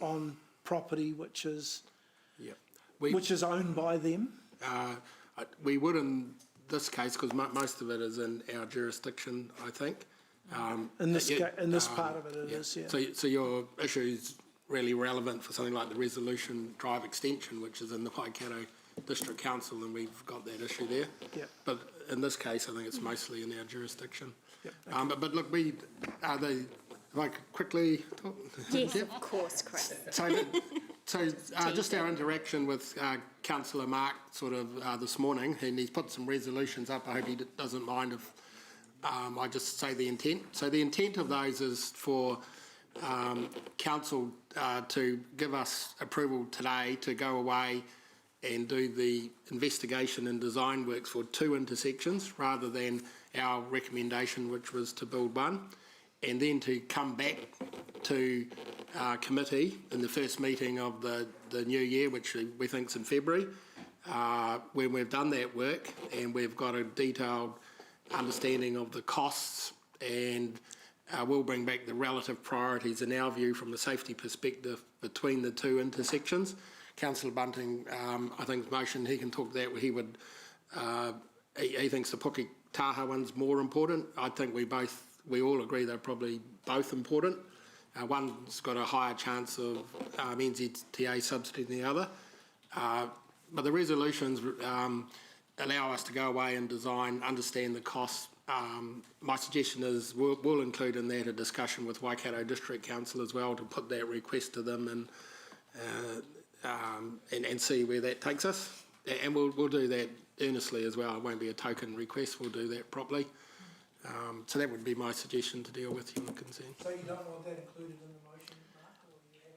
on property which is owned by them? We would in this case, because most of it is in our jurisdiction, I think. In this part of it is, yeah. So your issue is really relevant for something like the Resolution Drive extension, which is in the Waikato District Council, and we've got that issue there. Yep. But in this case, I think it's mostly in our jurisdiction. Yep. But look, if I could quickly talk? Yes, of course, Chris. So just our interaction with Councillor Mark this morning, and he's put some resolutions up. I hope he doesn't mind if I just say the intent. So the intent of those is for Council to give us approval today to go away and do the investigation and design works for 2 intersections rather than our recommendation, which was to build 1, and then to come back to committee in the first meeting of the new year, which we think is in February, when we've done that work and we've got a detailed understanding of the costs, and we'll bring back the relative priorities in our view from a safety perspective between the 2 intersections. Councillor Bunting, I think, motion, he can talk to that. He would, he thinks the Puketaha one's more important. I think we all agree they're probably both important. One's got a higher chance of NZTA subsidy than the other. But the resolutions allow us to go away and design, understand the costs. My suggestion is we'll include in that a discussion with Waikato District Council as well to put that request to them and see where that takes us. And we'll do that earnestly as well. It won't be a token request. We'll do that properly. So that would be my suggestion to deal with your concern. So you don't want that included in the motion,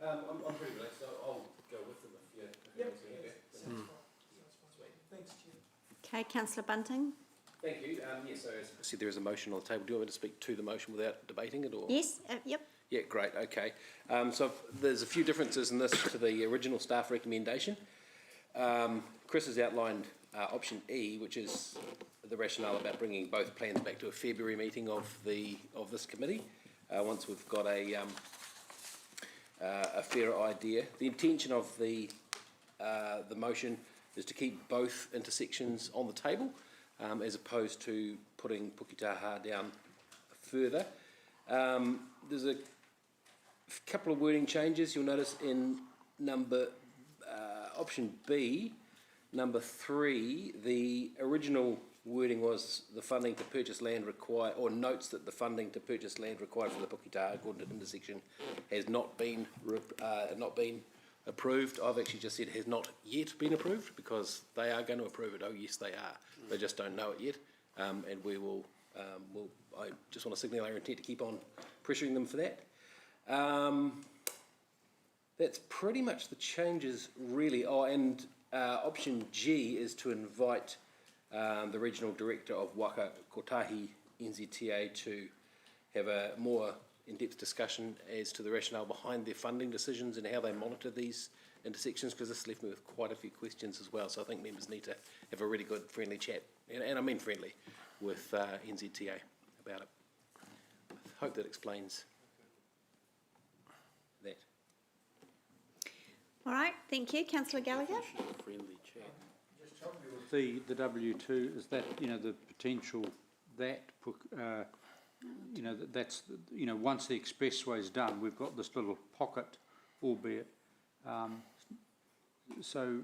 Mark? I'm pretty relaxed. I'll go with them if you Yep. Thanks, Chair. Okay, Councillor Bunting. Thank you. So as I said, there is a motion on the table. Do you want me to speak to the motion without debating it? Or? Yes, yep. Yeah, great, okay. So there's a few differences in this to the original staff recommendation. Chris has outlined option E, which is the rationale about bringing both plans back to a February meeting of this committee, once we've got a fair idea. The intention of the motion is to keep both intersections on the table, as opposed to putting Puketaha down further. There's a couple of wording changes you'll notice in option B, number 3. The original wording was the funding to purchase land required, or notes that the funding to purchase land required for the Puketaha Gordon intersection has not been approved. I've actually just said has not yet been approved, because they are going to approve it. Oh yes, they are. They just don't know it yet, and we will. I just want to signal our intent to keep on pressuring them for that. That's pretty much the changes, really. Oh, and option G is to invite the regional director of Waka Kotahi NZTA to have a more in-depth discussion as to the rationale behind their funding decisions and how they monitor these intersections, because this left me with quite a few questions as well. So I think members need to have a really good, friendly chat, and I mean friendly, with NZTA about it. I hope that explains that. All right, thank you. Councillor Gallagher. Friendly chat. The W2, is that, the potential that, that's, once the expressway's done, we've got this little pocket, albeit, so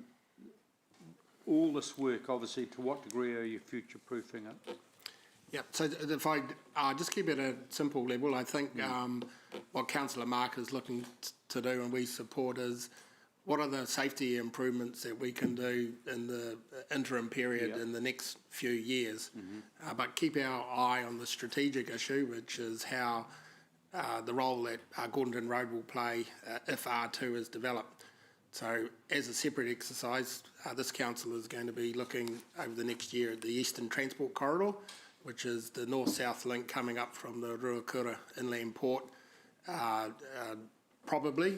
all this work, obviously, to what degree are you future-proofing it? Yeah, so if I just keep it at a simple level, I think what Councillor Mark is looking to do, and we support, is what are the safety improvements that we can do in the interim period in the next few years, but keep our eye on the strategic issue, which is how the role that Gordon Road will play if R2 is developed. So as a separate exercise, this council is going to be looking over the next year at the Eastern Transport Corridor, which is the north-south link coming up from the Ruakura Inland Port, probably,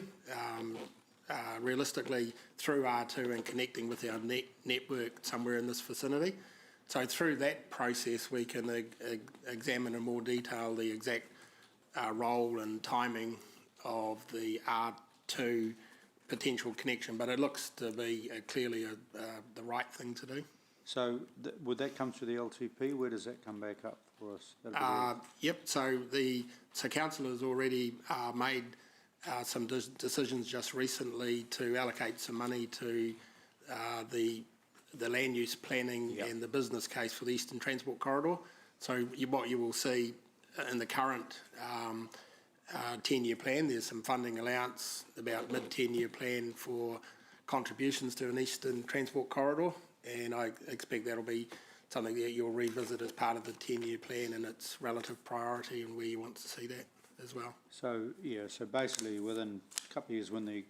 realistically, through R2 and connecting with our network somewhere in this vicinity. So through that process, we can examine in more detail the exact role and timing of the R2 potential connection, but it looks to be clearly the right thing to do. So would that come through the LTP? Where does that come back up for us? Yep, so council has already made some decisions just recently to allocate some money to the land use planning and the business case for the Eastern Transport Corridor. So what you will see in the current 10-year plan, there's some funding allowance, about mid-10-year plan for contributions to an Eastern Transport Corridor, and I expect that'll be something that you'll revisit as part of the 10-year plan and its relative priority and where you want to see that as well. So, so basically within a couple of years when the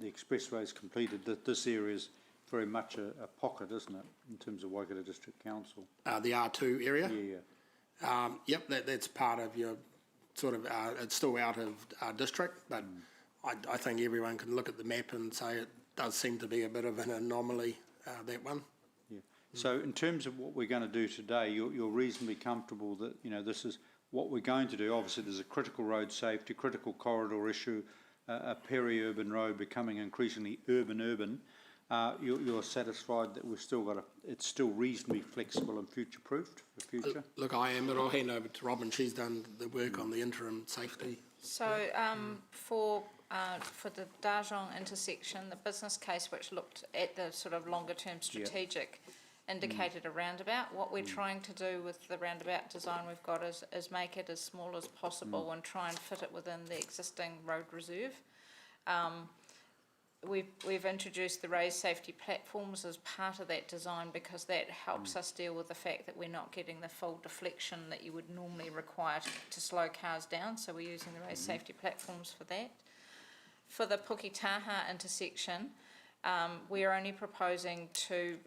expressway is completed, this area is very much a pocket, isn't it, in terms of Waikato District Council? The R2 area? Yeah. Yep, that's part of your sort of, it's still out of our district, but I think everyone can look at the map and say it does seem to be a bit of an anomaly, that one. Yeah. So in terms of what we're going to do today, you're reasonably comfortable that, this is what we're going to do. Obviously there's a critical road safety, critical corridor issue, a peri-urban road becoming increasingly urban. You're satisfied that we've still got it's still reasonably flexible and future-proofed for future? Look, I am, but I'll hand over to Robin. She's done the work on the interim safety. So for the Darjong intersection, the business case which looked at the sort of longer-term strategic indicated a roundabout. What we're trying to do with the roundabout design we've got is make it as small as possible and try and fit it within the existing road reserve. We've introduced the raised safety platforms as part of that design because that helps us deal with the fact that we're not getting the full deflection that you would normally require to slow cars down, so we're using the raised safety platforms for that. For the Puketaha intersection, we're only proposing to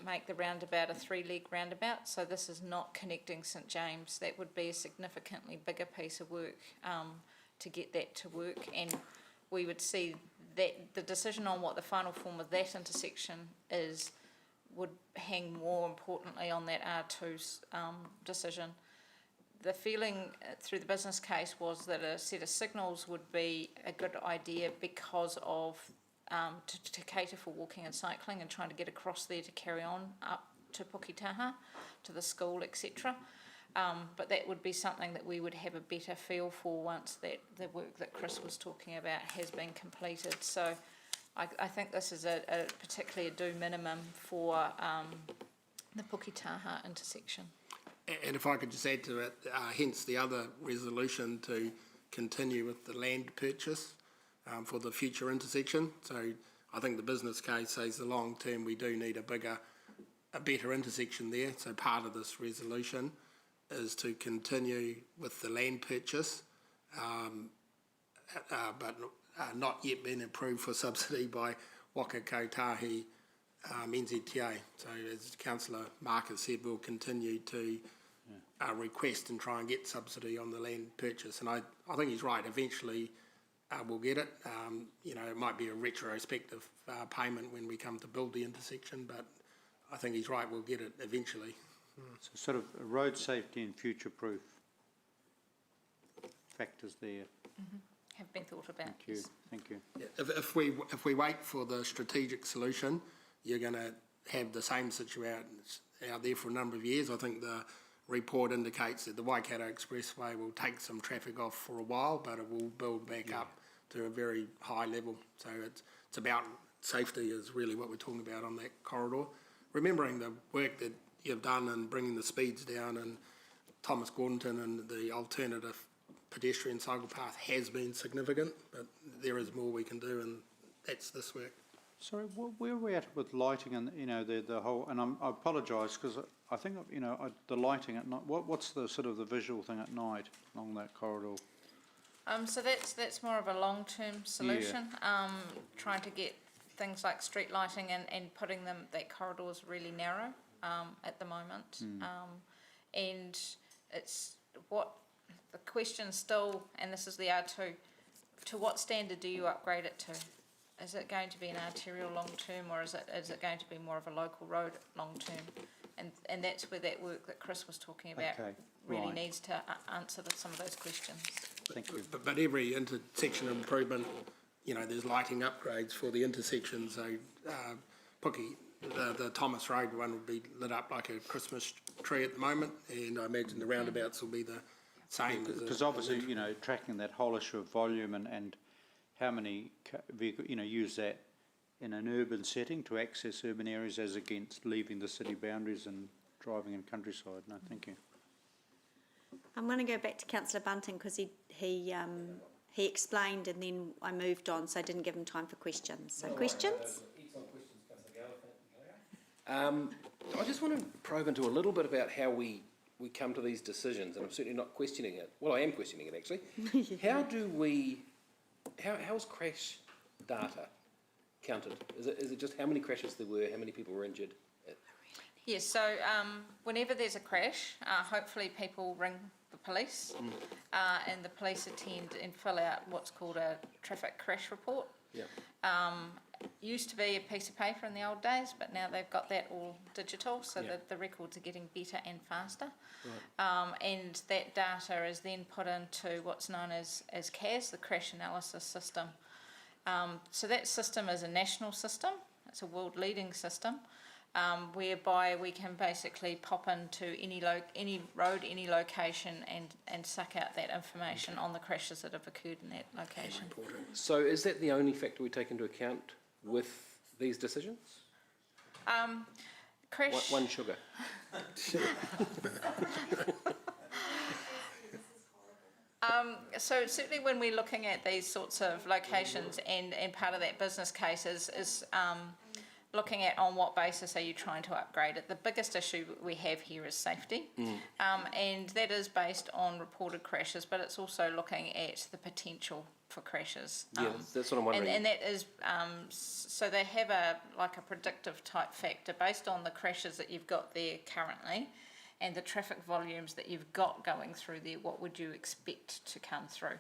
make the roundabout a 3-leg roundabout, so this is not connecting St James. That would be a significantly bigger piece of work to get that to work, and we would see that the decision on what the final form of that intersection is would hang more importantly on that R2's decision. The feeling through the business case was that a set of signals would be a good idea because of to cater for walking and cycling and trying to get across there to carry on up to Puketaha, to the school, etc. But that would be something that we would have a better feel for once that the work that Chris was talking about has been completed. So I think this is a particularly a do minimum for the Puketaha intersection. And if I could just add to it, hence the other resolution to continue with the land purchase for the future intersection. So I think the business case says the long term we do need a better intersection there. So part of this resolution is to continue with the land purchase, but not yet been approved for subsidy by Waka Kotahi NZTA. So as Councillor Marcus said, we'll continue to request and try and get subsidy on the land purchase. And I think he's right, eventually we'll get it. It might be a retrospective payment when we come to build the intersection, but I think he's right, we'll get it eventually. So sort of road safety and future-proof factors there. Have been thought about. Thank you. Thank you. Yeah, if we wait for the strategic solution, you're going to have the same situation out there for a number of years. I think the report indicates that the Waikato Expressway will take some traffic off for a while, but it will build back up to a very high level. So it's about safety is really what we're talking about on that corridor. Remembering the work that you've done in bringing the speeds down, and Thomas Gordonton and the alternative pedestrian cycle path has been significant, but there is more we can do, and that's this work. Sorry, where are we at with lighting and the whole? And I apologise because I think the lighting at night. What's the sort of the visual thing at night along that corridor? So that's more of a long-term solution. Trying to get things like street lighting and putting them, that corridor is really narrow at the moment. And it's what the question still, and this is the R2, to what standard do you upgrade it to? Is it going to be an arterial long-term, or is it going to be more of a local road long-term? And that's where that work that Chris was talking about really needs to answer some of those questions. Thank you. But every intersection improvement, there's lighting upgrades for the intersection. So the Thomas Road one would be lit up like a Christmas tree at the moment, and I imagine the roundabouts will be the same. Because obviously, tracking that whole issue of volume and how many vehicles, use that in an urban setting to access urban areas as against leaving the city boundaries and driving in countryside. No, thank you. I'm going to go back to Councillor Bunting because he explained and then I moved on, so I didn't give him time for questions. So questions? I just want to probe into a little bit about how we come to these decisions, and I'm certainly not questioning it. Well, I am questioning it actually. How is crash data counted? Is it just how many crashes there were, how many people were injured? Yes, so whenever there's a crash, hopefully people ring the police and the police attend and fill out what's called a traffic crash report. Used to be a piece of paper in the old days, but now they've got that all digital, so that the records are getting better and faster. And that data is then put into what's known as CAS, the Crash Analysis System. So that system is a national system. It's a world-leading system, whereby we can basically pop into any road, any location, and suck out that information on the crashes that have occurred in that location. So is that the only factor we take into account with these decisions? Crash. One sugar. So certainly when we're looking at these sorts of locations and part of that business case is looking at on what basis are you trying to upgrade it. The biggest issue we have here is safety, and that is based on reported crashes, but it's also looking at the potential for crashes. That's what I'm wondering. And that is, so they have a predictive type factor based on the crashes that you've got there currently and the traffic volumes that you've got going through there. What would you expect to come through?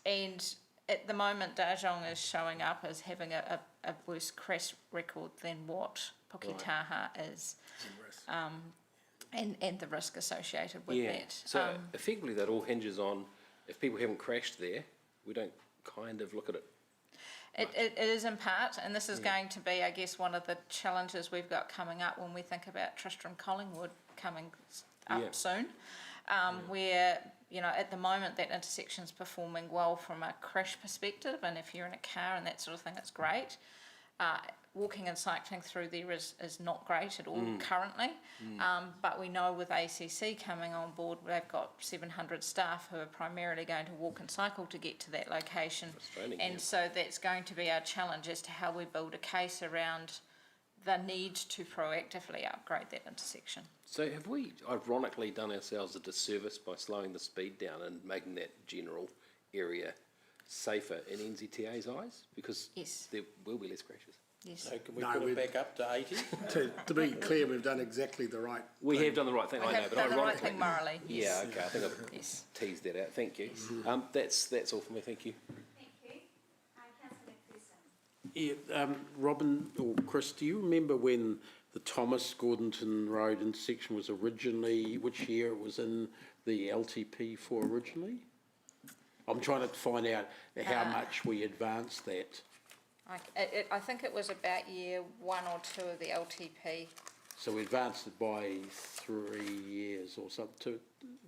And at the moment, Dajong is showing up as having a worse crash record than what Puketaha is. And the risk associated with that. So effectively that all hinges on, if people haven't crashed there, we don't kind of look at it. It is in part, and this is going to be, I guess, one of the challenges we've got coming up when we think about Tristram Collingwood coming up soon, where, you know, at the moment that intersection's performing well from a crash perspective, and if you're in a car and that sort of thing, it's great. Walking and cycling through there is not great at all currently, but we know with ACC coming on board, they've got 700 staff who are primarily going to walk and cycle to get to that location, and so that's going to be our challenge as to how we build a case around the need to proactively upgrade that intersection. So have we ironically done ourselves a disservice by slowing the speed down and making that general area safer in NZTA's eyes? Because there will be less crashes. Yes. So can we put it back up to 80? To be clear, we've done exactly the right We have done the right thing, I know, but done the right ironically... thing morally. Yeah, okay, I think I've teased that out. Thank you. That's all for me, thank you. Yeah, Robin or Chris, do you remember when the Thomas Gordonton Road intersection was originally, which year it was in the LTP for originally? I'm trying to find out how much we advanced that. I think it was about year 1 or 2 of the LTP. So we advanced it by 3 years or something.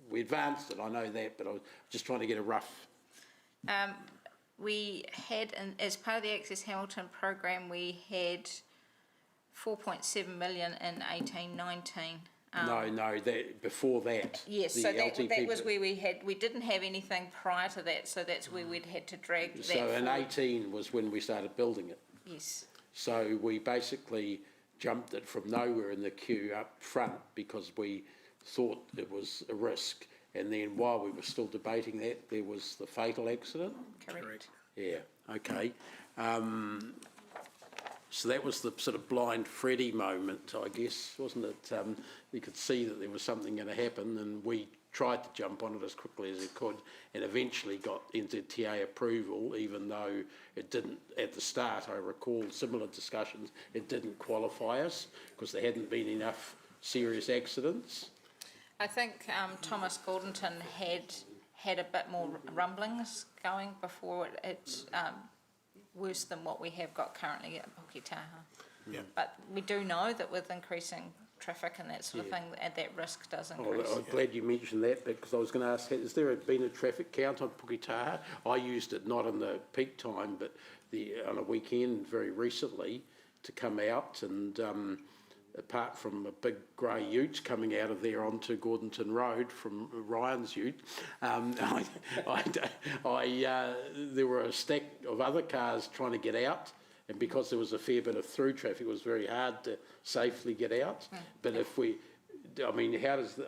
We advanced it, I know that, but I was just trying to get a rough. We had, as part of the Access Hamilton program, we had 4.7 million in 18-19. No, that before that. Yes, so that was where we didn't have anything prior to that, so that's where we'd had to drag that So in forward. 18 was when we started building it. Yes. So we basically jumped it from nowhere in the queue up front because we thought it was a risk. And then while we were still debating that, there was the fatal accident. Correct. Yeah, okay. So that was the sort of blind Freddy moment, I guess, wasn't it? You could see that there was something going to happen, and we tried to jump on it as quickly as it could, and eventually got NZTA approval, even though it didn't, at the start, I recall similar discussions, it didn't qualify us because there hadn't been enough serious accidents. I think Thomas Gordonton had a bit more rumblings going before it's worse than what we have got currently at Puketaha. Yeah. But we do know that with increasing traffic and that sort of thing, that risk does increase. I'm glad you mentioned that because I was going to ask, has there been a traffic count on Puketaha? I used it not in the peak time, but on a weekend very recently to come out and apart from a big grey ute coming out of there onto Gordonton Road from Ryan's ute, there were a stack of other cars trying to get out, and because there was a fair bit of through traffic, it was very hard to safely get out. But if we, I mean, how does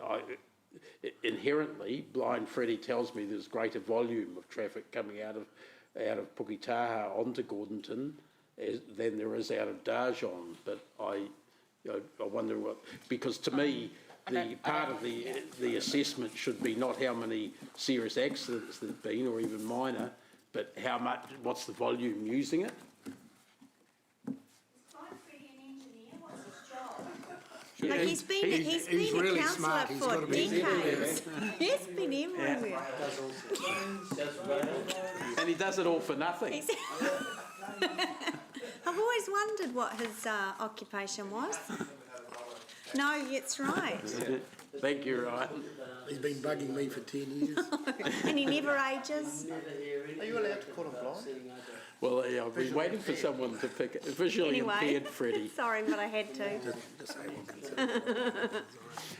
inherently, blind Freddy tells me there's greater volume of traffic coming out of Puketaha onto Gordonton than there is out of Dajong, but I wonder what, because to me, the part of the assessment should be not how many serious accidents there've been or even minor, but how much, what's the volume using it? Like he's been really a councillor smart. He's for gotta be decades. He's been everywhere. And he does it all for nothing. I've always wondered what his occupation was. No, it's right. Thank you, Ryan. He's been bugging me for 10 years. And he never ages. Are you allowed to call him blind? Well, yeah, I've been waiting for someone to pick it. Visually impaired Freddie. Sorry, but I had to.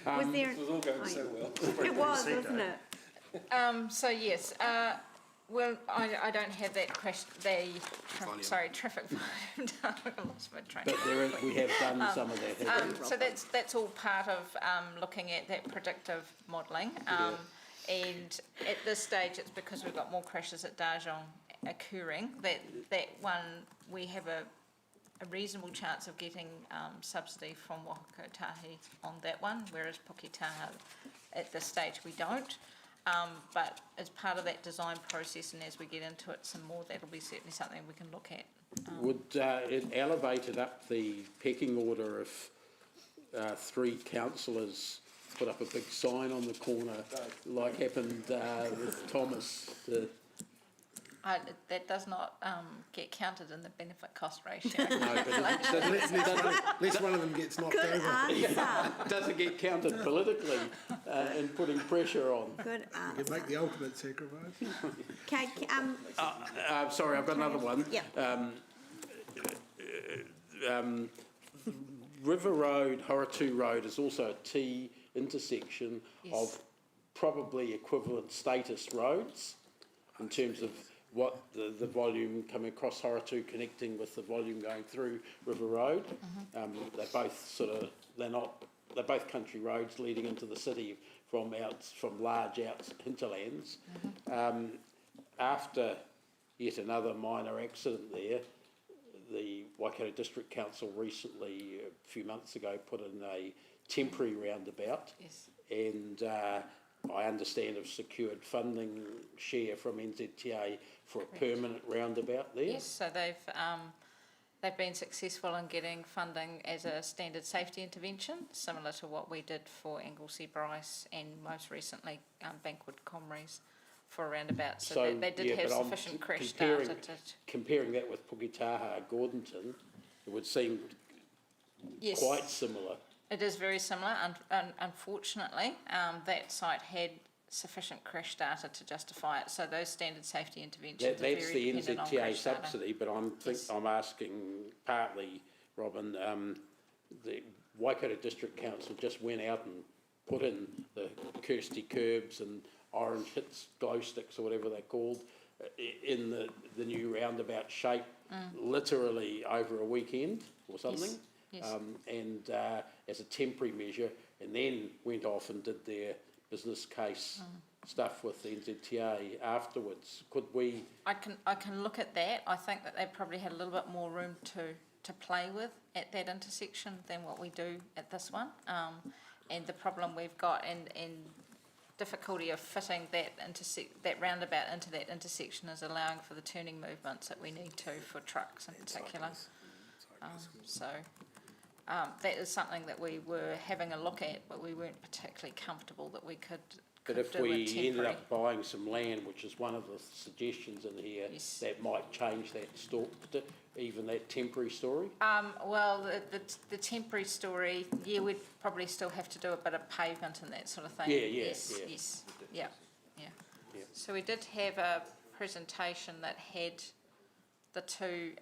Was there? It was all going so well. It was, wasn't it? So yes, well, I don't have that traffic volume down. I lost my train. But we have done some of that, haven't we? So that's all part of looking at that predictive modelling. And at this stage, it's because we've got more crashes at Dajong occurring. That one, we have a reasonable chance of getting subsidy from Wahako Tahi on that one, whereas Puketaha at this stage we don't. but as part of that design process and as we get into it some more, that'll be certainly something we can look at. Would it elevate it up the pecking order if 3 councillors put up a big sign on the corner, like happened with Thomas? That does not get counted in the benefit cost ratio. No, but At least one of them gets knocked Good over. answer. does it get counted politically in putting pressure on? Good You answer. make the ultimate sacrifice. Okay, Sorry, I've got another one. Yeah. River Road, Horatu Road is also a T intersection of probably equivalent status roads in terms of what the volume coming across Horatu connecting with the volume going through River Road. They're both they're both country roads leading into the city from large hinterlands. After yet another minor accident there, the Waikato District Council recently, a few months ago, put in a temporary roundabout. Yes. And I understand have secured funding share from NZTA for a permanent roundabout there. Yes, so they've been successful in getting funding as a standard safety intervention, similar to what we did for Anglesey Bryce and most recently Bankwood Comries for a roundabout. So they did have sufficient crash data to... Comparing that with Puketaha, Gordonton, it would seem Yes. quite similar. It is very similar. Unfortunately, that site had sufficient crash data to justify it. So those standard safety interventions are very That's the dependent on NZTA crash data. subsidy, but I'm asking partly, Robin, the Waikato District Council just went out and put in the Kirsty curbs and orange hits, glow sticks or whatever they're called, in the new roundabout shape, literally over a weekend or something. Yes. And as a temporary measure, and then went off and did their business case stuff with the NZTA afterwards. Could we? I can look at that. I think that they probably had a little bit more room to play with at that intersection than what we do at this one. And the problem we've got and difficulty of fitting that roundabout into that intersection is allowing for the turning movements that we need to for trucks in particular. That is something that we were having a look at, but we weren't particularly comfortable that we could But if do a we temporary. ended up buying some land, which is one of the suggestions in here, that might change that even that temporary story. Well, the temporary story, yeah, we'd probably still have to do a bit of pavement and that sort of thing. Yes. Yeah. So we did have a presentation that had the two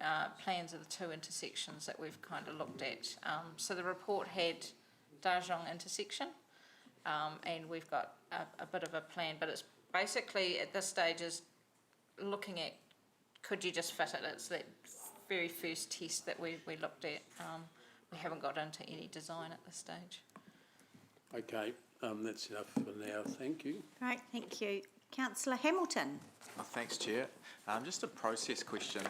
plans of the two intersections that we've kind of looked at. So the report had Dajong intersection, and we've got a bit of a plan, but it's basically at this stage is looking at could you just fit it. It's that very first test that we looked at. We haven't got into any design at this stage. Okay, that's enough for now. Thank you. Right, thank you. Councillor Hamilton. Thanks, Chair. Just a process question.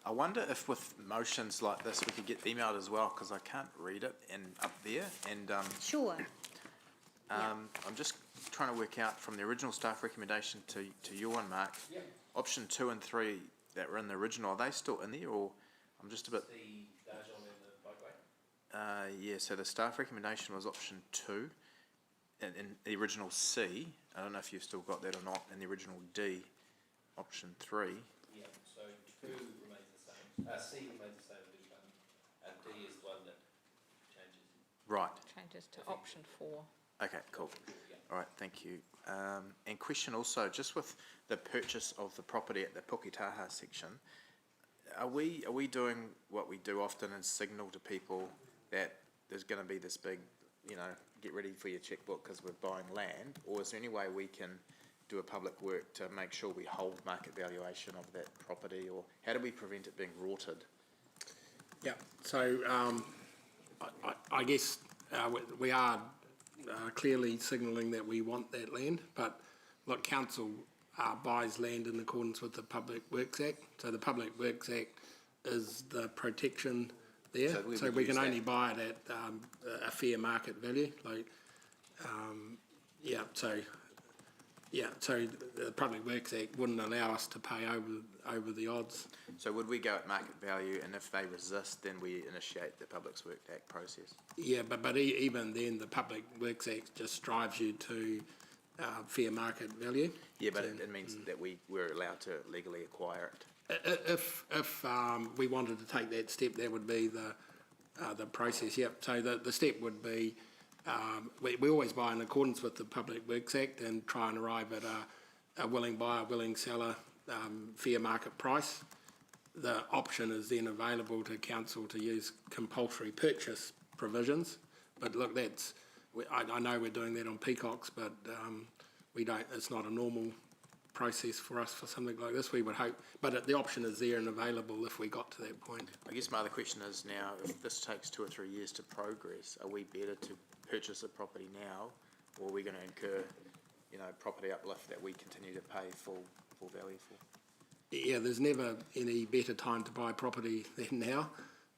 I wonder if with motions like this we could get emailed as well, because I can't read it up there. And Sure. I'm just trying to work out from the original staff recommendation to your one, Mark. Yeah. Option 2 and 3 that were in the original, are they still in there, or I'm just a bit? The Dajong and the bikeway? Yeah. So the staff recommendation was option 2, in the original C. I don't know if you've still got that or not. In the original D, option 3. Yeah. So 2 remains the same. C remains the same, and D is the one that changes. Right. Changes to option 4. Okay, cool. All right, thank you. And question also, just with the purchase of the property at the Puketaha section, are we doing what we do often and signal to people that there's going to be this big, get ready for your checkbook because we're buying land, or is there any way we can do a public work to make sure we hold market valuation of that property, or how do we prevent it being rorted? Yeah, so I guess we are clearly signalling that we want that land, but look, council buys land in accordance with the Public Works Act. So the Public Works Act is the protection there. So we can only buy it at a fair market value. So Yeah, so the Public Works Act wouldn't allow us to pay over the odds. So would we go at market value, and if they resist, then we initiate the Public Works Act process? Yeah, but even then, the Public Works Act just drives you to fair market value. Yeah, but it means that we're allowed to legally acquire it. If we wanted to take that step, that would be the process. Yep. So the step would be we always buy in accordance with the Public Works Act and try and arrive at a willing buyer, willing seller, fair market price. The option is then available to council to use compulsory purchase provisions. But look, I know we're doing that on peacocks, but we don't. It's not a normal process for us for something like this. We would hope, but the option is there and available if we got to that point. I guess my other question is now, if this takes 2 or 3 years to progress, are we better to purchase a property now, or are we going to incur, property uplift that we continue to pay full value for? Yeah, there's never any better time to buy property than now.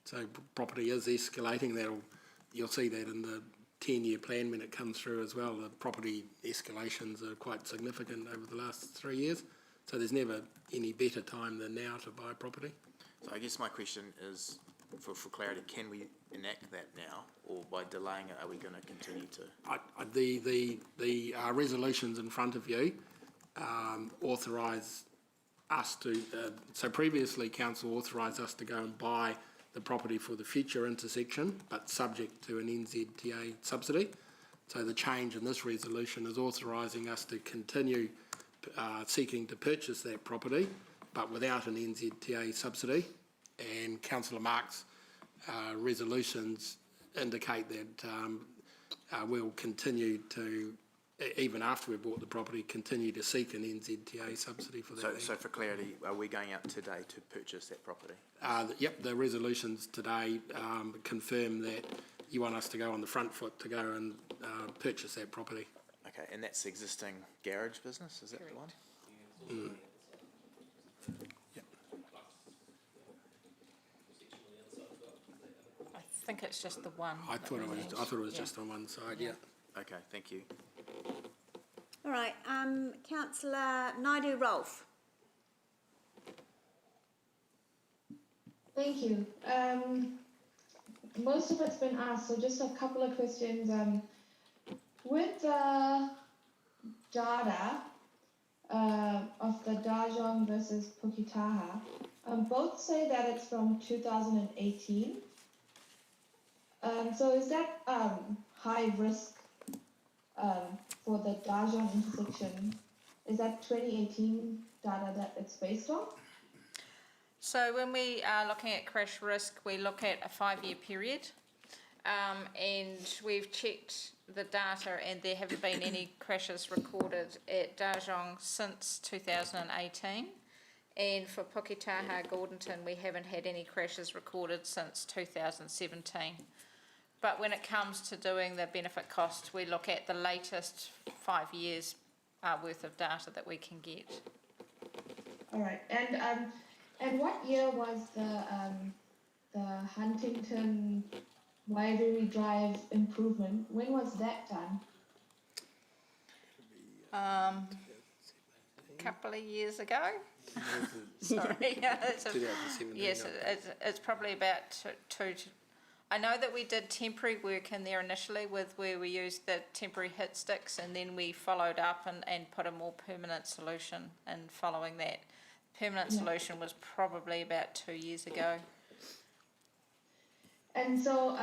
So property is escalating. You'll see that in the 10-year plan when it comes through as well. The property escalations are quite significant over the last 3 years. So there's never any better time than now to buy property. So I guess my question is, for clarity, can we enact that now, or by delaying it, are we going to continue to? The resolutions in front of you authorise us to, so previously council authorised us to go and buy the property for the future intersection, but subject to an NZTA subsidy. So the change in this resolution is authorising us to continue seeking to purchase that property, but without an NZTA subsidy. And Councillor Mark's resolutions indicate that we'll continue to, even after we bought the property, continue to seek an NZTA subsidy for that. So for clarity, are we going out today to purchase that property? Yep, the resolutions today confirm that you want us to go on the front foot to go and purchase that property. Okay, and that's the existing garage business, is that the one? Mm. I think it's just the one. I thought it was just on one side, yeah. Okay, thank you. All right, Councillor Naidu-Rolfe. Thank you. Most of it's been asked, so just a couple of questions. With the data of the Dajong versus Puketaha, both say that it's from 2018. So is that high risk for the Dajong intersection? Is that 2018 data that it's based on? So when we are looking at crash risk, we look at a 5-year period, and we've checked the data, and there haven't been any crashes recorded at Dajong since 2018. And for Puketaha Gordonton, we haven't had any crashes recorded since 2017. But when it comes to doing the benefit cost, we look at the latest 5 years worth of data that we can get. All right, and what year was the Huntington Waivery Drive improvement? When was that done? Couple of years ago. Sorry, yes, it's probably about two. I know that we did temporary work in there initially with where we used the temporary hit sticks, and then we followed up and put a more permanent solution in following that. Permanent solution was probably about 2 years ago. And so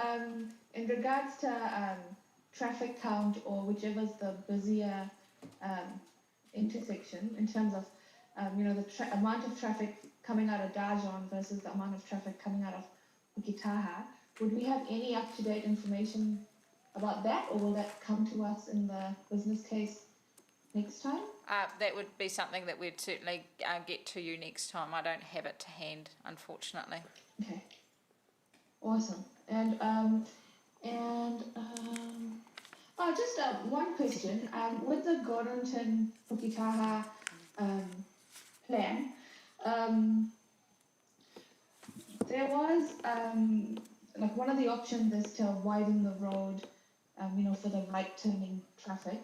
in regards to traffic count, or whichever's the busier intersection in terms of the amount of traffic coming out of Dajong versus the amount of traffic coming out of Puketaha, would we have any up-to-date information about that, or will that come to us in the business case next time? That would be something that we'd certainly get to you next time. I don't have it to hand, unfortunately. Okay. Awesome. And just one question. With the Gordonton Puketaha plan, there was one of the options is to widen the road, for the right turning traffic,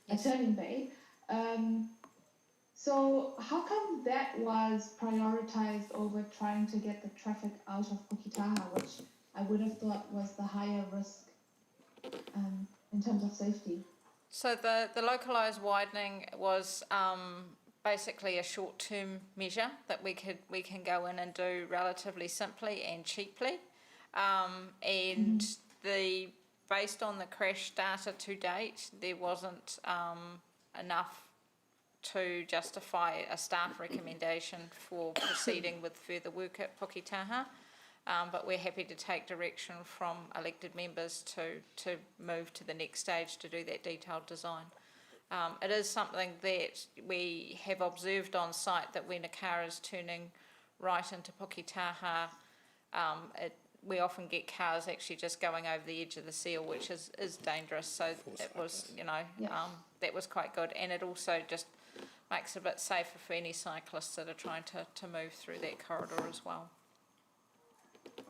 a turning bay. So how come that was prioritised over trying to get the traffic out of Puketaha, which I would have thought was the higher risk in terms of safety? So the localised widening was basically a short-term measure that we can go in and do relatively simply and cheaply, and based on the crash data to date, there wasn't enough to justify a staff recommendation for proceeding with further work at Puketaha. But we're happy to take direction from elected members to move to the next stage to do that detailed design. It is something that we have observed on site, that when a car is turning right into Puketaha, we often get cars actually just going over the edge of the seal, which is dangerous. So it was, that was quite good. And it also just makes it a bit safer for any cyclists that are trying to move through that corridor as well.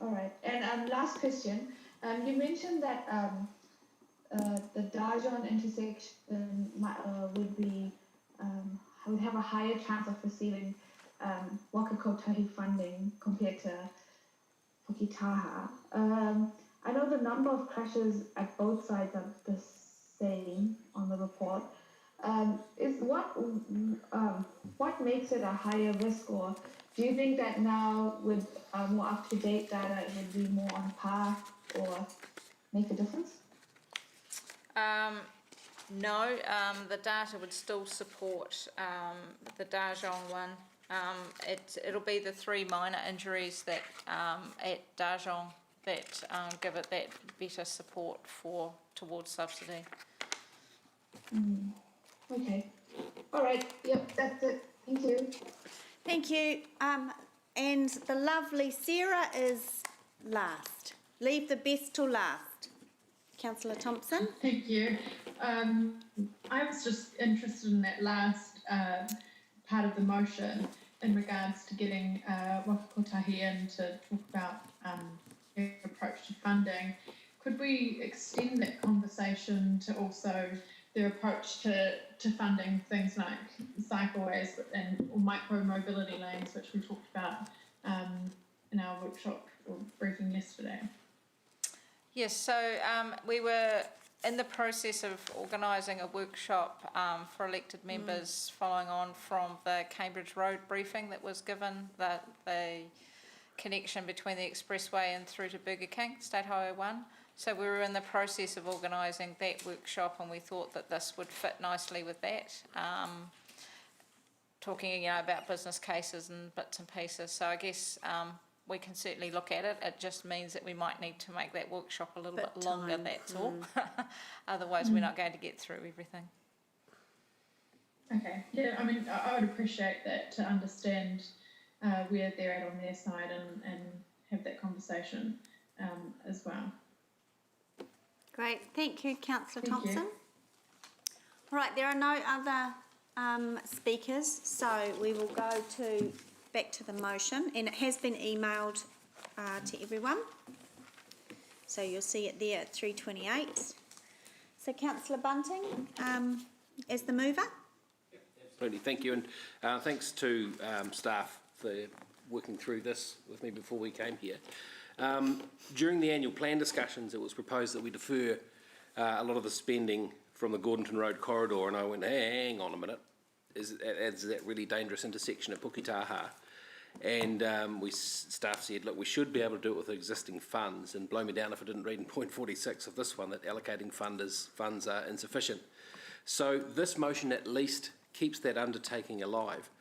All right. And last question. You mentioned that the Dajon intersection would have a higher chance of receiving Waka Kotahi funding compared to Puketaha. I know the number of crashes at both sides are the same on the report. Is what makes it a higher risk, or do you think that now with more up-to-date data it would be more on par or make a difference? No, the data would still support the Dajon one. It'll be the 3 minor injuries that at Dajon that give it that better support towards subsidy. Okay. All right. Yep, that's it. Thank you. Thank you. And the lovely Sarah is last. Leave the best till last. Councillor Thompson. Thank you. I was just interested in that last part of the motion in regards to getting Waka Kotahi in to talk about their approach to funding. Could we extend that conversation to also their approach to funding things like cycleways or micro-mobility lanes, which we talked about in our workshop or briefing yesterday? Yes, so we were in the process of organising a workshop for elected members following on from the Cambridge Road briefing that was given, the connection between the expressway and through to Burger King, State Highway 1. So we were in the process of organising that workshop, and we thought that this would fit nicely with that, talking about business cases and bits and pieces. So I guess we can certainly look at it. It just means that we might need to make that workshop a little bit longer, that's all. Otherwise we're not going to get through everything. Okay, yeah, I mean, I would appreciate that, to understand where they're at on their side and have that conversation as well. Great. Thank you, Councillor Thank Thompson. you. All right, there are no other speakers, so we will go back to the motion, and it has been emailed to everyone. So you'll see it there at 3:28. So Councillor Bunting, as the mover. Absolutely, thank you, and thanks to staff for working through this with me before we came here. During the annual plan discussions, it was proposed that we defer a lot of the spending from the Gordonton Road corridor, and I went, hang on a minute, is that really dangerous intersection at Puketaha? And staff said, look, we should be able to do it with existing funds, and blow me down if I didn't read in point 46 of this one that allocating funds are insufficient. So this motion at least keeps that undertaking alive.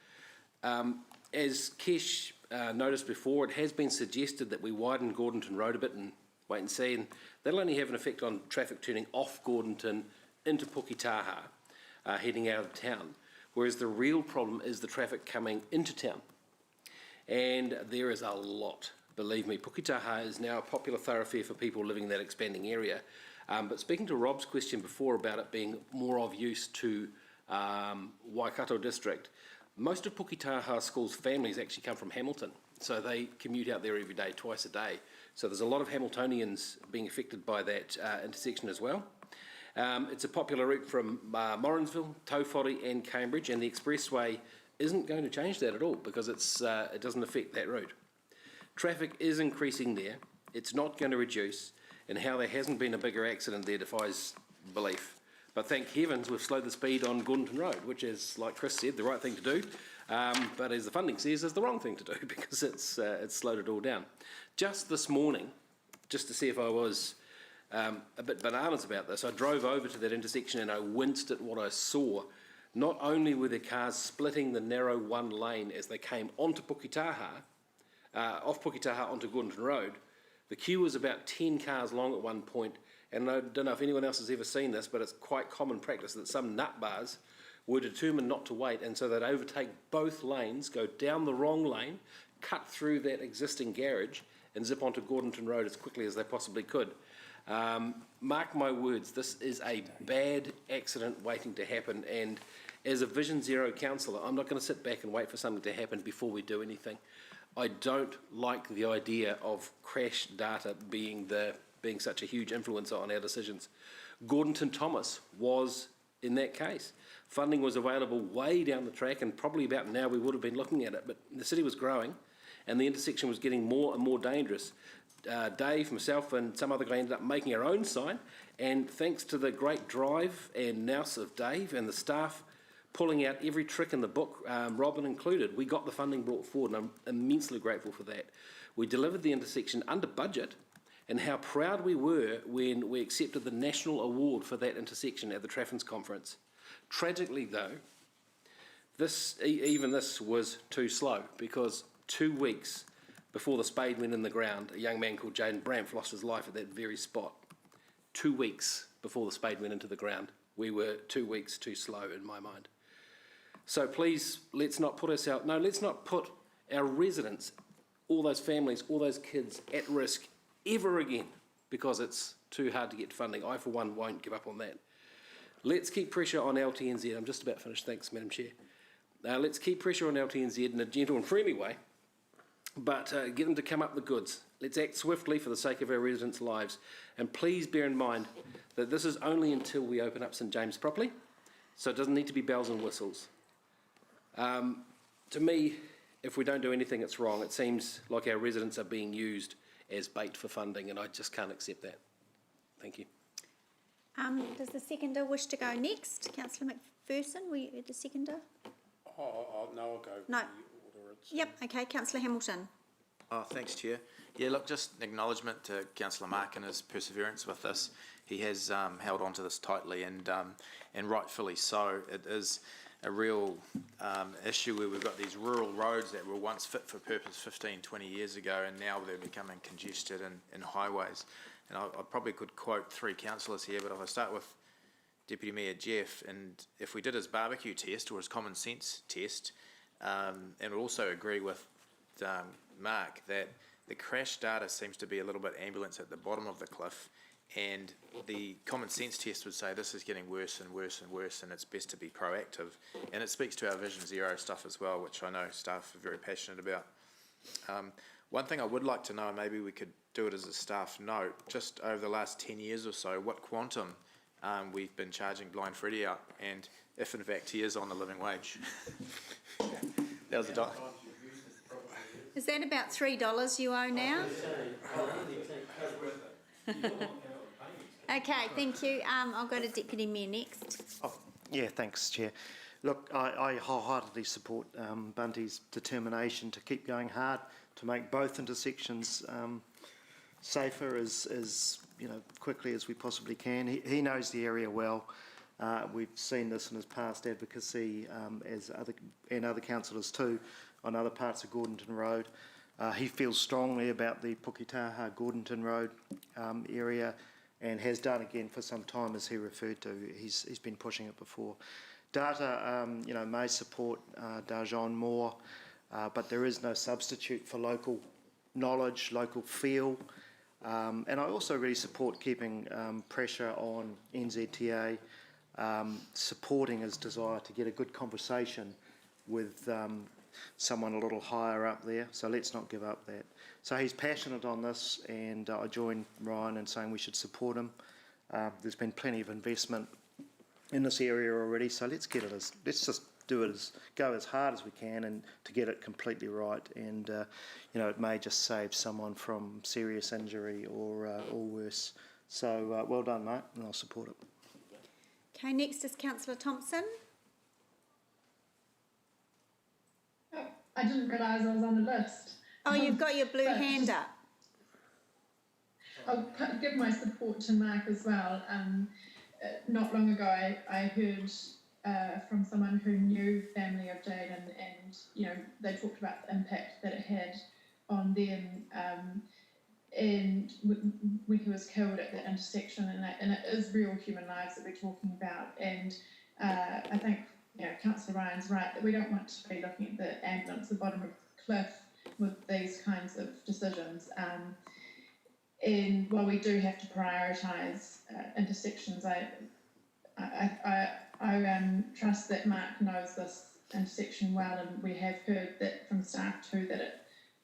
As Kesh noticed before, it has been suggested that we widen Gordonton Road a bit and wait and see, and that'll only have an effect on traffic turning off Gordonton into Puketaha, heading out of town, whereas the real problem is the traffic coming into town. And there is a lot, believe me. Puketaha is now a popular thoroughfare for people living in that expanding area. But speaking to Rob's question before about it being more of use to Waikato district, most of Puketaha schools' families actually come from Hamilton, so they commute out there every day, twice a day. So there's a lot of Hamiltonians being affected by that intersection as well. It's a popular route from Morrinsville, Taufori and Cambridge, and the expressway isn't going to change that at all because it doesn't affect that route. Traffic is increasing there. It's not going to reduce, and how there hasn't been a bigger accident there defies belief. But thank heavens we've slowed the speed on Gordonton Road, which is, like Chris said, the right thing to do, but as the funding says, is the wrong thing to do because it's slowed it all down. Just this morning, just to see if I was a bit bananas about this, I drove over to that intersection and I winced at what I saw. Not only were the cars splitting the narrow one lane as they came onto Puketaha, off Puketaha onto Gordonton Road, the queue was about 10 cars long at one point. And I don't know if anyone else has ever seen this, but it's quite common practice that some nut bars were determined not to wait, and so they'd overtake both lanes, go down the wrong lane, cut through that existing garage, and zip onto Gordonton Road as quickly as they possibly could. Mark my words, this is a bad accident waiting to happen, and as a Vision Zero councillor, I'm not going to sit back and wait for something to happen before we do anything. I don't like the idea of crash data being such a huge influencer on our decisions. Gordonton Thomas was in that case. Funding was available way down the track, and probably about now we would have been looking at it, but the city was growing and the intersection was getting more and more dangerous. Dave, myself and some other guy ended up making our own sign, and thanks to the great drive and nous of Dave and the staff pulling out every trick in the book, Robin included, we got the funding brought forward, and I'm immensely grateful for that. We delivered the intersection under budget, and how proud we were when we accepted the national award for that intersection at the Traffins Conference. Tragically though, even this was too slow, because 2 weeks before the spade went in the ground, a young man called Jaden Bramf lost his life at that very spot. 2 weeks before the spade went into the ground. We were 2 weeks too slow in my mind. So please, let's not put our residents, all those families, all those kids at risk ever again because it's too hard to get funding. I, for one, won't give up on that. Let's keep pressure on LTNZ. I'm just about finished. Thanks, Madam Chair. Let's keep pressure on LTNZ in a gentle and friendly way, but get them to come up the goods. Let's act swiftly for the sake of our residents' lives. And please bear in mind that this is only until we open up St James properly, so it doesn't need to be bells and whistles. To me, if we don't do anything, it's wrong. It seems like our residents are being used as bait for funding, and I just can't accept that. Thank you. Does the seconder wish to go next? Councillor McPherson, were you the seconder? No, I'll go. No. The order it's Yep, okay, Councillor Hamilton. Oh, thanks, Chair. Yeah, look, just an acknowledgement to Councillor Mark and his perseverance with this. He has held on to this tightly, and rightfully so. It is a real issue where we've got these rural roads that were once fit for purpose 15, 20 years ago, and now they're becoming congested in highways. And I probably could quote 3 councillors here, but if I start with Deputy Mayor Jeff, and if we did his barbecue test or his common sense test, and also agree with Mark that the crash data seems to be a little bit ambulance at the bottom of the cliff, and the common sense test would say this is getting worse and worse and worse, and it's best to be proactive. And it speaks to our Vision Zero stuff as well, which I know staff are very passionate about. One thing I would like to know, and maybe we could do it as a staff note, just over the last 10 years or so, what quantum we've been charging Blind Freddie out, and if in fact he is on the living wage. That was the Is that about $3 you owe now? Okay, thank you. I'll go to Deputy Mayor next. Oh, yeah, thanks, Chair. Look, I wholeheartedly support Bunty's determination to keep going hard to make both intersections safer as quickly as we possibly can. He knows the area well. We've seen this in his past advocacy as other councillors too on other parts of Gordonton Road. He feels strongly about the Puketaha Gordonton Road area, and has done again for some time, as he referred to. He's been pushing it before. Data, may support Darjon more, but there is no substitute for local knowledge, local feel. And I also really support keeping pressure on NZTA, supporting his desire to get a good conversation with someone a little higher up there. So let's not give up that. So he's passionate on this, and I join Ryan in saying we should support him. There's been plenty of investment in this area already, so let's just do it go as hard as we can and to get it completely right. And it may just save someone from serious injury or worse. So well done, mate, and I'll support it. Okay, next is Councillor Thompson. Oh, I didn't realise I was on the list. Oh, you've got your blue hand up. I'll give my support to Mark as well. Not long ago, I heard from someone who knew family of Jaden, and they talked about the impact that it had on them, and when he was killed at that intersection, and it is real human lives that we're talking about. And I think Councillor Ryan's right that we don't want to be looking at the ambulance at the bottom of the cliff with these kinds of decisions. And while we do have to prioritise intersections, I trust that Mark knows this intersection well, and we have heard that from staff too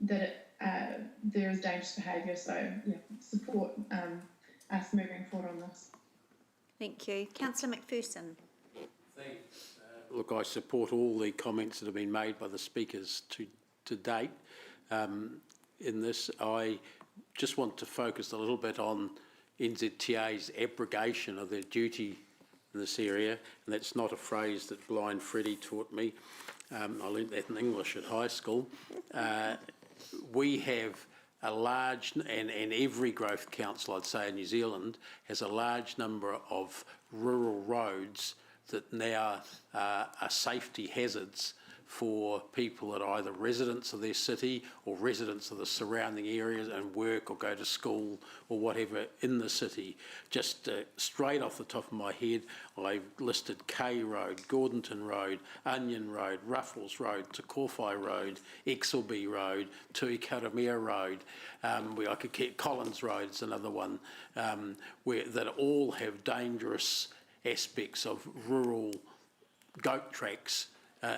that there is dangerous behaviour. So support us moving forward on this. Thank you, Councillor McPherson. Thanks. Look, I support all the comments that have been made by the speakers to date. In this, I just want to focus a little bit on NZTA's abrogation of their duty in this area, and that's not a phrase that Blind Freddie taught me. I learnt that in English at high school. We have a large, and every growth council, I'd say, in New Zealand, has a large number of rural roads that now are safety hazards for people that are either residents of their city or residents of the surrounding areas and work or go to school or whatever in the city. Just straight off the top of my head, I listed K Road, Gordonton Road, Onion Road, Ruffles Road, Te Korwhai Road, Exelby Road, Tui Karamea Road. I could get Collins Road is another one, that all have dangerous aspects of rural goat tracks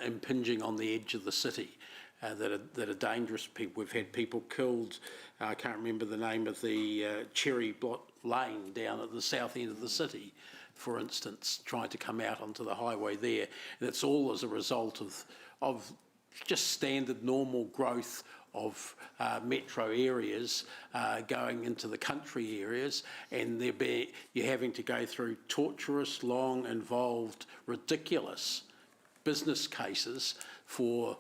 impinging on the edge of the city that are dangerous. We've had people killed. I can't remember the name of the Cherry Blot Lane down at the south end of the city, for instance, trying to come out onto the highway there. And it's all as a result of just standard normal growth of metro areas going into the country areas, and you're having to go through torturous, long, involved, ridiculous business cases for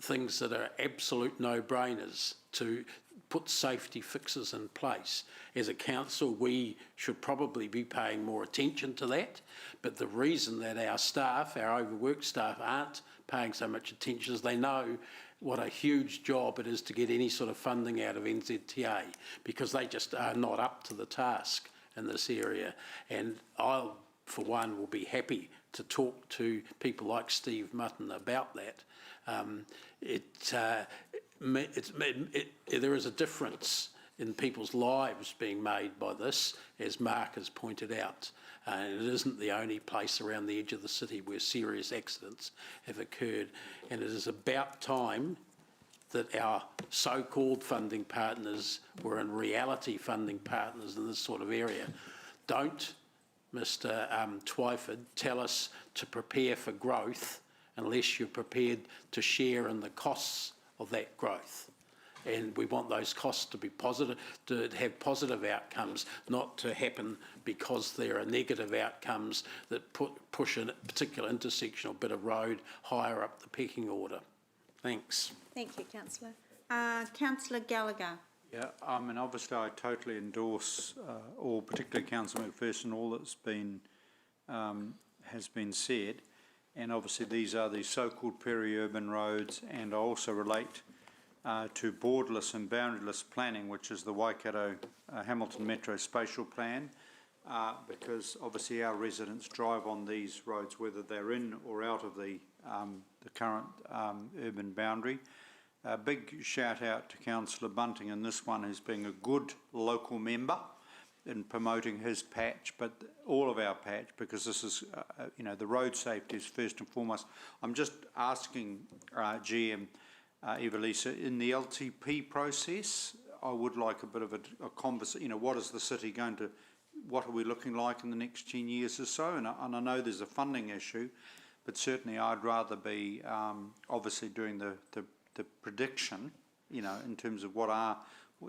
things that are absolute no-brainers to put safety fixes in place. As a council, we should probably be paying more attention to that, but the reason that our staff, our overworked staff, aren't paying so much attention is they know what a huge job it is to get any sort of funding out of NZTA, because they just are not up to the task in this area. And I, for one, will be happy to talk to people like Steve Mutton about that. There is a difference in people's lives being made by this, as Mark has pointed out. And it isn't the only place around the edge of the city where serious accidents have occurred. And it is about time that our so-called funding partners were in reality funding partners in this sort of area. Don't, Mr. Twyford, tell us to prepare for growth unless you're prepared to share in the costs of that growth. And we want those costs to be positive, to have positive outcomes, not to happen because there are negative outcomes that push a particular intersection or bit of road higher up the pecking order. Thanks. Thank you, Councillor. Councillor Gallagher. Yeah, I mean, obviously I totally endorse, or particularly Councillor McPherson, all that's been, has been said. And obviously these are the so-called peri-urban roads, and I also relate to borderless and boundaryless planning, which is the Waikato Hamilton Metro Spatial Plan, because obviously our residents drive on these roads whether they're in or out of the current urban boundary. A big shout out to Councillor Bunting in this one as being a good local member in promoting his patch, but all of our patch, because this is, the road safety is first and foremost. I'm just asking GM Evelisa, in the LTP process, I would like a bit of a conversation, what is the city going to what are we looking like in the next 10 years or so? And I know there's a funding issue, but certainly I'd rather be obviously doing the prediction, you know, in terms of what are,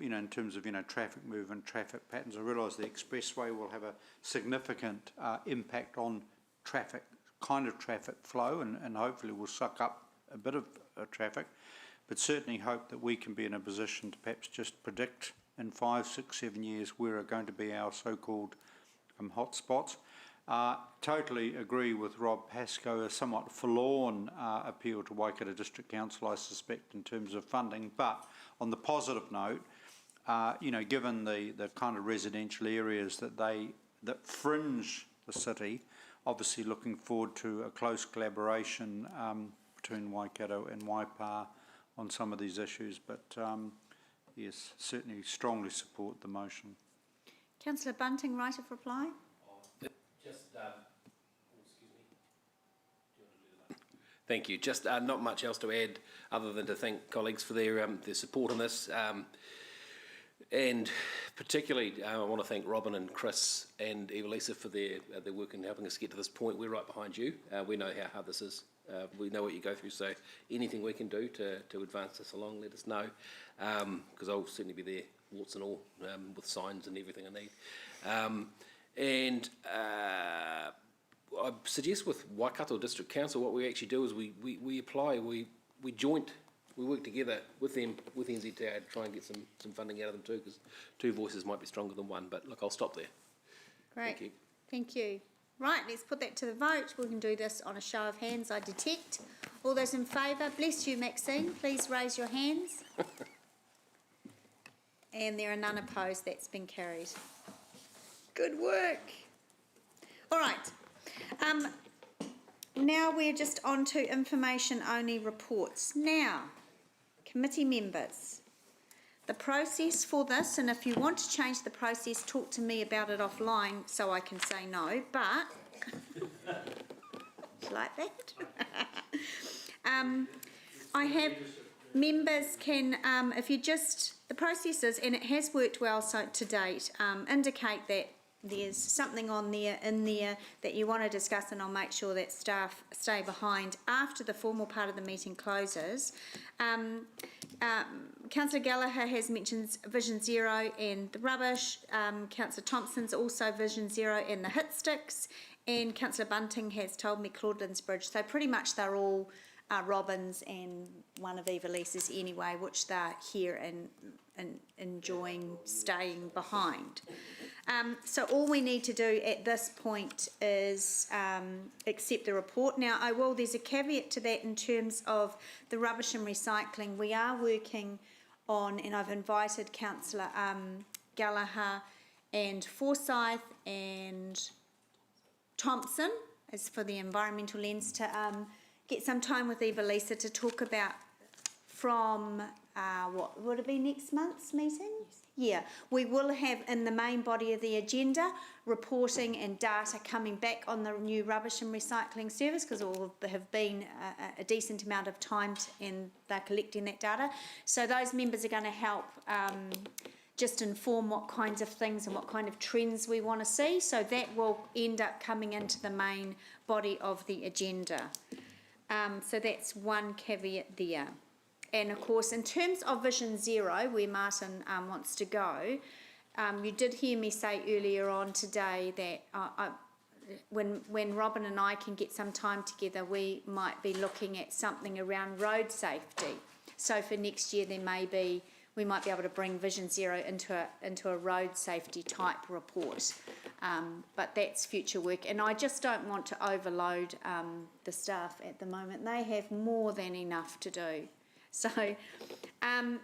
you know, in terms of, you know, traffic movement, traffic patterns. I realise the expressway will have a significant impact on traffic, kind of traffic flow, and hopefully will suck up a bit of traffic, but certainly hope that we can be in a position to perhaps just predict in 5, 6, 7 years where are going to be our so-called hotspots. Totally agree with Rob Pascoe, a somewhat forlorn appeal to Waikato District Council, I suspect, in terms of funding. But on the positive note, you know, given the kind of residential areas that fringe the city, obviously looking forward to a close collaboration between Waikato and Waipa on some of these issues. But yes, certainly strongly support the motion. Councillor Bunting, right of reply? Thank you. Just not much else to add other than to thank colleagues for their support on this. And particularly, I want to thank Robin and Chris and Evelisa for their work in helping us get to this point. We're right behind you. We know how hard this is. We know what you go through, so anything we can do to advance this along, let us know, because I'll certainly be there, warts and all, with signs and everything I need. I suggest with Waikato District Council, what we actually do is we apply, we work together with them, with NZTA, to try and get some funding out of them too, because two voices might be stronger than one. But look, I'll stop there. Great. Thank you. Thank you. Right, let's put that to the vote. We can do this on a show of hands, I detect. All those in favour, bless you, Maxine. Please raise your hands. And there are none opposed. That's been carried. Good work. All right. Now we're just on to information only reports. Now, committee members, the process for this, and if you want to change the process, talk to me about it offline so I can say no, but like that. I have members can, if you just, the process is, and it has worked well so to date, indicate that there's something in there that you want to discuss, and I'll make sure that staff stay behind after the formal part of the meeting closes. Councillor Gallagher has mentioned Vision Zero and the rubbish. Councillor Thompson's also Vision Zero and the hit sticks, and Councillor Bunting has told me Claudelands Bridge. So pretty much they're all Robin's and one of Evalisa's anyway, which they're here and enjoying staying behind. So all we need to do at this point is accept the report. Now, there's a caveat to that in terms of the rubbish and recycling. We are working on, and I've invited Councillor Gallagher and Forsyth and Thompson, as for the environmental lens, to get some time with Evelisa to talk about from, what would it be, next month's meeting? Yes. Yeah, we will have in the main body of the agenda reporting and data coming back on the new rubbish and recycling service, because all have been a decent amount of time and they're collecting that data. So those members are going to help just inform what kinds of things and what kind of trends we want to see. So that will end up coming into the main body of the agenda. So that's one caveat there. And of course, in terms of Vision Zero, where Martin wants to go, you did hear me say earlier on today that when Robin and I can get some time together, we might be looking at something around road safety. So for next year, we might be able to bring Vision Zero into a road safety type report. But that's future work, and I just don't want to overload the staff at the moment. They have more than enough to do. So,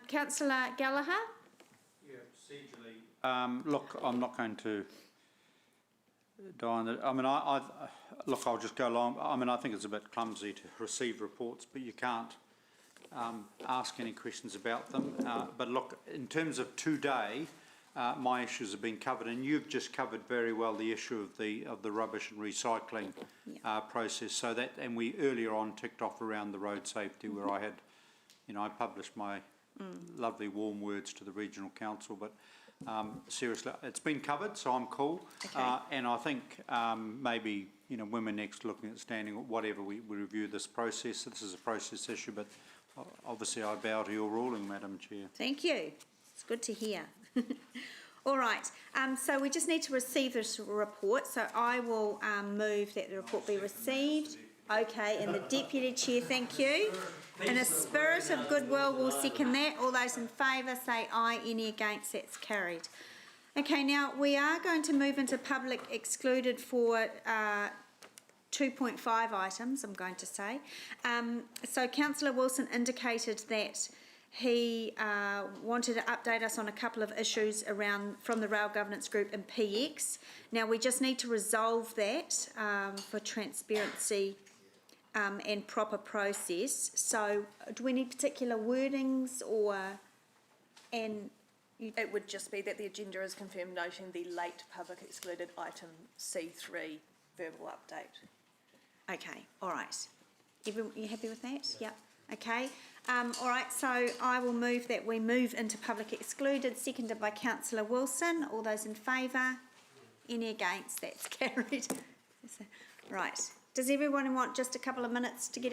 Councillor Gallagher? Yeah, procedurally. Look, I'm not going to die on it. I mean, look, I'll just go along. I mean, I think it's a bit clumsy to receive reports, but you can't ask any questions about them. But look, in terms of today, my issues have been covered, and you've just covered very well the issue of the rubbish and recycling process. So that, and we earlier on ticked off around the road safety, where I had, I published my lovely warm words to the regional council. But seriously. It's been covered, so I'm cool. Okay. And I think maybe, when we're next looking at standing, or whatever, we review this process. This is a process issue, but obviously I bow to your ruling, Madam Chair. Thank you. It's good to hear. All right, so we just need to receive this report, so I will move that the report be received. Okay, and the Deputy Chair, thank you. In a spirit of goodwill, we'll second that. All those in favour say aye, any against, that's carried. Okay, now we are going to move into public excluded for 2.5 items, I'm going to say. So Councillor Wilson indicated that he wanted to update us on a couple of issues from the Rail Governance Group and PX. Now we just need to resolve that for transparency and proper process. So do we need particular wordings It would just be that the agenda is confirmed noting the late public excluded item C3 verbal update. Okay, all right. Everyone, you happy with that? Yep. Okay. All right, so I will move that we move into public excluded, seconded by Councillor Wilson. All those in favour? Any against? That's carried. Right. Does everyone want just a couple of minutes to get a